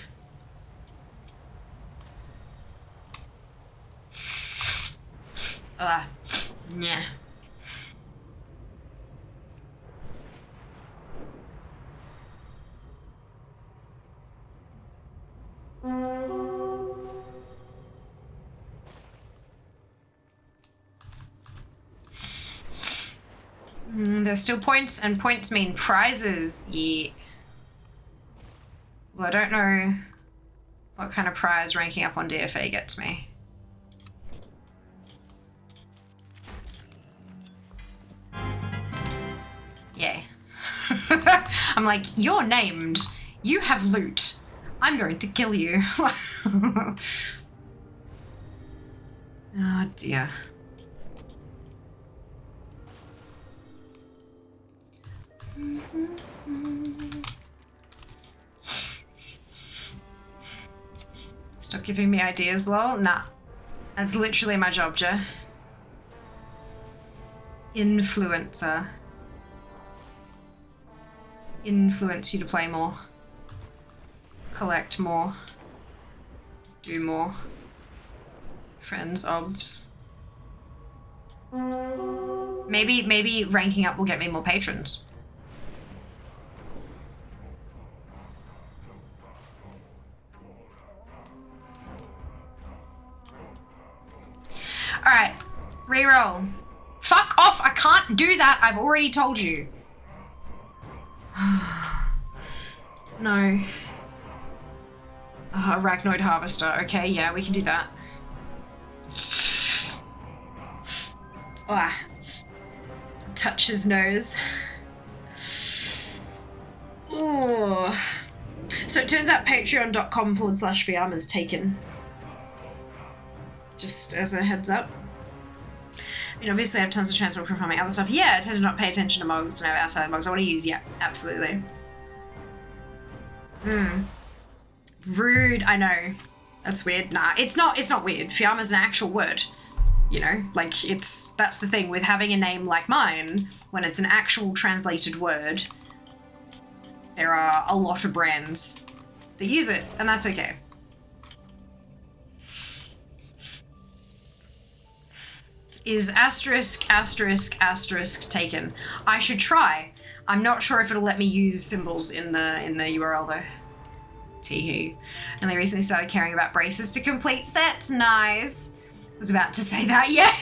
Yeah. There's still points, and points mean prizes. Yeah. Well, I don't know what kind of prize ranking up on DFA gets me. Yay. I'm like, you're named. You have loot. I'm going to kill you. Oh dear. Stop giving me ideas, lol. Nah. That's literally my job, Joe. Influencer. Influence you to play more. Collect more. Do more. Friends ofs. Maybe ranking up will get me more patrons. Alright, reroll. Fuck off, I can't do that, I've already told you. No. Arachnoid Harvester, okay, yeah, we can do that. Touch his nose. Ooh. So it turns out patreon.com/Fiamma's taken. Just as a heads up. I mean, obviously I have tons of transmog performing other stuff. Yeah, I tend to not pay attention to mogs, to know outside the mogs I want to use. Yeah, absolutely. Rude, I know. That's weird. Nah, it's not weird. Fiamma's an actual word. You know, like that's the thing with having a name like mine, when it's an actual translated word, there are a lot of brands that use it, and that's okay. Is **** taken? I should try. I'm not sure if it'll let me use symbols in the URL though. Teehee. And they recently started caring about braces to complete sets. Nice. Was about to say that, yeah.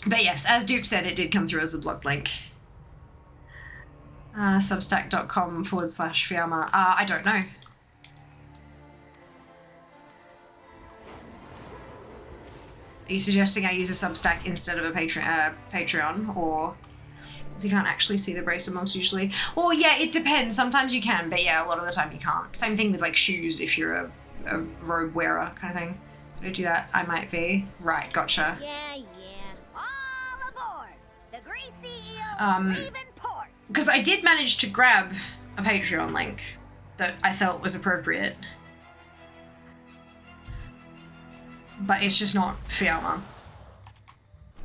But yes, as Dupe said, it did come through as a blocked link. Substack.com/Fiamma. I don't know. Are you suggesting I use a Substack instead of a Patreon, or because you can't actually see the bracer mods usually? Well, yeah, it depends. Sometimes you can, but yeah, a lot of the time you can't. Same thing with like shoes if you're a robe wearer kind of thing. Did I do that? I might be. Right, gotcha. Yeah. All aboard. The greasy eel leaving port. Because I did manage to grab a Patreon link that I felt was appropriate. But it's just not Fiamma.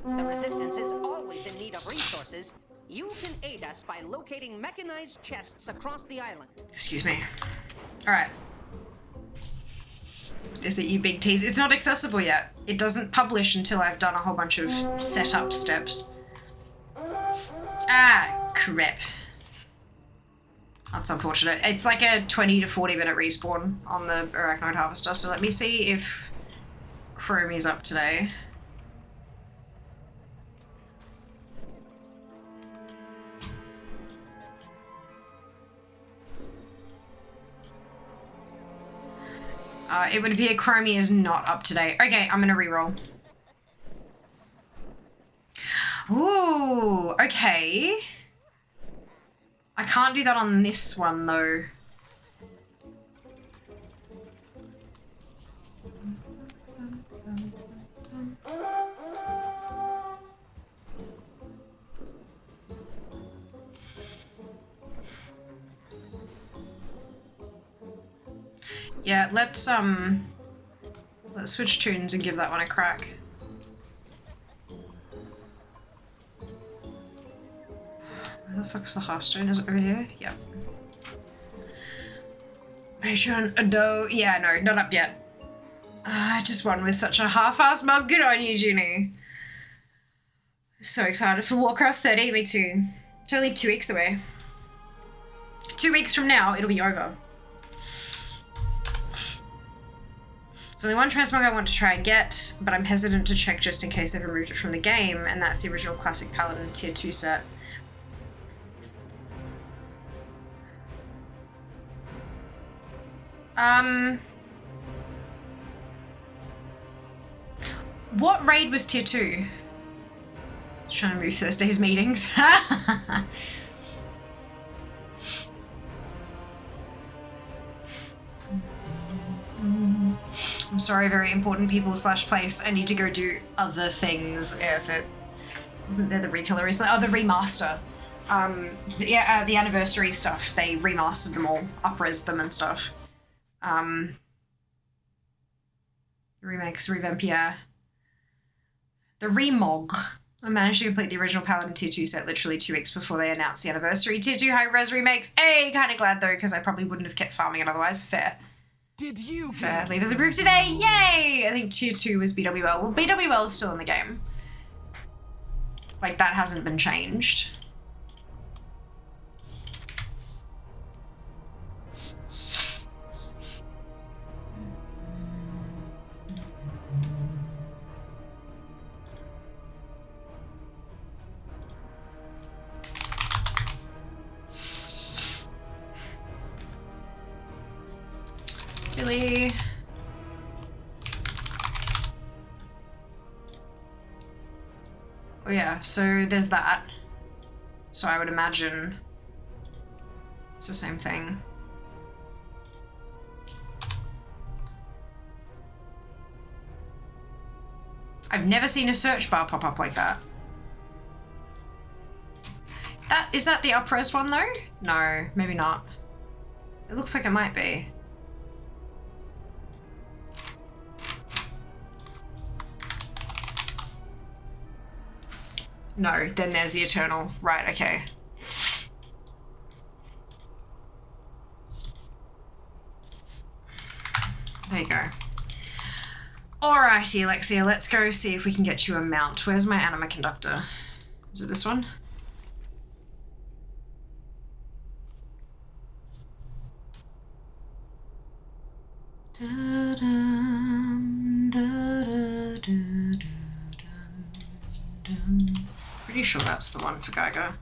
The Resistance is always in need of resources. You can aid us by locating mechanized chests across the island. Excuse me. Alright. Is it, you big tease? It's not accessible yet. It doesn't publish until I've done a whole bunch of setup steps. Ah, crap. That's unfortunate. It's like a 20 to 40 minute respawn on the Arachnoid Harvester, so let me see if Chromie's up today. It would appear Chromie is not up to date. Okay, I'm gonna reroll. Ooh, okay. I can't do that on this one though. Yeah, let's switch tunes and give that one a crack. Where the fuck's the Hearthstone? Is it over here? Yep. Patreon, Ado. Yeah, no, not up yet. I just won with such a half-assed mug. Good on you, Junie. So excited for Warcraft 30, me too. It's only 2 weeks away. 2 weeks from now, it'll be over. There's only one transmog I want to try and get, but I'm hesitant to check just in case they've removed it from the game, and that's the original Classic Paladin Tier 2 set. What raid was Tier 2? Just trying to move Thursday's meetings. I'm sorry, very important people / place. I need to go do other things. Yes, it wasn't there the recolor recently. Oh, the remaster. The anniversary stuff. They remastered them all, up-res them and stuff. Remakes, revamp, yeah. The remog. I managed to complete the original Paladin Tier 2 set literally 2 weeks before they announced the anniversary Tier 2 high-res remakes. Hey, kind of glad though, because I probably wouldn't have kept farming it otherwise. Fair. Did you Fair. Levers approved today. Yay! I think Tier 2 was BWL. Well, BWL is still in the game. Like, that hasn't been changed. Really? Oh yeah, so there's that. So I would imagine it's the same thing. I've never seen a search bar pop up like that. Is that the up-res one though? No, maybe not. It looks like it might be. No, then there's the Eternal. Right, okay. There you go. Alrighty, Alexia, let's go see if we can get you a mount. Where's my anima conductor? Is it this one? Da-dum, da-da-da-da-dum, dum. Pretty sure that's the one for Geiger.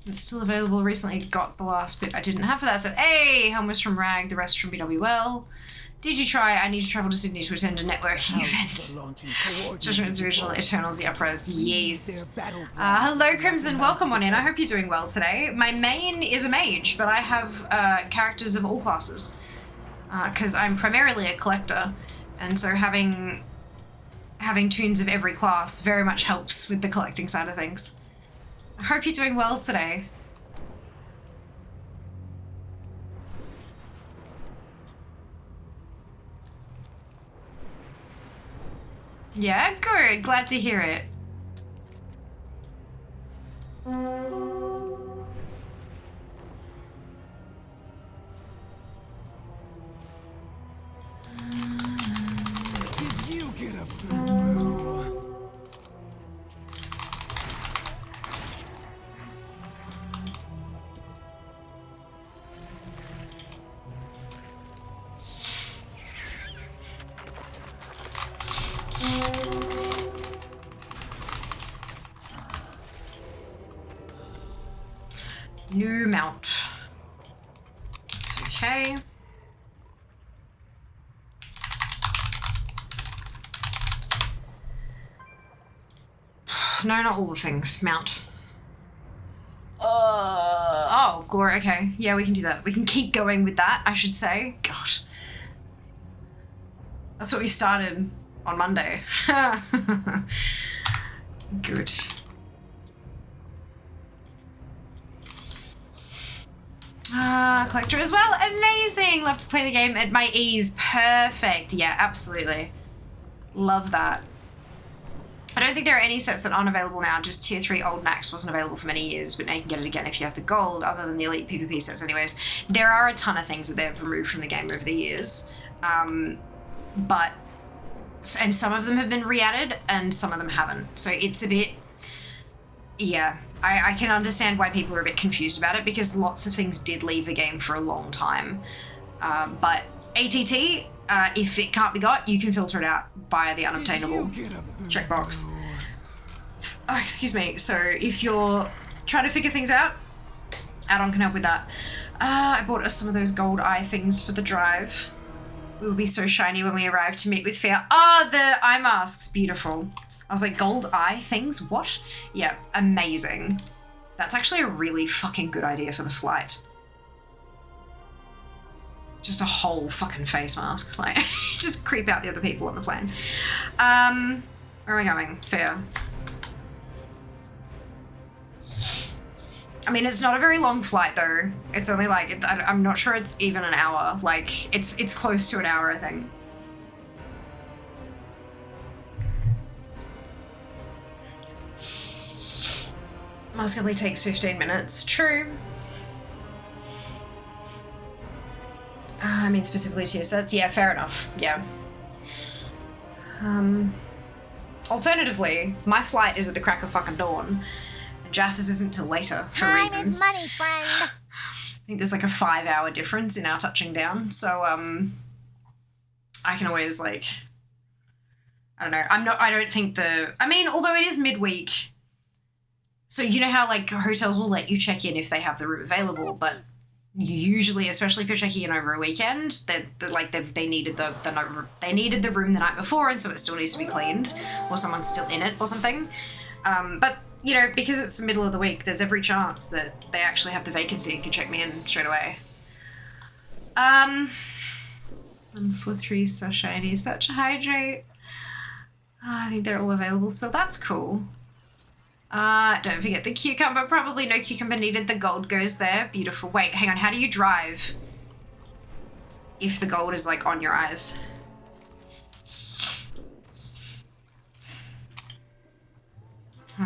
It's still available. Recently got the last bit I didn't have for that. Said, hey, Helm was from RAG, the rest from BWL. Did you try? I need to travel to Sydney to attend a networking event. Judgment's original Eternals, the upres. Yes. Hello, Crimson. Welcome on in. I hope you're doing well today. My main is a mage, but I have characters of all classes because I'm primarily a collector, and so having tunes of every class very much helps with the collecting side of things. I hope you're doing well today. Yeah, good. Glad to hear it. Did you get a boo-boo? New mount. It's okay. No, not all the things. Mount. Oh, glory. Okay. Yeah, we can do that. We can keep going with that, I should say. God. That's what we started on Monday. Good. Collector as well. Amazing. Love to play the game at my ease. Perfect. Yeah, absolutely. Love that. I don't think there are any sets that aren't available now. Just tier 3 Old Nax wasn't available for many years, but now you can get it again if you have the gold, other than the elite PvP sets anyways. There are a ton of things that they've removed from the game over the years. And some of them have been re-added and some of them haven't. So it's a bit, yeah, I can understand why people are a bit confused about it because lots of things did leave the game for a long time. But ATT, if it can't be got, you can filter it out via the unobtainable checkbox. Oh, excuse me. So if you're trying to figure things out, add-on can help with that. I bought us some of those gold eye things for the drive. We will be so shiny when we arrive to meet with Fear. Ah, the eye masks. Beautiful. I was like, gold eye things? What? Yeah, amazing. That's actually a really fucking good idea for the flight. Just a whole fucking face mask. Like, just creep out the other people on the plane. Where am I going? Fair. I mean, it's not a very long flight though. It's only like, I'm not sure it's even an hour. Like, it's close to an hour, I think. Mask only takes 15 minutes. True. I mean, specifically tier sets. Yeah, fair enough. Yeah. Alternatively, my flight is at the crack of fucking dawn. And Jass's isn't till later for reasons. Time is money, friend. I think there's like a 5-hour difference in our touching down. So, I can always like, I don't know. I don't think I mean, although it is midweek. So you know how like hotels will let you check in if they have the room available, but usually, especially if you're checking in over a weekend, they needed the room the night before, and so it still needs to be cleaned, or someone's still in it or something. But you know, because it's the middle of the week, there's every chance that they actually have the vacancy and can check me in straight away. 143 so shiny, such a hydrate. I think they're all available, so that's cool. Don't forget the cucumber. Probably no cucumber needed. The gold goes there. Beautiful. Wait, hang on. How do you drive if the gold is like on your eyes?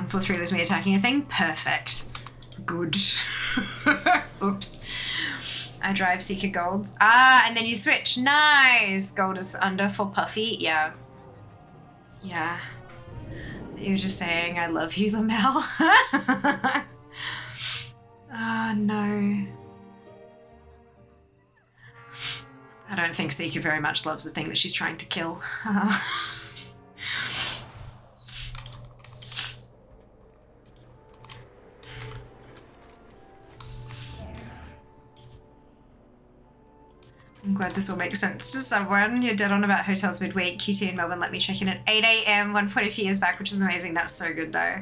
For 3 was me attacking a thing. Perfect. Good. Oops. I drive Seeker Golds. And then you switch. Nice. Gold is under for Puffy. Yeah. Yeah. You were just saying, I love you, Lamel. Oh, no. I don't think Seeker very much loves the thing that she's trying to kill. I'm glad this all makes sense to someone. You're dead on about hotels midweek. QT in Melbourne let me check in at 8 a.m. 1 few years back, which is amazing. That's so good though.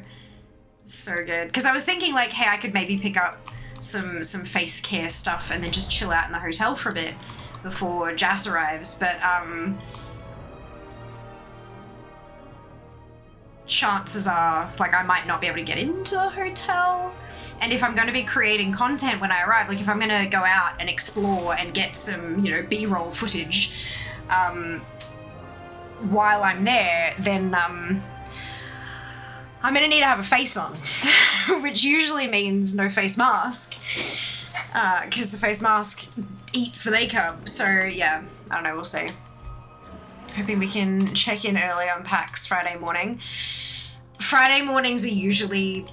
So good. Because I was thinking like, hey, I could maybe pick up some face care stuff and then just chill out in the hotel for a bit before Jas arrives. But chances are like I might not be able to get into the hotel. And if I'm going to be creating content when I arrive, like if I'm going to go out and explore and get some, you know, B-roll footage, while I'm there, then I'm gonna need to have a face on, which usually means no face mask, because the face mask eats the makeup. So yeah, I don't know, we'll see. Hoping we can check in early on PAX Friday morning. Friday mornings are usually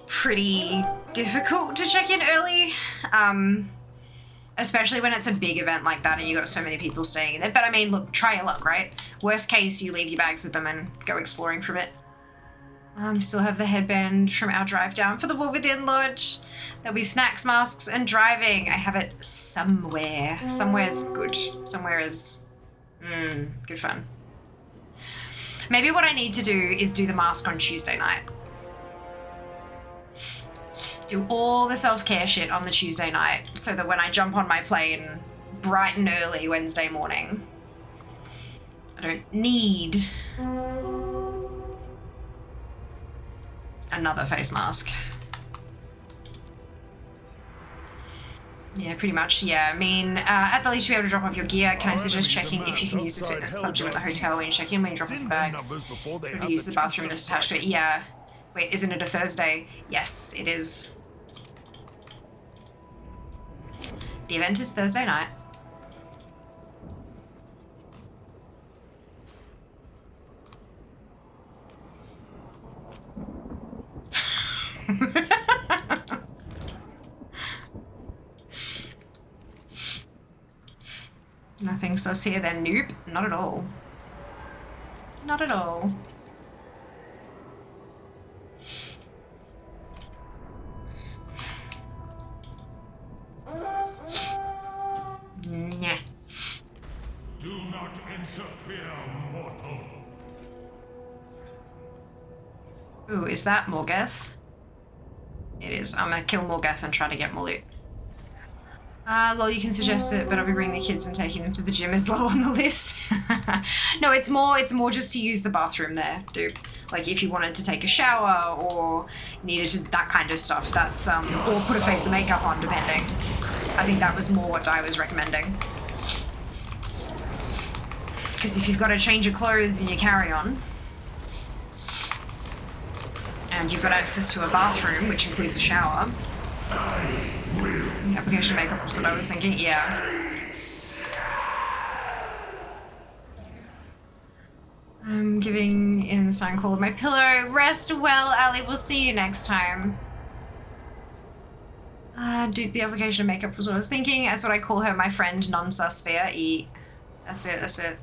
pretty difficult to check in early, especially when it's a big event like that and you got so many people staying in there. But I mean, look, try your luck, right? Worst case, you leave your bags with them and go exploring for a bit. Still have the headband from our drive down for the War Within launch. There'll be snacks, masks, and driving. I have it somewhere. Somewhere's good. Somewhere is good fun. Maybe what I need to do is do the mask on Tuesday night. Do all the self-care shit on the Tuesday night so that when I jump on my plane bright and early Wednesday morning, I don't need another face mask. Yeah, pretty much, yeah. I mean, at the least you'll be able to drop off your gear. Can I suggest checking if you can use the fitness club gym at the hotel when you check in, when you drop off your bags? Maybe use the bathroom that's attached to it. Yeah. Wait, isn't it a Thursday? Yes, it is. The event is Thursday night. Nothing sus here then. Nope, not at all. Not at all. Nah. Do not interfere, mortal. Ooh, is that Morgeth? It is. I'm gonna kill Morgeth and try to get more loot. Lol, you can suggest it, but I'll be bringing the kids and taking them to the gym is low on the list. No, it's more just to use the bathroom there, dude. Like if you wanted to take a shower or needed to, that kind of stuff. That's, or put a face of makeup on, depending. I think that was more what Di was recommending. Because if you've got to change your clothes and your carry-on, and you've got access to a bathroom, which includes a shower, application makeup was what I was thinking, yeah. I'm giving in the sign call of my pillow. Rest well, Ali. We'll see you next time. Dude, the application of makeup was what I was thinking. That's what I call her, my friend, non-suspect. E. That's it, that's it.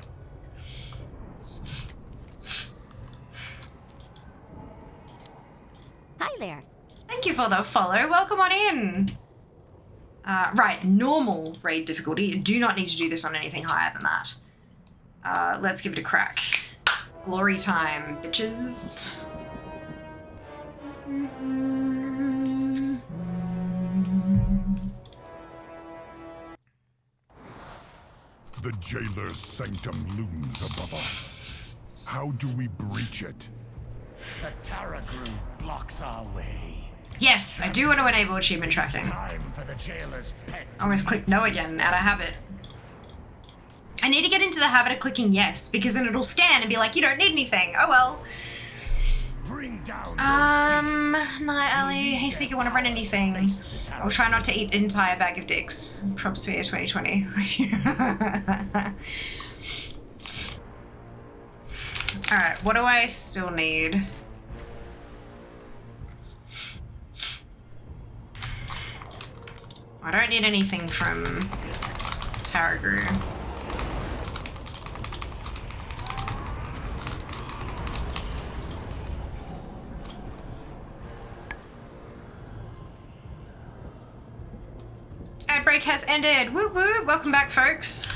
Hi there. Thank you for the follow. Welcome on in. Right, normal raid difficulty. You do not need to do this on anything higher than that. Let's give it a crack. Glory time, bitches. The jailer's sanctum looms above us. How do we breach it? The Taragru blocks our way. Yes, I do want to enable achievement tracking. Time for the jailer's pet. Almost clicked no again, out of habit. I need to get into the habit of clicking yes, because then it'll scan and be like, you don't need anything. Oh well. Bring down Night Alley. Hey Seeker, wanna run anything? I'll try not to eat an entire bag of dicks. Props for you, 2020. Alright, what do I still need? I don't need anything from Taragru. Ad break has ended. Woo woo! Welcome back, folks.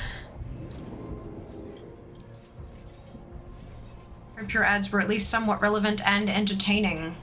Hope your ads were at least somewhat relevant and entertaining.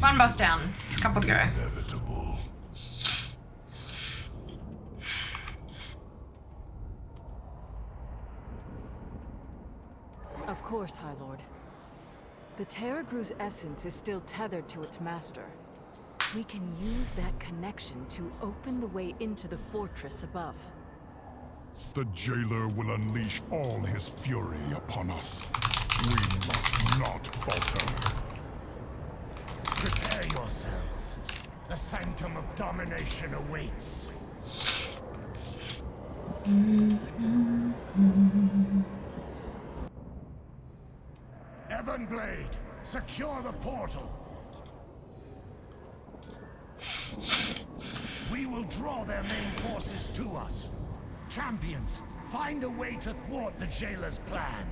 One boss down. Couple to go. Of course, High Lord. The Terragru's essence is still tethered to its master. We can use that connection to open the way into the fortress above. The jailer will unleash all his fury upon us. We must not falter. Prepare yourselves. The sanctum of domination awaits. Ebonblade, secure the portal. We will draw their main forces to us. Champions, find a way to thwart the jailer's plan.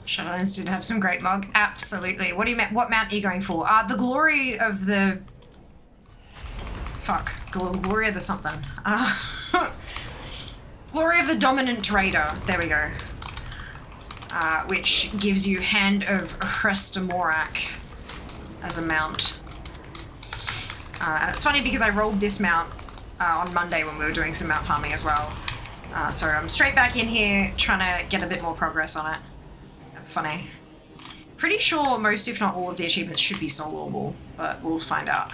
Shadowlands did have some great mog. Absolutely. What do you what mount are you going for? The glory of the... Fuck. Glory of the something. Glory of the Dominant Raider. There we go. Which gives you Hand of Hrestomorak as a mount. And it's funny because I rolled this mount on Monday when we were doing some mount farming as well. So I'm straight back in here trying to get a bit more progress on it. That's funny. Pretty sure most, if not all, of the achievements should be soloable, but we'll find out.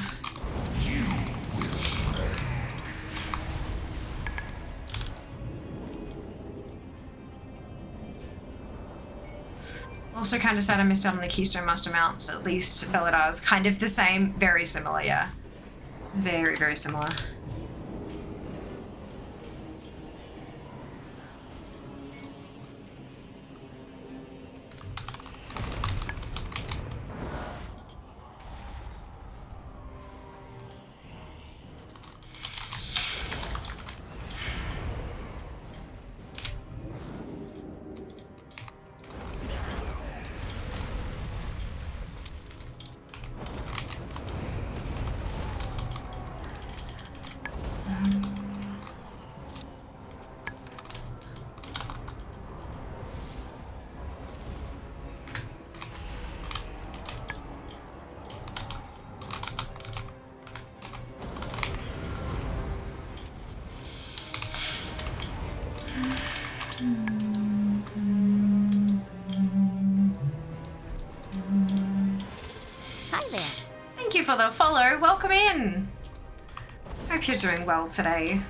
Also kind of sad I missed out on the Keystone Master mounts. At least Belladar's kind of the same. Very similar, yeah. Very, very similar. For the follow, welcome in. Hope you're doing well today.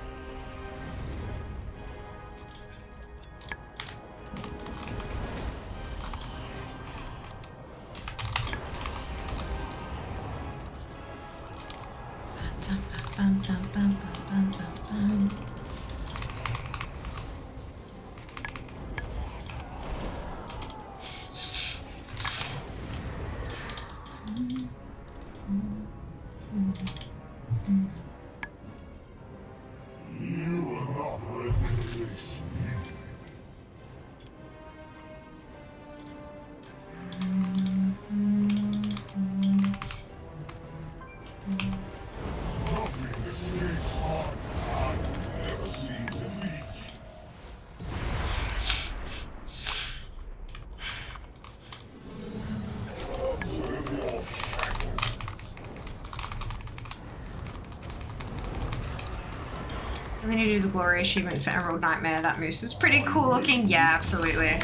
I'm gonna do the glory achievement for Emerald Nightmare. That moose is pretty cool looking. Yeah, absolutely.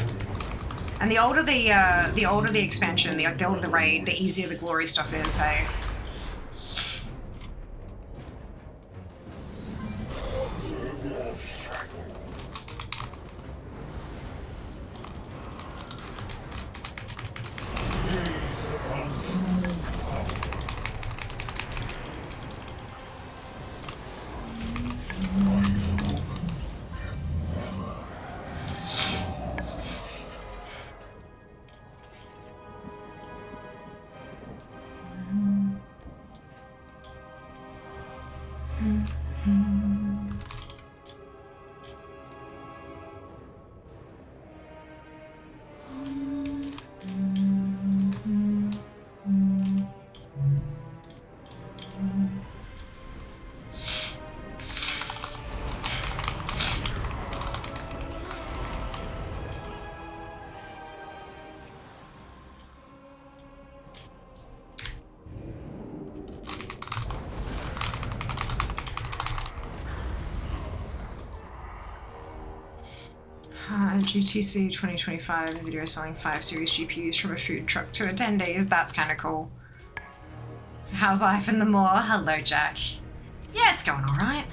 And the older the expansion, the older the raid, the easier the glory stuff is. Hey. GTC 2025 video selling 5 series GPUs from a food truck to attendees. That's kind of cool. So how's life in the moor? Hello, Jack. Yeah, it's going all right.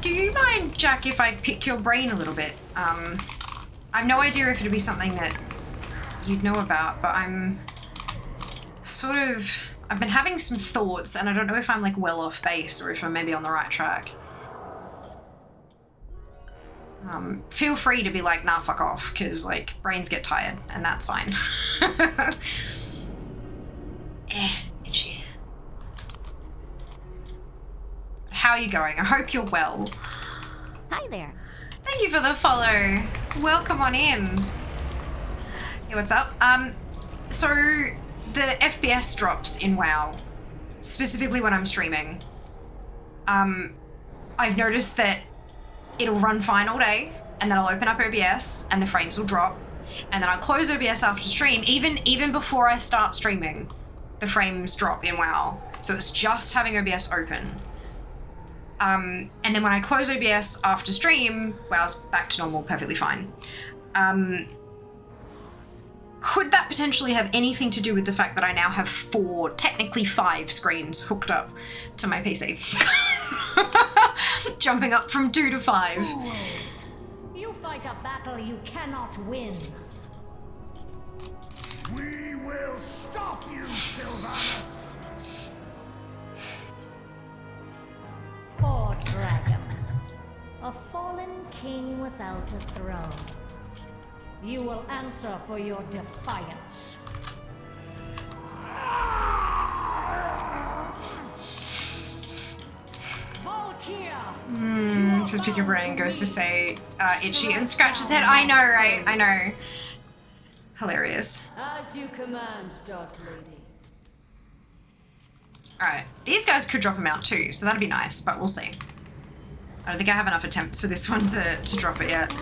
Do you mind, Jack, if I pick your brain a little bit? I've no idea if it'd be something that you'd know about, but I'm sort of... I've been having some thoughts, and I don't know if I'm, like, well off base or if I'm maybe on the right track. Feel free to be like, nah, fuck off, because, like, brains get tired, and that's fine. Itchy. How are you going? I hope you're well. Hi there. Thank you for the follow. Welcome on in. Hey, what's up? So the FPS drops in WoW, specifically when I'm streaming. I've noticed that it'll run fine all day, and then I'll open up OBS and the frames will drop, and then I'll close OBS after stream. Even before I start streaming, the frames drop in WoW. So it's just having OBS open. And then when I close OBS after stream, WoW's back to normal, perfectly fine. Could that potentially have anything to do with the fact that I now have 4, technically 5 screens hooked up to my PC? Jumping up from 2 to 5. You fight a battle you cannot win. We will stop you, Sylvanus! Poor dragon. A fallen king without a throne. You will answer for your defiance. Says pick your brain, goes to say itchy and scratch his head. I know, right? I know. Hilarious. As you command, Dark Lady. Alright, these guys could drop him out too, so that'd be nice, but we'll see. I don't think I have enough attempts for this one to drop it yet.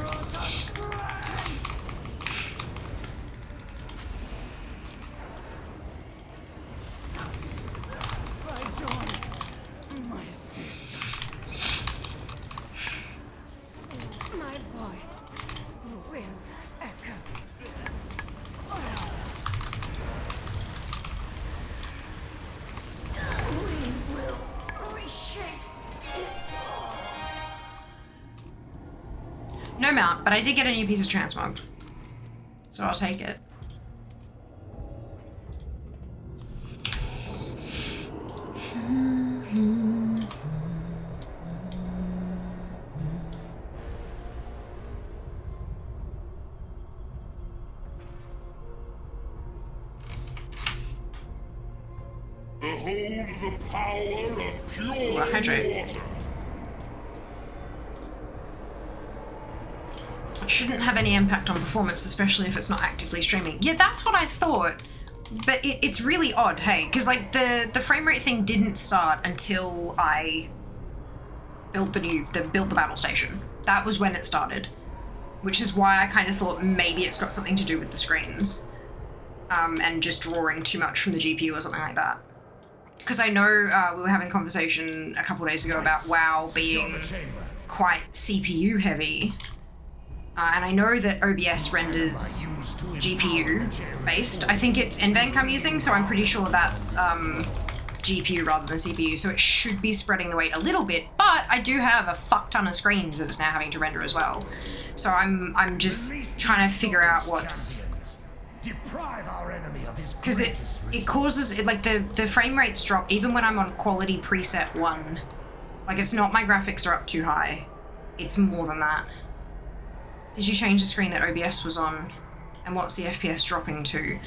No mount, but I did get a new piece of transmog, so I'll take it. Behold the power of pure hydrate. water. It shouldn't have any impact on performance, especially if it's not actively streaming. Yeah, that's what I thought, but it's really odd, hey, because like the frame rate thing didn't start until I built built the battle station. That was when it started, which is why I kind of thought maybe it's got something to do with the screens, and just drawing too much from the GPU or something like that. Because I know we were having a conversation a couple of days ago about WoW being quite CPU heavy. And I know that OBS renders GPU based. I think it's NVENC I'm using, so I'm pretty sure that's GPU rather than CPU, so it should be spreading the weight a little bit, but I do have a fuck ton of screens that it's now having to render as well. So I'm just trying to figure out what's... Because it causes, like the frame rates drop even when I'm on quality preset 1. Like it's not my graphics are up too high, it's more than that. Did you change the screen that OBS was on? And what's the FPS dropping to?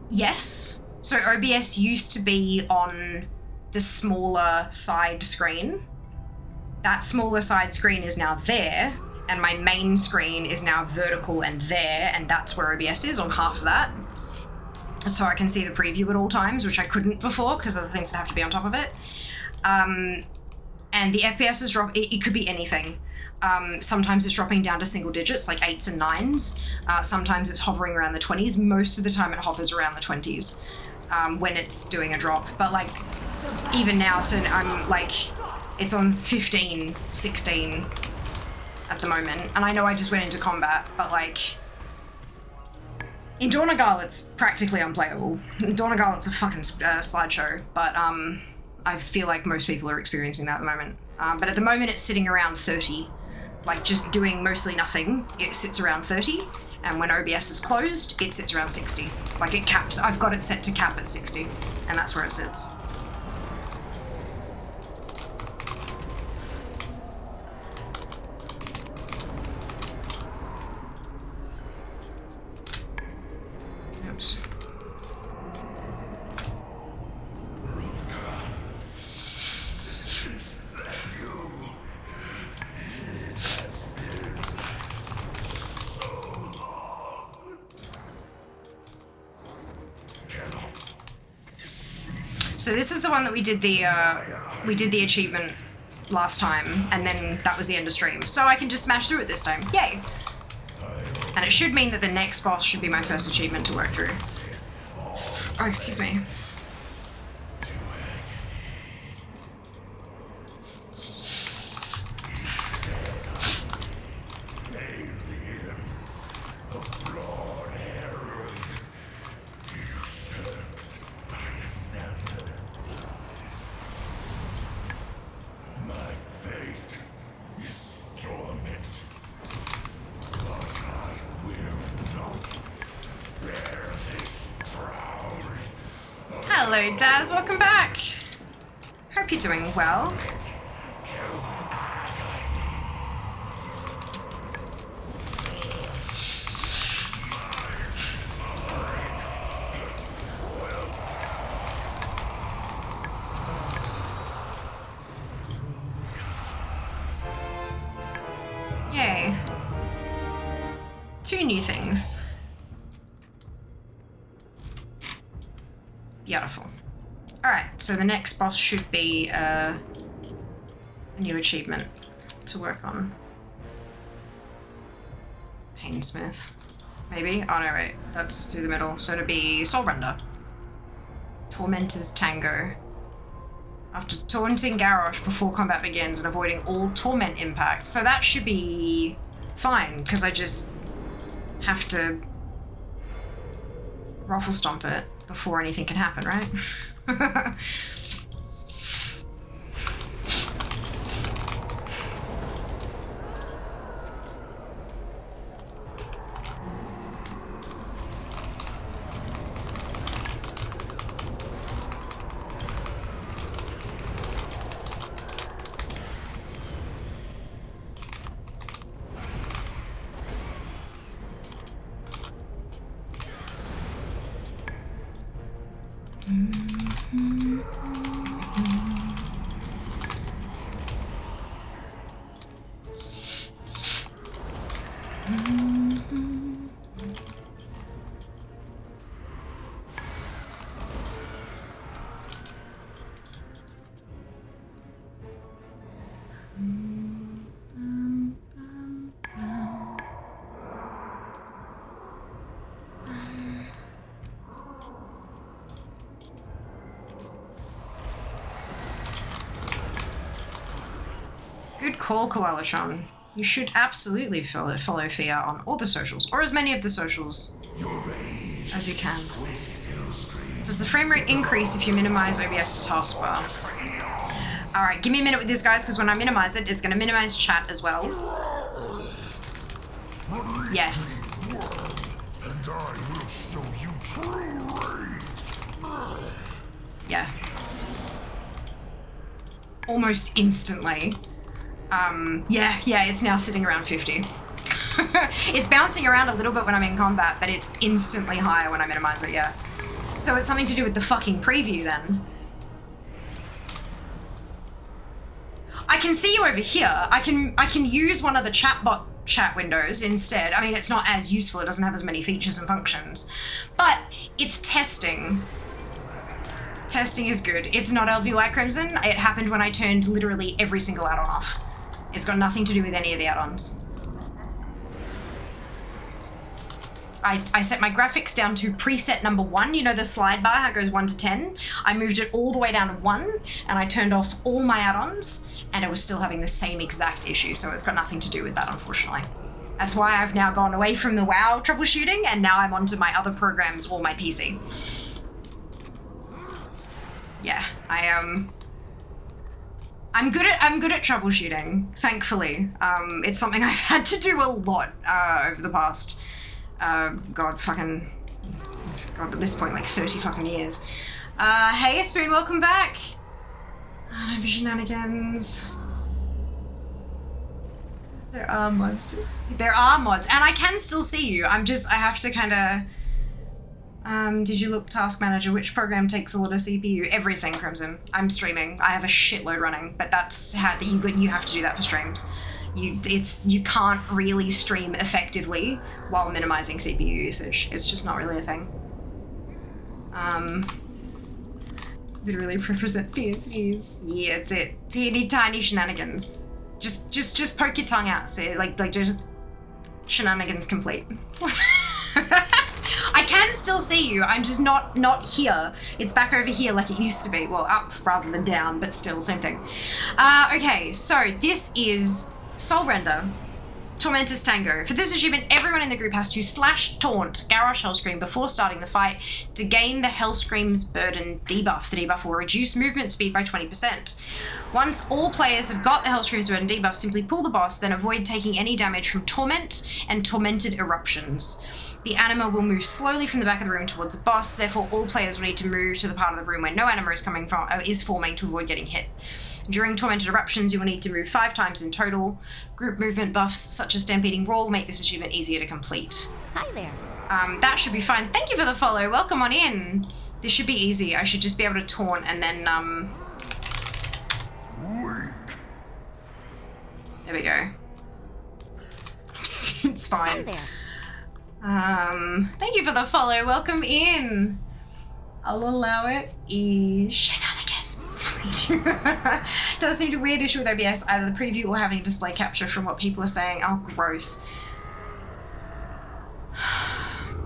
Yes. So OBS used to be on the smaller side screen. That smaller side screen is now there, and my main screen is now vertical and there, and that's where OBS is, on half of that. So I can see the preview at all times, which I couldn't before because of the things that have to be on top of it. And the FPS is drop. It could be anything. Sometimes it's dropping down to single digits, like 8s and 9s. Sometimes it's hovering around the 20s. Most of the time it hovers around the 20s. when it's doing a drop. But like, even now, so I'm like, it's on 15, 16 at the moment. And I know I just went into combat, but like, in Dornagal, it's practically unplayable. Dornagal, it's a fucking slideshow, but I feel like most people are experiencing that at the moment. But at the moment, it's sitting around 30. Like, just doing mostly nothing, it sits around 30. And when OBS is closed, it sits around 60. Like, it caps, I've got it set to cap at 60, and that's where it sits. Oops. So this is the one that we did the achievement last time, and then that was the end of stream. So I can just smash through it this time. Yay! And it should mean that the next boss should be my first achievement to work through. Oh, excuse me. Hello, Daz. Welcome back. Hope you're doing well. Yay. 2 new things. Beautiful. Alright, so the next boss should be a new achievement to work on. Painsmith. Maybe? Oh no, wait. That's through the middle. So it'll be Soulrender. Tormentor's Tango. After taunting Garrosh before combat begins and avoiding all torment impacts. So that should be fine, because I just have to ruffle stomp it before anything can happen, right? Good call, Koala-chan. You should absolutely follow Fia on all the socials, or as many of the socials as you can. Does the frame rate increase if you minimize OBS to taskbar? Alright, give me a minute with this, guys, because when I minimize it, it's going to minimize chat as well. Yes. Yeah. Almost instantly. Yeah, it's now sitting around 50. It's bouncing around a little bit when I'm in combat, but it's instantly higher when I minimize it, yeah. So it's something to do with the fucking preview then. I can see you over here. I can use one of the chat windows instead. I mean, it's not as useful. It doesn't have as many features and functions, but it's testing. Testing is good. It's not LVY Crimson. It happened when I turned literally every single add-on off. It's got nothing to do with any of the add-ons. I set my graphics down to preset number 1, you know the slide bar, how it goes 1 to 10? I moved it all the way down to 1, and I turned off all my add-ons, and it was still having the same exact issue, so it's got nothing to do with that, unfortunately. That's why I've now gone away from the WoW troubleshooting, and now I'm onto my other programs or my PC. Yeah, I'm good at troubleshooting, thankfully. It's something I've had to do a lot over the past, God, at this point, like 30 fucking years. Hey, Spoon, welcome back. Shenanigans. There are mods. There are mods, and I can still see you. I have to kind of... did you look Task Manager? Which program takes a lot of CPU? Everything, Crimson. I'm streaming. I have a shitload running, but that's how you have to do that for streams. You can't really stream effectively while minimizing CPU usage. It's just not really a thing. Literally represent PSVs. Yeah, it's it. Teeny tiny shenanigans. Just poke your tongue out. So like just shenanigans complete. I can still see you. I'm just not here. It's back over here like it used to be. Well, up rather than down, but still same thing. Okay, so this is Soul Render, Tormentor's Tango. For this achievement, everyone in the group has to /taunt Garrosh Hellscream before starting the fight to gain the Hellscream's Burden debuff. The debuff will reduce movement speed by 20%. Once all players have got the Hellscream's Burden debuff, simply pull the boss, then avoid taking any damage from Torment and Tormented Eruptions. The anima will move slowly from the back of the room towards the boss, therefore all players will need to move to the part of the room where no anima is forming to avoid getting hit. During Tormented Eruptions, you will need to move 5 times in total. Group movement buffs such as Stampeding Roar will make this achievement easier to complete. Hi there. That should be fine. Thank you for the follow. Welcome on in. This should be easy. I should just be able to taunt and then, there we go. It's fine. Hi there. Thank you for the follow. Welcome in. I'll allow it. Shenanigans. Does seem to be a weird issue with OBS, either the preview or having display capture from what people are saying. Oh, gross.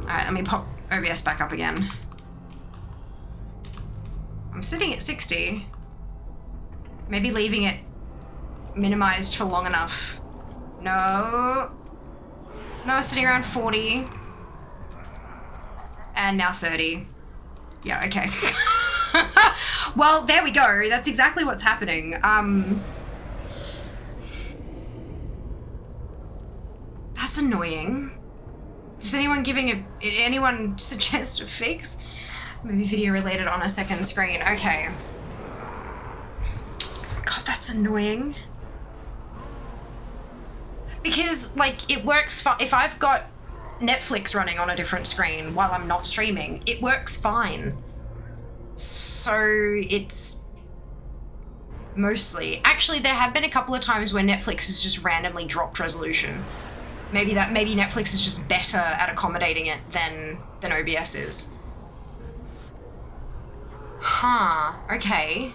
Alright, let me pop OBS back up again. I'm sitting at 60. Maybe leaving it minimized for long enough. No, sitting around 40. And now 30. Yeah, okay. Well, there we go. That's exactly what's happening. That's annoying. Is anyone suggest a fix? Maybe video related on a second screen. Okay. God, that's annoying. Because, like, it works if I've got Netflix running on a different screen while I'm not streaming, it works fine. So it's mostly... Actually, there have been a couple of times where Netflix has just randomly dropped resolution. Maybe Netflix is just better at accommodating it than OBS is. Huh, okay.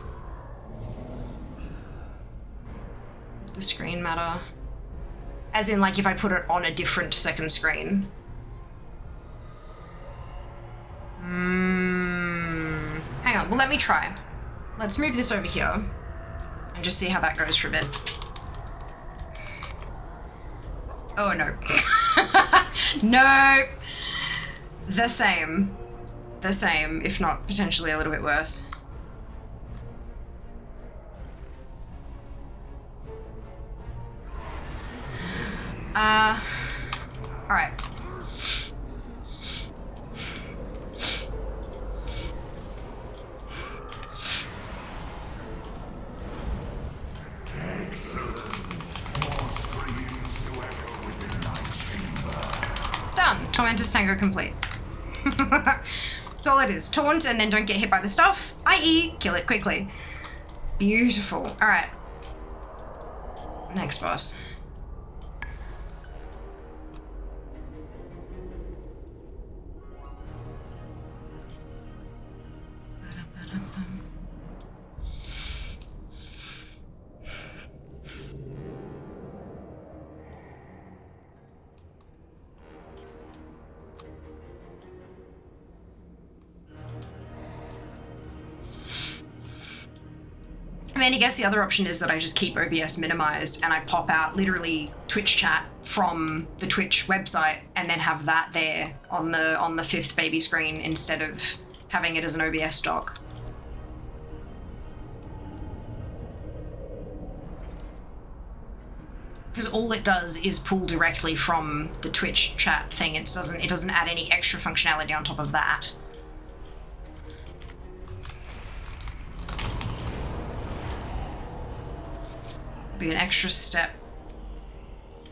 The screen matter. As in, like, if I put it on a different second screen. Hang on, well, let me try. Let's move this over here and just see how that goes for a bit. Oh, no. No! The same. The same, if not potentially a little bit worse. Alright. Done. Tormentor's Tango complete. That's all it is. Taunt and then don't get hit by the stuff, i.e. kill it quickly. Beautiful. Alright. Next boss. I mean, I guess the other option is that I just keep OBS minimized and I pop out literally Twitch chat from the Twitch website and then have that there on the fifth baby screen instead of having it as an OBS doc. Because all it does is pull directly from the Twitch chat thing. It doesn't add any extra functionality on top of that. Be an extra step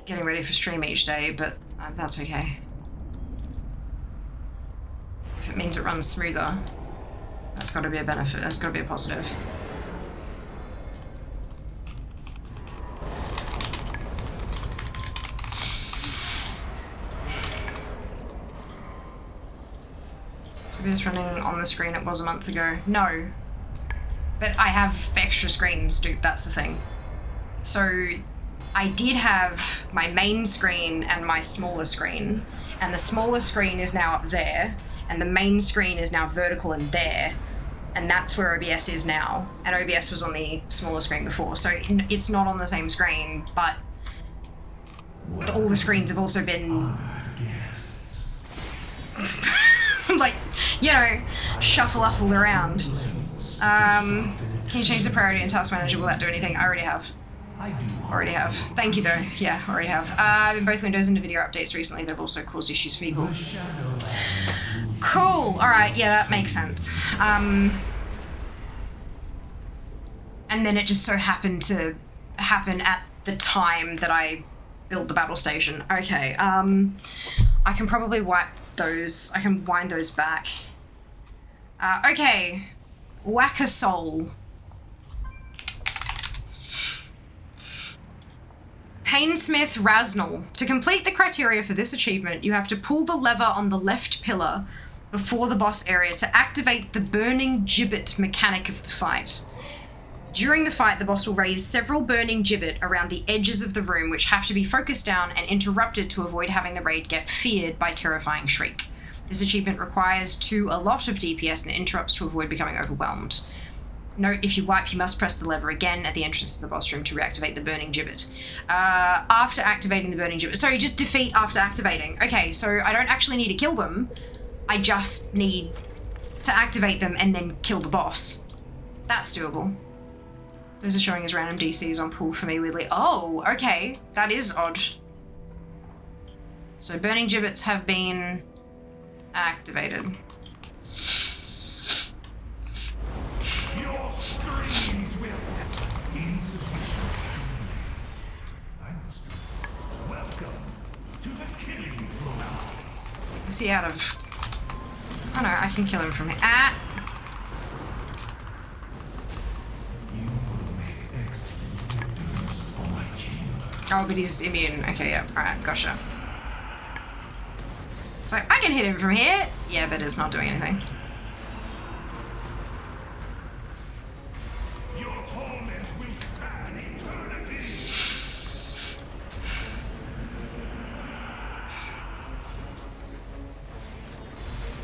getting ready for stream each day, but that's okay. If it means it runs smoother, that's got to be a benefit. That's got to be a positive. So it's running on the screen it was a month ago. No, but I have extra screens, dude. That's the thing. So I did have my main screen and my smaller screen, and the smaller screen is now up there, and the main screen is now vertical and there, and that's where OBS is now, and OBS was on the smaller screen before, so it's not on the same screen, but all the screens have also been like, you know, shuffle-uffled around. Can you change the priority in Task Manager? Will that do anything? I already have. Already have. Thank you though. Yeah, already have. In both Windows and NVIDIA updates recently, they've also caused issues for people. Cool. Alright, yeah, that makes sense. And then it just so happened to happen at the time that I built the battle station. Okay, I can probably wipe those. I can wind those back. Okay. Whack-a-Soul. Painsmith Rasnal. To complete the criteria for this achievement, you have to pull the lever on the left pillar before the boss area to activate the burning gibbet mechanic of the fight. During the fight, the boss will raise several burning gibbet around the edges of the room, which have to be focused down and interrupted to avoid having the raid get feared by terrifying shriek. This achievement requires a lot of DPS and interrupts to avoid becoming overwhelmed. Note, if you wipe, you must press the lever again at the entrance to the boss room to reactivate the burning gibbet. After activating the burning gibbet. Sorry, just defeat after activating. Okay, so I don't actually need to kill them. I just need to activate them and then kill the boss. That's doable. Those are showing as random DCs on pool for me, weirdly. Oh, okay. That is odd. So burning gibbets have been activated. Your streams will insufficient. I must. Welcome to the killing floor. Is he out of... Oh no, I can kill him from here. Ah! Oh, but he's immune. Okay, yeah. Alright, gotcha. So I can hit him from here. Yeah, but it's not doing anything. Your torment will span eternity.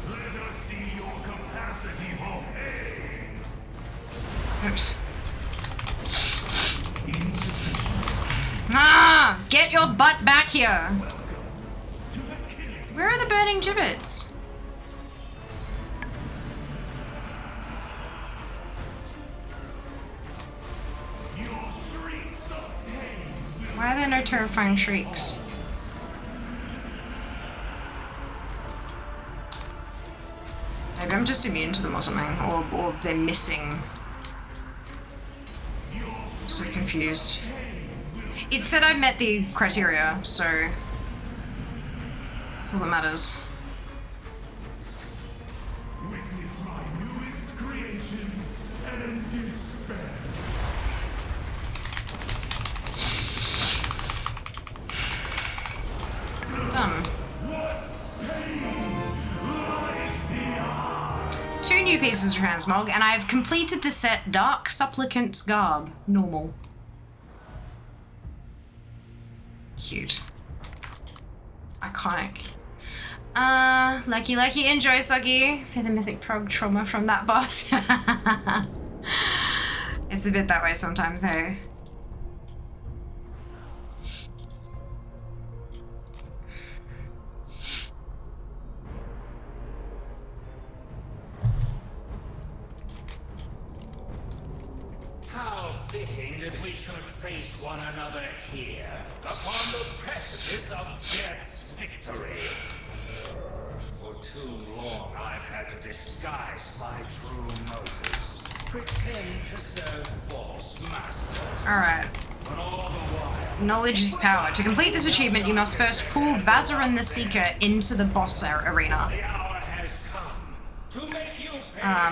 Let us see your capacity for pain. Oops. Ah! Get your butt back here! Where are the burning gibbets? Why are there no terrifying shrieks? Maybe I'm just immune to them or something, or they're missing. I'm so confused. It said I met the criteria, so that's all that matters. Witness my newest creation and despair. Done. 2 new pieces of transmog, and I've completed the set Dark Supplicant's Garb, normal. Cute. Iconic. Lucky, enjoy, Suggy. For the mythic prog trauma from that boss. It's a bit that way sometimes, hey? How fitting that we should face one another here, upon the precipice of death's victory. For too long I've had to disguise my true motives, pretend to serve false masters. Alright. But all the while, Knowledge is power. To complete this achievement, you must first pull Vazarin the Seeker into the boss arena. the hour has come to make you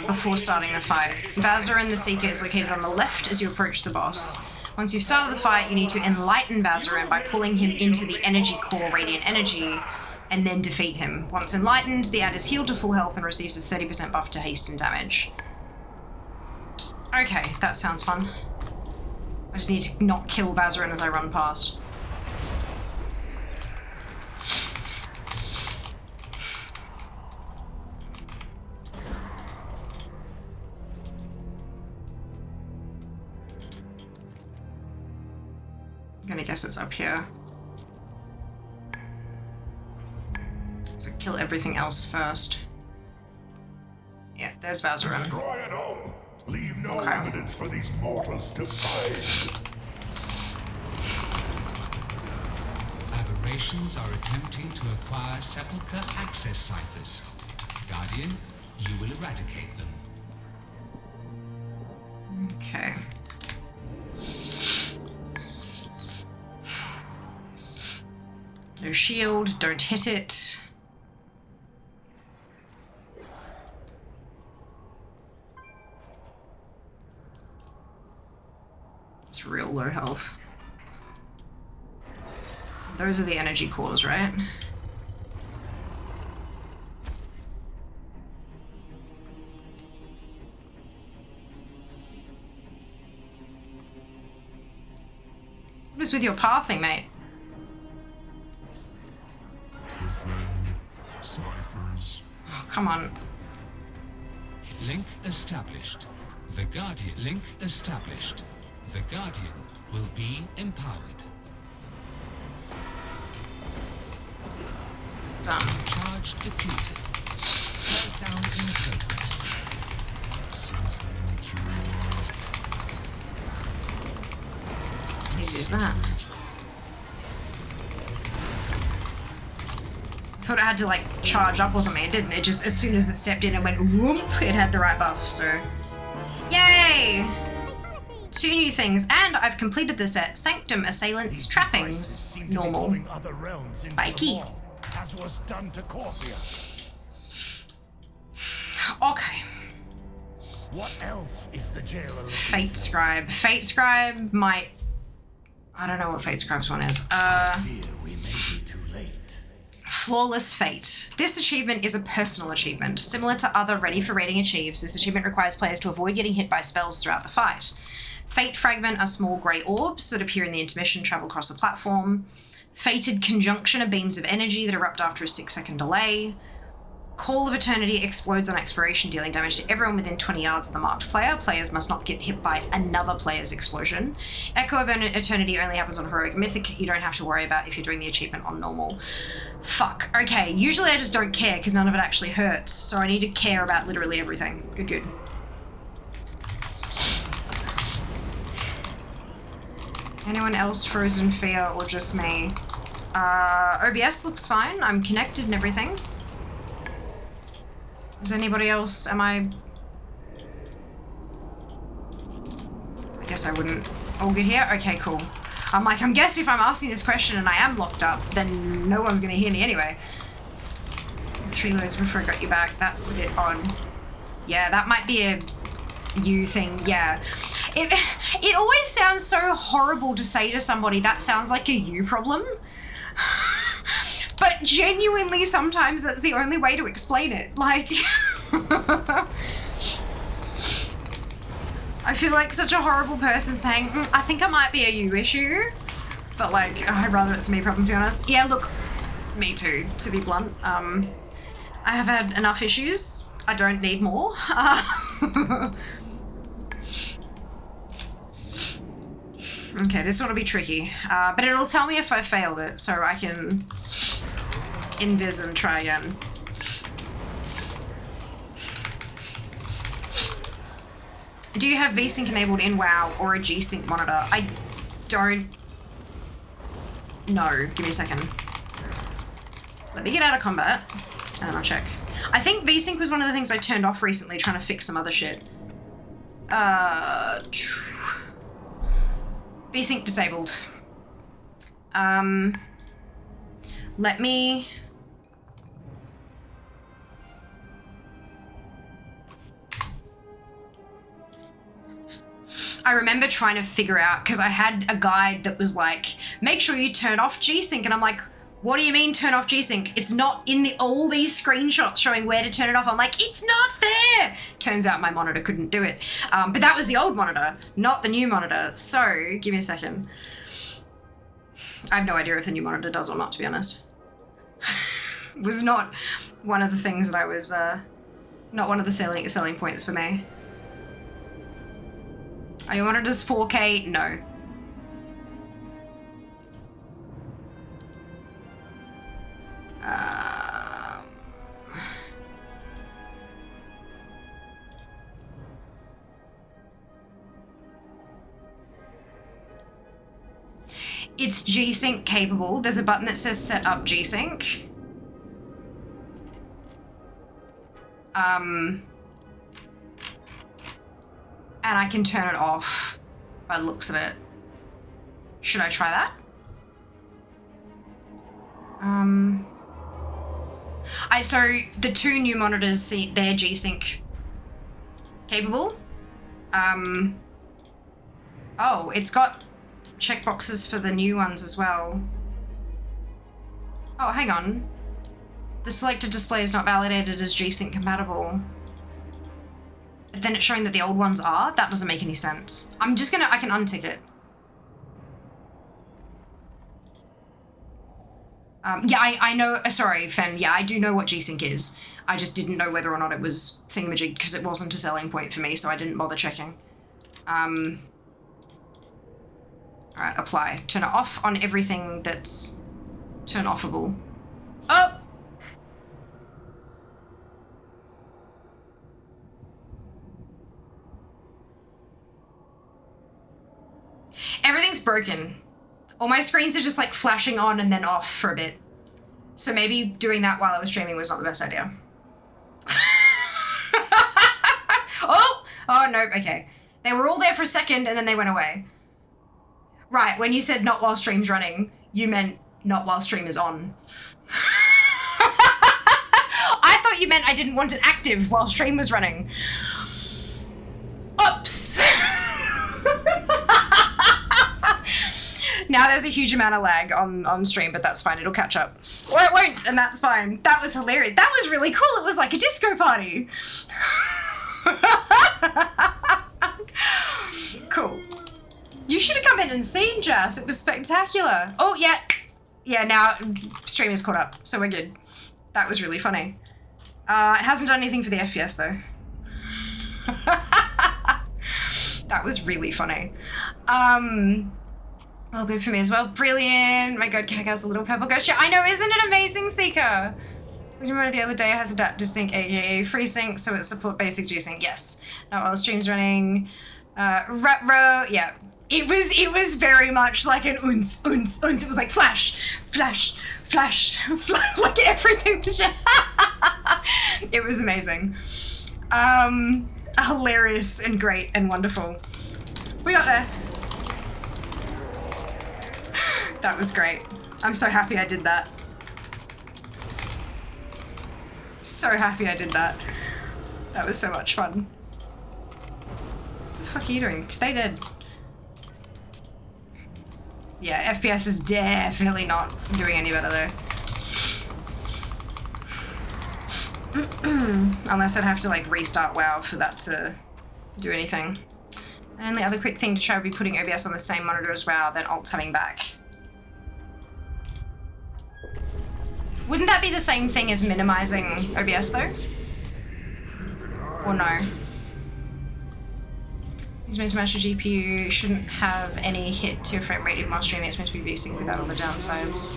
Before starting the fight. Vazarin the Seeker is located on the left as you approach the boss. Once you've started the fight, you need to enlighten Vazarin by pulling him into the energy core radiant energy, and then defeat him. Once enlightened, the ad is healed to full health and receives a 30% buff to haste and damage. Okay, that sounds fun. I just need to not kill Vazarin as I run past. I'm gonna guess it's up here. So kill everything else first. Yeah, there's Vazarin. Destroy it all. Leave no Okay. evidence for these mortals to find. Aberrations are attempting to acquire sepulchre access ciphers. Guardian, you will eradicate them. Okay. No shield, don't hit it. It's real low health. Those are the energy cores, right? What is with your pathing, mate? Ciphers. Oh, come on. Link established. The Guardian link established. The Guardian will be empowered. Done. Charge depleted. Countdown in progress. Easy as that. I thought it had to like charge up or something. It didn't. It just, as soon as it stepped in and went whoomp, it had the right buff, so. Yay! 2 new things, and I've completed the set. Sanctum Assailant's Trappings. Normal. Spiky. as was done to Corpia. Okay. What else is the jailer? Fate Scribe. Fate Scribe might... I don't know what Fate Scribe's one is. Flawless Fate. This achievement is a personal achievement. Similar to other Ready for Rating achieves, this achievement requires players to avoid getting hit by spells throughout the fight. Fate Fragment are small grey orbs that appear in the intermission, travel across the platform. Fated Conjunction are beams of energy that erupt after a 6-second delay. Call of Eternity explodes on expiration, dealing damage to everyone within 20 yards of the marked player. Players must not get hit by another player's explosion. Echo of Eternity only happens on Heroic Mythic. You don't have to worry about if you're doing the achievement on normal. Fuck. Okay, usually I just don't care because none of it actually hurts, so I need to care about literally everything. Good, good. Anyone else frozen fear or just me? OBS looks fine. I'm connected and everything. Is anybody else? Am I guess I wouldn't. All good here? Okay, cool. I'm like, I'm guessing if I'm asking this question and I am locked up, then no one's gonna hear me anyway. 3 loads before I got you back. That's a bit odd. Yeah, that might be a you thing. Yeah. It always sounds so horrible to say to somebody that sounds like a you problem. But genuinely, sometimes that's the only way to explain it. Like, I feel like such a horrible person saying, I think I might be a you issue. But like, I'd rather it's a me problem, to be honest. Yeah, look, me too, to be blunt. I have had enough issues. I don't need more. Okay, this ought to be tricky. But it'll tell me if I failed it, so I can invis and try again. Do you have VSync enabled in WoW or a G-Sync monitor? I don't know. Give me a second. Let me get out of combat and then I'll check. I think VSync was one of the things I turned off recently trying to fix some other shit. VSync disabled. Let me... I remember trying to figure out, because I had a guide that was like, make sure you turn off G-Sync, and I'm like, what do you mean turn off G-Sync? It's not in all these screenshots showing where to turn it off. I'm like, it's not there. Turns out my monitor couldn't do it. But that was the old monitor, not the new monitor. So, give me a second. I have no idea if the new monitor does or not, to be honest. It was not one of the things that I was, not one of the selling points for me. Are your monitors 4K? No. It's G-Sync capable. There's a button that says set up G-Sync. And I can turn it off by the looks of it. Should I try that? So the two new monitors, they're G-Sync capable. Oh, it's got checkboxes for the new ones as well. Oh, hang on. The selected display is not validated as G-Sync compatible. But then it's showing that the old ones are? That doesn't make any sense. I can untick it. Yeah, I know, sorry, Fen, yeah, I do know what G-Sync is. I just didn't know whether or not it was thingamajig because it wasn't a selling point for me, so I didn't bother checking. Alright, apply. Turn it off on everything that's turn-offable. Oh! Everything's broken. All my screens are just like flashing on and then off for a bit. So maybe doing that while I was streaming was not the best idea. Oh, no, okay. They were all there for a second and then they went away. Right, when you said not while stream's running, you meant not while stream is on. I thought you meant I didn't want it active while stream was running. Oops. Now there's a huge amount of lag on stream, but that's fine. It'll catch up. Or it won't, and that's fine. That was hilarious. That was really cool. It was like a disco party. Cool. You should have come in and seen Jazz. It was spectacular. Oh, yeah. Yeah, now stream is caught up, so we're good. That was really funny. It hasn't done anything for the FPS, though. That was really funny. Well, good for me as well. Brilliant. My god, Kaka's a little purple ghost. Yeah, I know, isn't it amazing, Seeker? I remember the other day it has adaptive sync, aka free sync, so it support basic G-Sync. Yes. Not while stream's running. Retro, yeah. It was very much like an uns. It was like flash, flash, flash, flash, like everything was it was amazing. Hilarious and great and wonderful. We got there. That was great. I'm so happy I did that. So happy I did that. That was so much fun. What the fuck are you doing? Stay dead. Yeah, FPS is definitely not doing any better though. Unless I'd have to like restart WoW for that to do anything. And the other quick thing to try would be putting OBS on the same monitor as WoW, then Alt's having back. Wouldn't that be the same thing as minimizing OBS though? Or no? He's meant to match the GPU, shouldn't have any hit to your frame rate while streaming. It's meant to be VSync without all the downsides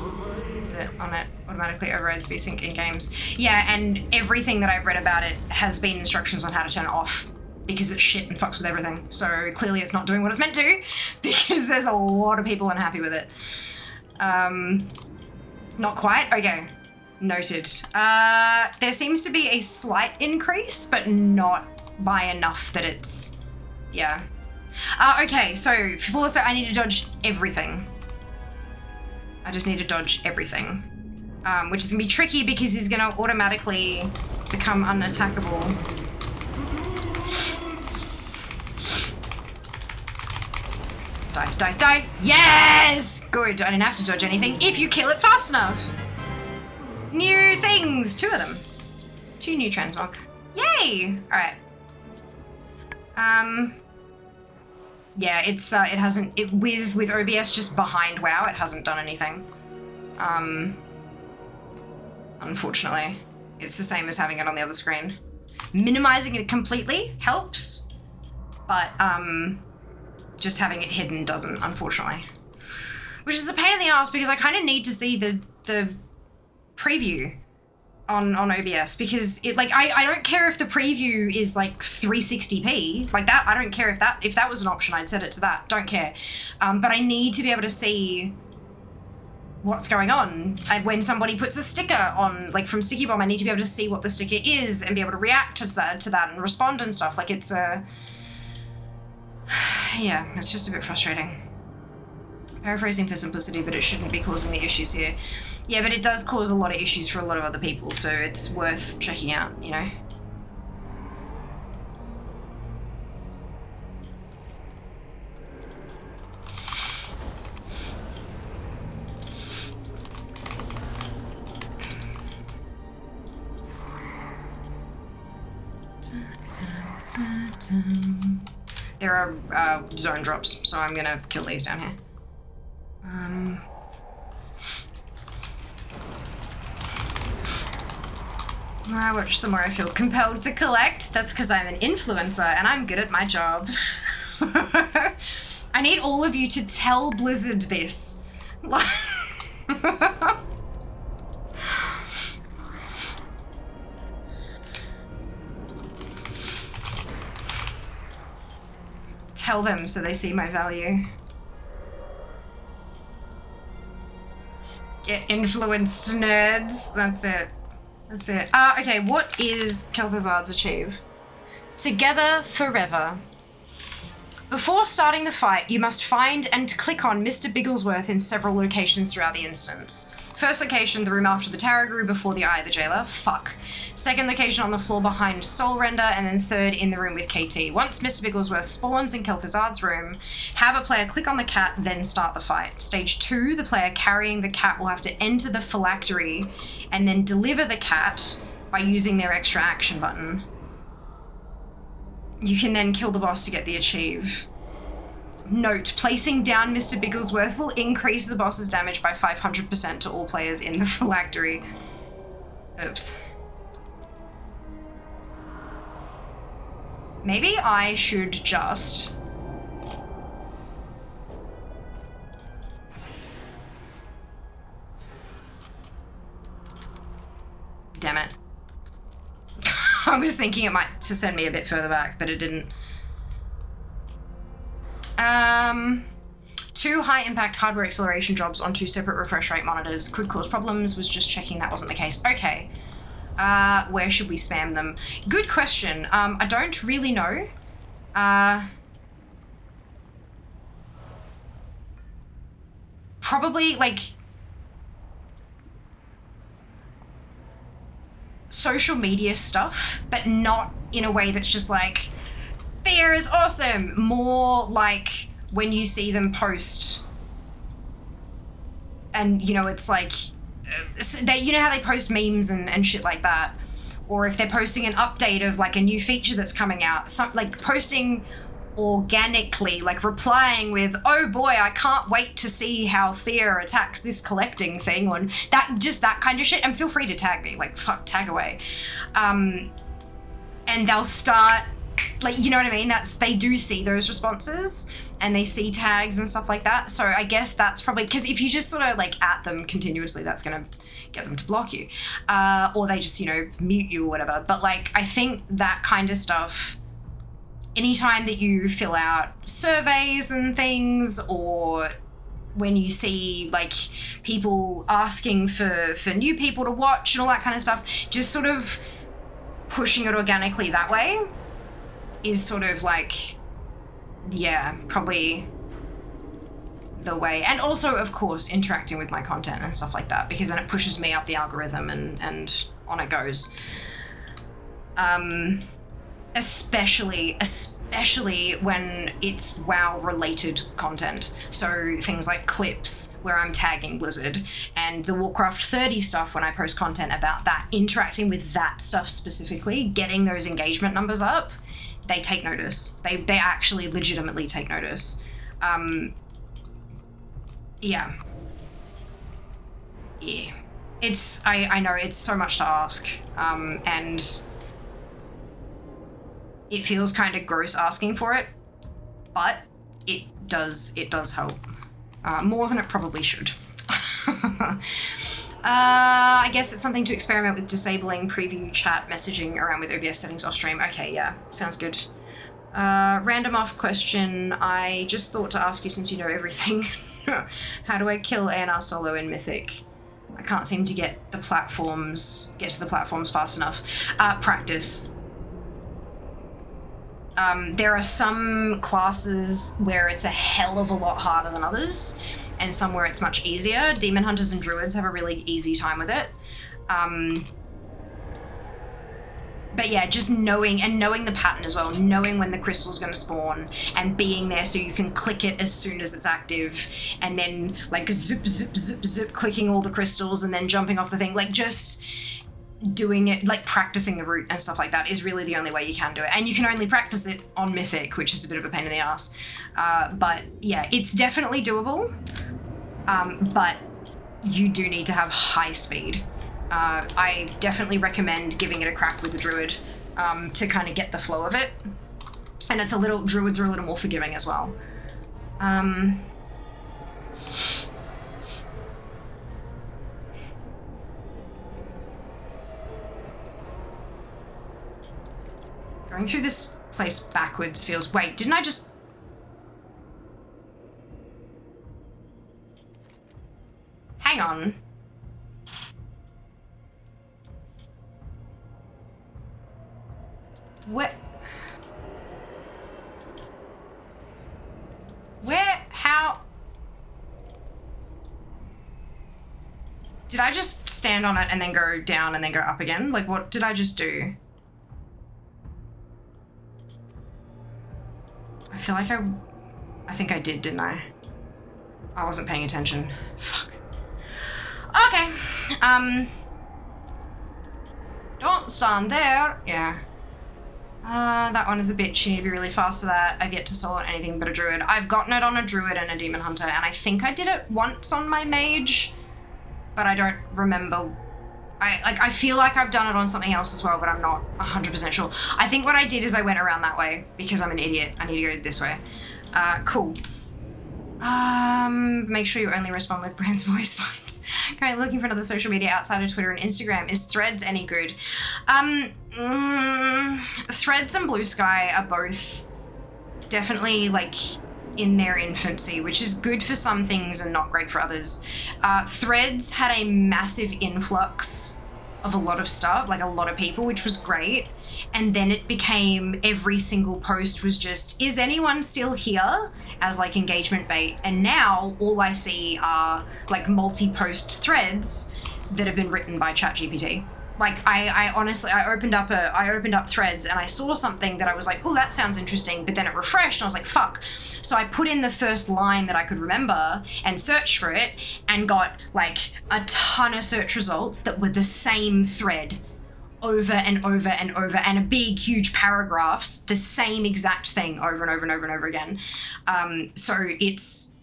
that on it automatically overrides VSync in games. Yeah, and everything that I've read about it has been instructions on how to turn it off because it's shit and fucks with everything. So clearly it's not doing what it's meant to because there's a lot of people unhappy with it. Not quite? Okay. Noted. There seems to be a slight increase, but not by enough that it's... Yeah. Okay, so also I need to dodge everything. I just need to dodge everything. Which is going to be tricky because he's going to automatically become unattackable. Die, die, die. Yes! Good, I didn't have to dodge anything if you kill it fast enough. New things, 2 of them. 2 new transmog. Yay! Alright. Yeah, it hasn't, with OBS just behind WoW, it hasn't done anything. Unfortunately. It's the same as having it on the other screen. Minimizing it completely helps, but, just having it hidden doesn't, unfortunately. Which is a pain in the ass because I kind of need to see the preview on OBS because it, like, I don't care if the preview is like 360p, like that, I don't care if that was an option, I'd set it to that, don't care. But I need to be able to see what's going on. When somebody puts a sticker on, like from Sticky Bomb, I need to be able to see what the sticker is and be able to react to that and respond and stuff. Like it's yeah, it's just a bit frustrating. Paraphrasing for simplicity, but it shouldn't be causing the issues here. Yeah, but it does cause a lot of issues for a lot of other people, so it's worth checking out, you know? There are zone drops, so I'm gonna kill these down here. The more I watch, the more I feel compelled to collect. That's because I'm an influencer and I'm good at my job. I need all of you to tell Blizzard this. Tell them so they see my value. Get influenced, nerds. That's it. That's it. Okay, what is Kel'Thuzad's achieve? Together forever. Before starting the fight, you must find and click on Mr. Bigglesworth in several locations throughout the instance. First location, the room after the Tarragrue before the Eye of the Jailer. Fuck. Second location on the floor behind Soul Render, and then third in the room with KT. Once Mr. Bigglesworth spawns in Kel'Thuzad's room, have a player click on the cat, then start the fight. Stage 2, the player carrying the cat will have to enter the phylactery and then deliver the cat by using their extra action button. You can then kill the boss to get the achieve. Note, placing down Mr. Bigglesworth will increase the boss's damage by 500% to all players in the phylactery. Oops. Maybe I should just... Damn it. I was thinking it might to send me a bit further back, but it didn't. 2 high-impact hardware acceleration jobs on 2 separate refresh rate monitors could cause problems. Was just checking that wasn't the case. Okay. Where should we spam them? Good question. I don't really know. Probably, like... social media stuff, but not in a way that's just like... Fear is awesome. More like when you see them post and, you know, it's like, you know how they post memes and shit like that? Or if they're posting an update of like a new feature that's coming out, like posting organically, like replying with, oh boy, I can't wait to see how Fear attacks this collecting thing, or that, just that kind of shit. And feel free to tag me, like fuck, tag away. And they'll start like, you know what I mean? They do see those responses and they see tags and stuff like that. So I guess that's probably, because if you just sort of like at them continuously, that's going to get them to block you. Or they just, you know, mute you or whatever. But like, I think that kind of stuff, anytime that you fill out surveys and things, or when you see like people asking for new people to watch and all that kind of stuff, just sort of pushing it organically that way is sort of like, yeah, probably the way. And also, of course, interacting with my content and stuff like that, because then it pushes me up the algorithm and on it goes. Especially when it's WoW related content. So things like clips where I'm tagging Blizzard, and the Warcraft 30 stuff when I post content about that, interacting with that stuff specifically, getting those engagement numbers up, they take notice. They actually legitimately take notice. Yeah. It's, I know it's so much to ask. And it feels kind of gross asking for it, but it does help. More than it probably should. I guess it's something to experiment with, disabling preview chat messaging around with OBS settings off stream. Okay, yeah, sounds good. Random off question. I just thought to ask you, since you know everything, how do I kill ANR solo in Mythic? I can't seem to get to the platforms fast enough. Practice. There are some classes where it's a hell of a lot harder than others, and some where it's much easier. Demon Hunters and Druids have a really easy time with it. But yeah, just knowing the pattern as well, knowing when the crystal's going to spawn and being there so you can click it as soon as it's active, and then like zip, zip, zip, zip, clicking all the crystals and then jumping off the thing. Like, just doing it, like practicing the route and stuff like that is really the only way you can do it. And you can only practice it on Mythic, which is a bit of a pain in the ass. But yeah, it's definitely doable. But you do need to have high speed. I definitely recommend giving it a crack with the Druid to kind of get the flow of it. And Druids are a little more forgiving as well. Going through this place backwards feels... Wait, didn't I just... Hang on. Where... How... Did I just stand on it and then go down and then go up again? Like, what did I just do? I feel like I think I did, didn't I? I wasn't paying attention. Fuck. Okay. Don't stand there. Yeah. That one is a bitch. You need to be really fast for that. I've yet to solo on anything but a druid. I've gotten it on a druid and a demon hunter, and I think I did it once on my mage, but I don't remember. I feel like I've done it on something else as well, but I'm not 100% sure. I think what I did is I went around that way because I'm an idiot. I need to go this way. Cool. Make sure you only respond with Brand's voice lines. Currently looking for another social media outside of Twitter and Instagram. Is Threads any good? Threads and Blue Sky are both definitely like in their infancy, which is good for some things and not great for others. Threads had a massive influx of a lot of stuff, like a lot of people, which was great. And then it became every single post was just, is anyone still here, as like engagement bait. And now all I see are like multi-post threads that have been written by ChatGPT. Like I honestly, I opened up Threads and I saw something that I was like, oh, that sounds interesting. But then it refreshed and I was like, fuck. So I put in the first line that I could remember and searched for it and got like a ton of search results that were the same thread over and over and over, and a big, huge paragraphs, the same exact thing over and over and over and over again. So it's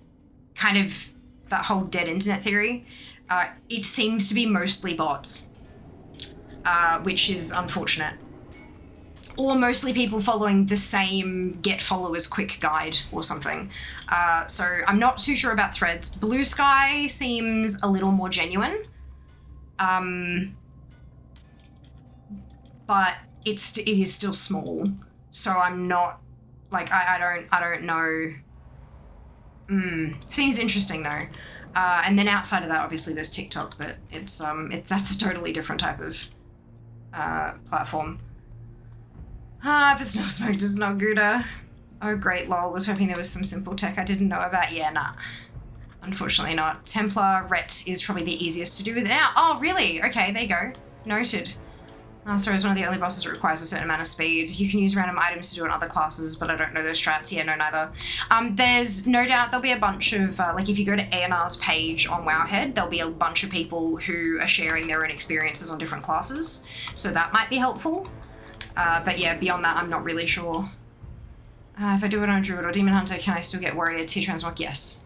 kind of that whole dead internet theory. It seems to be mostly bots. Which is unfortunate. or mostly people following the same get followers quick guide or something. So I'm not too sure about Threads. Blue Sky seems a little more genuine. But it is still small. So I'm not, like, I don't know. Seems interesting though. And then outside of that, obviously there's TikTok, but that's a totally different type of platform. If it's not smoked, it's not Gouda. Oh great, lol, was hoping there was some simple tech I didn't know about. Yeah, nah. Unfortunately not. Templar Ret is probably the easiest to do with now. Oh, really? Okay, there you go. Noted. Sorry, it's one of the only bosses that requires a certain amount of speed. You can use random items to do in other classes, but I don't know those strats. Yeah, no, neither. There's no doubt there'll be a bunch of, like if you go to A&R's page on Wowhead, there'll be a bunch of people who are sharing their own experiences on different classes. So that might be helpful. But yeah, beyond that, I'm not really sure. If I do it on Druid or Demon Hunter, can I still get Warrior Tier Transmog? Yes.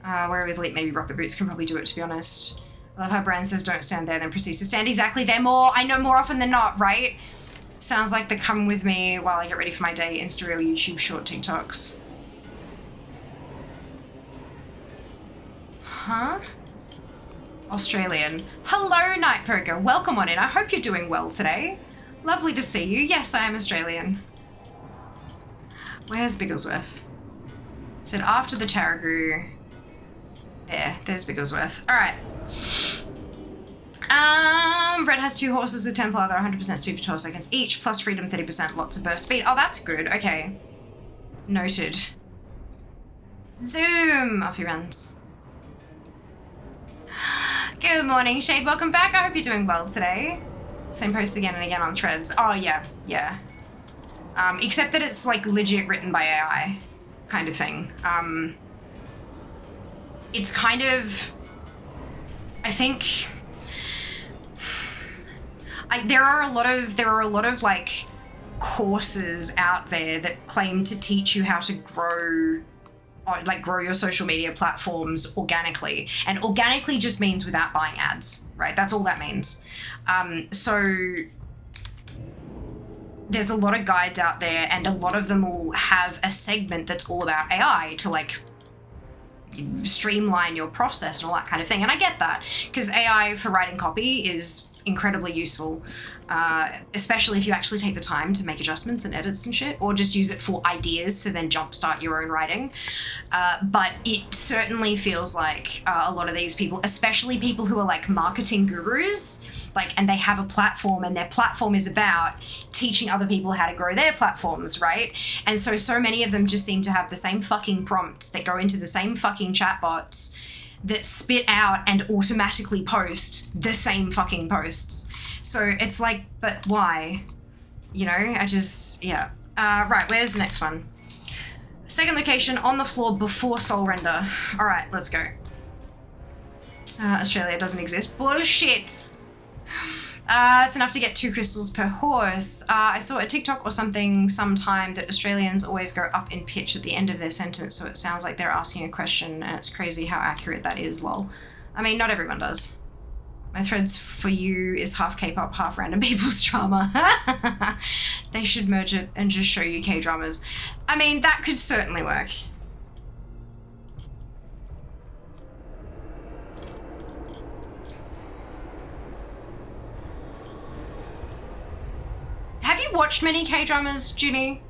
Warrior with Elite, maybe Rocket Boots can probably do it, to be honest. I love how Bran says don't stand there, then proceeds to stand. Exactly, they're more, I know more often than not, right? Sounds like they're coming with me while I get ready for my day. Insta Reel, YouTube, short TikToks. Huh? Australian. Hello, Night Poker. Welcome on in. I hope you're doing well today. Lovely to see you. Yes, I am Australian. Where's Bigglesworth? Said after the Tarragu. There's Bigglesworth. All right. Red has 2 horses with Templar that are 100% speed for 12 seconds each, plus freedom 30%, lots of burst speed. Oh, that's good. Okay. Noted. Zoom! Off he runs. Good morning, Shade. Welcome back. I hope you're doing well today. Same post again and again on Threads. Oh, yeah. Yeah. Except that it's, like, legit written by AI kind of thing. It's kind of... I think there are a lot of like courses out there that claim to teach you how to grow your social media platforms organically, and organically just means without buying ads, right? That's all that means. So there's a lot of guides out there, and a lot of them will have a segment that's all about AI to like streamline your process and all that kind of thing. And I get that, because AI for writing copy is incredibly useful, especially if you actually take the time to make adjustments and edits and shit, or just use it for ideas to then jumpstart your own writing. But it certainly feels like a lot of these people, especially people who are like marketing gurus, like, and they have a platform and their platform is about teaching other people how to grow their platforms, right? And so many of them just seem to have the same fucking prompts that go into the same fucking chatbots that spit out and automatically post the same fucking posts. So it's like, but why? You know, I just, yeah. Right, where's the next one? Second location on the floor before soul render. All right, let's go. Australia doesn't exist. Bullshit. It's enough to get 2 crystals per horse. I saw a TikTok or something sometime that Australians always go up in pitch at the end of their sentence, so it sounds like they're asking a question, and it's crazy how accurate that is, lol. I mean, not everyone does. My Threads for you is half K-pop, half random people's drama. They should merge it and just show you K-dramas. I mean, that could certainly work. Have you watched many K-dramas, Ginny?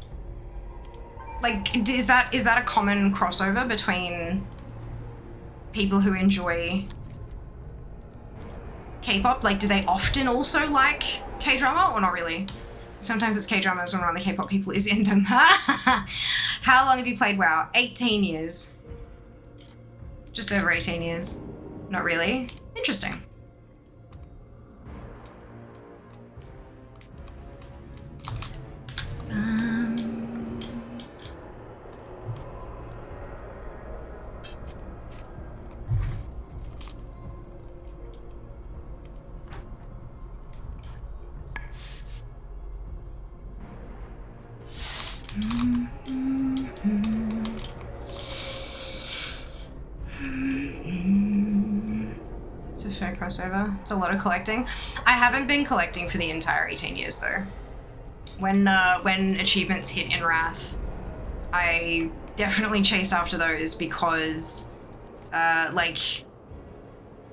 Like, is that a common crossover between people who enjoy K-pop? Like, do they often also like K-drama or not really? Sometimes it's K-dramas when one of the K-pop people is in them. How long have you played WoW? 18 years. Just over 18 years. Not really. Interesting. It's a fair crossover. It's a lot of collecting. I haven't been collecting for the entire 18 years though. When achievements hit in Wrath, I definitely chased after those because, like,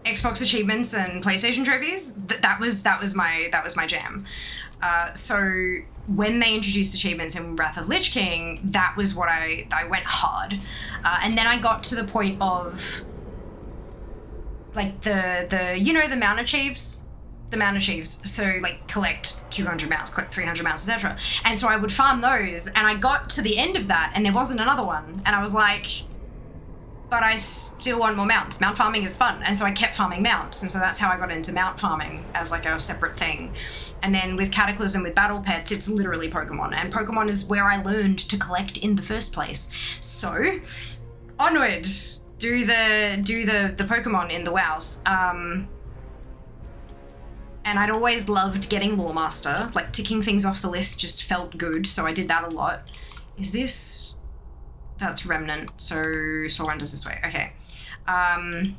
Xbox achievements and PlayStation trophies, that was my jam. So when they introduced achievements in Wrath of Lich King, that was what I went hard. And then I got to the point of, like, the mount achieves? The mount achieves. So, like, collect 200 mounts, collect 300 mounts, etc. And so I would farm those, and I got to the end of that, and there wasn't another one. And I was like, but I still want more mounts. Mount farming is fun. And so I kept farming mounts. And so that's how I got into mount farming as like a separate thing. And then with Cataclysm, with battle pets, it's literally Pokemon. And Pokemon is where I learned to collect in the first place. So onward, do the Pokemon in the WoWs. And I'd always loved getting Lore Master. Like, ticking things off the list just felt good. So I did that a lot. Is this... That's Remnant, so Surrender's this way. Okay. And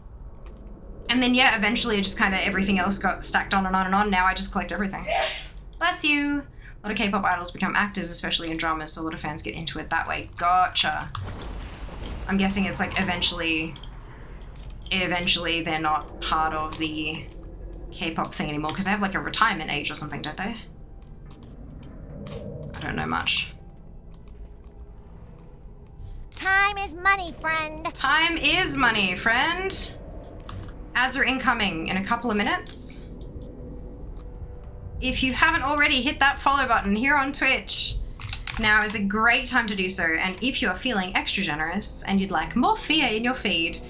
then, yeah, eventually just kind of everything else got stacked on and on and on. Now I just collect everything. Bless you. A lot of K-pop idols become actors, especially in dramas, so a lot of fans get into it that way. Gotcha. I'm guessing it's like eventually they're not part of the K-pop thing anymore, because they have like a retirement age or something, don't they? I don't know much. Time is money, friend. Time is money, friend. Ads are incoming in a couple of minutes. If you haven't already, hit that follow button here on Twitch. Now is a great time to do so, and if you are feeling extra generous and you'd like more fear in your feed,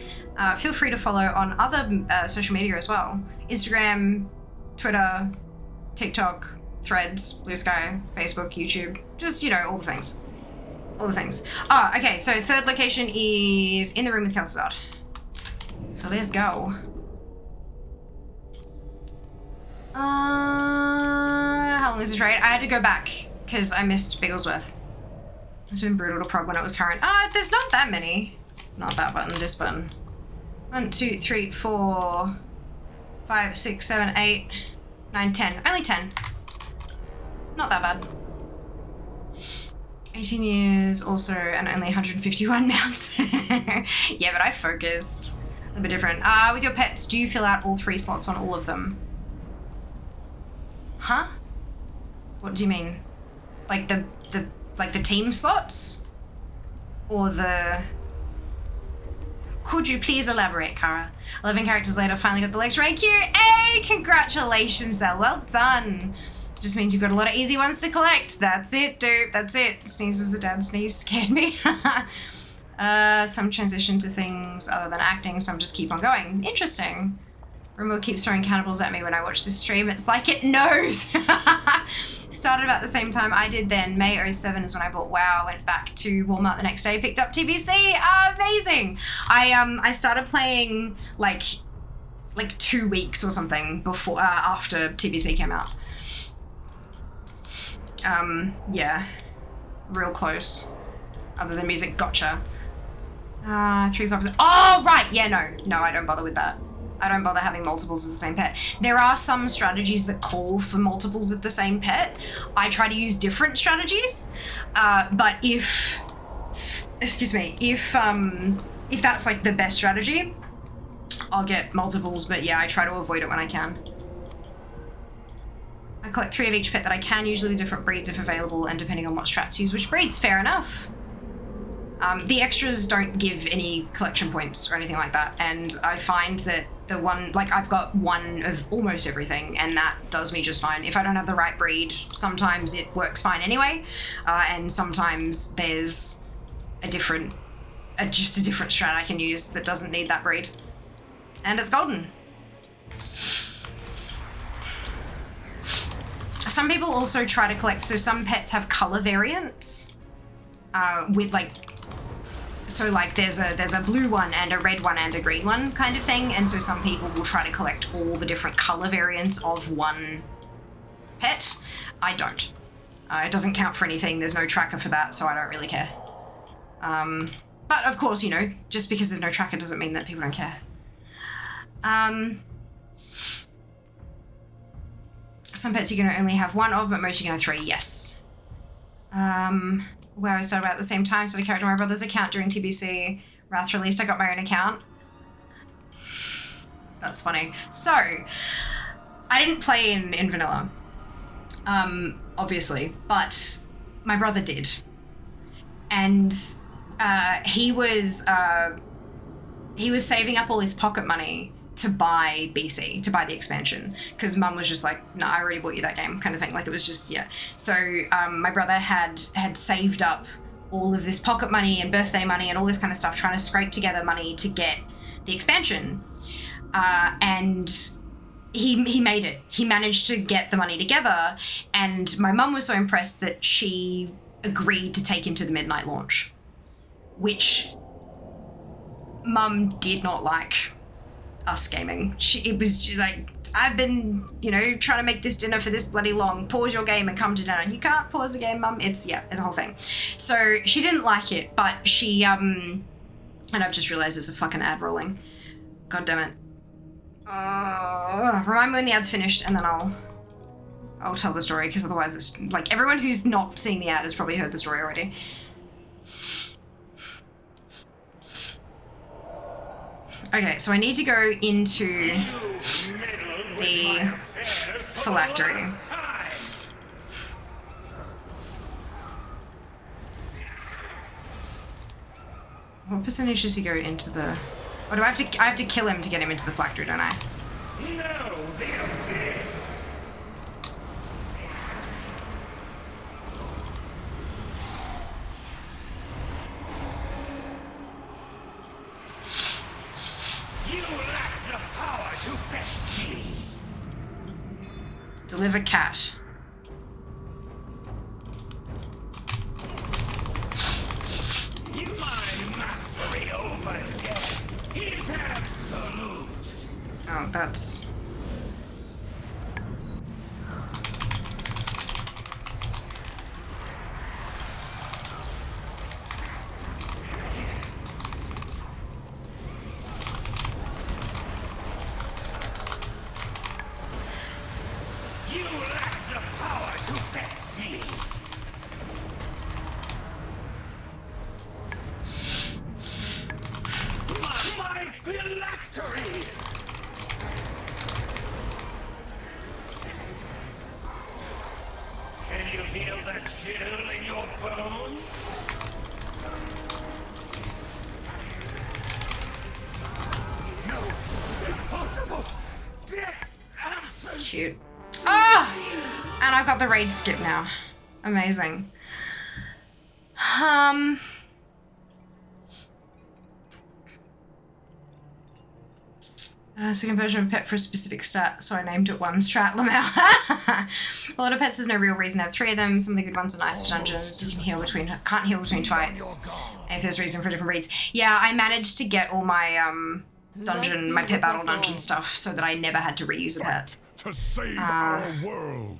feel free to follow on other social media as well. Instagram, Twitter, TikTok, Threads, Blue Sky, Facebook, YouTube, just, you know, all the things. All the things. Oh, okay, so third location is in the room with Kel'Thuzad. So let's go. How long is this raid? I had to go back because I missed Bigglesworth. It's been brutal to prog when it was current. There's not that many. Not that button, this button. 1, 2, 3, 4, 5, 6, 7, 8, 9, 10. Only 10. Not that bad. 18 years also, and only 151 mounts. Yeah, but I focused. A little bit different. With your pets, do you fill out all 3 slots on all of them? Huh? What do you mean? Like the team slots? Or the... Could you please elaborate, Kara? 11 characters later, finally got the lecture rank Q. Hey, congratulations, Zell. Well done. Just means you've got a lot of easy ones to collect. That's it, dude. That's it. Sneeze was a dad sneeze. Scared me. Some transition to things other than acting, some just keep on going. Interesting. Rumor keeps throwing cannibals at me when I watch this stream. It's like it knows. Started about the same time I did then. May 07 is when I bought WoW. Went back to Walmart the next day, picked up TBC. Amazing. I started playing like 2 weeks or something before after TBC came out. Yeah, real close. Other than music, gotcha. 3 copies. Oh, right. Yeah, no, I don't bother with that. I don't bother having multiples of the same pet. There are some strategies that call for multiples of the same pet. I try to use different strategies, but if that's like the best strategy, I'll get multiples, but yeah, I try to avoid it when I can. I collect 3 of each pet that I can, usually with different breeds if available, and depending on what strats use which breeds. Fair enough. The extras don't give any collection points or anything like that, and I find that the one, like, I've got 1 of almost everything, and that does me just fine. If I don't have the right breed, sometimes it works fine anyway, and sometimes there's just a different strat I can use that doesn't need that breed. And it's golden. Some people also try to collect, so some pets have color variants with like, so like there's a blue one and a red one and a green one kind of thing, and so some people will try to collect all the different color variants of one pet. I don't. It doesn't count for anything, there's no tracker for that, so I don't really care. But of course, you know, just because there's no tracker doesn't mean that people don't care. Some pets you can only have 1 of, but most you can have 3, yes. Where I started about at the same time, so I character my brother's account during TBC. Wrath released, I got my own account. That's funny. So, I didn't play in vanilla, obviously, but my brother did. And he was saving up all his pocket money to buy BC, to buy the expansion, because Mum was just like, no, I already bought you that game, kind of thing. Like, it was just, yeah. So my brother had saved up all of this pocket money and birthday money and all this kind of stuff, trying to scrape together money to get the expansion. And he made it. He managed to get the money together, and my mum was so impressed that she agreed to take him to the midnight launch, which Mum did not like us gaming. It was just like, I've been, trying to make this dinner for this bloody long. Pause your game and come to dinner. You can't pause the game, Mum. It's the whole thing. So she didn't like it, but she, and I've just realized there's a fucking ad rolling. God damn it. Remind me when the ad's finished, and then I'll tell the story, because otherwise it's like everyone who's not seeing the ad has probably heard the story already. Okay, so I need to go into the phylactery. What percentage does he go into the... Or do I have to kill him to get him into the phylactery, don't I? No, you lack the power to fetch me. Deliver cat. Mastery over death is absolute. Oh, that's... You lack the power to fetch me. My phylactery! Can you feel the chill in your bones? No, impossible! Death answers! Cute. Ah! And I've got the raid skip now. Amazing. Second version of a pet for a specific stat, so I named it one. Strat Lamau. A lot of pets, there's no real reason to have 3 of them. Some of the good ones are nice for dungeons. You can't heal between fights. If there's reason for different breeds. Yeah, I managed to get all my my pet battle dungeon stuff so that I never had to reuse a pet. To save our world.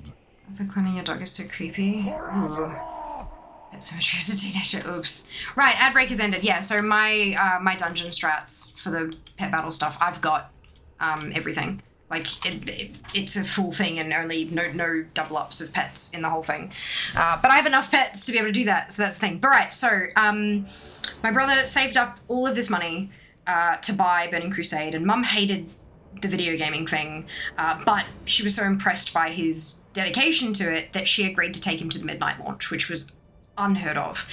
The cloning your dog is so creepy. Ooh. Pet symmetry as a teenager. Oops. Right, ad break has ended. Yeah, so my my dungeon strats for the pet battle stuff, I've got everything. Like it's a full thing, and only no double ups of pets in the whole thing. But I have enough pets to be able to do that, so that's the thing. But right, so my brother saved up all of this money to buy Burning Crusade, and Mum hated the video gaming thing, but she was so impressed by his dedication to it that she agreed to take him to the midnight launch, which was unheard of.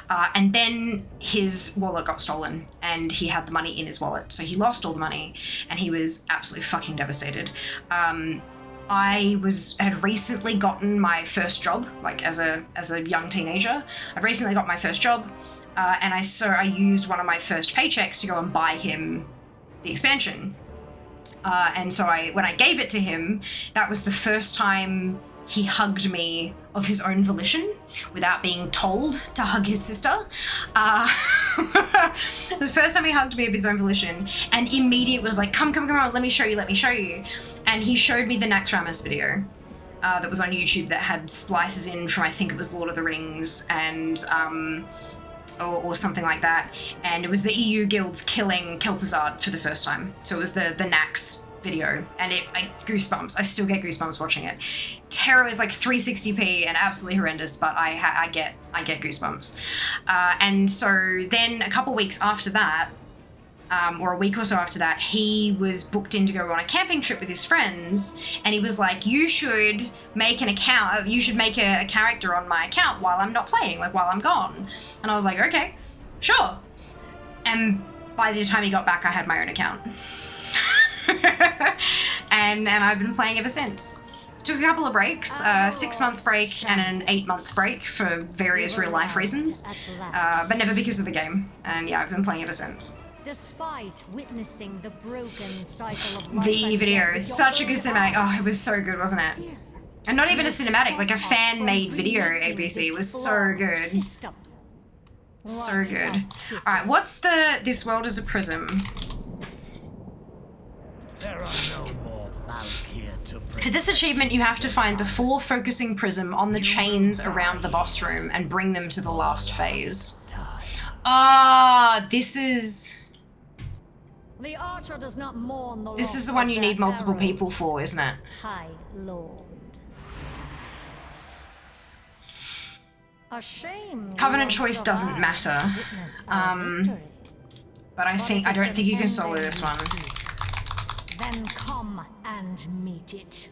And then his wallet got stolen, and he had the money in his wallet, so he lost all the money, and he was absolutely fucking devastated. I had recently gotten my first job, like as a young teenager. I'd recently got my first job, and I used one of my first paychecks to go and buy him the expansion. And so when I gave it to him, that was the first time he hugged me of his own volition without being told to hug his sister. The first time he hugged me of his own volition, and immediately was like, come on, let me show you. And he showed me the Naxxramas video that was on YouTube that had splices in from, I think it was Lord of the Rings and or something like that. And it was the EU guilds killing Kel'Thuzad for the first time. So it was the Nax video, and goosebumps. I still get goosebumps watching it. Terror is like 360p and absolutely horrendous, but I get goosebumps. And so then a couple weeks after that, or a week or so after that, he was booked in to go on a camping trip with his friends, and he was like, you should make an account, you should make a character on my account while I'm not playing, like while I'm gone. And I was like, okay, sure. And by the time he got back, I had my own account. and I've been playing ever since. Took a couple of breaks, a 6-month break and an 8-month break for various real life reasons, but never because of the game. And yeah, I've been playing ever since. Despite witnessing the broken cycle of life The video is such a good cinematic. Oh, it was so good, wasn't it? And not even a cinematic, like a fan-made video, ABC. It was so good. So good. Alright, what's this world is a prism? There are no more Valkyr to For this achievement, you have to find the 4 focusing prism on the chains around the boss room and bring them to the last phase. Ah, this is... The archer does not mourn the This is the loss one of you their need multiple arrows. people for, isn't it? High Lord. A shame. Covenant you choice won't doesn't survive matter. to witness our victory. But I don't think you can solo this one. Then come and meet it.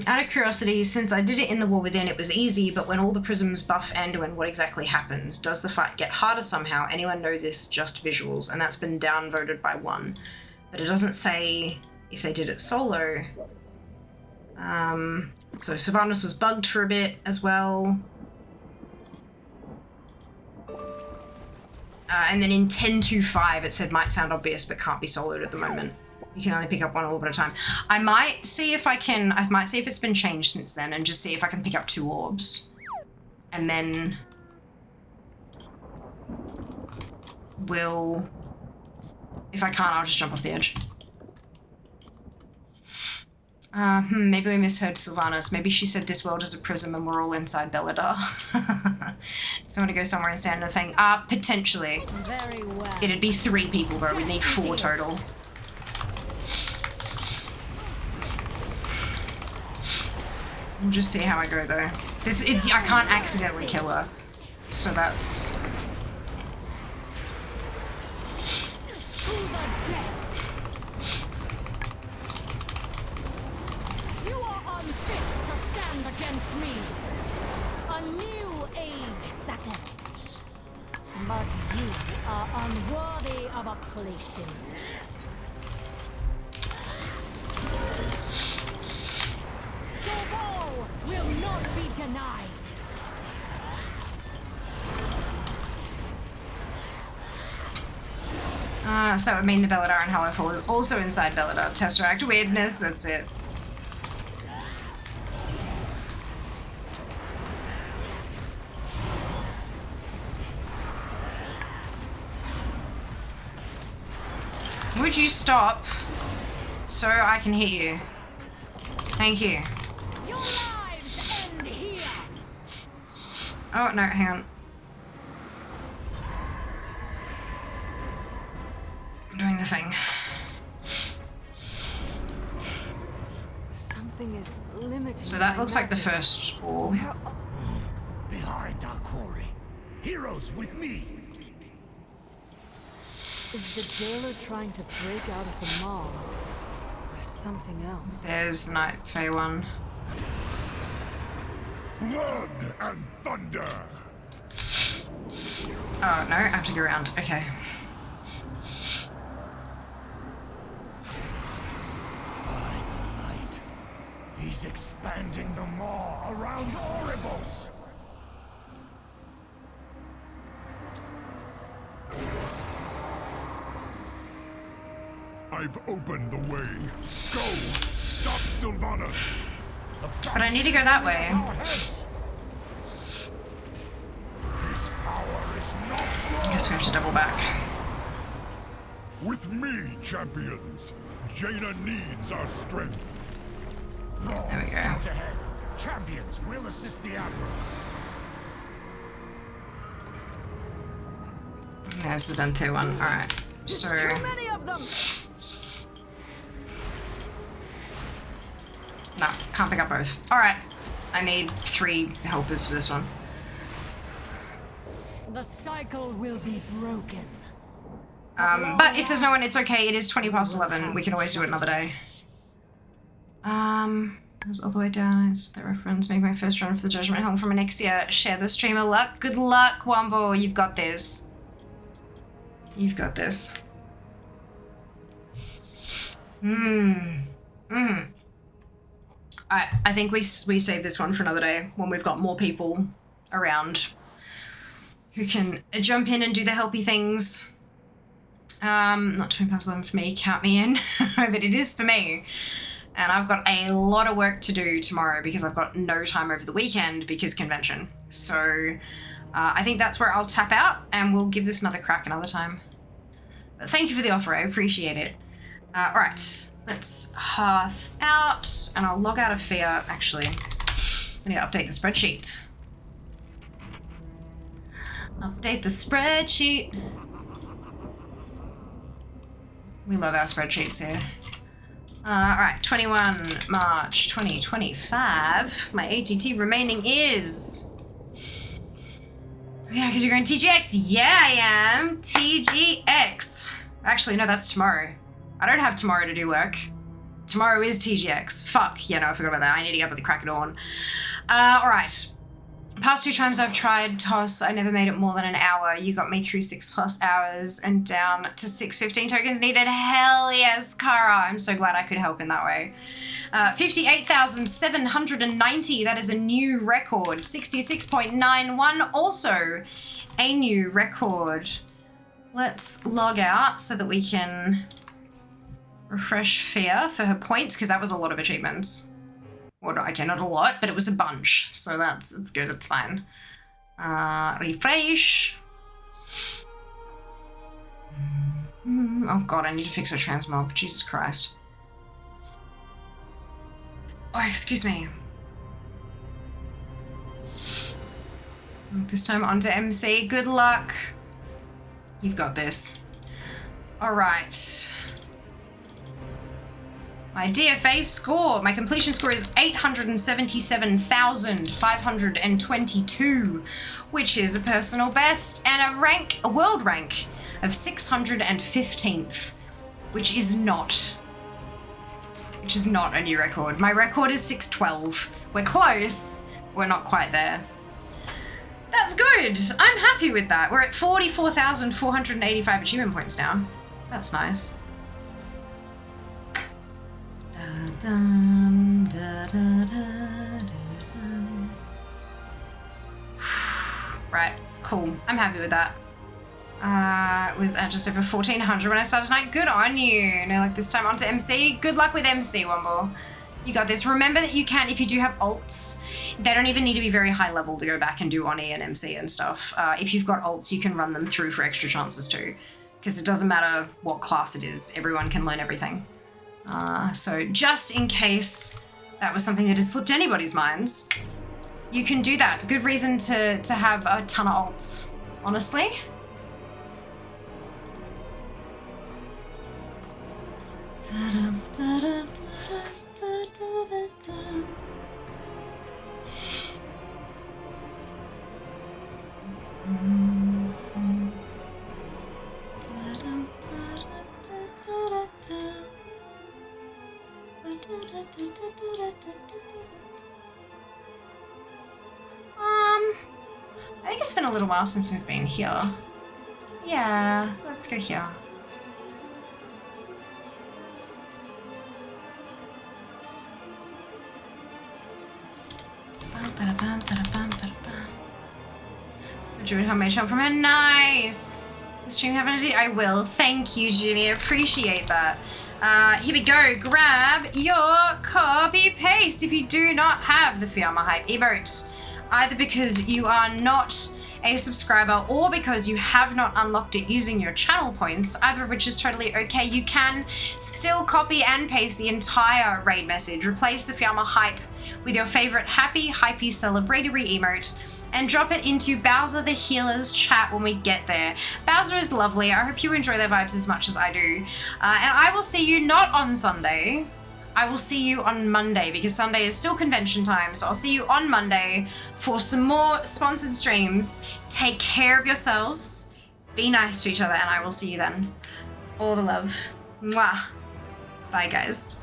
Out of curiosity, since I did it in the War Within, it was easy, but when all the prisms buff Anduin, what exactly happens? Does the fight get harder somehow? Anyone know this? Just visuals, and that's been downvoted by 1. But it doesn't say if they did it solo. So Sylvanas was bugged for a bit as well. And then in 10.2.5 it said might sound obvious but can't be soloed at the moment. You can only pick up 1 orb at a time. I might see if it's been changed since then and just see if I can pick up 2 orbs. And then if I can't, I'll just jump off the edge. Maybe we misheard Sylvanas. Maybe she said this world is a prism and we're all inside Belladar. Does want to go somewhere and stand in the thing? Potentially. Very well. It'd be 3 people though. We need 4 total. We'll just see how I go though. I can't accidentally kill her. So that's... You are unfit to stand against me. A new age beckons. But you are unworthy of a place in it. Will not be denied. So that would mean the Belladar and Hallowfall is also inside Belladar. Tesseract weirdness, that's it. Would you stop so I can hit you? Thank you. Your lives end here. Oh, no, hang on. I'm doing the thing. Something is limiting. So that looks like the first orb. Behind our quarry. Heroes with me. Is the jailer trying to break out of the maw? Or something else? There's the Night Fae one. Blood and thunder. Oh, no, I have to go around. Okay. By the light. He's expanding the maw around Oribos. I've opened the way. Go! Stop Sylvanas! But I need to go that way. I guess we have to double back. With me, champions! Jaina needs our strength. There we go. Ahead. Champions will assist the Admiral. Okay, this is the Benthu one. Alright. So Too many of them. no, can't pick up both. Alright. I need 3 helpers for this one. The cycle will be broken. But if there's no one, it's okay. It is 20 past 11. We can always do it another day. It was all the way down. Is the reference. Make my first run for the Judgment Helm from next year. Share the streamer luck. Good luck, Wombo. You've got this. You've got this. Alright, I think we save this one for another day when we've got more people around who can jump in and do the helpy things. Not 20 past 11 for me, count me in, but it is for me. And I've got a lot of work to do tomorrow because I've got no time over the weekend because convention. So I think that's where I'll tap out and we'll give this another crack another time. But thank you for the offer, I appreciate it. All right, let's hearth out and I'll log out of fear. Actually, I need to update the spreadsheet. Update the spreadsheet. We love our spreadsheets here. All right, 21 March 2025. My ATT remaining is... Yeah, because you're going TGX. Yeah, I am. TGX. Actually, no, that's tomorrow. I don't have tomorrow to do work. Tomorrow is TGX. Fuck. Yeah, no, I forgot about that. I need to get up at the crack of dawn. All right. Past 2 times I've tried toss, I never made it more than an hour. You got me through 6+ hours and down to 615 tokens needed. Hell yes, Kara. I'm so glad I could help in that way. 58,790. That is a new record. 66.91. Also a new record. Let's log out so that we can refresh Fear for her points because that was a lot of achievements. Well, okay, not a lot, but it was a bunch. So it's good, it's fine. Refresh. Oh god, I need to fix her transmog. Jesus Christ. Oh, excuse me. This time onto MC. Good luck. You've got this. All right. My DFA score, my completion score is 877,522, which is a personal best, and a world rank of 615th, which is not a new record. My record is 612. We're close, we're not quite there. That's good. I'm happy with that. We're at 44,485 achievement points now. That's nice. Right, cool. I'm happy with that. It was at just over 1,400 when I started tonight. Good on you. Now, like this time onto MC. Good luck with MC, Wombo. You got this. Remember that you can, if you do have alts, they don't even need to be very high level to go back and do Oni and MC and stuff. If you've got alts, you can run them through for extra chances too. Because it doesn't matter what class it is. Everyone can learn everything. So just in case that was something that had slipped anybody's minds, you can do that. Good reason to have a ton of alts, honestly. I think it's been a little while since we've been here. Yeah, let's go here. Druid homemade shop from her. Nice! The stream happened to I will. Thank you, Junie. I appreciate that. Here we go. Grab your copy paste if you do not have the Fiamma Hype emote. Either because you are not a subscriber or because you have not unlocked it using your channel points, either of which is totally okay. You can still copy and paste the entire raid message. Replace the Fiamma Hype with your favorite happy, hypey, celebratory emote and drop it into Bowser the Healer's chat when we get there. Bowser is lovely. I hope you enjoy their vibes as much as I do. And I will see you not on Sunday. I will see you on Monday because Sunday is still convention time. So I'll see you on Monday for some more sponsored streams. Take care of yourselves. Be nice to each other, and I will see you then. All the love. Mwah. Bye, guys.